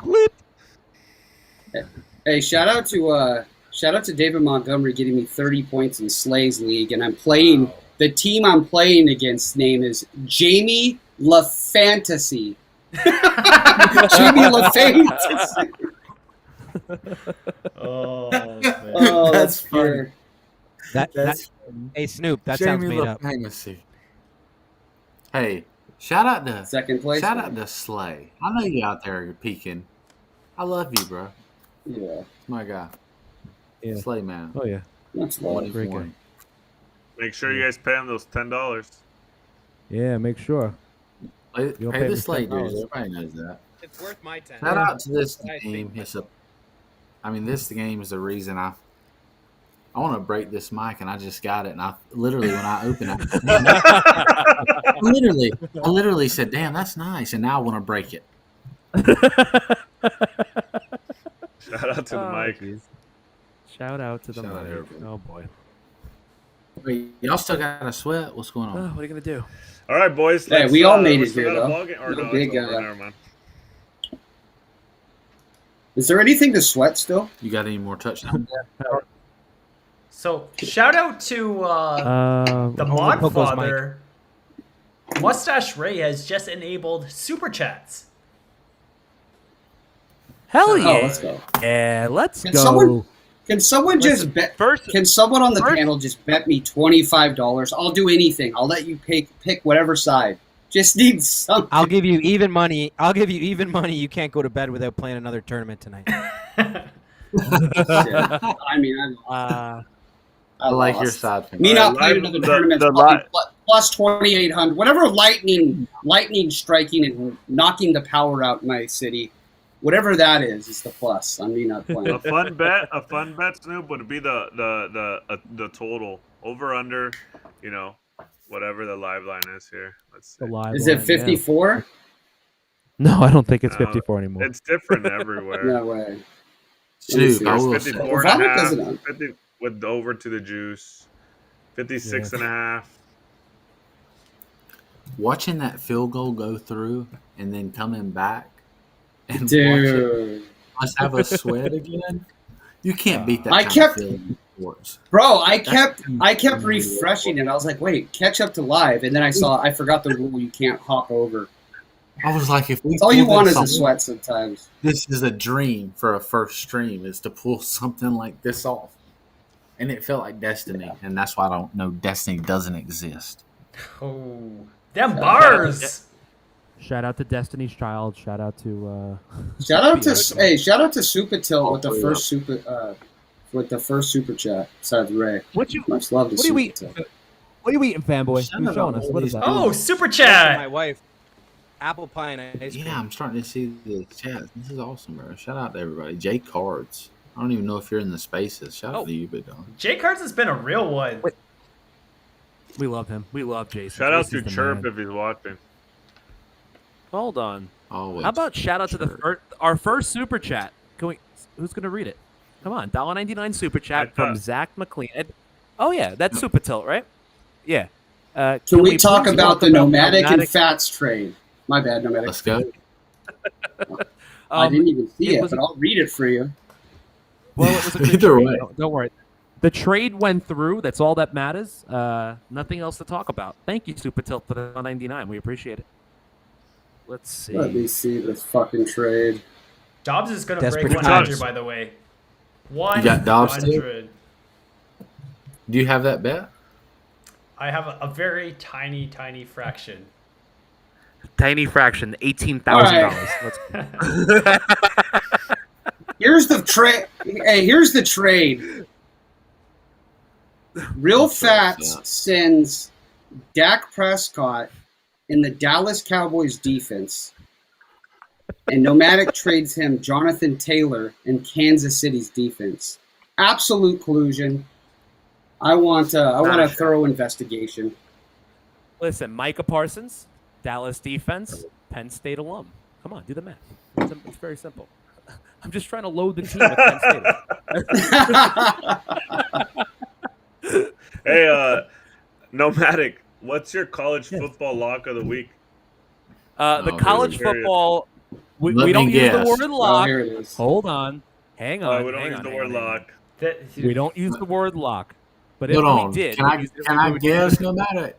Hey, shout out to David Montgomery getting me 30 points in Slays League, and I'm playing. The team I'm playing against name is Jamie LaFantasy. Jamie LaFantasy. Oh, man. Oh, That's funny. weird. That's Hey, Snoop, that sounds Jamie made up. Fantasy. Hey, shout out to Second place. Slay. I know you out there peeking. I love you, bro. Yeah, My guy. Yeah. Slay man. Oh yeah. that's What love. he's Very wanting. Make sure you guys pay him those $10. Yeah, make sure. Pay You'll pay the me Slay $10. dudes. Everybody knows that. It's worth my 10. Shout out to this Nice game. thing. This game is the reason I want to break this mic, and I just got it. And I literally, when I open it, I literally said, "Damn, that's nice." And now I want to break it. Shout out to the mic. Geez. Shout out to the Shout out mic. everybody. Oh boy. Wait, y'all still got a sweat? What's going on? What are you gonna do? All right, boys. Hey, let's, we all made we it still here, got a though. ball game- Or No no, big, it's over. uh, Never mind. Is there anything to sweat still? You got any more touchdowns? So, shout out to the Only Coco's Modfather. Mustache Ray has just enabled super chats. Hell Oh, yeah. let's go. Yeah, let's Can go. someone just bet? Can someone on the panel just bet me $25? I'll do anything. I'll let you pick whatever side. Just need something. I'll give you even money. You can't go to bed without playing another tournament tonight. Shit. I mean, I like your lost. side. Me not playing live- another the- tournament the probably li- plus 2,800. Whatever lightning striking and knocking the power out in my city, whatever that is the plus. I'm not playing. A fun bet, Snoop, would be the total over under. You know, whatever the live line is here. Let's see. The live Is it line, yeah. 54? No, I don't think it's No, 54 anymore. It's different everywhere. No way. Snoop, I There's will say. 54 Well, and a Vomit half, doesn't- 50 with over to the juice, 56 and a half. Watching that field goal go through and then coming back and watch it Dude. us have a sweat again. You can't beat that I kind kept- of feeling in sports. Bro, I kept refreshing it. I was like, wait, catch up to live. And then I forgot the rule you can't hop over. I was like, if we That's all you pull want this is a off, sweat sometimes. this is a dream for a first stream, is to pull something like this off. And it felt like destiny, and that's why I don't know destiny doesn't exist. Oh, them bars. Shout out to Destiny's Child. Shout out to Shout out to Super Tilt with the Oh, first super chat. Besides Ray, what you much love to what are you Super eating? Tilt. What are you eating, fanboy? Shut Who's up, showing us? What is that? Oh, super My chat. wife, apple pie and ice cream. Yeah, I'm starting to see the chat. This is awesome, bro. Shout out to everybody. Jay Cards. I don't even know if you're in the spaces. Shout out to you, big dog. J Cards has been a real one. We love him. We love Jason. Shout out to Jason's the Chirp man. if he's watching. Hold on. Always. How about shout out to our first super chat? Who's gonna read it? Come on, $1.99 super chat from Zach McLean. Oh yeah, that's Super Tilt, right? Yeah. Can we talk please about talk the nomadic and nomadic- fats trade? My bad, nomadic. Let's go. I didn't even see it it, was- but I'll read it for you. Well, it was a good Either trade. way. Don't worry. The trade went through. That's all that matters. Nothing else to talk about. Thank you, Super Tilt, for the $1.99. We appreciate it. Let's see. Let me see this fucking trade. Dobbs is gonna Desperate break 100, times. by the way. You got Dobbs too? 100. Do you have that bet? I have a very tiny fraction. Tiny fraction, $18,000. Let's Here's the trade. Hey, here's the trade. Real Fats sends Dak Prescott in the Dallas Cowboys defense, and Nomadic trades him Jonathan Taylor in Kansas City's defense. Absolute collusion. I want a thorough investigation. Listen, Micah Parsons, Dallas defense, Penn State alum. Come on, do the math. It's very simple. I'm just trying to load the team with Penn State. Hey, Nomadic, what's your college football lock of the week? The college football, we don't use the word lock. here it is. Hold on. Hang on. We don't use the word lock. We don't use the word lock. But Hold if on. we did, Can I guess? No matter.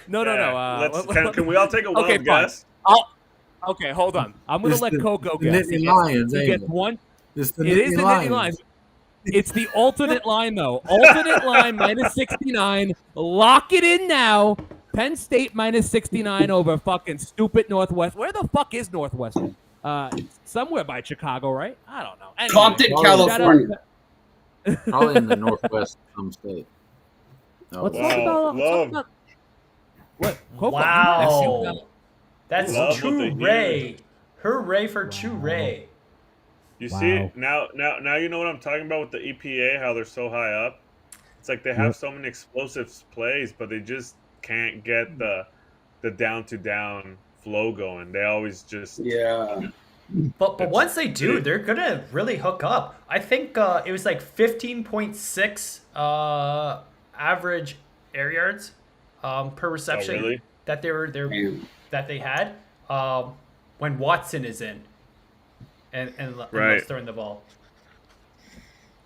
No. Can we all take a wild guess? Okay, hold on. I'm going to let Coco guess. Nittany Lions, He ain't gets it? one. It's the It is Nittany the Nittany Lions. It's the alternate line, though. Alternate line minus 69. Lock it in now. Penn State minus 69 over fucking stupid Northwest. Where the fuck is Northwestern? Somewhere by Chicago, right? I don't know. Anyway, Compton, California. Probably in the Northwest of some state. Let's talk about what? Coco, Wow. That's Love True with the Ray. Hooray for True Ray. You see, now you know what I'm talking about with the EPA, how they're so high up. It's like they have so many explosive plays, but they just can't get the down to down flow going. They always just But once they do, they're gonna really hook up. I think it was like 15.6 average air yards per reception really? that they had when Watson is in and throwing the ball.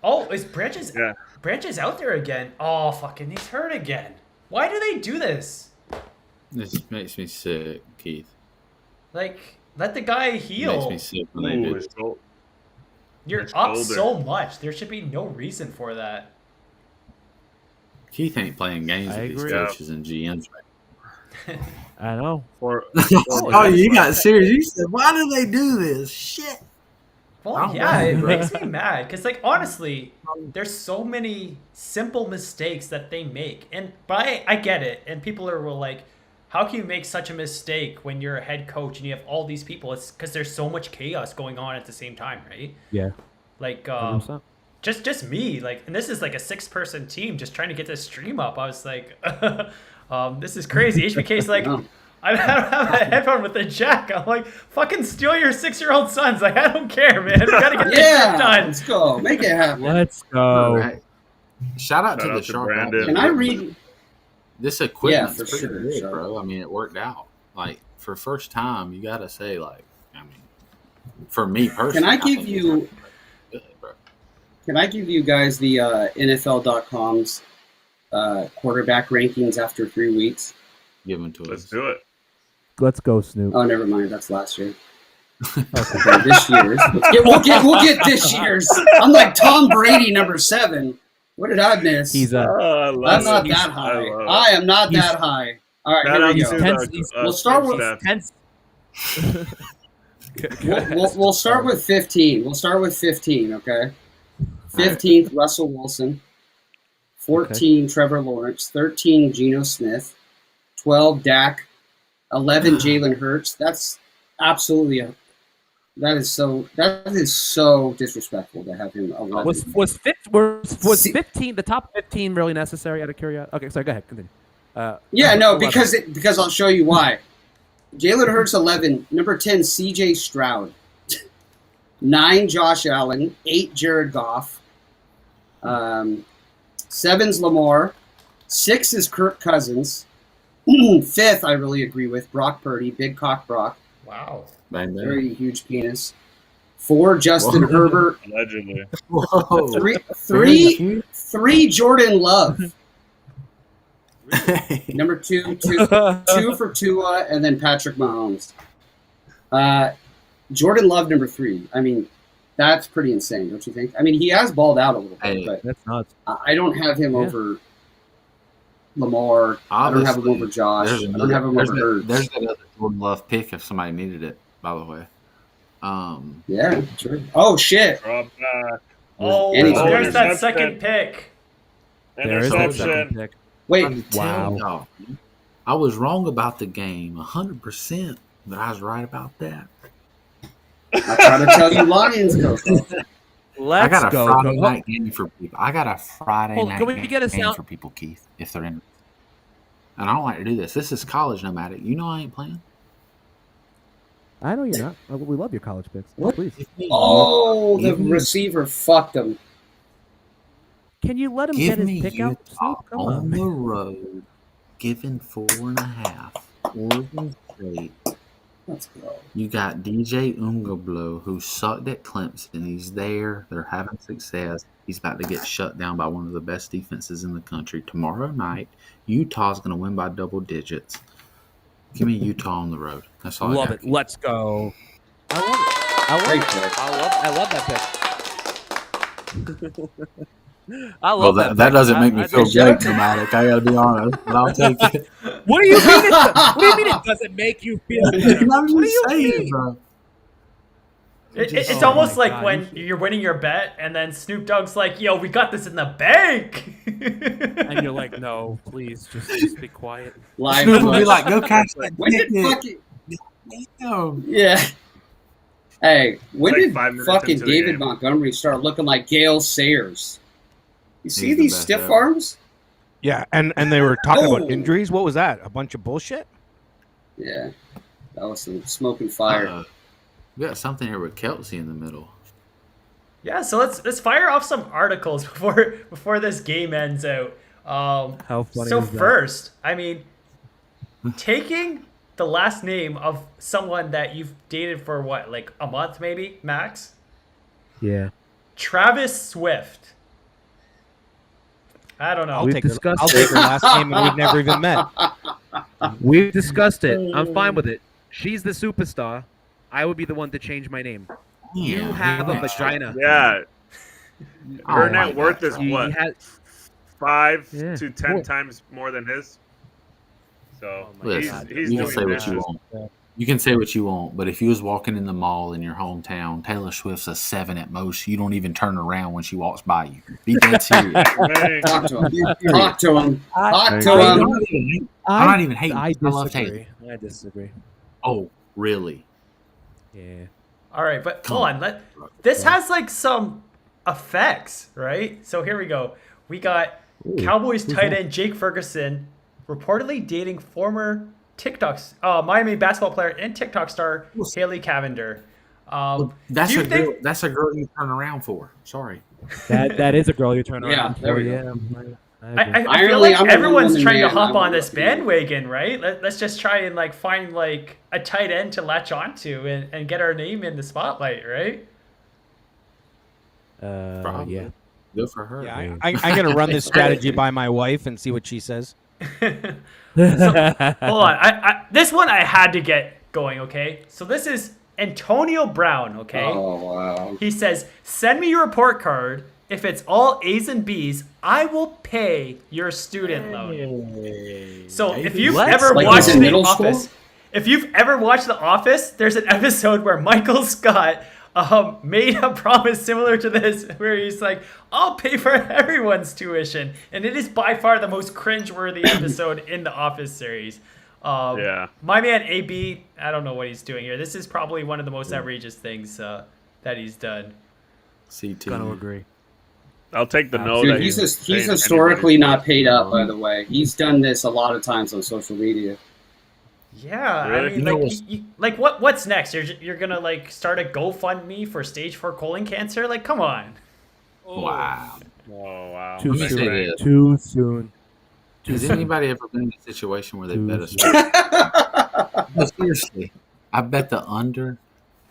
Oh, is Branches out there again? Oh, fucking, he's hurt again. Why do they do this? This makes me sick, Keith. Like, let the guy heal. It makes me sick when they do. You're up so much. There should be no reason for that. Keith ain't playing games with these coaches and GMs right I know. Oh, you got serious. You said, why do they do this? Shit. Well, yeah, it makes me mad because, like, honestly, there's so many simple mistakes that they make, but I get it, and people are like, how can you make such a mistake when you're a head coach and you have all these people? It's because there's so much chaos going on at the same time, right? Yeah. Like, 100%. just me, like, and this is like a 6-person team just trying to get this stream up. I was like, this is crazy. HBK's like, I don't have a headphone with a jack. I'm like, fucking steal your 6-year-old sons. Like, I don't care, man. We gotta get this shit done. Let's go. Make it happen. Let's go. All right. Shout out to the Shark. Can I read? This equipment's for pretty sure, good, bro. I mean, it worked out. Like, for first time, you got to say, like, I mean, for me personally. Can I give you? Good, bro. Can I give you guys the NFL.com's quarterback rankings after 3 weeks? Give them to us. Let's do it. Let's go, Snoop. Oh, never mind. That's last year. Okay, this year's. We'll get this year's. I'm like Tom Brady, number 7. What did I miss? He's I'm not that high. I am not that high. All right, here we go. We'll start with we'll start with 15. We'll start with 15. Okay. 15th, Russell Wilson. 14, Trevor Lawrence. 13, Geno Smith. 12, Dak. 11, Jalen Hurts. That's absolutely that is so disrespectful to have him 11. Was 15 the top 15 really necessary out of curiosity? Okay, sorry, go ahead, continue. Because I'll show you why. Jalen Hurts 11, number 10 CJ Stroud, 9 Josh Allen, 8 Jared Goff, 7's Lamar, 6 is Kirk Cousins, 5th I really agree with Brock Purdy, Big Cock Brock. Wow. Very huge penis. 4, Justin Herbert. Allegedly. 3 Jordan Love. Number 2 for Tua, and then Patrick Mahomes. Jordan Love, number 3. I mean, that's pretty insane, don't you think? I mean, he has balled out a little bit, but that's nuts. I don't have him over. Lamar. I don't have him Obviously, over Josh. There's I don't another, have him over Hurts. there's that other Jordan Love pick if somebody needed it, by the way. Yeah, sure. Oh, shit. Drop back. Oh, Any- there's that interception. second pick. There is that second Interception. pick. Wait, Tell y'all, I was wrong about the game 100%, but I was right about that. I try to tell you Lions, Coco. Let's I got a go. Friday Go. night game for people. I got a Friday Hold on, night can we get a game sound- for people, Keith, if they're in. And I don't like to do this. This is college nomadic. You know I ain't playing. I know you're not. We love your college picks. What? Please. Oh, the Give me- receiver fucked him. Can you let him Give get his me pick Utah out? Snoop? Come on on. the road, giving 4.5. Oregon State. Let's go. You got DJ Ungablo, who sucked at Clemson. He's there. They're having success. He's about to get shut down by one of the best defenses in the country. Tomorrow night, Utah's going to win by double digits. Give me Utah on the road. That's all Love I it. got. Let's go. I love it. I love Great it. pick. I love that pick. I Well, love that doesn't make me feel Good great, job. nomadic. I got to be honest, but I'll take it. What do you mean? What do you mean it doesn't make you feel better? I'm What do just you saying, mean? bro. It's Oh almost my like God, when you should- you're winning your bet, and then Snoop Dogg's like, "Yo, we got this in the bank." And you're like, no, please, just be quiet. Live Snoop would be push. like, go catch that When did ticket. fucking Damn. yeah? Hey, when Like did 5 minutes fucking into the David game. Montgomery start looking like Gale Sayers? You see He's the these best stiff ever. arms? Yeah, and they were talking Oh. about injuries. What was that? A bunch of bullshit? Yeah, that was some smoking fire. We got something here with Kelsey in the middle. Yeah, so let's fire off some articles before this game ends out. How funny So is that? first, I mean, taking the last name of someone that you've dated for what, like a month maybe, max? Yeah. Travis Swift. I don't know. I'll We've take her. discussed I'll it. take her last name, and we've never even met. We've discussed it. I'm fine with it. She's the superstar. I would be the one to change my name. You Yeah, have a yeah. vagina. Yeah. Oh Her my net worth God. is He what? has- 5 Yeah. to 10 Cool. times more than his. So Oh my Listen, he's you doing can say what you that. want. You can say what you want, but if you was walking in the mall in your hometown, Taylor Swift's a 7 at most. You don't even turn around when she walks by you. Be dead serious. Hey, Talk to him. Talk to him. Talk to I'm him. not even hating. I I love Taylor. disagree. I disagree. Oh, really? Yeah. All right, but Come hold on. on. This has like some effects, right? So here we go. We got Cowboys tight end Jake Ferguson reportedly dating former Miami basketball player and TikTok star Haley Cavender. That's do you a think- girl. That's a girl you turn around for. Sorry. That is a girl you turn Yeah, around there for. we go. Yeah. I feel Ironically, like I'm a everyone's one-woman trying to man. hop I on would this recommend it. bandwagon, right? Let's just try and like find like a tight end to latch onto and get our name in the spotlight, right? Probably. Yeah. Good for her. Yeah, I'm gonna run this strategy by my wife and see what she says. Hold on. This one I had to get going, okay? So this is Antonio Brown, okay? Oh wow. He says, "Send me your report card. If it's all A's and B's, I will pay your student loan." So if you've ever Like watched he's in The middle school? Office, if you've ever watched The Office, there's an episode where Michael Scott made a promise similar to this, where he's like, "I'll pay for everyone's tuition," and it is by far the most cringeworthy episode in the Office series. Yeah. My man AB, I don't know what he's doing here. This is probably one of the most outrageous things that he's done. CT. Gonna agree. I'll take the no. Dude, that he's paying historically anybody. not paid up, by the way. He's done this a lot of times on social media. Yeah, Really? I mean, You know like, what's next? You're gonna like start a GoFundMe for stage 4 colon cancer? Like, come on. Wow. Oh wow. Too Let me say soon. this. Too soon. Has anybody ever been in a situation where they Too bet a soon. sport? No, seriously, I bet the under,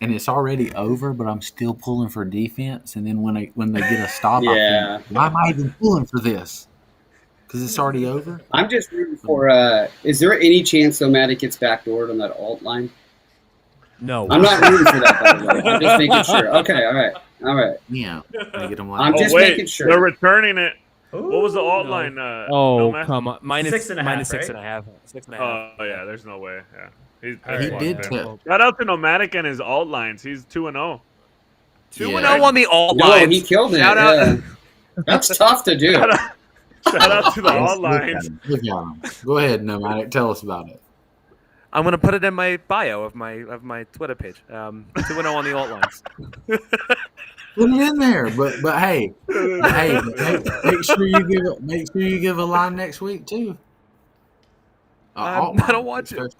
and it's already over, but I'm still pulling for defense. And then when they get a stop, Yeah. I think, why am I even pulling for this? Because it's already over. I'm just rooting for. Is there any chance Nomadic gets backdoored on that alt line? No. I'm not rooting for that, by the way. I'm just making sure. Okay, all right. Yeah, they get them I'm like, just wait, making sure. they're returning it. What was the alt no. line? Oh, Nomad? come on. Minus 6.5, minus right? 6.5. 6.5. Oh yeah, there's no way. Yeah, he's He Alright, did yeah. tell. Shout out to Nomadic and his alt lines. He's 2-0. 2-0 Yeah. on the alt No, lines. he killed it. Shout out. Yeah. That's tough to do. Shout out to the alt Look at lines. him. Look at him. Go ahead, Nomadic. Tell us about it. I'm gonna put it in my bio of my Twitter page. 2-0 on the alt lines. Put it in there. But hey, make sure you give a line next week too. I don't watch it.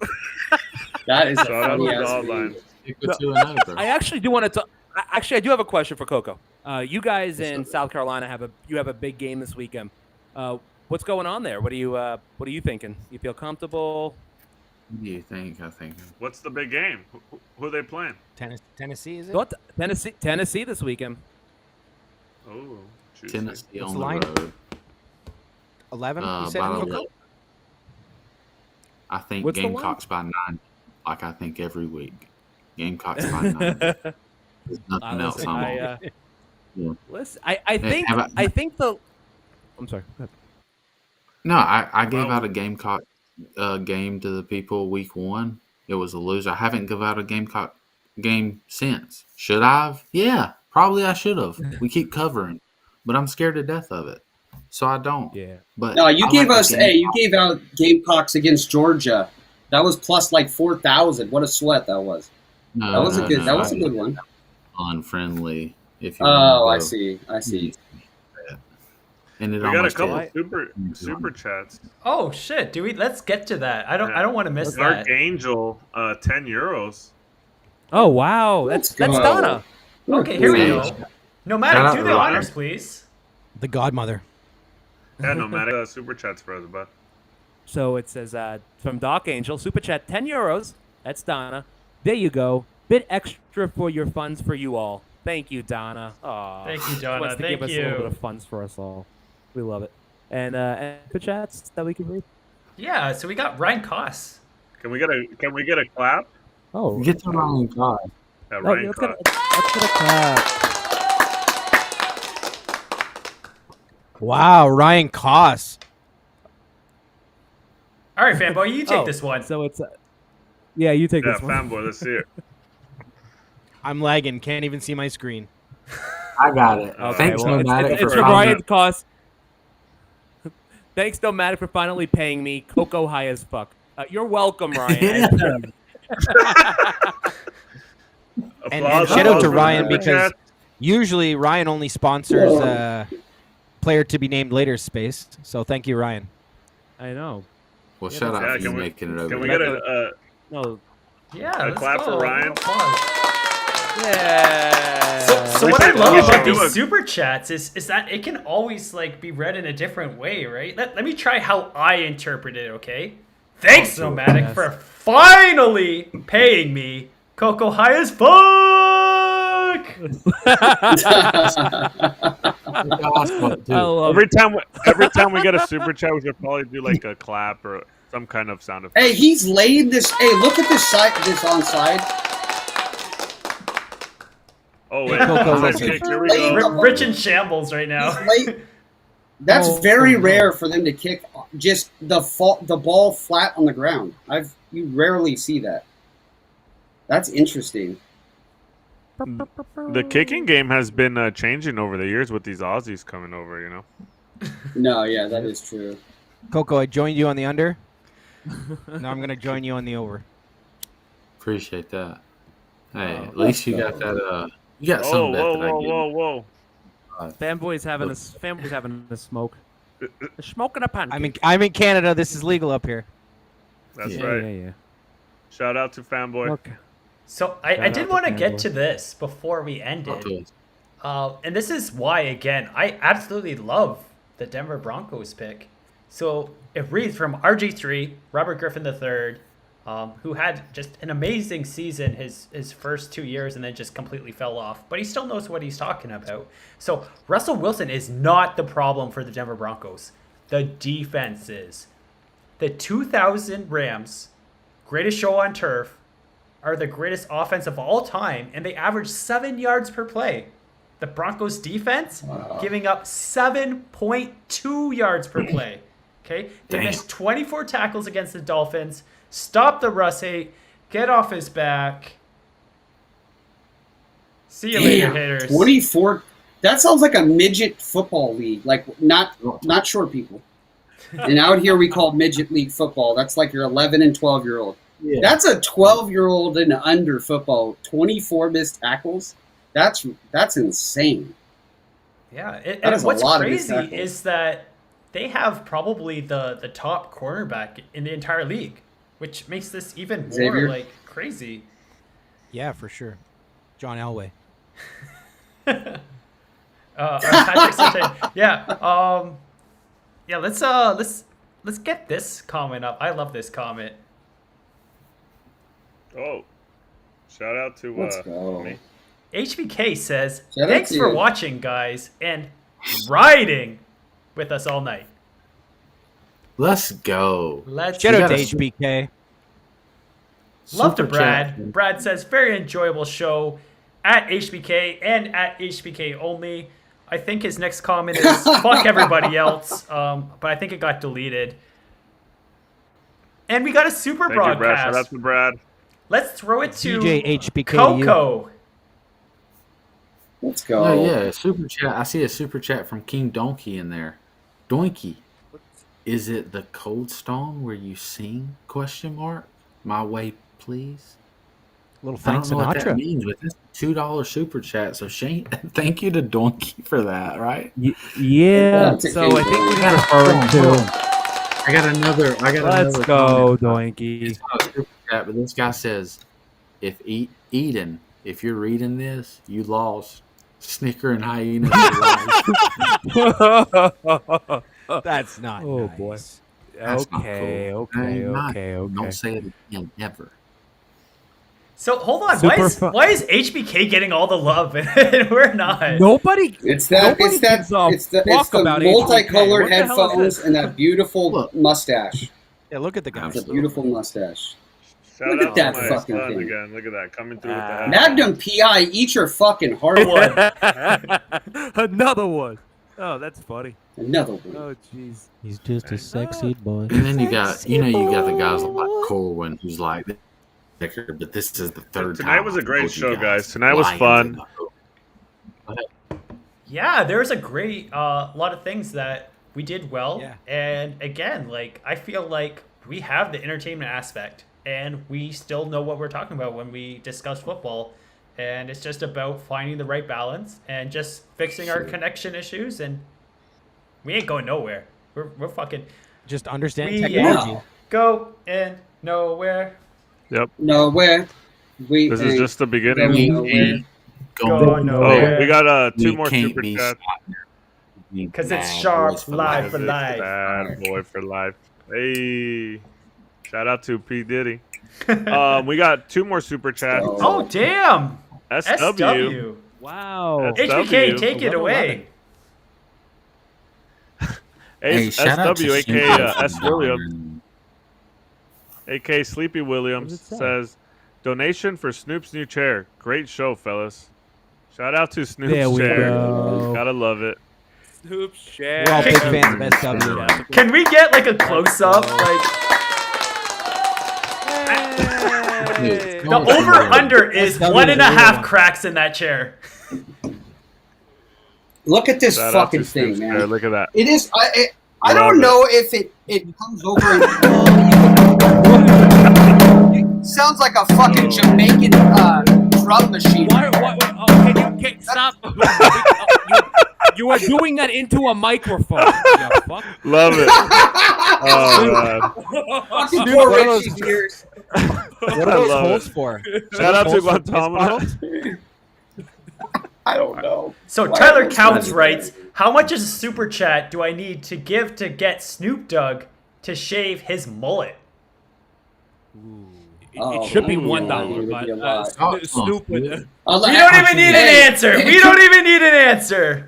That is a Shout out to funny the ass alt meme. lines. Stick with 2-0, bro. I actually do want to. Actually, I do have a question for Coco. You guys in South Carolina have a big game this weekend. What's going on there? What are you thinking? You feel comfortable? What do you think? I think. What's the big game? Who are they playing? Tennessee, is it? What Tennessee this weekend? Oh, Tennessee What's on the the line? road. 11, you said? By the Coco? way, I think What's the line? Gamecocks by 9, like I think every week. Gamecocks by 9. There's nothing else I'm on. Yeah. Listen, I think have I- I think the. I'm sorry. Go ahead. No, I gave Well- out a Gamecock game to the people week 1. It was a loser. I haven't given out a Gamecock game since. Should I have? Yeah, probably I should have. We keep covering, but I'm scared to death of it, so I don't. Yeah. But No, you I gave like us. the Hey, you Gamecock. gave out Gamecocks against Georgia. That was plus like 4,000. What a sweat that was. No, That was a no, good. no, That was a I- good one. unfriendly. If you Oh, wanna I go. see. I see. And it We got a almost couple did. super chats. Oh shit! Let's get to that. I don't want to miss that. Archangel, 10 euros. Oh wow, Let's that's go. Donna. Okay, here we Hey. go. Nomadic, Shout out do to the Ryan. honors, please. The Godmother. Yeah, Nomadic super chats for us, bud. So it says from Doc Angel, Super Chat, 10 euros. That's Donna. There you go. Bit extra for your funds for you all. Thank you, Donna. Aw. Thank you, She Donna. wants to Thank give us a little you. bit of funds for us all. We love it. And Super Chats that we can read. Yeah, so we got Ryan Koss. Can we get a clap? Oh, Get to Ryan Todd. Yeah, oh Ryan let's Cox. get a clap. Wow, Ryan Koss. All right, fanboy, you take Oh, this one. So it's yeah, you take Yeah, this one. fanboy, let's see it. I'm lagging. Can't even see my screen. I got it. Okay, Thanks, well, Nomadic. it's for for finding Ryan it. Cost. Thanks, Nomadic, for finally paying me. Coco high as fuck. You're welcome, Ryan. And Applause, shout out applause to for Ryan Super because Chat. usually Ryan only sponsors player to be named later space. So thank you, Ryan. I know. Well, shout out Yeah, for you can we- making it over. Can we there. get a No. Yeah, A let's clap go. for Ryan. Yeah. So We what I should- love we about should do these a- super chats is that it can always like be read in a different way, right? Let me try how I interpret it, okay? Thanks, Nomadic, Yes. for finally paying me Coco high as fuck. I love every time we get a super chat, we should probably do like a clap or some kind of sound effect. Hey, he's laid this. Hey, look at this side. This onside. Oh wait, Coco, onside listen. kick, here we Late. go. Rich in shambles right now. He's laid. That's Oh, very no. rare for them to kick just the ball flat on the ground. You rarely see that. That's interesting. The kicking game has been changing over the years with these Aussies coming over. You know. No, yeah, that is true. Coco, I joined you on the under. Now I'm going to join you on the over. Appreciate that. Hey, at least you got that. You got Oh, some bet whoa, that I whoa, get. whoa, whoa! Fanboy's having a smoke. They're smoking a pancake. I'm in Canada. This is legal up here. That's Yeah, right. Yeah. Shout out to fanboy. Look. So I Shout did out want to to get Fanboy. to this before we ended. Okay. And this is why, again, I absolutely love the Denver Broncos pick. So it reads from RG3, Robert Griffin III, who had just an amazing season his first 2 years and then just completely fell off. But he still knows what he's talking about. So Russell Wilson is not the problem for the Denver Broncos. The defense is. The 2000 Rams, greatest show on turf, are the greatest offense of all time, and they average 7 yards per play. The Broncos defense giving up 7.2 yards per play. Okay, they missed 24 tackles against the Dolphins. Stop the Russ hate. Get off his back. See you later, haters. 24. That sounds like a midget football league, like not short people. And out here we call midget league football. That's like your 11 and 12-year-old. Yeah. That's a 12-year-old and under football. 24 missed tackles. That's insane. Yeah, and what's crazy is that they have probably the top cornerback in the entire league, which makes this even more like crazy. Yeah, for sure. John Elway. Patrick Sertain. Yeah. Yeah. Let's get this comment up. I love this comment. Oh, shout out to me. HBK says, "Thanks for watching, guys, and riding with us all night." Let's go. Shout out to HBK. Love to Brad. Brad says, "Very enjoyable show at HBK and at HBK only." I think his next comment is "fuck everybody else," but I think it got deleted. And we got a super broadcast. Brad. Shout out to Brad. Let's throw it to HBK Coco. Let's go. Oh, yeah, super chat. I see a super chat from King Donkey in there. Donkey, is it the Cold Stone where you sing? ? My way, please. Little Frank I don't know what that Sinatra. means with this $2 super chat. So Shane, thank you to Donkey for that. Right? Yeah. So I think we got I got another. Let's go, Donkey. It's not a super chat, but this guy says, "If Eden, if you're reading this, you lost. Snicker and hyena." That's not Oh, nice. boy. That's not Okay, cool. okay. Don't say it again, ever. So hold on, why is HBK getting all the love and we're not? Nobody. It's the multicolored What the hell is headphones this? and that beautiful mustache. Yeah, look at the guy. It's a beautiful mustache. Shout Look out at that to my fucking son thing. again. Look at that coming through with the head. Magnum PI, eat your fucking hardwood. Another one. Oh, that's funny. Another one. Oh, jeez. He's just a sexy boy. And then you got the guys like Corwin, who's like, but this is the third time. Tonight was a great show, guys. Tonight was fun. Yeah, there's a great lot of things that we did well. Yeah. And again, like I feel like we have the entertainment aspect and we still know what we're talking about when we discuss football. And it's just about finding the right balance and just fixing our connection issues, and we ain't going nowhere. We're fucking just understand we technology. Go in nowhere. Yep. Nowhere. This is just the beginning. Go nowhere. Oh, we got two more can't super be chats. Because it's sharp live for life. Bad boy for life. Hey, shout out to P Diddy. We got two more super chats. Oh damn! SW. Wow. HBK, take it away. Shout out to SW, aka S. Snoop. Williams, aka Sleepy Williams, says, "Donation for Snoop's new chair. Great show, fellas. Shout out to Snoop's There we chair. go. Gotta love it. Snoop's chair. We're all big fans of SW. Can we get like a close up? Like the over under is SW 1.5 cracks in that chair. Look at this Shout out fucking to Snoop's thing, chair. man. Look at that. It is. I Love don't it. know if it comes over and sounds like a fucking Jamaican drum machine. Can stop? You are doing that into a microphone. You fuck. Love it. Oh, man. Fucking poor Richie's ears. What are I those love holes it. for? Shout out to Holes for piss Guantanamo. bottles? I don't know. So Why Tyler are those Counts guys- writes, "How much is a super chat do I need to give to get Snoop Dogg to shave his mullet?" Oh, It should be ooh, $1, it would but be a lot. Snoop would. We don't even need an answer. We don't even need an answer.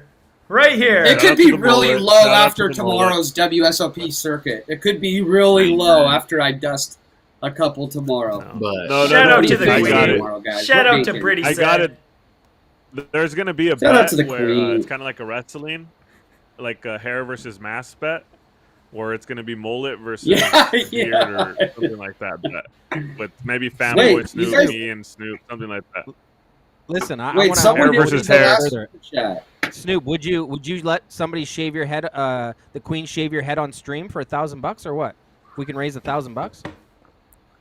Right here. It Shout could out to be the really mullet. low Shout out after to the mullet. tomorrow's WSOP circuit. It could be really low after I dust a couple tomorrow. But No, Shout out to What do the you I think got it. tomorrow, guys? Shout We're out to baking. Britty I said. got it. there's gonna be a Shout out bet to the where queen. it's kind of like a wrestling, like a hair versus mask bet, where it's gonna be mullet versus beard or something like that. Bet with maybe Fanboy, Wait, you Snoop, guys- me, and Snoop, something like that. Listen, I Wait, want to someone hair did versus the hair. last further. chat. Snoop, would you let somebody shave your head, the queen shave your head on stream for $1,000 or what? If we can raise $1,000,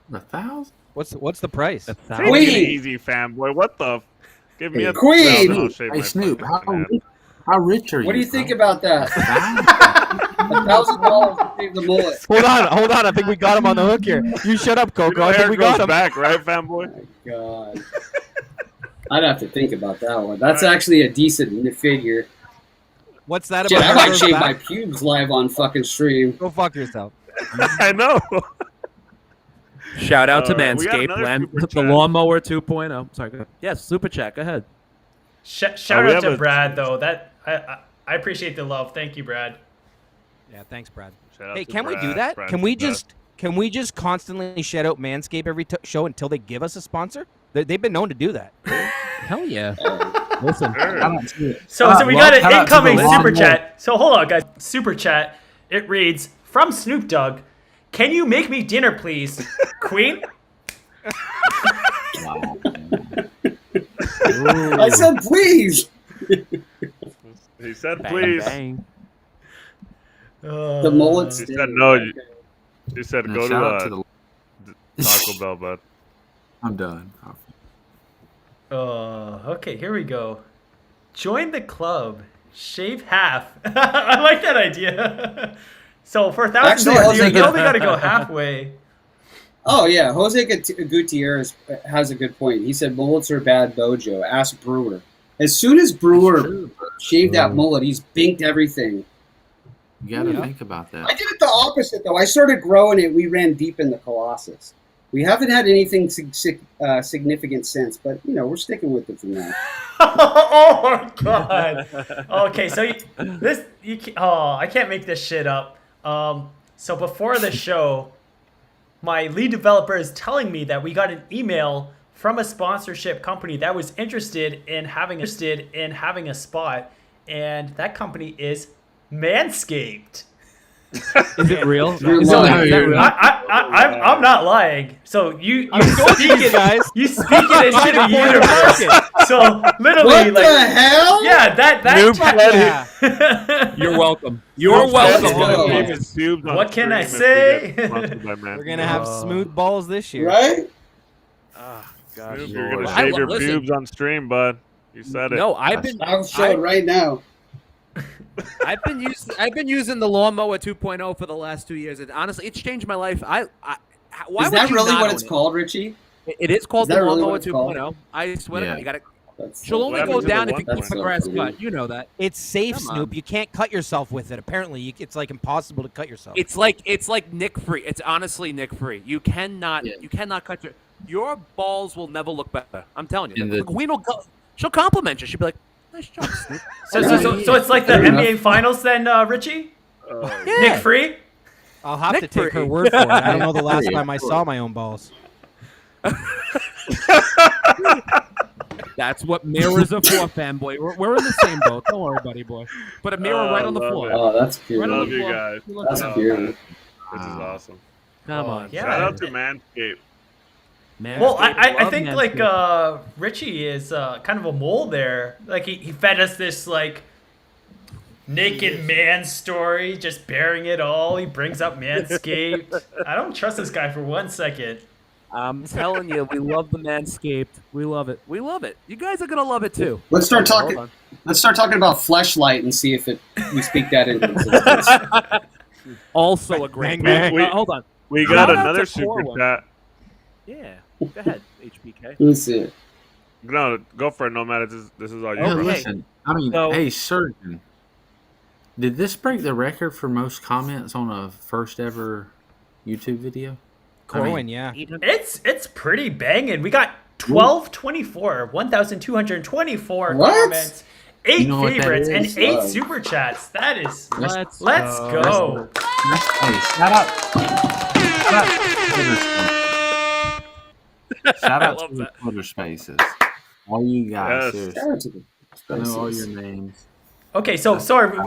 1,000? what's the price? Take Queen. it easy, Fanboy. What the? Give me a Queen. $1,000, I'll shave Hey, my Snoop, fucking head. how rich are you? What do you think bro? about that? $1,000 to save the mullet. Hold on. I think we got him on the hook here. You shut up, You Coco. know I think hair we got grows him. back, right, Fanboy? God. I'd have to think about that one. That's actually a decent figure. What's that Shit, about? I hair might grows shave back? my pubes live on fucking stream. Go fuck yourself. I know. Shout out to We got Manscaped, another super the chat. lawnmower 2.0. Sorry, go ahead. Yes, super chat. Go ahead. Shout we out have to a- Brad though. That I appreciate the love. Thank you, Brad. Yeah, thanks, Brad. Shout out Hey, to can we do Brad. that? Brad's Can we the best. just constantly shout out Manscaped every show until they give us a sponsor? They've been known to do that. Hell yeah. Listen. Sure. So we got an shout out to incoming the super lawnmower. chat. So hold on, guys. Super chat. It reads from Snoop Dogg. Can you make me dinner, please, Queen? I said please. He said, Bang, please. bang. The mullet's She said no. She said Yeah, go shout out to to the. Taco Bell, bud. I'm done. Okay, here we go. Join the club. Shave half. I like that idea. So for Actually, $1,000, Jose you only got to go halfway. Oh yeah, Jose Gutierrez has a good point. He said mullets are bad bojo. Ask Brewer. As soon as Brewer shaved that mullet, he's binked everything. You got to think about I that. did it the opposite though. I started growing it. We ran deep in the Colossus. We haven't had anything significant since, but you know we're sticking with it for now. Oh my god. Okay, so I can't make this shit up. So before the show, my lead developer is telling me that we got an email from a sponsorship company that was interested in having a spot, and that company is Manscaped. Is it real? You're Is that lying. real? I'm not lying. So you I'm told speak you it, guys. you speak it into the Point of universe. market. So literally, What like, the hell? yeah, that Noob said Yeah. You're welcome. You're Let's welcome. go. What can I say? We're gonna have smooth balls this year. Right? Ah, gosh. Snoop, you're gonna I shave lo- your listen. pubes on stream, bud. You said it. No, I've been I'll show it right now. I've been using the lawnmower 2.0 for the last 2 years. And honestly, it's changed my life. Why Is would that you really not what own it's it? called, Richie? It is called Is the that really lawnmower what it's called? 2.0. I swear to Yeah. God, you gotta. That's She'll so only What go happened to the down if you one keep point? the grass That's so cut. funny. You know that. It's safe, Come on. Snoop. You can't cut yourself with it. Apparently, it's like impossible to cut yourself. It's like Nick free. It's honestly Nick free. You cannot cut your balls will never look better. I'm telling you. And The the- queen will go. She'll compliment you. She'll be like, "Nice job, Snoop." So it's like the Fair enough. NBA Finals then, Richie? Oh, Yeah. Nick Free? I'll have Nick to take her Free. word for it. I don't know the last Free, time I of saw my own balls. That's what mirrors are for, fanboy. We're in the same boat. Don't worry, buddy boy. Put a mirror right on the love floor. it. Oh, that's Right on Love the you floor. guys. You look That's good. Oh, beautiful. man. This is awesome. Come on. Yeah. Shout out to Manscaped. Man, Well, I love think Manscaped. like Richie is kind of a mole there. Like he fed us this like naked man story, just bearing it all. He brings up Manscaped. I don't trust this guy for 1 second. I'm telling you, we love the Manscaped. We love it. We love it. You guys are gonna love it too. Let's start Hold talking. on. Let's start talking about Fleshlight and see if we speak that into existence. Also a great. Bang, bang. Hold on. We Shout got out another to super Corwin. chat. Yeah. Go ahead, HBK. Let's see it. No, go for it, Nomad. This is all you. Yeah, bro. listen. I mean, So- hey, Surgeon. Did this break the record for most comments on a first ever YouTube video? Corwin, yeah. It's pretty banging. We got 1224, 1,224 What? comments, 8 You know what that favorites, and is? 8 super chats. That is Let's go. Hey, shout out to Twitter I Shout out love to the that. Twitter Spaces. All you guys, Yes. seriously. I know all your names. Okay, so sorry,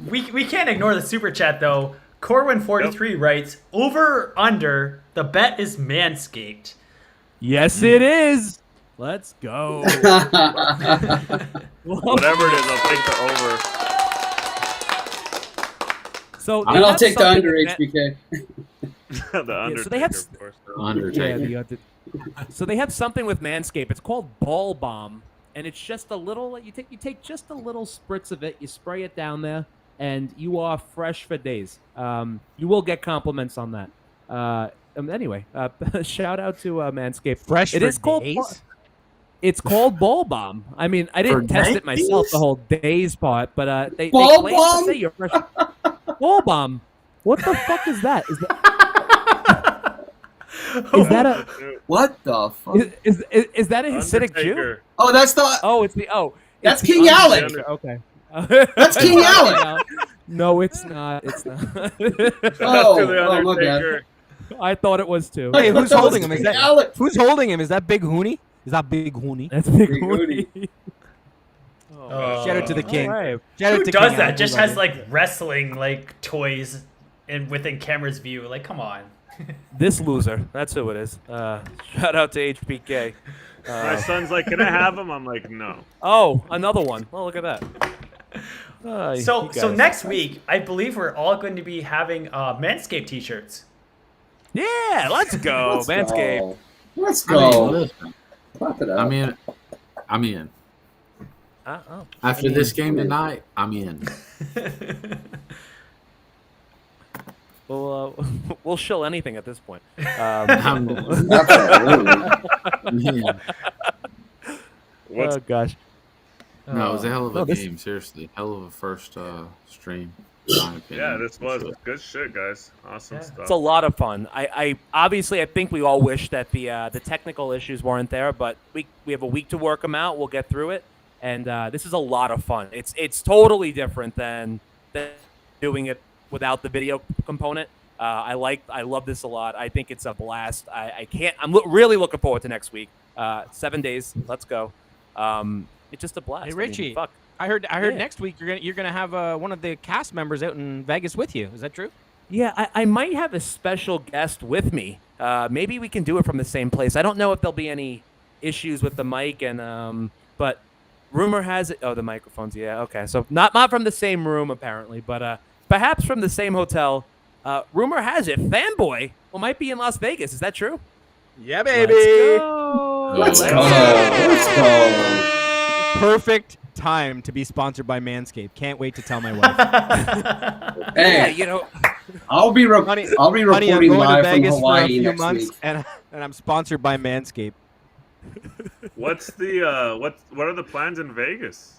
we can't ignore the super chat though. Corwin43 writes, over under, the bet is Manscaped. Yes, it is. Let's go. Whatever it is, I'll take the over. So And I'll take the something under, with HBK. The Undertaker, so they have of course. Undertaker. So they have something with Manscaped. It's called Ball Bomb, and it's just a little. You take just a little spritz of it. You spray it down there, and you are fresh for days. You will get compliments on that. Anyway, shout out to Manscaped. Fresh It for is called. days? It's called Ball Bomb. I mean, I didn't For test it myself, days? the whole days part, but they Ball claim Bomb? to say you're fresh. Ball Bomb. What the fuck is that? Is that a What the fuck? is that a Hasidic Jew? Undertaker. Oh, that's the. Oh, it's the That's it's the King Alec. Undertaker. Okay. That's King Alec. No, it's not. It's not. Oh, To the oh, my bad. Undertaker. I thought it was too. Hey, who's That was holding him? Is King that Alec. who's holding him? Is that Big Hooney? Is that Big Hooney? That's big. Big Woody. Shout out to the king. All right. Shout out Who to does King that? Alec. Just We love has you. like wrestling like toys and within camera's view. Like, come on. This loser. That's who it is. Shout out to HBK. My son's like, "Can I have him?" I'm like, "No." Oh, another one. Oh, look at that. So you so guys. next week, I believe we're all going to be having Manscaped t-shirts. Yeah, let's go, Let's Manscaped. go. Let's I mean, go. listen, Clap it up. I'm in. Oh. After this game tonight, I'm in. We'll shill anything at this point. I'm in. What's Oh gosh. No, it was a hell of a No, this- game. Seriously, hell of a first stream. In my opinion. yeah, this was good shit, guys. Awesome stuff. It's a lot of fun. I obviously I think we all wish that the technical issues weren't there, but we have a week to work them out. We'll get through it, and this is a lot of fun. It's totally different than doing it without the video component. I love this a lot. I think it's a blast. I'm really looking forward to next week. 7 days. Let's go. It's just a blast. Hey I mean, Richie, fuck. I heard Yeah. next week you're gonna have one of the cast members out in Vegas with you. Is that true? Yeah, I might have a special guest with me. Maybe we can do it from the same place. I don't know if there'll be any issues with the mic, and but rumor has it. Oh, the microphones. Yeah, okay. So not from the same room apparently, but perhaps from the same hotel. Rumor has it, Fanboy might be in Las Vegas. Is that true? Yeah, Let's go. Let's go. Let's go. Perfect time to be sponsored by Manscaped. Can't wait to tell my wife. Hey, Yeah, I'll be Honey, I'm reporting going to live from Vegas for a Hawaii few next months, week. and I'm sponsored by Manscaped. What's the what are the plans in Vegas?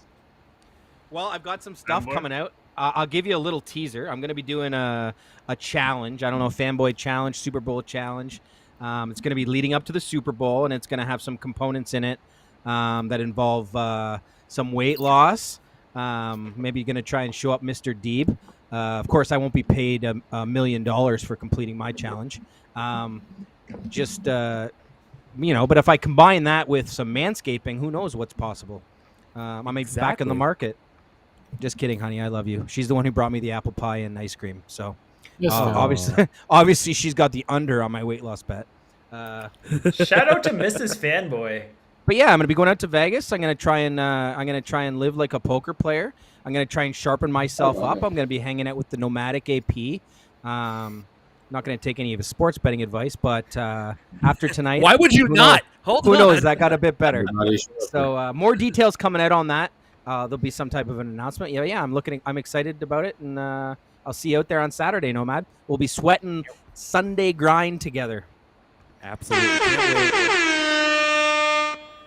Well, I've got some stuff Fanboy? coming out. I'll give you a little teaser. I'm going to be doing a challenge. I don't know, Fanboy Challenge, Super Bowl Challenge. It's going to be leading up to the Super Bowl, and it's going to have some components in it that involve some weight loss. Maybe you're going to try and show up Mr. Deeb. Of course, I won't be paid $1 million for completing my challenge. But if I combine that with some manscaping, who knows what's possible? I may be back in the Exactly. market. Just kidding, honey. I love you. She's the one who brought me the apple pie and ice cream. So Yes, obviously, she's got the under on my weight loss bet. Shout out to Mrs. Fanboy. But yeah, I'm gonna be going out to Vegas. I'm gonna try and live like a poker player. I'm gonna try and sharpen myself up. I'm gonna be hanging out with the Nomadic AP. Not gonna take any of his sports betting advice, but after tonight, Why would you who not? knows? Hold Who on. knows? That got a bit better. Everybody's- So more details coming out on that. There'll be some type of an announcement. Yeah. I'm excited about it, and I'll see you out there on Saturday, Nomad. We'll be sweating Sunday grind together. Absolutely.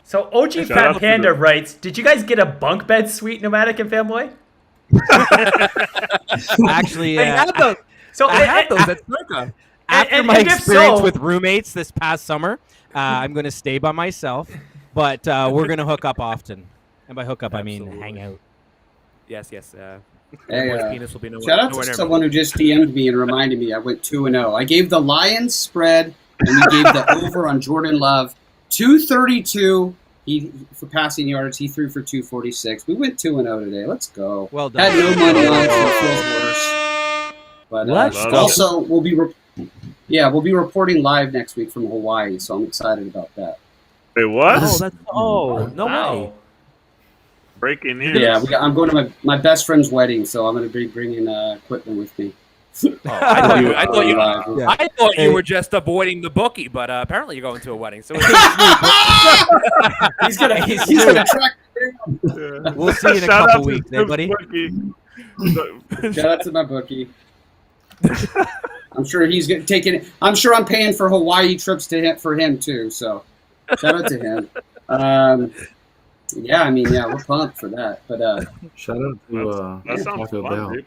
So OG Shout out Fat to Panda the- writes, did you guys get a bunk bed suite, Nomadic and Fanboy? Actually, I had those. So I had those at Circa. after and my if experience so- with roommates this past summer, I'm going to stay by myself, but we're going to hook up often. And by hook up, I mean Absolutely. hang out. Yes. Hey, Boy's penis will be nowhere. shout out nowhere to near someone who just DM'd me and reminded me I went 2-0. I gave the Lions spread and we gave the over on Jordan Love 232 He for passing yards, he threw for 246. We went 2-0 today. Let's go. Well done. Had no money on it, so it feels worse. But Let's go. also, we'll be reporting live next week from Hawaii, so I'm excited about that. Wait, what? No Wow. way. Breaking news. Yeah, I'm going to my best friend's wedding, so I'm going to be bringing equipment with me. I thought you Hey. were just avoiding the bookie, but apparently you're going to a wedding. So He's gonna track. We'll see you in a Shout couple out to weeks, Snoop's buddy. bookie. Shout out to my bookie. I'm sure he's taking it. I'm sure I'm paying for Hawaii trips for him too. So shout out to him. We're pumped for that. But Shout out to That sounds Taco fun, Bell. dude.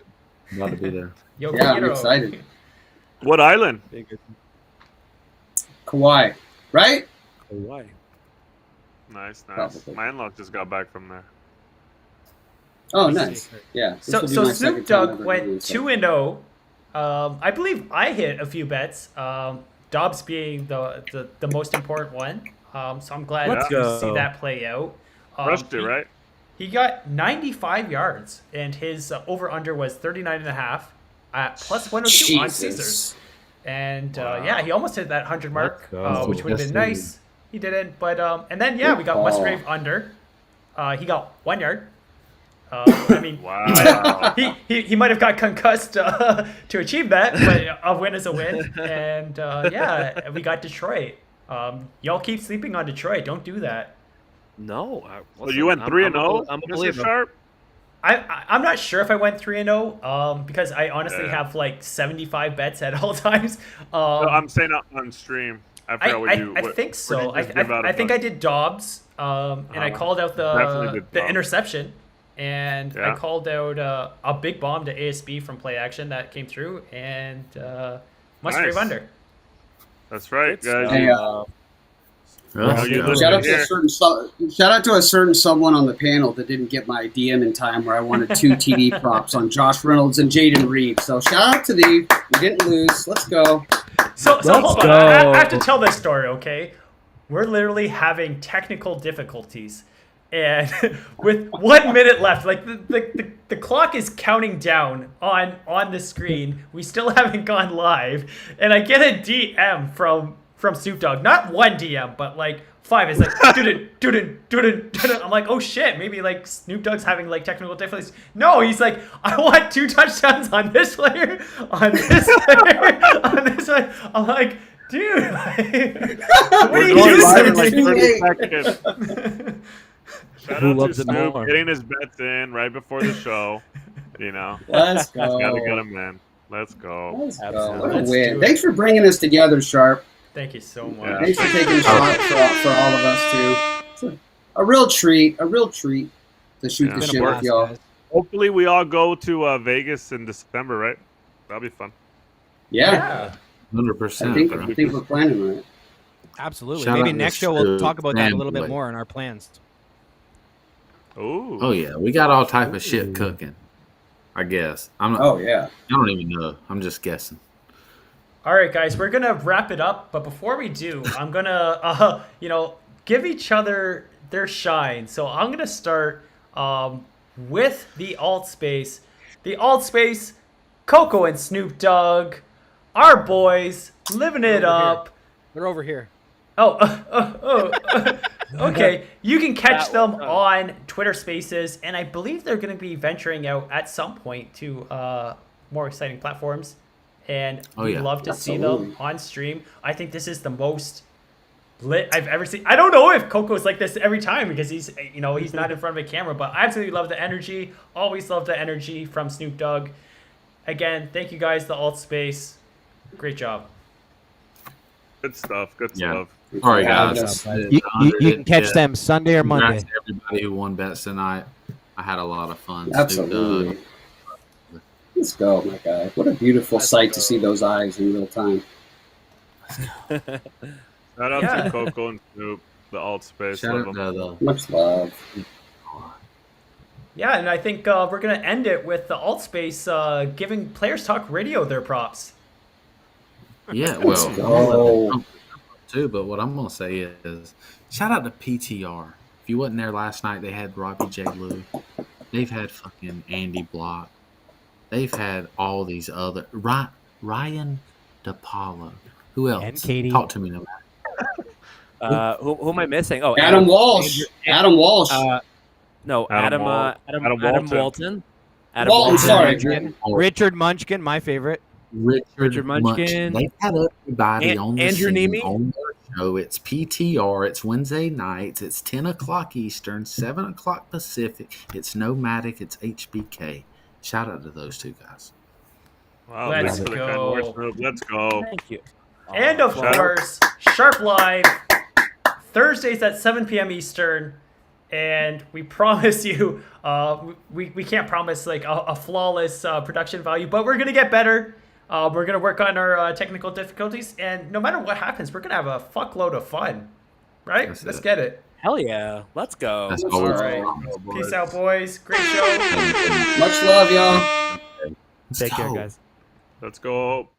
About to be there. Yo, yeah, I'm Piero. excited. What island? Kauai, right? Nice, nice. Probably. My in-laws just got back from there. Oh, nice. Yeah. this So will be my Snoop second time Dogg ever went doing so. 2-0. I believe I hit a few bets. Dobbs being the most important one. So I'm glad Let's to go. see that play out. Crushed it, right? He got 95 yards, and his over/under was 39.5 at plus 102 on Jesus. Caesars. And he almost hit that 100 mark, Let's go. which would have been Yes, nice. He didn't, but and then we Good got call. Musgrave under. He got 1 yard. I mean, Wow. he might have got concussed to achieve that, but a win is a win. And we got Detroit. Y'all keep sleeping on Detroit. Don't do that. no. So you went 3-0, I'm a Mr. believer. Sharp? I'm not sure if I went 3-0 because I honestly Yeah. have like 75 bets at all times. No, I'm saying on stream. I forgot what you. I what- think what so. did you just give out I think I about? did Dobbs, and I called out Definitely the did Dobbs. interception, and Yeah. I called out a big bomb to ASB from play action that came through, and Musgrave Nice. under. That's right, guys. Hey, Oh, you listen shout out to here. a certain someone on the panel that didn't get my DM in time where I wanted 2 TD props on Josh Reynolds and Jaden Reed. So shout out to thee. We didn't lose. Let's go. So Let's hold on. go. I have to tell this story, okay? We're literally having technical difficulties. And with 1 minute left, like the clock is counting down on the screen. We still haven't gone live. And I get a DM from Snoop Dogg. Not one DM, but like 5. It's like, doo-doo. I'm like, oh shit, maybe like Snoop Dogg's having like technical difficulties. No, he's like, I want 2 touchdowns on this player, on this player, on this one. I'm like, dude, like, what are We're you going live in doing? like Too 30 late. seconds. Shout Who out to loves it Snoop more? getting his bets in right before the show. You know, Let's go. gotta get him in. Let's go. Let's go. Absolutely. What a Let's win. do it. Thanks for bringing us together, Sharp. Thank you so much. Yeah. Thanks for taking a shot for all of us, too. It's a real treat to shoot Yeah. the It's shit with y'all. Hopefully, we all go to Vegas in December, right? That'll be fun. Yeah. 100%. I think we're planning on it. Absolutely. Shout Maybe out next to show we'll Stu talk about that a little bit Fanboy. more in our plans. Ooh. Oh yeah, we got all type of shit cooking. I guess. Oh, yeah. I don't even know. I'm just guessing. All right, guys, we're gonna wrap it up. But before we do, I'm gonna, give each other their shine. So I'm gonna start with the alt space. The alt space, Coco and Snoop Dogg, our boys, living it They're over here. up. They're over here. Okay. You can catch them on Twitter Spaces, and I believe they're going to be venturing out at some point to more exciting platforms. And Oh, we'd yeah. love to see Absolutely. them on stream. I think this is the most lit I've ever seen. I don't know if Coco's like this every time because he's not in front of a camera, but I absolutely love the energy. Always love the energy from Snoop Dogg. Again, thank you guys, the alt space. Great job. Good stuff. Good Yeah. stuff. All right, Yeah, guys. You can catch them Sunday or Congrats Monday. to everybody who won bets tonight. I had a lot of fun. Absolutely. Let's go, my guy. What a beautiful sight to see those eyes in real time. Shout out Yeah. to Coco and Snoop, the alt space. Shout Love out them. to Much love. Yeah, and I think we're going to end it with the alt space giving Players Talk Radio their props. yeah. Let's Well, go. too. But what I'm gonna say is, shout out to PTR. If you wasn't there last night, they had Robbie J. Lou. They've had fucking Andy Block. They've had all these other Ryan DePaulo. Who else? And Katie. Talk to me now. Who am I missing? Oh, Adam Walsh. Adam Walsh. No, Adam Adam Walton. Adam Walton, sorry. Richard Munchkin, my favorite. Richard Munchkin. They've had everybody on the Andrew scene Nemi? on their show. It's PTR. It's Wednesday nights. It's 10 o'clock Eastern, 7 o'clock Pacific. It's Nomadic. It's HBK. Shout out to those two guys. Wow, Let's thanks for the kind go. words, Snoop. Let's go. Thank you. And of course, Sharp Live, Thursdays at 7 p.m. Eastern. And we promise you, we can't promise like a flawless production value, but we're going to get better. We're going to work on our technical difficulties. And no matter what happens, we're going to have a fuckload of fun. Right? Let's get it. Hell yeah. Let's go. That's All always right. fun. Peace out, boys. Great show. Much love, y'all. Let's Take care, go. guys. Let's go.